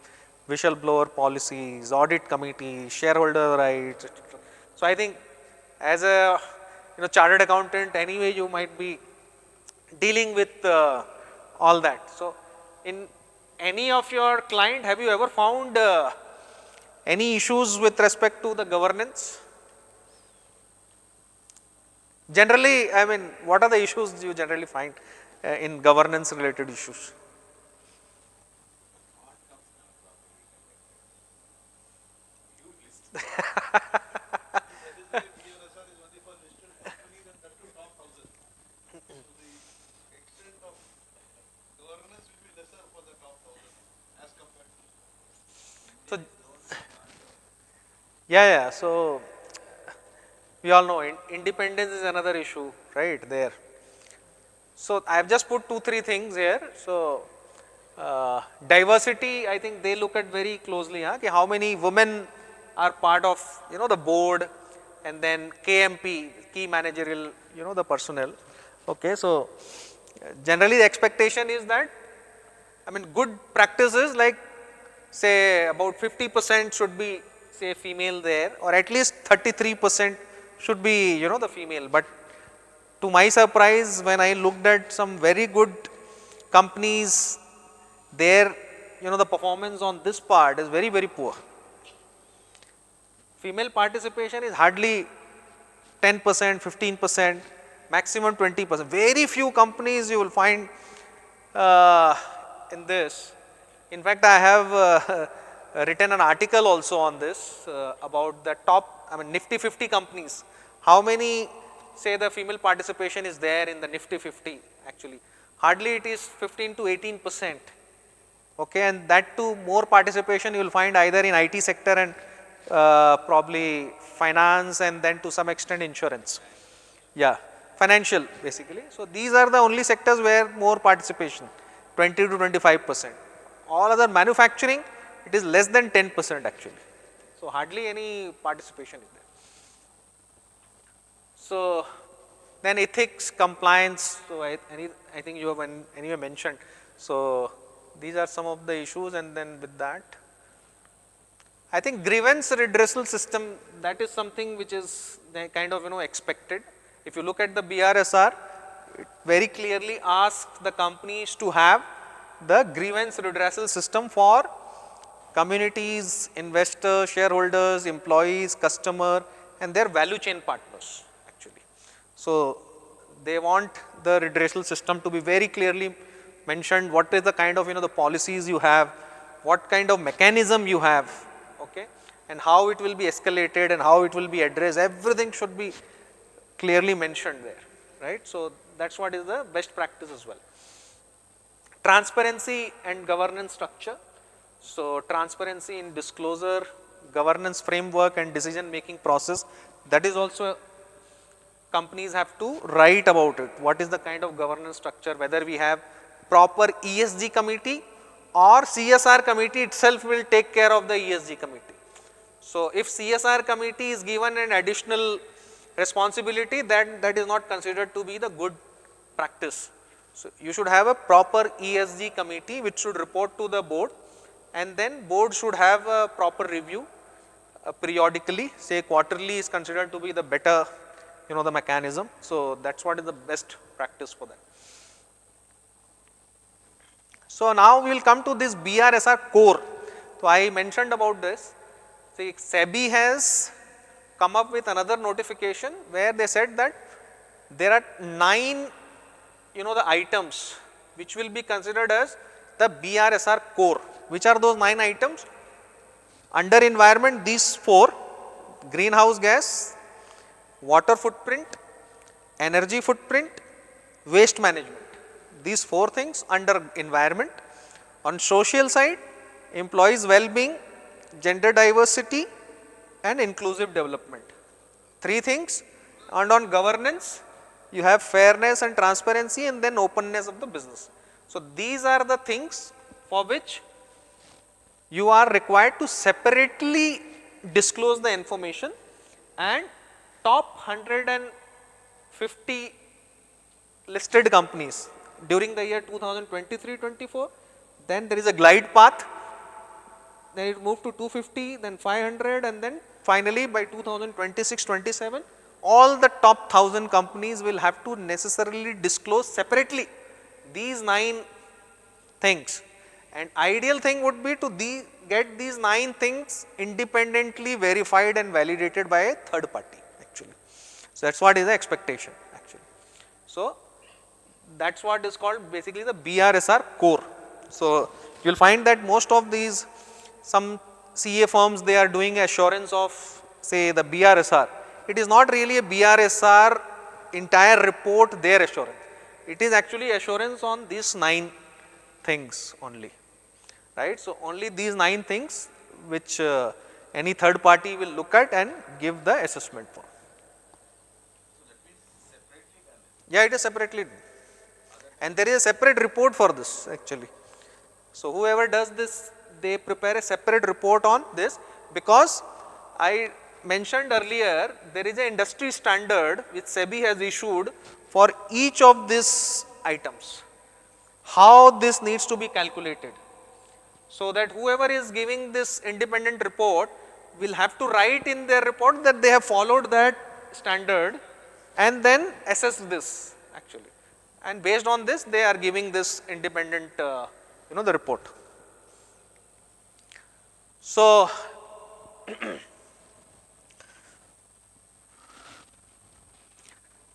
whistleblower policies, audit committee, shareholder rights, etc. So I think as a chartered accountant anyway you might be dealing with all that. So in any of your client, have you ever found any issues with respect to the governance? Generally, I mean, what are the issues you generally find in governance related issues? So, yeah, so we all know independence is another issue, right there. So I have just put 2-3 things here. So diversity, I think they look at very closely, how many women are part of the board, and then KMP, key managerial, the personnel. Okay, so generally the expectation is that, I mean, good practices like say about 50% should be say female there, or at least 33% should be the female. But to my surprise, when I looked at some very good companies, there the performance on this part is very, very poor. Female participation is hardly 10%, 15%, maximum 20%. Very few companies you will find in this. In fact, I have written an article also on this about the top, I mean, Nifty 50 companies. How many say the female participation is there in the Nifty 50 actually? Hardly it is 15 to 18%. Okay, and that too more participation you will find either in IT sector and probably finance, and then to some extent insurance. Yeah, financial basically. So these are the only sectors where more participation, 20 to 25%. All other manufacturing, it is less than 10% actually. So hardly any participation is there. So then ethics, compliance, so I think you have anyway mentioned. So these are some of the issues, and then with that, I think grievance redressal system, that is something which is kind of expected. If you look at the BRSR, it very clearly asks the companies to have the grievance redressal system for communities, investors, shareholders, employees, customer, and their value chain partners actually. So they want the redressal system to be very clearly mentioned, what is the kind of the policies you have, what kind of mechanism you have, okay, and how it will be escalated and how it will be addressed, everything should be clearly mentioned there, right. So, that is what is the best practice as well. Transparency and governance structure. So, transparency in disclosure, governance framework and decision making process, that is also companies have to write about it. What is the kind of governance structure, whether we have proper ESG committee or CSR committee itself will take care of the ESG committee. So, if CSR committee is given an additional responsibility, then that is not considered to be the good practice. So, you should have a proper ESG committee which should report to the board, and then board should have a proper review periodically, say quarterly is considered to be the better, the mechanism. So, that is what is the best practice for that. So, now we will come to this BRSR core. So, I mentioned about this. See, SEBI has come up with another notification where they said that there are 9 the items which will be considered as the BRSR core. Which are those 9 items? Under environment, these 4: greenhouse gas, water footprint, energy footprint, waste management. These 4 things under environment. On social side, employees well-being, gender diversity and inclusive development. 3 things. And on governance, you have fairness and transparency and then openness of the business. So, these are the things for which you are required to separately disclose the information, and top 150 listed companies during the year 2023-24, then there is a glide path, then it moved to 250, then 500, and then finally by 2026-27, all the top 1000 companies will have to necessarily disclose separately these 9 things. And ideal thing would be to get these 9 things independently verified and validated by a third party actually. So, that is what is the expectation actually. So, that is what is called basically the BRSR core. So, you will find that most of these, some CA firms, they are doing assurance of say the BRSR. It is not really a BRSR entire report their assurance. It is actually assurance on these 9 things only, right. So, only these 9 things which any third party will look at and give the assessment for. Yeah, it is separately done. And there is a separate report for this actually. So, whoever does this, they prepare a separate report on this, because I mentioned earlier there is an industry standard which SEBI has issued for each of these items, how this needs to be calculated. So, that whoever is giving this independent report will have to write in their report that they have followed that standard and then assess this actually, and based on this they are giving this independent the report. So,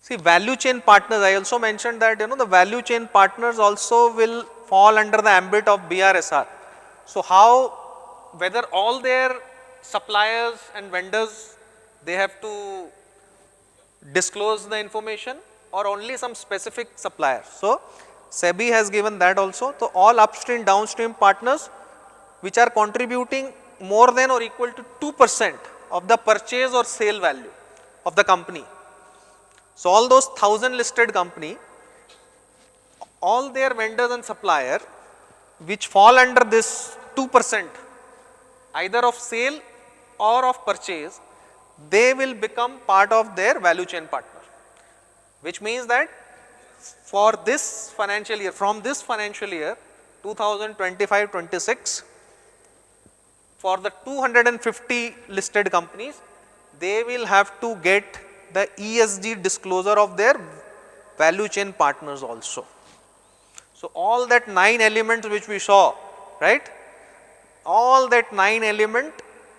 see, value chain partners, I also mentioned that the value chain partners also will fall under the ambit of BRSR. So, how, whether all their suppliers and vendors, they have to disclose the information or only some specific suppliers. So, SEBI has given that also. So, all upstream downstream partners which are contributing more than or equal to 2% of the purchase or sale value of the company. So, all those 1000 listed company, all their vendors and supplier which fall under this 2% either of sale or of purchase, they will become part of their value chain partner, which means that for this financial year, from this financial year 2025-26, for the 250 listed companies, they will have to get the ESG disclosure of their value chain partners also. So, all that 9 elements which we saw, right, all that 9 element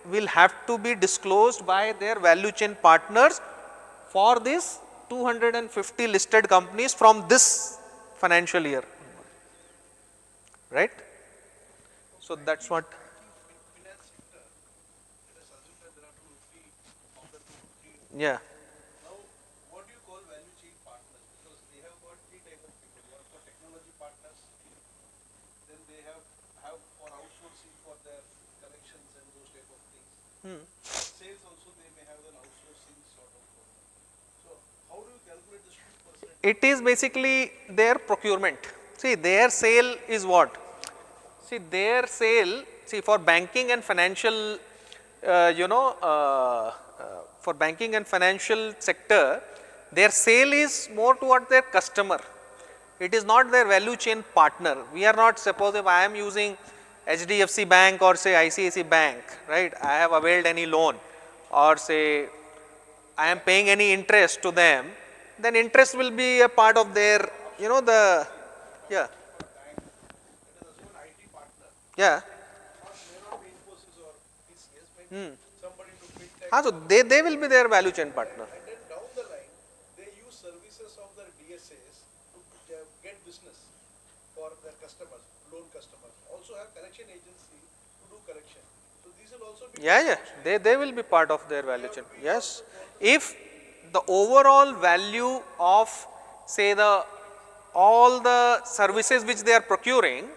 will have to be disclosed by their value chain partners for these 250 listed companies from this financial year, right. So that's what. Finance sector, let us assume that there are 250 of the 250. Yeah. Now, what do you call value chain partners? Because they have got three type of people. One for technology partners, then they have for outsourcing for their collections and those type of things. Sales also they may have an outsourcing sort of program. So, how do you calculate this 2%? It is basically their procurement. See, their sale is what? See, their sale, see, for banking and financial, for banking and financial sector, their sale is more toward their customer. It is not their value chain partner. We are not, suppose if I am using HDFC Bank or say ICICI Bank, right, I have availed any loan or say I am paying any interest to them, then interest will be a part of their, the, yeah. Yeah. So they will be their value chain partner. And then down the line, they use services of the DSAs to get business for their customers, loan customers. Also have collection agency to do collection. So these will also be. Yeah. They will be part of their value chain. Yes. If the overall value of say all the services which they are procuring,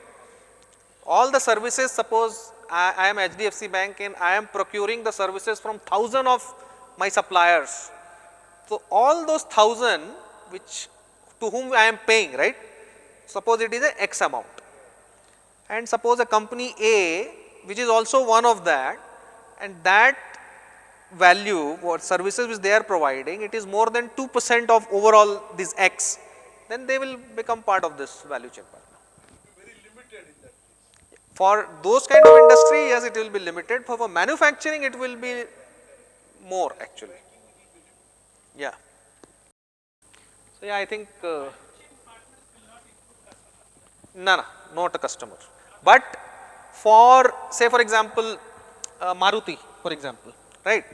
all the services, suppose I am HDFC Bank and I am procuring the services from 1,000 of my suppliers. So all those 1,000 to whom I am paying, right? Suppose it is a X amount. And suppose a company A, which is also one of that, and that value, what services which they are providing, it is more than 2% of overall this X, then they will become part of this value chain partner. Very limited in that case. For those kind of industry, yes, it will be limited. For manufacturing, it will be more actually. Yeah. So yeah, I think not a customer. But for say for example, Maruti, for example, right?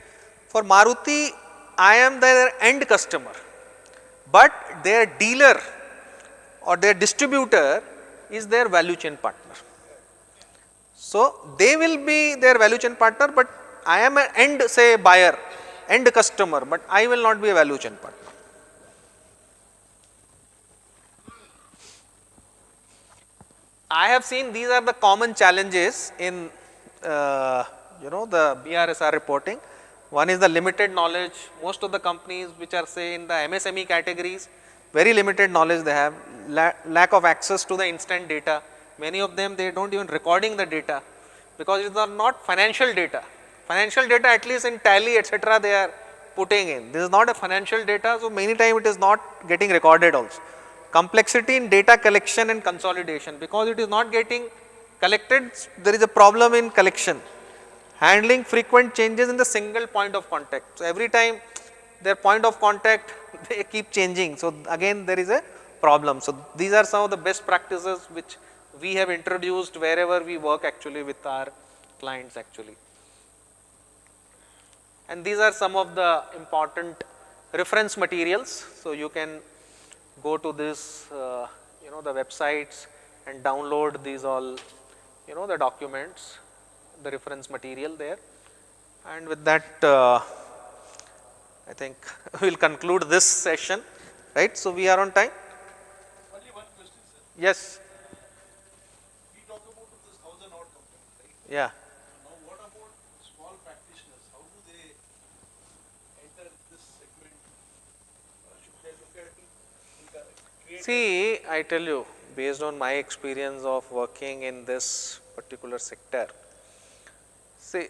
For Maruti, I am their end customer, but their dealer or their distributor is their value chain partner. So they will be their value chain partner, but I am an end say buyer, end customer, but I will not be a value chain partner. I have seen these are the common challenges in the BRSR reporting. One is the limited knowledge. Most of the companies which are say in the MSME categories, very limited knowledge they have, lack of access to the instant data. Many of them, they don't even recording the data because it is not financial data. Financial data, at least in tally, etc., they are putting in. This is not a financial data, so many times it is not getting recorded also. Complexity in data collection and consolidation, because it is not getting collected, there is a problem in collection. Handling frequent changes in the single point of contact. So every time their point of contact, they keep changing. So again, there is a problem. So these are some of the best practices which we have introduced wherever we work actually with our clients actually. And these are some of the important reference materials. So you can go to this, the websites and download these all, the documents, the reference material there. And with that, I think we will conclude this session, right? So we are on time. Only one question, sir. Yes. We talk about this 1,000 odd companies, right? Yeah. Now, what about small practitioners? How do they enter this segment? Should they look at it? See, I tell you, based on my experience of working in this particular sector, see,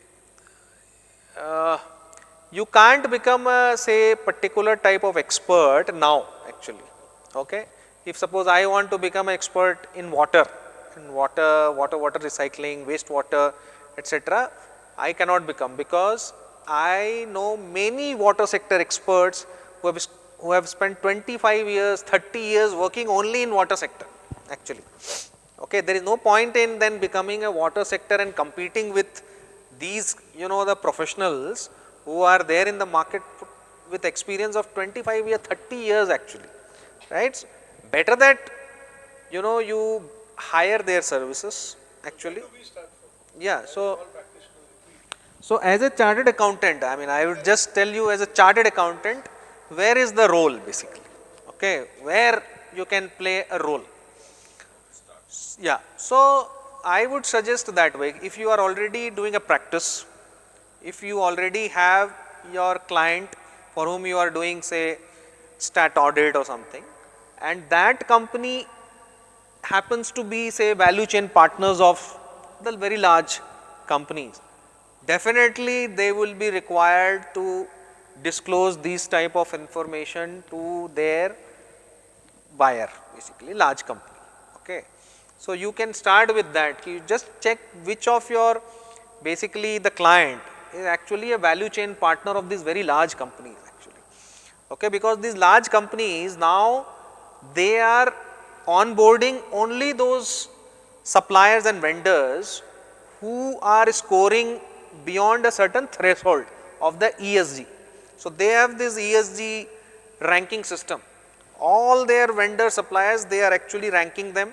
you can't become a say particular type of expert now actually, okay. If suppose I want to become an expert in water recycling, wastewater, etc., I cannot become, because I know many water sector experts who have spent 25 years, 30 years working only in water sector actually. Okay, there is no point in then becoming a water sector and competing with these, the professionals who are there in the market with experience of 25 years, 30 years actually, right? So better that, you hire their services actually. Where do we start from? Yeah, so as a chartered accountant, I mean, I would just tell you as a chartered accountant, where is the role basically? Okay, where you can play a role. Yeah, so I would suggest that way. If you are already doing a practice, if you already have your client for whom you are doing, say, stat audit or something, and that company happens to be, say, value chain partners of the very large companies, definitely they will be required to disclose these type of information to their buyer, basically large company. Okay. So, you can start with that. You just check which of your, basically the client is actually a value chain partner of these very large companies actually. Okay, because these large companies now, they are onboarding only those suppliers and vendors who are scoring beyond a certain threshold of the ESG. So, they have this ESG ranking system. All their vendor suppliers, they are actually ranking them,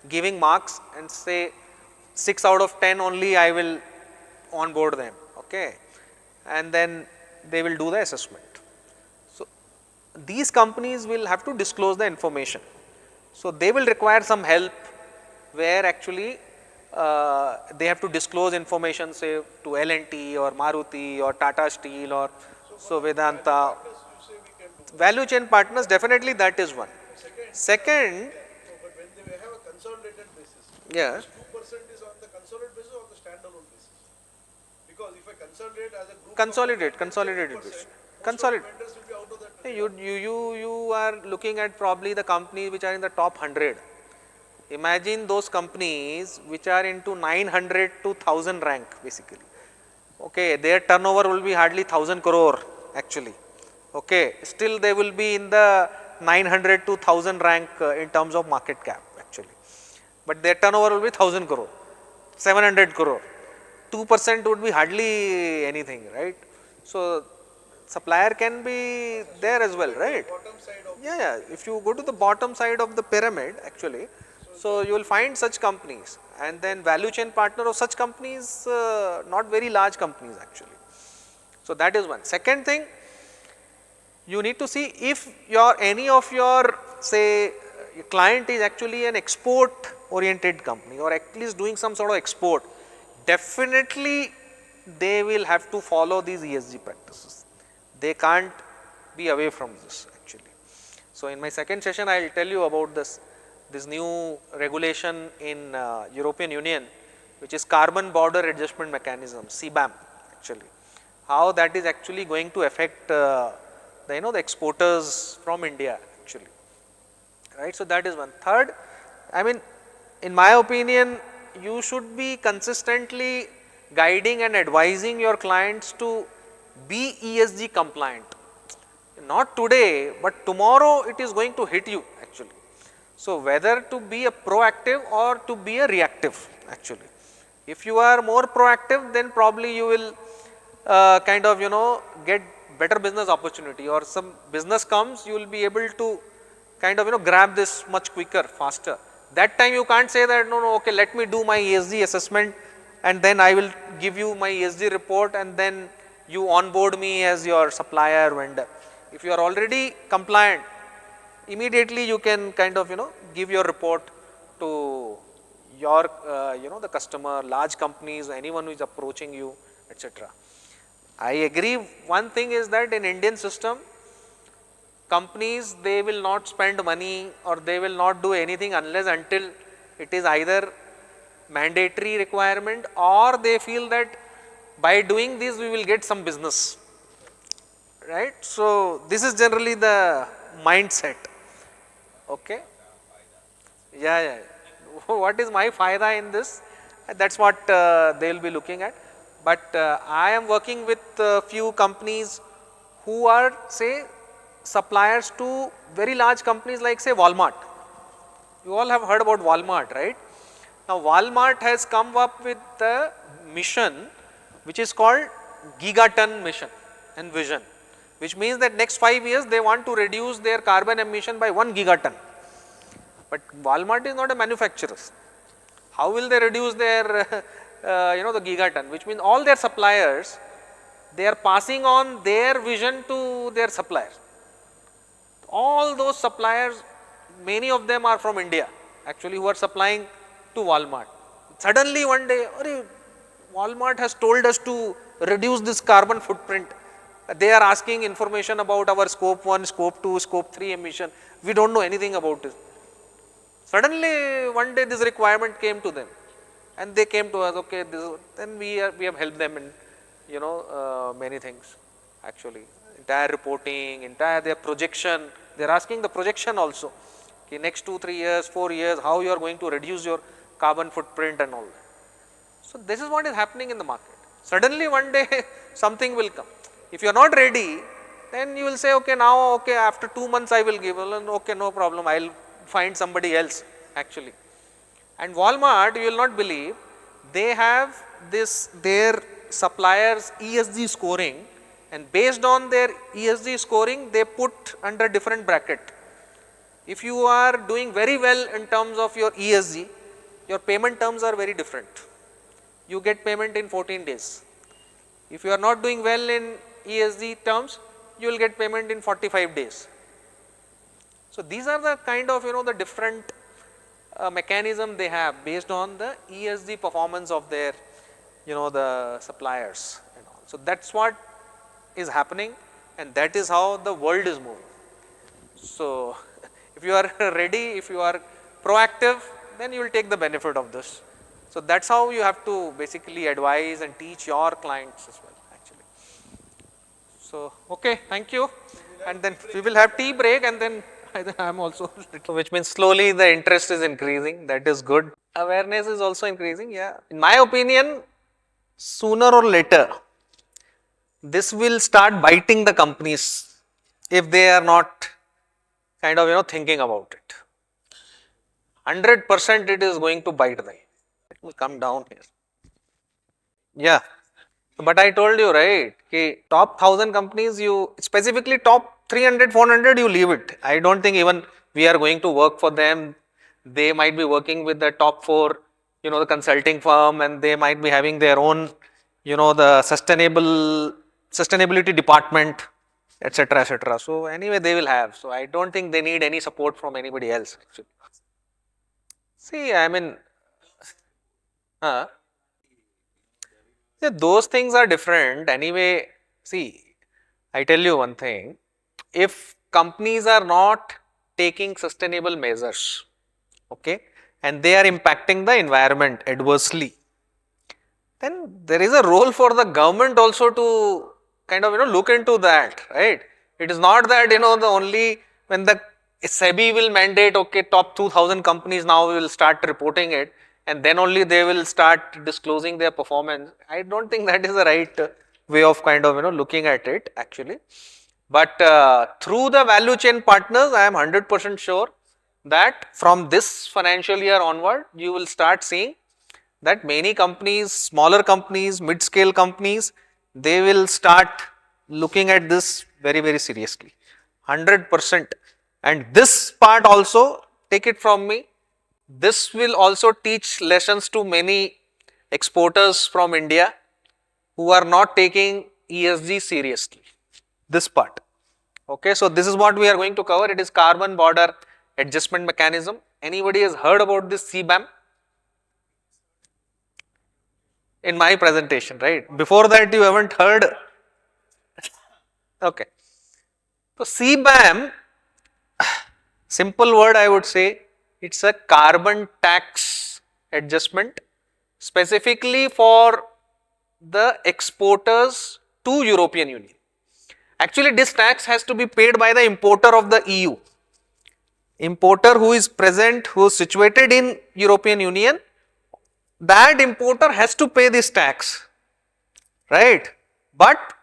giving marks and say 6 out of 10 only I will onboard them. Okay. And then they will do the assessment. So, these companies will have to disclose the information. So, they will require some help where actually they have to disclose information, say, to L&T or Maruti or Tata Steel or so Vedanta. Value chain partners, definitely that is one. Second, but when they have a consolidated basis, yeah. this 2% is on the consolidated basis or the standalone basis? Because if I consolidate as a group, consolidated basis. Consolidate. vendors will be out of that. You are looking at probably the companies which are in the top 100. Imagine those companies which are into 900 to 1000 rank basically. Okay, their turnover will be hardly 1000 crore actually. Okay, still they will be in the 900 to 1000 rank in terms of market cap actually. But their turnover will be 1000 crore, 700 crore. 2% would be hardly anything, right? So, supplier can be there as well, right? Yeah, if you go to the bottom side of the pyramid actually, so you will find such companies, and then value chain partner of such companies, not very large companies actually. So, that is one. Second thing, you need to see if any of your, say, client is actually an export oriented company or at least doing some sort of export, definitely they will have to follow these ESG practices. They can't be away from this actually. So, in my second session, I will tell you about this new regulation in European Union, which is Carbon Border Adjustment Mechanism, CBAM actually. How that is actually going to affect the exporters from India actually, right. So, that is one. Third, I mean, in my opinion, you should be consistently guiding and advising your clients to be ESG compliant. Not today, but tomorrow it is going to hit you actually. So, whether to be a proactive or to be a reactive actually. If you are more proactive, then probably you will kind of get better business opportunity, or some business comes, you will be able to kind of grab this much quicker, faster. That time you can't say that no, okay, let me do my ESG assessment and then I will give you my ESG report and then you onboard me as your supplier, vendor. If you are already compliant, immediately you can kind of give your report to your the customer, large companies, anyone who is approaching you, etc. I agree. One thing is that in Indian system, companies, they will not spend money or they will not do anything unless until it is either mandatory requirement or they feel that by doing this we will get some business, right. So, this is generally the mindset. Okay. Yeah. What is my faida in this? That is what they will be looking at. But I am working with few companies who are, say, suppliers to very large companies like, say, Walmart. You all have heard about Walmart, right? Now, Walmart has come up with the mission which is called Gigaton mission and vision, which means that next 5 years they want to reduce their carbon emission by 1 gigaton. But Walmart is not a manufacturer. How will they reduce their the gigaton, which means all their suppliers, they are passing on their vision to their suppliers. All those suppliers, many of them are from India actually, who are supplying to Walmart. Suddenly one day, Walmart has told us to reduce this carbon footprint. They are asking information about our scope 1, scope 2, scope 3 emission. We don't know anything about it. Suddenly one day this requirement came to them and they came to us, okay, then we have helped them in many things actually. Entire reporting, entire their projection, they are asking the projection also. Okay, next 2, 3 years, 4 years, how you are going to reduce your carbon footprint and all that. So this is what is happening in the market. Suddenly one day something will come. If you are not ready, then you will say, okay, now, okay, after 2 months I will give, okay, no problem, I will find somebody else actually. And Walmart, you will not believe, they have their suppliers ESG scoring, and based on their ESG scoring, they put under different bracket. If you are doing very well in terms of your ESG, your payment terms are very different. You get payment in 14 days. If you are not doing well in ESG terms, you will get payment in 45 days. So these are the kind of the different mechanism they have based on the ESG performance of their the suppliers and all. So that's what is happening, and that is how the world is moving. So if you are ready, if you are proactive, then you will take the benefit of this. So that's how you have to basically advise and teach your clients as well actually. So okay, thank you, and then we will have tea break, and then I am also which means slowly the interest is increasing. That is good. Awareness is also increasing. Yeah, in my opinion, sooner or later this will start biting the companies if they are not kind of thinking about it. 100% it is going to bite them. Let me come down here. Yeah, but I told you, right, okay, top 1000 companies, you specifically top 300, 400, you leave it. I don't think even we are going to work for them. They might be working with the top 4, the consulting firm, and they might be having their own, the sustainability department, etc., etc. So anyway, they will have. So I don't think they need any support from anybody else actually. See, I mean, yeah, those things are different. Anyway, see, I tell you one thing, if companies are not taking sustainable measures, okay, and they are impacting the environment adversely, then there is a role for the government also to kind of look into that, right? It is not that the only when the SEBI will mandate, okay, top 2000 companies now will start reporting it, and then only they will start disclosing their performance. I don't think that is the right way of kind of looking at it actually. But through the value chain partners, I am 100% sure that from this financial year onward, you will start seeing that many companies, smaller companies, mid-scale companies, they will start looking at this very, very seriously, 100%. And this part also, take it from me, this will also teach lessons to many exporters from India who are not taking ESG seriously, this part. Okay, so this is what we are going to cover. It is carbon border adjustment mechanism. Anybody has heard about this CBAM? In my presentation, right? Before that you haven't heard. Okay. So CBAM, simple word I would say, it's a carbon tax adjustment specifically for the exporters to European Union. Actually, this tax has to be paid by the importer of the EU. Importer who is present, who is situated in European Union, that importer has to pay this tax, right? But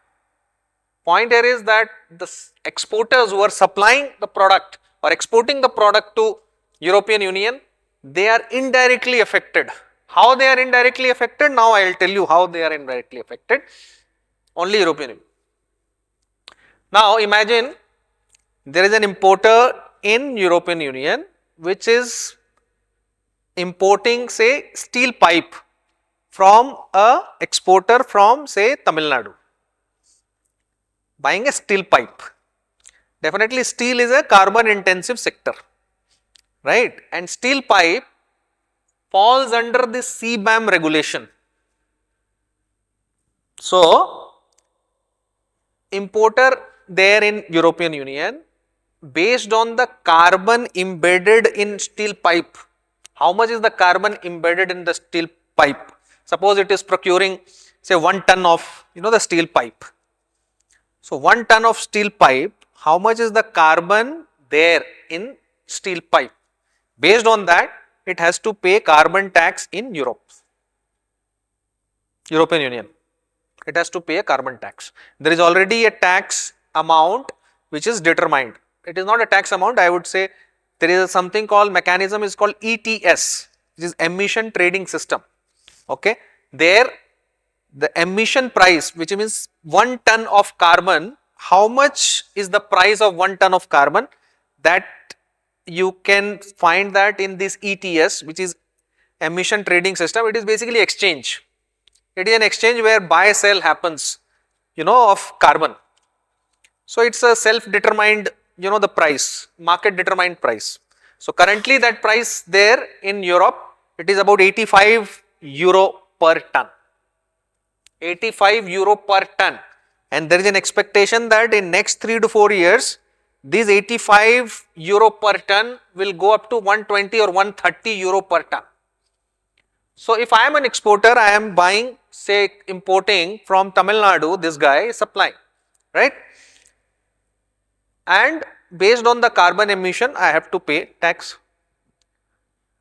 point here is that the exporters who are supplying the product or exporting the product to European Union, they are indirectly affected. How they are indirectly affected? Now I will tell you how they are indirectly affected. Only European Union. Now imagine there is an importer in European Union which is importing, say, steel pipe from a exporter from say Tamil Nadu, buying a steel pipe. Definitely steel is a carbon intensive sector, right, and steel pipe falls under the CBAM regulation. So, importer there in European Union, based on the carbon embedded in steel pipe, how much is the carbon embedded in the steel pipe? Suppose it is procuring say 1 ton of the steel pipe. So, 1 ton of steel pipe, how much is the carbon there in steel pipe? Based on that, it has to pay carbon tax in European Union. It has to pay a carbon tax. There is already a tax amount which is determined. It is not a tax amount, I would say there is something called mechanism is called ETS, which is emission trading system. Okay, there the emission price, which means 1 ton of carbon, how much is the price of 1 ton of carbon, that you can find that in this ETS, which is emission trading system. It is basically exchange. It is an exchange where buy sell happens, of carbon. So it's a self determined, the price, market determined price. So currently that price there in Europe, it is about 85 euro per ton. 85 euro per ton, and there is an expectation that in next 3 to 4 years, these 85 euro per ton will go up to 120 or 130 euro per ton. So if I am an exporter, I am buying, say importing from Tamil Nadu, this guy is supplying, right? And based on the carbon emission, I have to pay tax.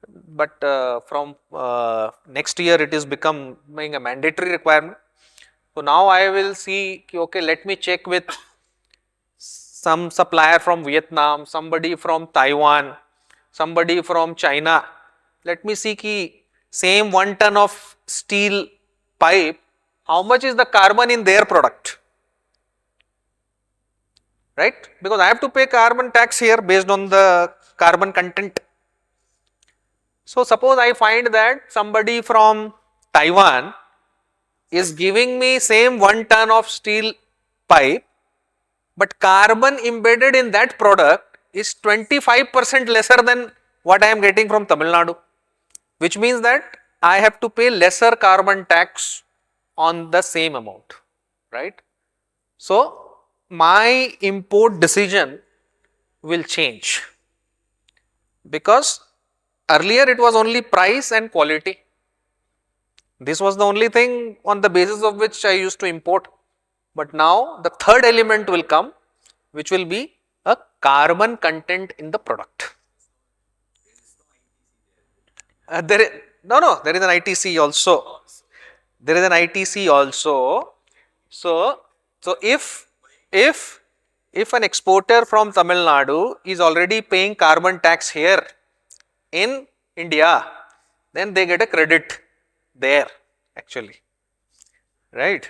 But from next year, it is becoming a mandatory requirement. So now I will see, okay, let me check with some supplier from Vietnam, somebody from Taiwan, somebody from China. Let me see ki same 1 ton of steel pipe, how much is the carbon in their product, right? Because I have to pay carbon tax here based on the carbon content. So suppose I find that somebody from Taiwan is giving me same 1 ton of steel pipe, but carbon embedded in that product is 25% lesser than what I am getting from Tamil Nadu, which means that I have to pay lesser carbon tax on the same amount, right? So my import decision will change, because earlier it was only price and quality. This was the only thing on the basis of which I used to import. But now the third element will come, which will be a carbon content in the product. There is an ITC also. There is an ITC also. So if an exporter from Tamil Nadu is already paying carbon tax here in India, then they get a credit there actually, right?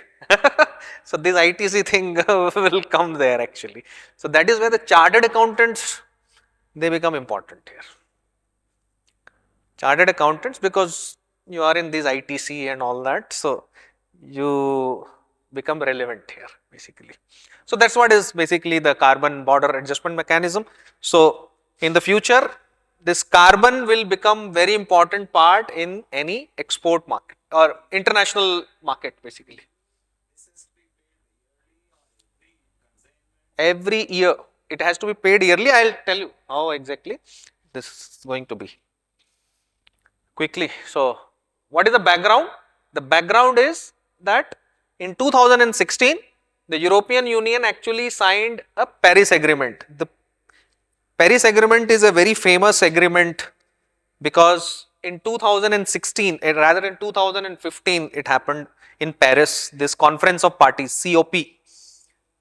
So this ITC thing will come there actually. So that is where the chartered accountants, they become important here. Chartered accountants, because you are in this ITC and all that, so you become relevant here basically. So that's what is basically the carbon border adjustment mechanism. So in the future, this carbon will become very important part in any export market or international market basically. Every year, it has to be paid yearly. I will tell you how exactly this is going to be quickly. So what is the background? The background is that in 2016, the European Union actually signed a Paris Agreement. The Paris Agreement is a very famous agreement because in 2016, rather in 2015, it happened in Paris, this conference of parties, COP.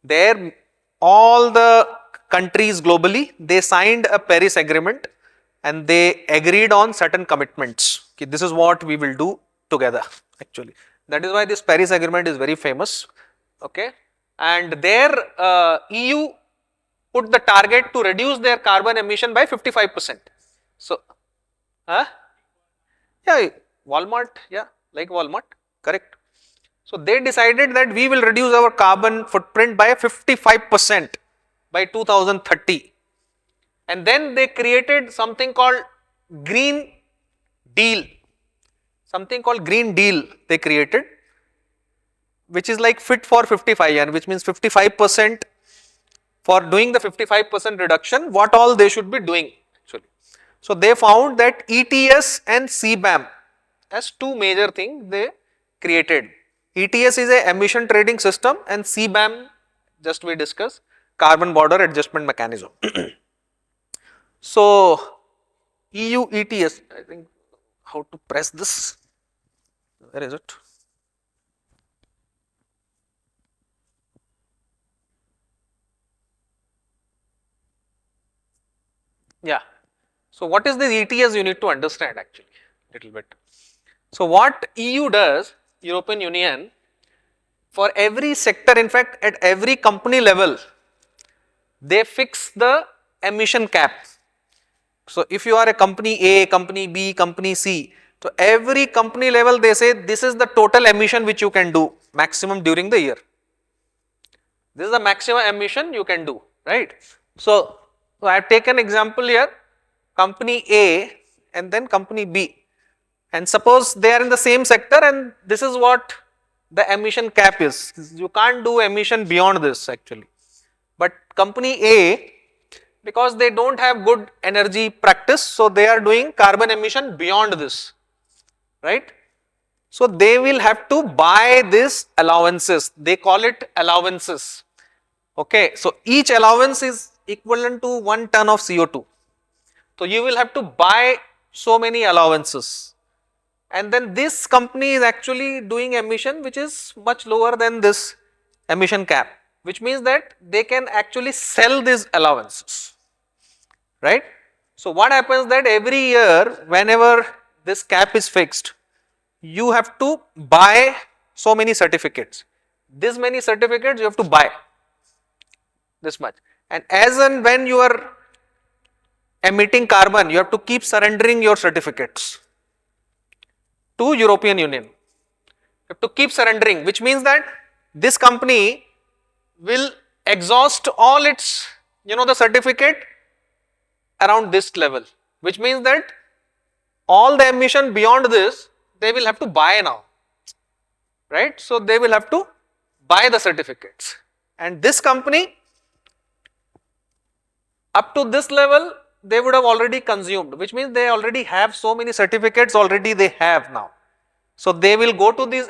There, all the countries globally, they signed a Paris Agreement and they agreed on certain commitments. Okay, this is what we will do together actually. That is why this Paris Agreement is very famous. Okay, and there EU put the target to reduce their carbon emission by 55%. So, yeah, Walmart, yeah, like Walmart, correct? So they decided that we will reduce our carbon footprint by 55% by 2030. And then they created something called Green Deal. Something called Green Deal they created, which is like fit for 55, and which means 55% for doing the 55% reduction, what all they should be doing actually. So they found that ETS and CBAM as two major things they created. ETS is a emission trading system and CBAM, just we discussed, carbon border adjustment mechanism. So EU ETS, I think how to press this, where is it? Yeah. So what is this ETS you need to understand actually little bit. So what EU does, European Union, for every sector, in fact at every company level, they fix the emission cap. So if you are a company A, company B, company C, so every company level they say this is the total emission which you can do maximum during the year. This is the maximum emission you can do, right? So I have taken example here, company A and then company B, and suppose they are in the same sector and this is what the emission cap is. You can't do emission beyond this actually. But company A, because they don't have good energy practice, so they are doing carbon emission beyond this, right? So they will have to buy these allowances, they call it allowances, okay. So each allowance is equivalent to 1 ton of CO2. So you will have to buy so many allowances, and then this company is actually doing emission which is much lower than this emission cap, which means that they can actually sell these allowances, right. So what happens that every year whenever this cap is fixed, you have to buy so many certificates, this many certificates you have to buy, this much, and as and when you are emitting carbon, you have to keep surrendering your certificates to European Union. You have to keep surrendering, which means that this company will exhaust all its, the certificate around this level, which means that all the emission beyond this, they will have to buy now, right. So they will have to buy the certificates, and this company up to this level they would have already consumed, which means they already have so many certificates already they have now. So they will go to these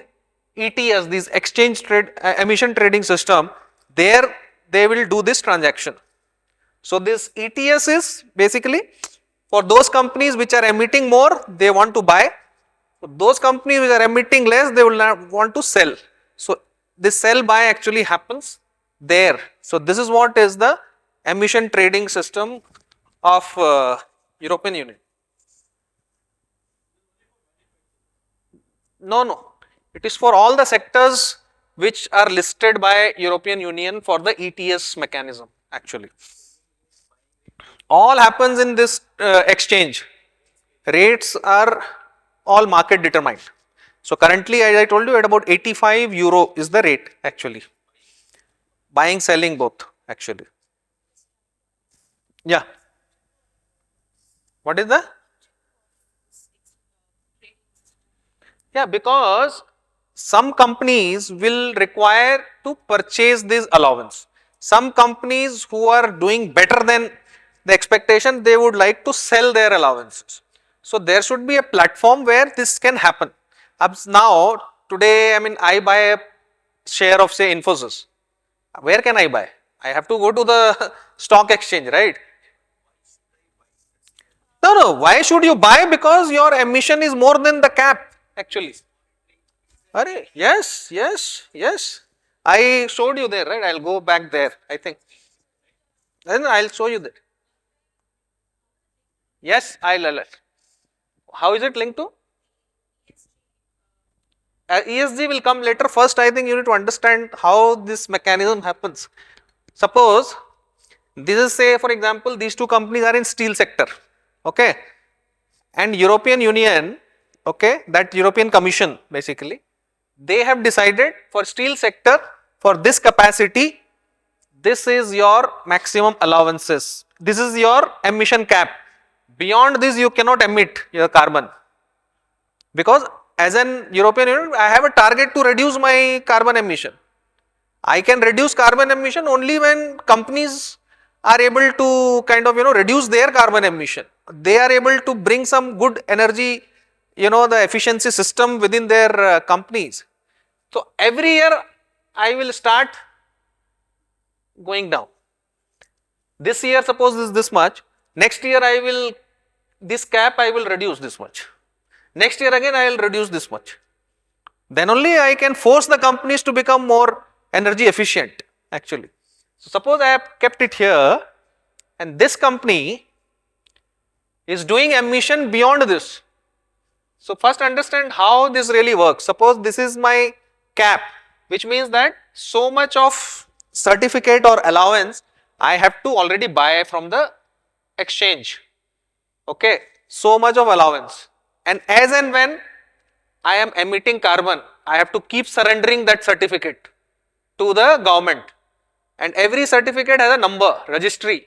ETS, these exchange trade emission trading system, there they will do this transaction. So this ETS is basically for those companies which are emitting more, they want to buy. For those companies which are emitting less, they will not want to sell. So this sell buy actually happens there. So this is what is the emission trading system of European Union. No, it is for all the sectors which are listed by European Union for the ETS mechanism actually. All happens in this exchange. Rates are all market determined. So currently, as I told you, at about 85 euro is the rate actually. Buying, selling both actually. Yeah. What is the? Yeah, because some companies will require to purchase this allowance. Some companies who are doing better than the expectation, they would like to sell their allowances. So there should be a platform where this can happen. Now, today, I buy a share of say Infosys. Where can I buy? I have to go to the stock exchange, right? No, why should you buy? Because your emission is more than the cap actually. Yes. I showed you there, right? I'll go back there, I think. Then I'll show you that. Yes, I'll. How is it linked to? ESG will come later. First, I think you need to understand how this mechanism happens. Suppose this is, say, for example, these two companies are in steel sector, okay, and European Union okay, that European Commission basically, they have decided for steel sector, for this capacity, this is your maximum allowances, this is your emission cap. Beyond this you cannot emit your carbon, because as an European Union I have a target to reduce my carbon emission. I can reduce carbon emission only when companies are able to kind of reduce their carbon emission. They are able to bring some good energy, the efficiency system within their companies. So every year I will start going down. This year suppose is this much, next year I will, this cap I will reduce this much. Next year again I will reduce this much. Then only I can force the companies to become more energy efficient actually. So suppose I have kept it here and this company is doing emission beyond this. So first understand how this really works. Suppose this is my cap, which means that so much of certificate or allowance I have to already buy from the exchange, okay, so much of allowance, and as and when I am emitting carbon, I have to keep surrendering that certificate to the government, and every certificate has a number, registry.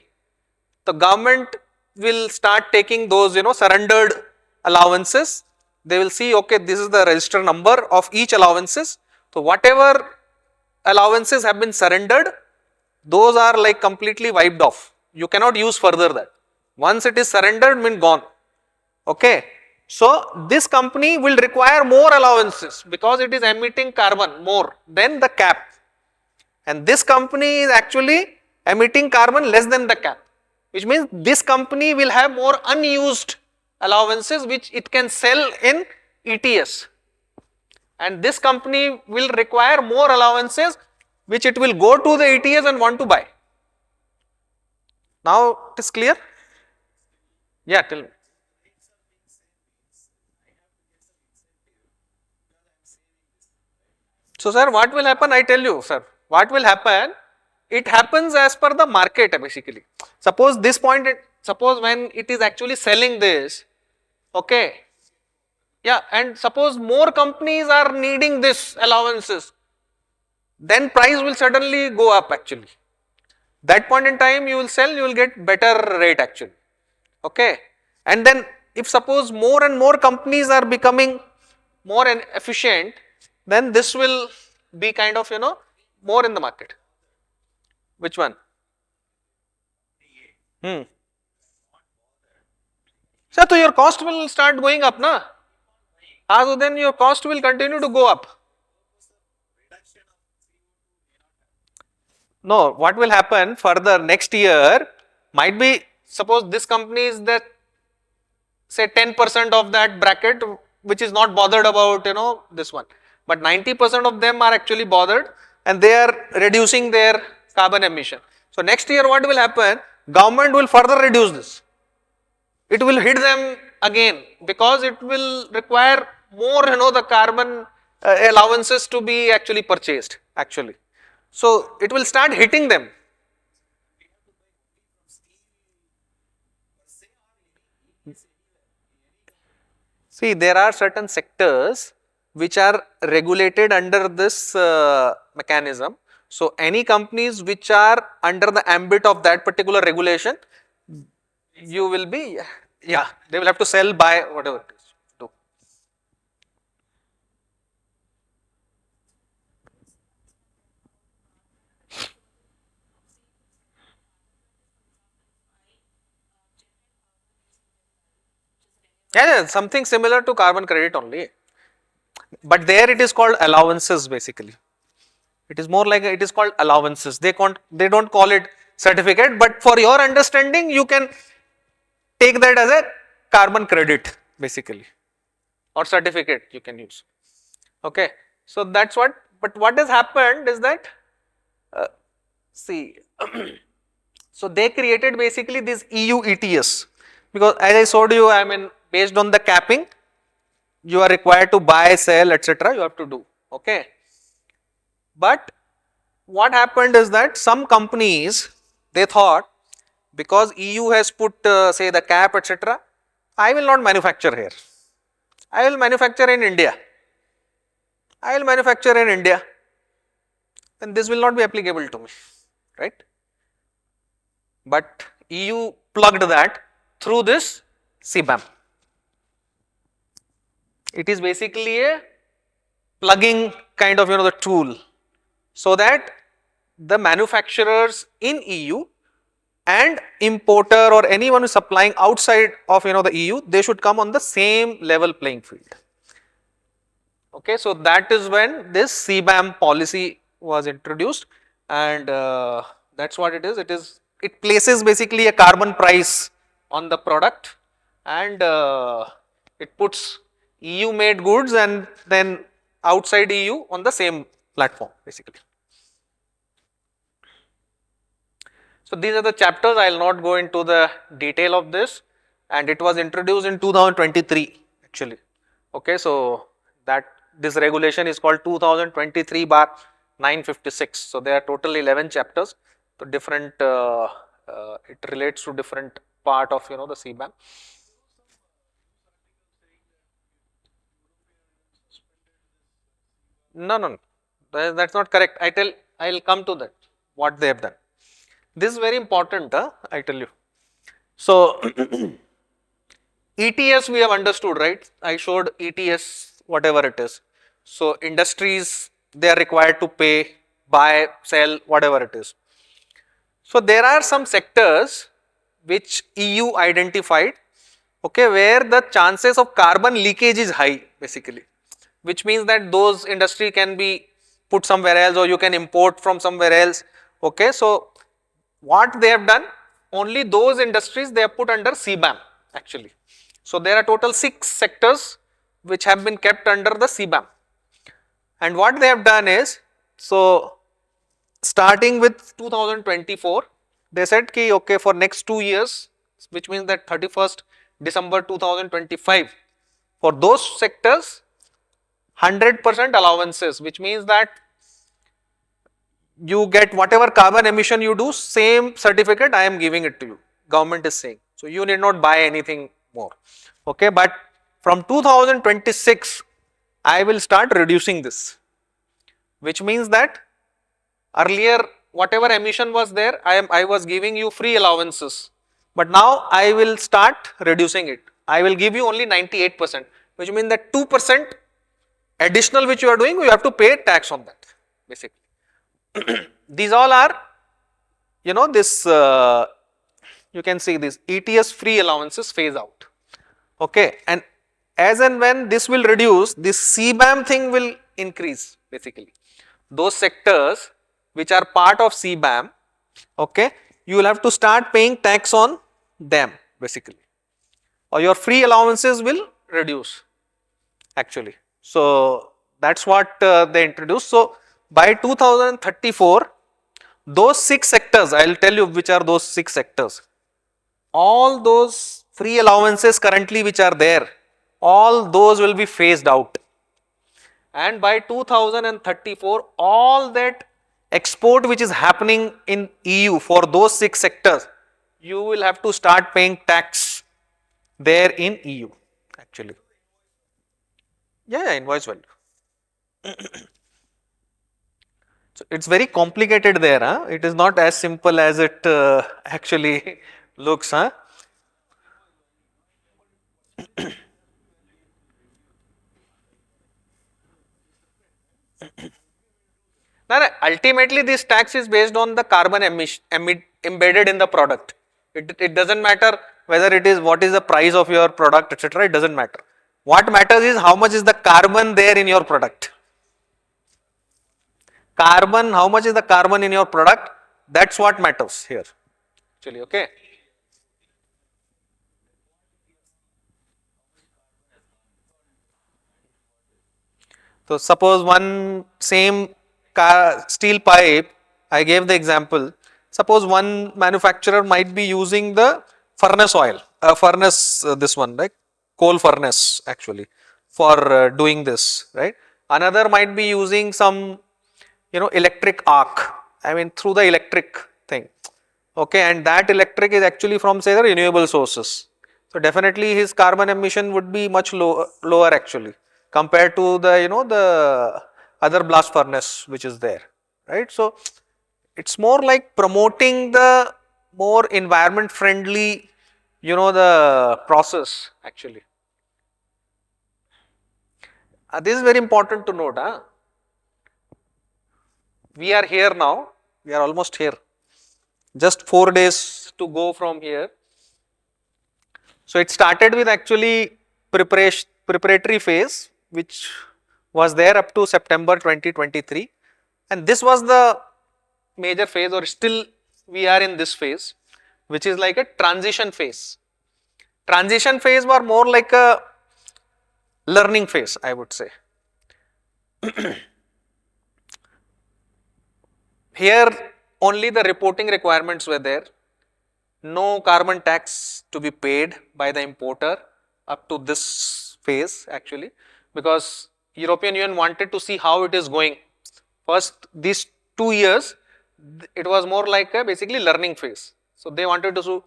The government will start taking those surrendered allowances. They will see, okay, this is the register number of each allowances. So whatever allowances have been surrendered, those are like completely wiped off. You cannot use further that. Once it is surrendered, means gone. Okay. So this company will require more allowances because it is emitting carbon more than the cap. And this company is actually emitting carbon less than the cap, which means this company will have more unused allowances which it can sell in ETS, and this company will require more allowances which it will go to the ETS and want to buy. Now it is clear? Yeah, tell me. So sir, what will happen? I tell you sir, what will happen? It happens as per the market basically. Suppose this point, suppose when it is actually selling this, okay, yeah, and suppose more companies are needing this allowances, then price will suddenly go up actually. That point in time you will sell, you will get better rate actually, okay. And then if suppose more and more companies are becoming more efficient, then this will be kind of more in the market. Which one? So your cost will start going up, na? So then your cost will continue to go up. No, what will happen further next year might be, suppose this company is that say 10% of that bracket which is not bothered about this one, but 90% of them are actually bothered and they are reducing their carbon emission. So next year what will happen? Government will further reduce this. It will hit them again because it will require more the carbon allowances to be actually purchased actually. So it will start hitting them. See, there are certain sectors which are regulated under this mechanism. So any companies which are under the ambit of that particular regulation, you will be, yeah, they will have to sell, buy, whatever it is. Do. Yeah, something similar to carbon credit only, but there it is called allowances basically. It is more like it is called allowances. They don't call it certificate, but for your understanding, you can take that as a carbon credit basically, or certificate you can use. Okay, so that's what. But what has happened is that, see, so they created basically this EU ETS because as I showed you, I mean, based on the capping, you are required to buy, sell, etc. You have to do. Okay. But what happened is that some companies, they thought because EU has put say the cap, etc., I will not manufacture here. I will manufacture in India. I will manufacture in India. Then this will not be applicable to me, right? But EU plugged that through this CBAM. It is basically a plugging kind of the tool, so that the manufacturers in EU and importer or anyone who is supplying outside of the EU, they should come on the same level playing field. Okay, so that is when this CBAM policy was introduced, and that's what it is. It places basically a carbon price on the product, and it puts EU made goods and then outside EU on the same platform basically. So these are the chapters. I will not go into the detail of this, and it was introduced in 2023 actually. Okay, so that this regulation is called 2023/956. So there are total 11 chapters. So different, it relates to different part of the CBAM. No, that's not correct. I'll come to that. What they have done. This is very important. I tell you. So ETS we have understood, right? I showed ETS, whatever it is. So industries, they are required to pay, buy, sell, whatever it is. So there are some sectors which EU identified, okay, where the chances of carbon leakage is high basically, which means that those industry can be put somewhere else or you can import from somewhere else. Okay, so what they have done, only those industries they have put under CBAM actually. So there are total 6 sectors which have been kept under the CBAM, and what they have done is, so starting with 2024, they said ki okay, for next 2 years, which means that 31st December 2025, for those sectors 100% allowances, which means that you get whatever carbon emission you do, same certificate I am giving it to you, government is saying. So you need not buy anything more. Okay, but from 2026 I will start reducing this, which means that earlier whatever emission was there, I was giving you free allowances, but now I will start reducing it. I will give you only 98%, which means that 2% additional which you are doing, you have to pay tax on that basically. These all are, this, you can see this ETS free allowances phase out. Okay, and as and when this will reduce, this CBAM thing will increase basically. Those sectors which are part of CBAM, okay, you will have to start paying tax on them basically, or your free allowances will reduce actually. So that's what they introduced. So by 2034, those 6 sectors, I will tell you which are those 6 sectors. All those free allowances currently which are there, all those will be phased out. And by 2034, all that export which is happening in EU for those 6 sectors, you will have to start paying tax there in EU actually. Yeah, invoice value. So it's very complicated there. Huh? It is not as simple as it actually looks. Huh? Now, ultimately this tax is based on the carbon emission embedded in the product. It doesn't matter whether it is what is the price of your product, etc. It doesn't matter. What matters is how much is the carbon there in your product. Carbon, how much is the carbon in your product? That's what matters here actually. Okay. So suppose one same steel pipe, I gave the example. Suppose one manufacturer might be using the furnace oil, this one, like coal furnace actually, for doing this, right? Another might be using some, electric arc, I mean through the electric thing, okay, and that electric is actually from say the renewable sources. So definitely his carbon emission would be much lower actually compared to the the other blast furnace which is there, right. So it's more like promoting the more environment friendly the process actually. This is very important to note. We are here now, we are almost here, just 4 days to go from here. So it started with actually preparatory phase which was there up to September 2023, and this was the major phase, or still we are in this phase which is like a transition phase. Transition phase were more like a learning phase, I would say. Here only the reporting requirements were there, no carbon tax to be paid by the importer up to this phase actually, because European Union wanted to see how it is going. First these 2 years it was more like a basically learning phase. So they wanted to see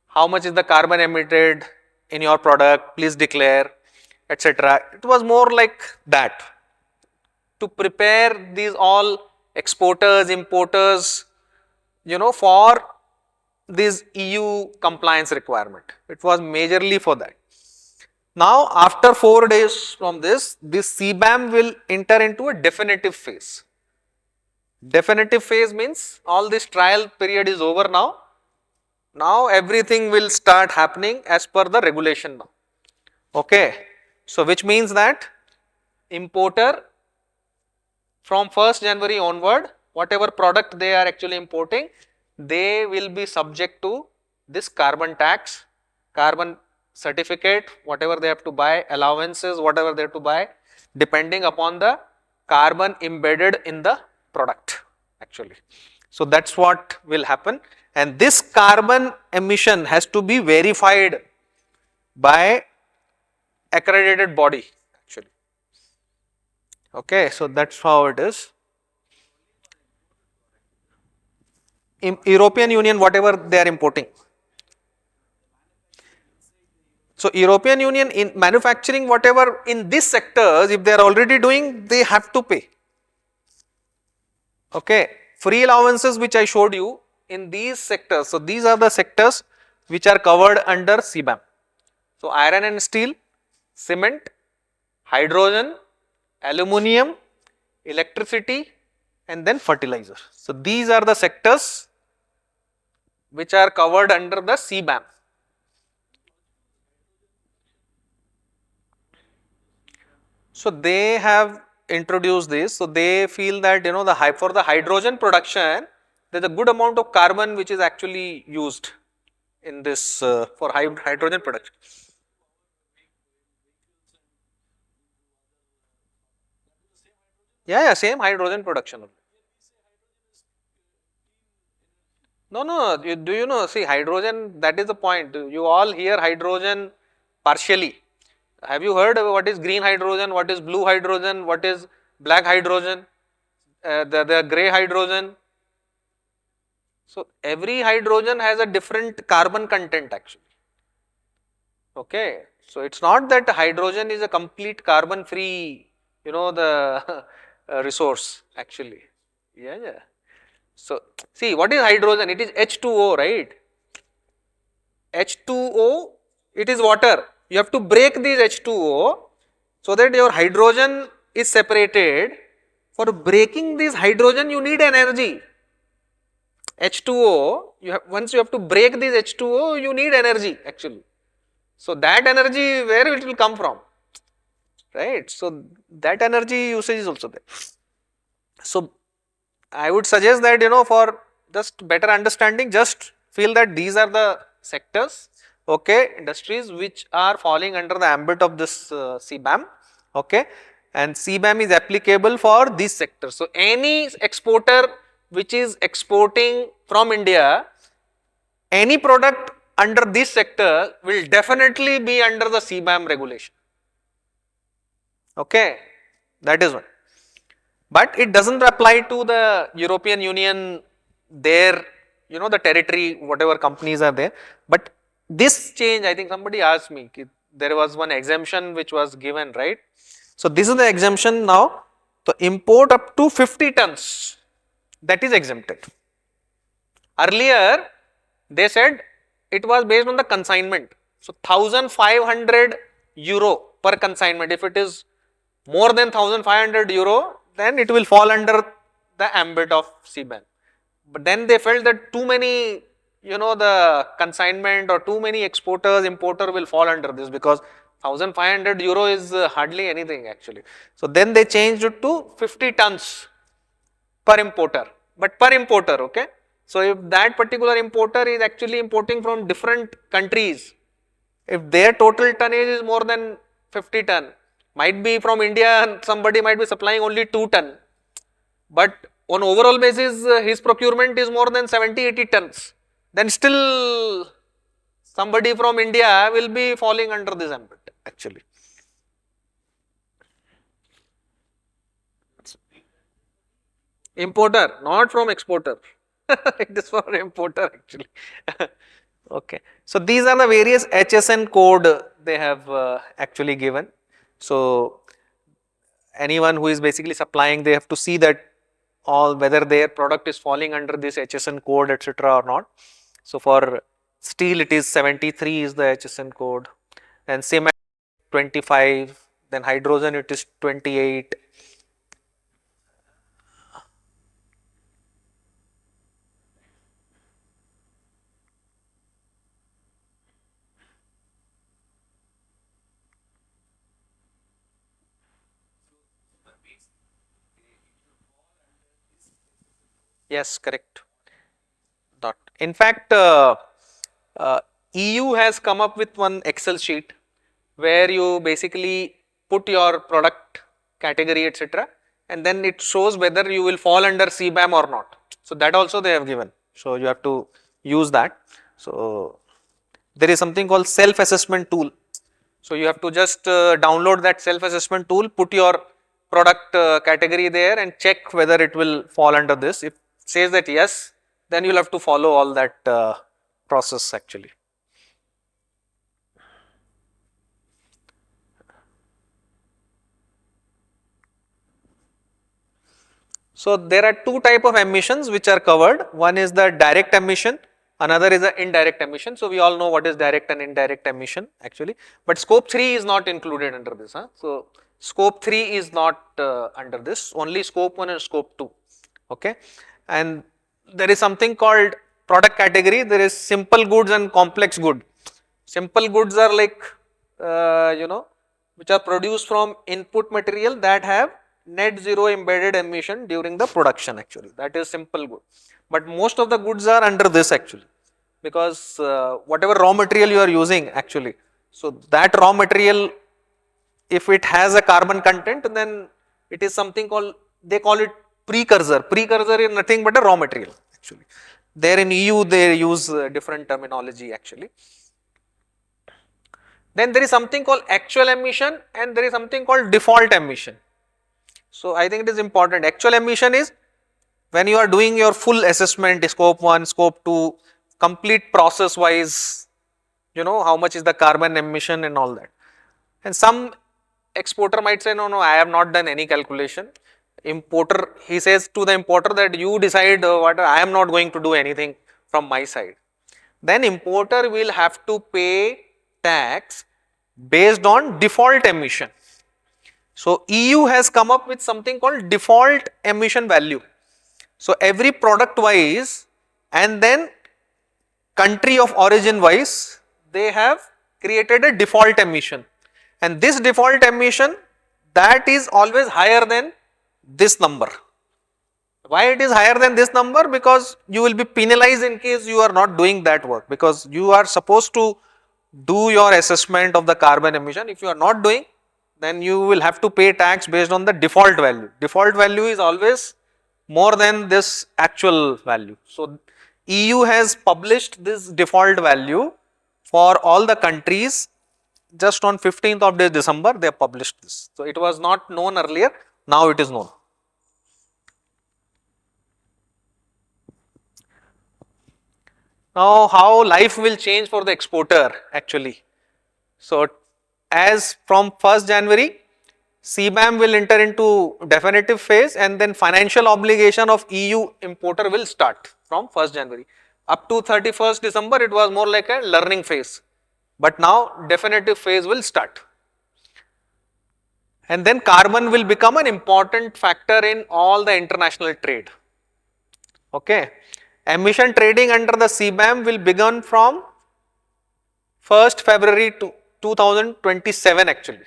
how much is the carbon emitted in your product, please declare, etc. It was more like that, to prepare these all exporters, importers, for this EU compliance requirement. It was majorly for that. Now after 4 days from this CBAM will enter into a definitive phase. Definitive phase means all this trial period is over now. Now everything will start happening as per the regulation now. Okay. So which means that importer from 1st January onward, whatever product they are actually importing, they will be subject to this carbon tax, carbon certificate, whatever they have to buy, allowances, whatever they have to buy, depending upon the carbon embedded in the product actually. So that's what will happen, and this carbon emission has to be verified by accredited body actually. Okay, so that's how it is. In European Union, whatever they are importing. So European Union in manufacturing, whatever in these sectors, if they are already doing, they have to pay. Okay, free allowances which I showed you in these sectors. So these are the sectors which are covered under CBAM. So iron and steel, cement, hydrogen, aluminium, electricity, and then fertilizer. So these are the sectors which are covered under the CBAM. So they have introduced this. So they feel that for the hydrogen production, there is a good amount of carbon which is actually used in this for hydrogen production. Yeah, same hydrogen production. No, do you know, see hydrogen, that is the point. You all hear hydrogen partially. Have you heard what is green hydrogen, what is blue hydrogen, what is black hydrogen, the grey hydrogen? So every hydrogen has a different carbon content actually. Okay, so it's not that hydrogen is a complete carbon free, the resource actually. Yeah. So see, what is hydrogen? It is H2O, right? H2O, it is water. You have to break this H2O so that your hydrogen is separated. For breaking this hydrogen, you need energy. H2O, once you have to break this H2O, you need energy actually. So that energy, where it will come from? Right? So that energy usage is also there. So I would suggest that for just better understanding, just feel that these are the sectors, okay, industries which are falling under the ambit of this CBAM, okay, and CBAM is applicable for these sectors. So any exporter which is exporting from India, any product under this sector will definitely be under the CBAM regulation, okay, that is one. But it does not apply to the European Union, their the territory, whatever companies are there, but this change, I think somebody asked me, there was one exemption which was given, right? So this is the exemption now. So import up to 50 tons, that is exempted. Earlier, they said it was based on the consignment. So 1,500 euro per consignment. If it is more than 1,500 euro, then it will fall under the ambit of CBAM. But then they felt that too many, the consignment or too many exporters, importer will fall under this, because 1,500 euro is hardly anything actually. So then they changed it to 50 tons per importer, but per importer, okay. So if that particular importer is actually importing from different countries, if their total tonnage is more than 50 ton, might be from India and somebody might be supplying only 2 ton, but on overall basis his procurement is more than 70-80 tons, then still somebody from India will be falling under this ambit actually. Importer, not from exporter. It is for importer actually. Okay. So these are the various HSN code they have actually given. So anyone who is basically supplying, they have to see that whether their product is falling under this HSN code, etc. or not. So for steel it is 73 is the HSN code, and cement 25, then hydrogen it is 28. Yes, correct. In fact, EU has come up with one Excel sheet where you basically put your product category, etc., and then it shows whether you will fall under CBAM or not. So that also they have given. So you have to use that. So there is something called self-assessment tool. So you have to just download that self-assessment tool, put your product category there and check whether it will fall under this. If it says that yes, then you will have to follow all that process actually. So there are two types of emissions which are covered. One is the direct emission, another is the indirect emission. So we all know what is direct and indirect emission actually, but scope 3 is not included under this. So scope 3 is not under this, only scope 1 and scope 2. Okay, and there is something called product category. There is simple goods and complex good. Simple goods are like which are produced from input material that have net zero embedded emission during the production actually, that is simple good. But most of the goods are under this actually, because whatever raw material you are using actually, so that raw material, if it has a carbon content, then it is something called, they call it precursor. Precursor is nothing but a raw material actually. There in EU they use different terminology actually. Then there is something called actual emission and there is something called default emission. So I think it is important. Actual emission is when you are doing your full assessment, scope 1, scope 2, complete process wise, how much is the carbon emission and all that. And some exporter might say, no, I have not done any calculation. Importer, he says to the importer that you decide what, I am not going to do anything from my side. Then importer will have to pay tax based on default emission. So EU has come up with something called default emission value. So every product wise and then country of origin wise, they have created a default emission, and this default emission, that is always higher than this number. Why it is higher than this number? Because you will be penalized in case you are not doing that work, because you are supposed to do your assessment of the carbon emission. If you are not doing, then you will have to pay tax based on the default value. Default value is always more than this actual value. So EU has published this default value for all the countries. Just on 15th of December they published this. So it was not known earlier, now it is known. Now, how life will change for the exporter actually. So, as from 1st January, CBAM will enter into definitive phase and then financial obligation of EU importer will start from 1st January. Up to 31st December, it was more like a learning phase, but now definitive phase will start. And then carbon will become an important factor in all the international trade. Okay. Emission trading under the CBAM will begin from 1st February to 2027 actually.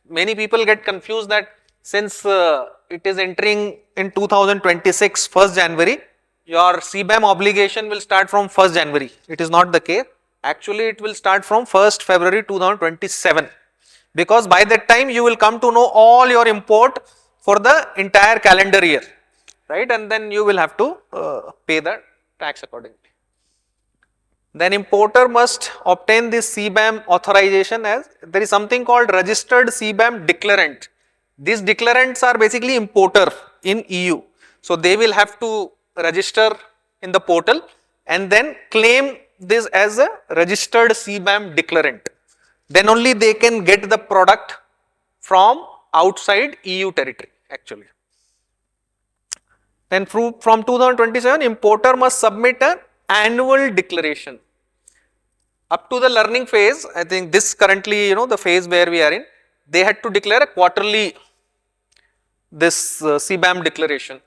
Many people get confused that since it is entering in 2026 1st January, your CBAM obligation will start from 1st January. It is not the case. Actually, it will start from 1st February 2027 because by that time you will come to know all your import for the entire calendar year, right, and then you will have to pay the tax accordingly. Then importer must obtain this CBAM authorization as there is something called registered CBAM declarant. These declarants are basically importer in EU. So, they will have to register in the portal and then claim this as a registered CBAM declarant. Then only they can get the product from outside EU territory actually. Then from 2027, importer must submit an annual declaration. Up to the learning phase, I think this currently, the phase where we are in, they had to declare a quarterly this CBAM declaration,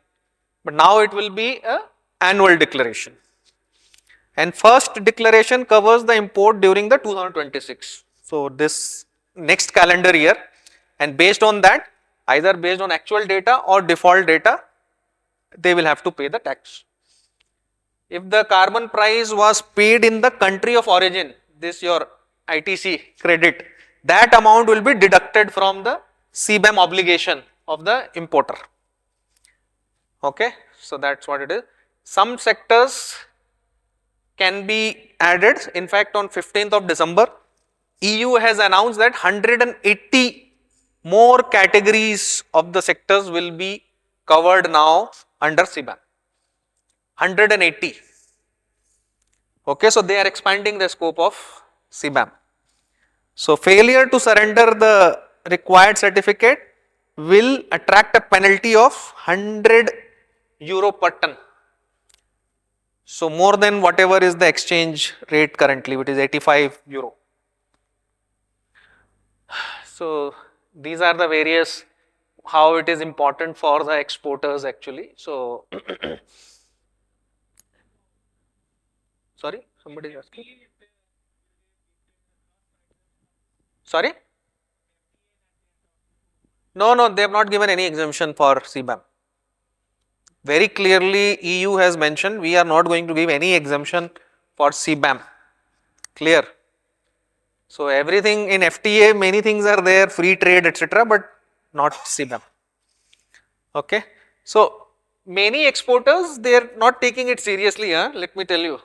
but now it will be a annual declaration. And first declaration covers the import during the 2026. So, this next calendar year, and based on that, either based on actual data or default data, they will have to pay the tax. If the carbon price was paid in the country of origin, this your ITC credit, that amount will be deducted from the CBAM obligation of the importer. Okay, so that's what it is. Some sectors can be added. In fact, on 15th of December, EU has announced that 180 more categories of the sectors will be covered now under CBAM. 180. Okay, so they are expanding the scope of CBAM. So, failure to surrender the required certificate will attract a penalty of 100 euro per ton. So, more than whatever is the exchange rate currently, which is 85 euro. So, these are the various how it is important for the exporters actually. So, sorry, somebody is asking. Sorry? No, they have not given any exemption for CBAM. Very clearly EU has mentioned we are not going to give any exemption for CBAM. Clear? So, everything in FTA, many things are there, free trade, etc., but not CBAM. Okay. So, many exporters, they are not taking it seriously, let me tell you.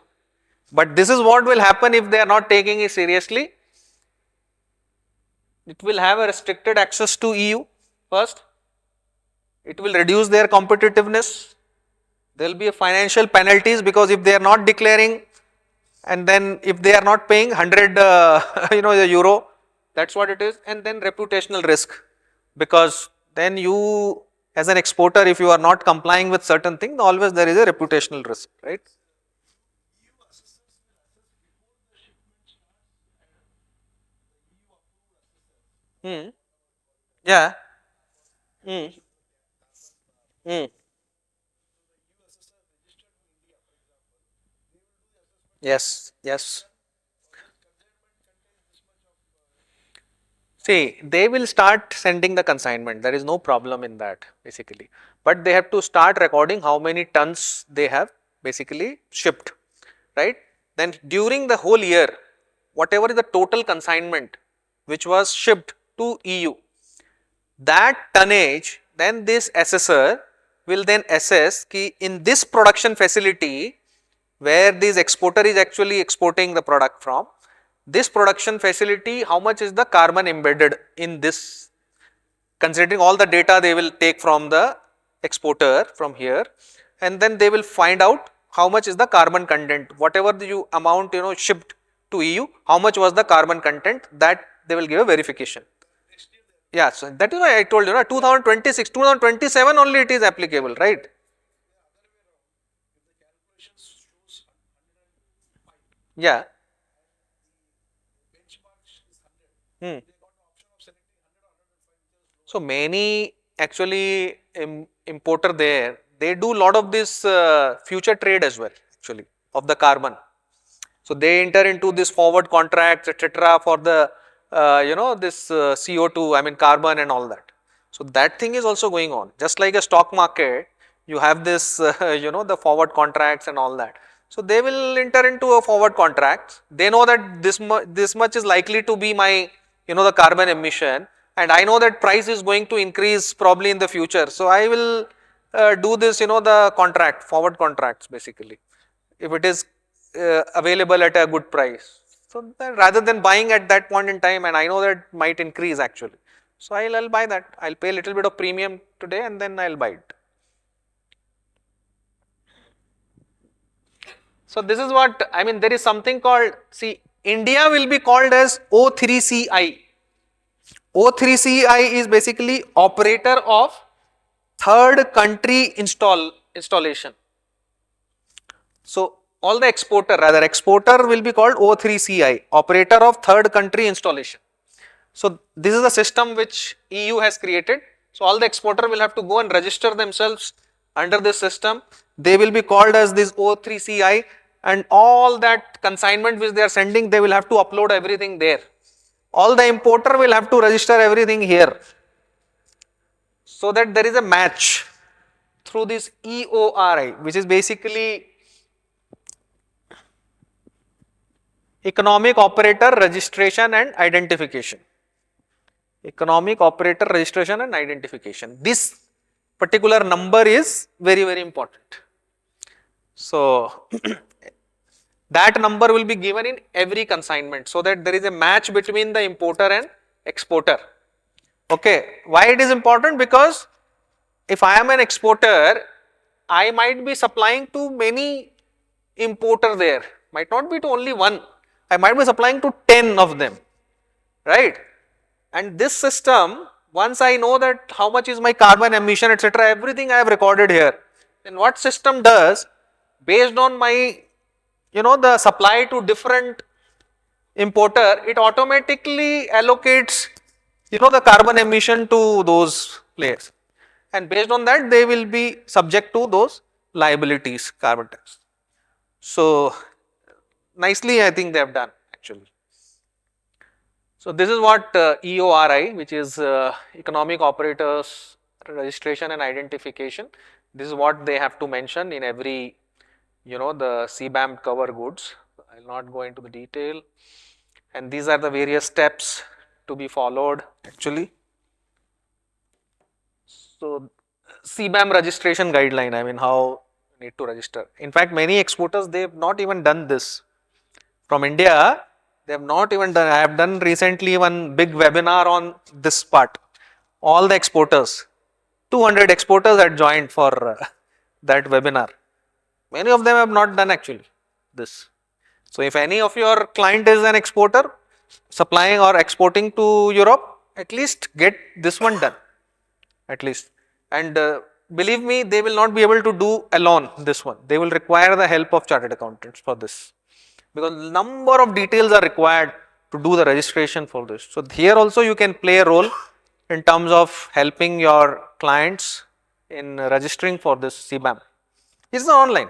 But this is what will happen if they are not taking it seriously. It will have a restricted access to EU first. It will reduce their competitiveness. There will be a financial penalties because if they are not declaring and then if they are not paying 100 euro, that's what it is, and then reputational risk, because then you as an exporter, if you are not complying with certain things, always there is a reputational risk, right? Yeah. Yes. See, they will start sending the consignment, there is no problem in that basically, but they have to start recording how many tons they have basically shipped, right? Then during the whole year, whatever is the total consignment which was shipped to EU, that tonnage, then this assessor will then assess ki in this production facility where this exporter is actually exporting the product from, this production facility, how much is the carbon embedded in this, considering all the data they will take from the exporter from here, and then they will find out how much is the carbon content, whatever the amount shipped to EU, how much was the carbon content, that they will give a verification. Yeah, so that is why I told you, 2026, 2027 only it is applicable, right? Yeah. So many actually importer there, they do lot of this future trade as well actually of the carbon. So they enter into this forward contracts, etc. for the this CO2, I mean carbon and all that. So that thing is also going on. Just like a stock market, you have this the forward contracts and all that. So they will enter into a forward contract. They know that this much is likely to be my the carbon emission, and I know that price is going to increase probably in the future. So I will do this the contract, forward contracts basically, if it is available at a good price. So rather than buying at that point in time, and I know that might increase actually. So I'll buy that. I'll pay a little bit of premium today and then I'll buy it. So this is what, I mean, there is something called, see, India will be called as O3CI. O3CI is basically operator of third country installation. So all the exporter will be called O3CI, operator of third country installation. So this is the system which EU has created. So all the exporter will have to go and register themselves under this system. They will be called as this O3CI, and all that consignment which they are sending, they will have to upload everything there. All the importer will have to register everything here, so that there is a match through this EORI, which is basically Economic Operator Registration and Identification. Economic Operator Registration and Identification. This particular number is very, very important. So that number will be given in every consignment, so that there is a match between the importer and exporter. Okay, why it is important? Because if I am an exporter, I might be supplying to many importer there, might not be to only one, I might be supplying to 10 of them, right? And this system, once I know that how much is my carbon emission, etc., everything I have recorded here, then what system does, based on my the supply to different importer, it automatically allocates the carbon emission to those players, and based on that they will be subject to those liabilities, carbon tax. So nicely I think they have done actually. So this is what EORI, which is Economic Operators Registration and Identification, this is what they have to mention in every the CBAM cover goods. I will not go into the detail, and these are the various steps to be followed actually. So CBAM registration guideline, I mean how you need to register. In fact, many exporters, they have not even done this. From India, they have not even done. I have done recently one big webinar on this part. All the exporters, 200 exporters had joined for that webinar. Many of them have not done actually this. So if any of your client is an exporter supplying or exporting to Europe, at least get this one done, at least. And believe me, they will not be able to do alone this one. They will require the help of chartered accountants for this, because number of details are required to do the registration for this. So here also you can play a role in terms of helping your clients in registering for this CBAM. It's online,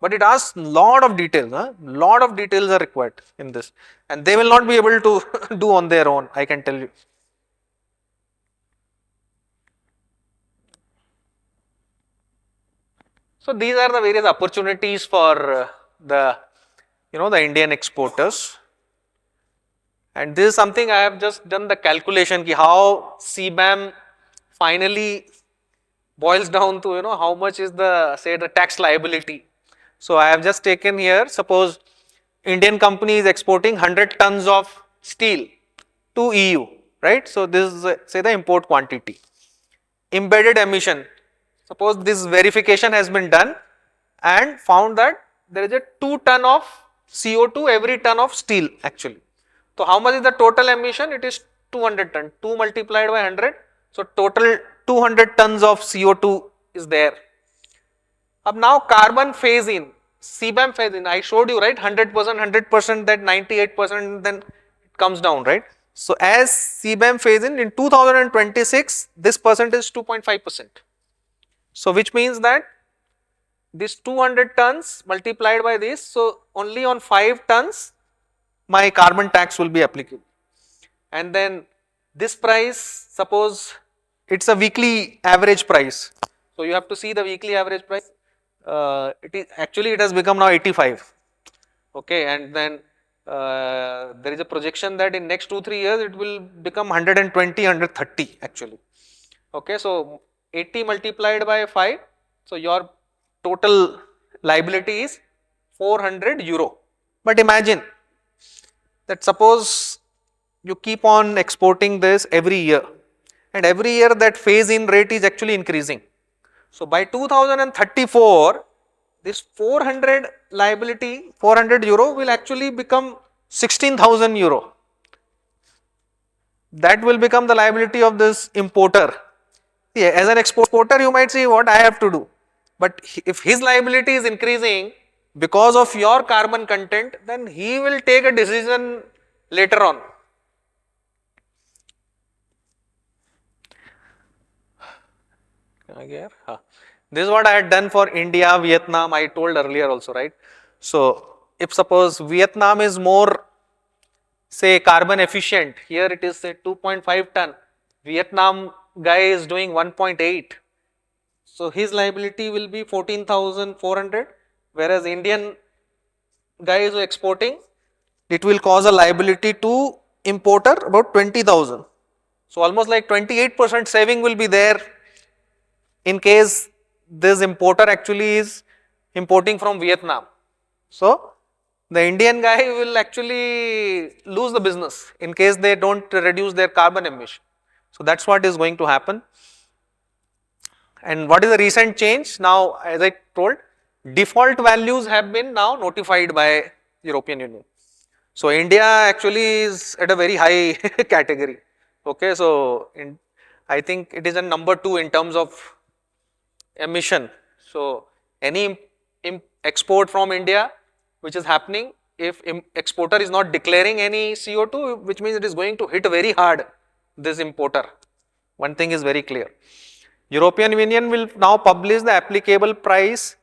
but it asks lot of details. Lot of details are required in this, and they will not be able to do on their own, I can tell you. So these are the various opportunities for the the Indian exporters, and this is something I have just done the calculation ki how CBAM finally boils down to how much is the the tax liability. So I have just taken here, suppose Indian company is exporting 100 tons of steel to EU, right? So this is say the import quantity. Embedded emission, suppose this verification has been done and found that there is a 2 ton of CO2 every ton of steel actually. So how much is the total emission? It is 200 ton, 2 multiplied by 100. So total 200 tons of CO2 is there. Now carbon phase in, CBAM phase in, I showed you, right, 100%, 100%, that 98%, then it comes down, right. So as CBAM phase in 2026, this percent is 2.5%. So which means that this 200 tons multiplied by this, so only on 5 tons my carbon tax will be applicable. And then this price, suppose it's a weekly average price. So you have to see the weekly average price. It has become now 85. Okay, and then there is a projection that in next 2-3 years it will become 120, 130 actually. Okay, so 80 multiplied by 5. So your total liability is 400 euro. But imagine that suppose you keep on exporting this every year, and every year that phase in rate is actually increasing. So by 2034, this 400 liability, 400 euro will actually become 16,000 euro. That will become the liability of this importer. Yeah, as an exporter, you might say what I have to do. But if his liability is increasing because of your carbon content, then he will take a decision later on. This is what I had done for India, Vietnam, I told earlier also, right. So if suppose Vietnam is more, say, carbon efficient, here it is say 2.5 ton, Vietnam guy is doing 1.8. So his liability will be 14,400, whereas Indian guy is exporting, it will cause a liability to importer about 20,000. So almost like 28% saving will be there in case this importer actually is importing from Vietnam. So the Indian guy will actually lose the business in case they don't reduce their carbon emission. So that's what is going to happen. And what is the recent change? Now, as I told, default values have been now notified by European Union. So India actually is at a very high category. Okay, so I think it is a number 2 in terms of emission. So any export from India which is happening, if exporter is not declaring any CO2, which means it is going to hit very hard this importer. One thing is very clear. European Union will now publish the applicable price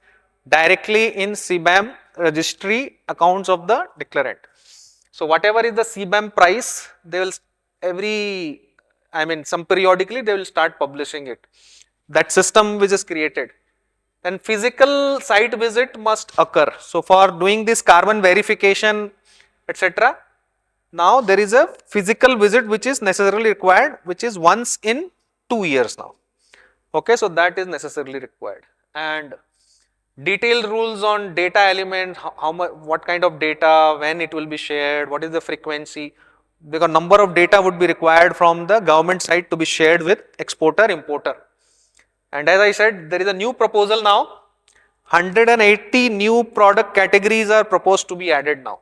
directly in CBAM registry accounts of the declarant. So whatever is the CBAM price, they will some periodically they will start publishing it. That system which is created. Then physical site visit must occur. So for doing this carbon verification, etc., now there is a physical visit which is necessarily required, which is once in 2 years now. Okay, so that is necessarily required. And detailed rules on data element, how much, what kind of data, when it will be shared, what is the frequency, because number of data would be required from the government side to be shared with exporter, importer. And as I said, there is a new proposal now, 180 new product categories are proposed to be added now.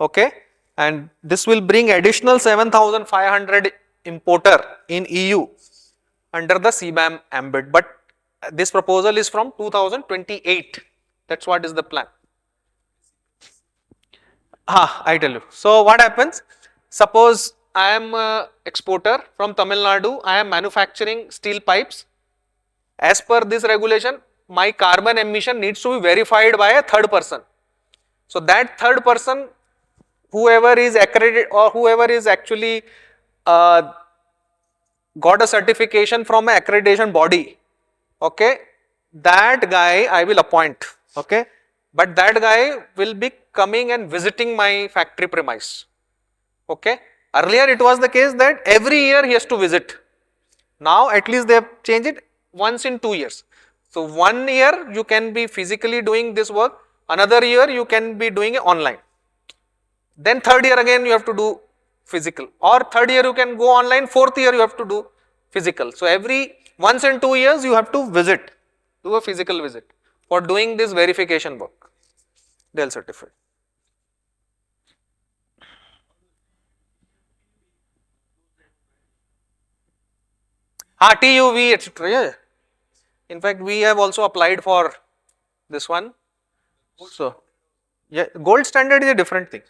Okay, and this will bring additional 7,500 importer in EU under the CBAM ambit, but this proposal is from 2028. That's what is the plan. I tell you. So what happens? Suppose I am an exporter from Tamil Nadu, I am manufacturing steel pipes. As per this regulation, my carbon emission needs to be verified by a third person. So that third person, whoever is accredited or whoever is actually got a certification from an accreditation body, okay, that guy I will appoint, okay, but that guy will be coming and visiting my factory premise, okay. Earlier it was the case that every year he has to visit. Now at least they have changed it once in 2 years. So 1 year you can be physically doing this work, another year you can be doing it online. Then third year again you have to do physical, or third year you can go online, fourth year you have to do physical. So every once in 2 years you have to visit, do a physical visit. for doing this verification work. They will certify. TUV, etc. Yeah. In fact, we have also applied for this one. So, yeah, gold standard is a different thing.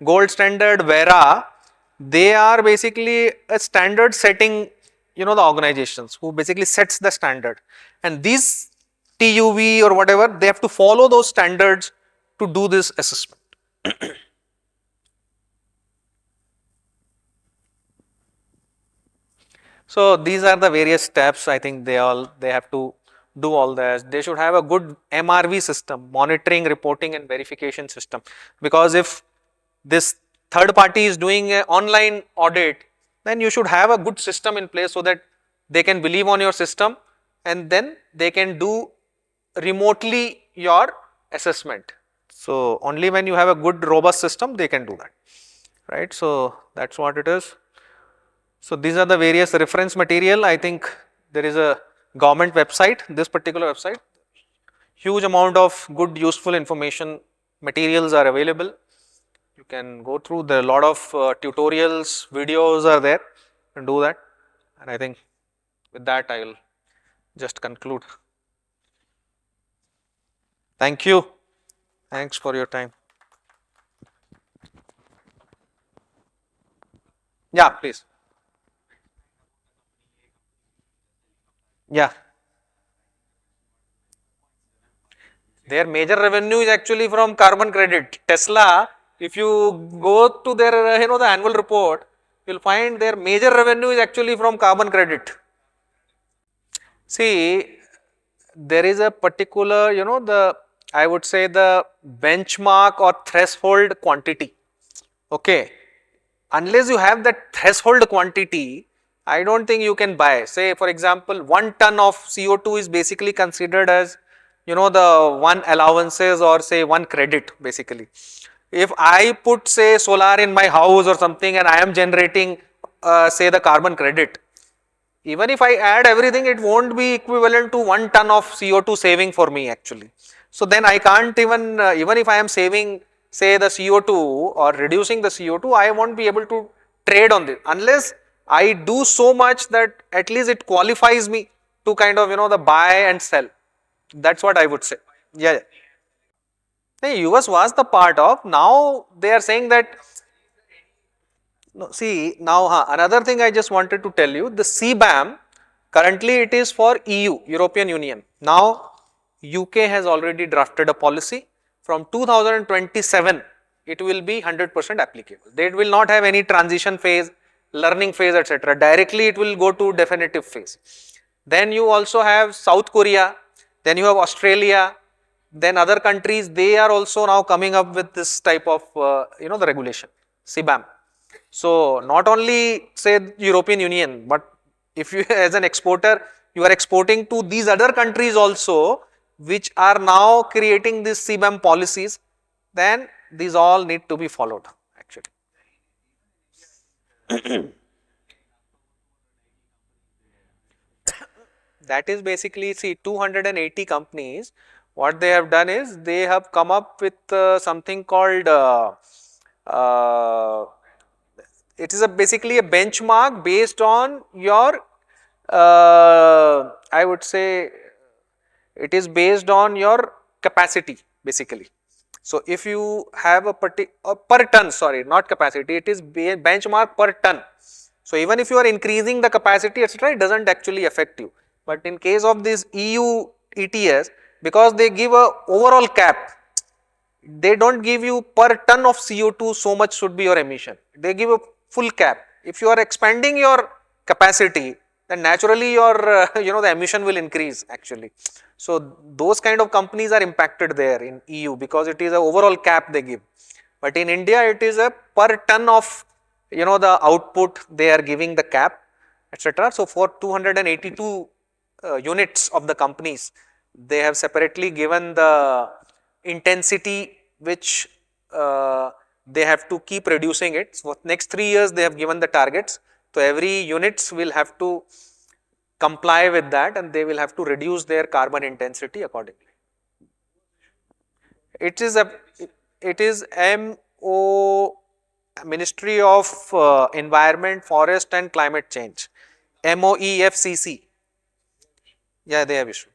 Gold standard, VERA, they are basically a standard setting, the organizations who basically sets the standard, and these TUV or whatever, they have to follow those standards to do this assessment. So these are the various steps. I think they have to do all this. They should have a good MRV system, monitoring, reporting and verification system, because if this third party is doing an online audit, then you should have a good system in place so that they can believe on your system and then they can do remotely your assessment. So only when you have a good robust system they can do that, right? So that's what it is. So these are the various reference material. I think there is a government website, this particular website, huge amount of good useful information materials are available. You can go through, there are a lot of tutorials, videos are there, and do that. And I think with that I will just conclude. Thank you. Thanks for your time. Yeah, please. Yeah. Their major revenue is actually from carbon credit. Tesla, if you go to their, the annual report, you will find their major revenue is actually from carbon credit. See, there is a particular, I would say the benchmark or threshold quantity. Okay. Unless you have that threshold quantity, I don't think you can buy. Say for example, 1 ton of CO2 is basically considered as, the one allowances or say one credit basically. If I put say solar in my house or something and I am generating say the carbon credit, even if I add everything, it won't be equivalent to 1 ton of CO2 saving for me actually. So then I can't even, even if I am saving say the CO2 or reducing the CO2, I won't be able to trade on this unless I do so much that at least it qualifies me to kind of, the buy and sell. That's what I would say. Yeah. Hey, US was the part of, now they are saying that, no, see now another thing I just wanted to tell you, the CBAM, currently it is for EU, European Union. Now UK has already drafted a policy, from 2027 it will be 100% applicable. They will not have any transition phase, learning phase, etc. Directly it will go to definitive phase. Then you also have South Korea, then you have Australia, then other countries, they are also now coming up with this type of, the regulation, CBAM. So not only say European Union, but if you as an exporter, you are exporting to these other countries also, which are now creating these CBAM policies, then these all need to be followed actually. That is basically, see, 280 companies, what they have done is they have come up with something called it is basically a benchmark based on your I would say it is based on your capacity basically. So if you have a per ton, sorry, not capacity, it is benchmark per ton. So even if you are increasing the capacity, etc., it doesn't actually affect you. But in case of this EU ETS, because they give a overall cap, they don't give you per ton of CO2 so much should be your emission. They give a full cap. If you are expanding your capacity, then naturally your the emission will increase actually. So those kind of companies are impacted there in EU because it is a overall cap they give. But in India it is a per ton of the output they are giving the cap, etc. So for 282 units of the companies, they have separately given the intensity which they have to keep reducing it. So for next 3 years they have given the targets. So every units will have to comply with that and they will have to reduce their carbon intensity accordingly. It is Ministry of Environment, Forest and Climate Change, MOEFCC. Yeah, they have issued.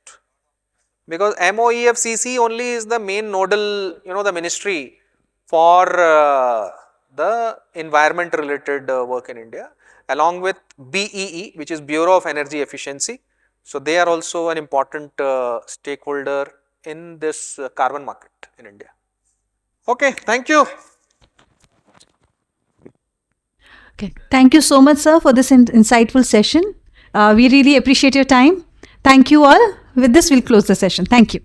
Because MOEFCC only is the main nodal, the ministry for the environment related work in India, along with BEE, which is Bureau of Energy Efficiency. So they are also an important stakeholder in this carbon market in India. Okay, thank you. Okay. Thank you so much, sir, for this insightful session. We really appreciate your time. Thank you all. With this, we'll close the session. Thank you.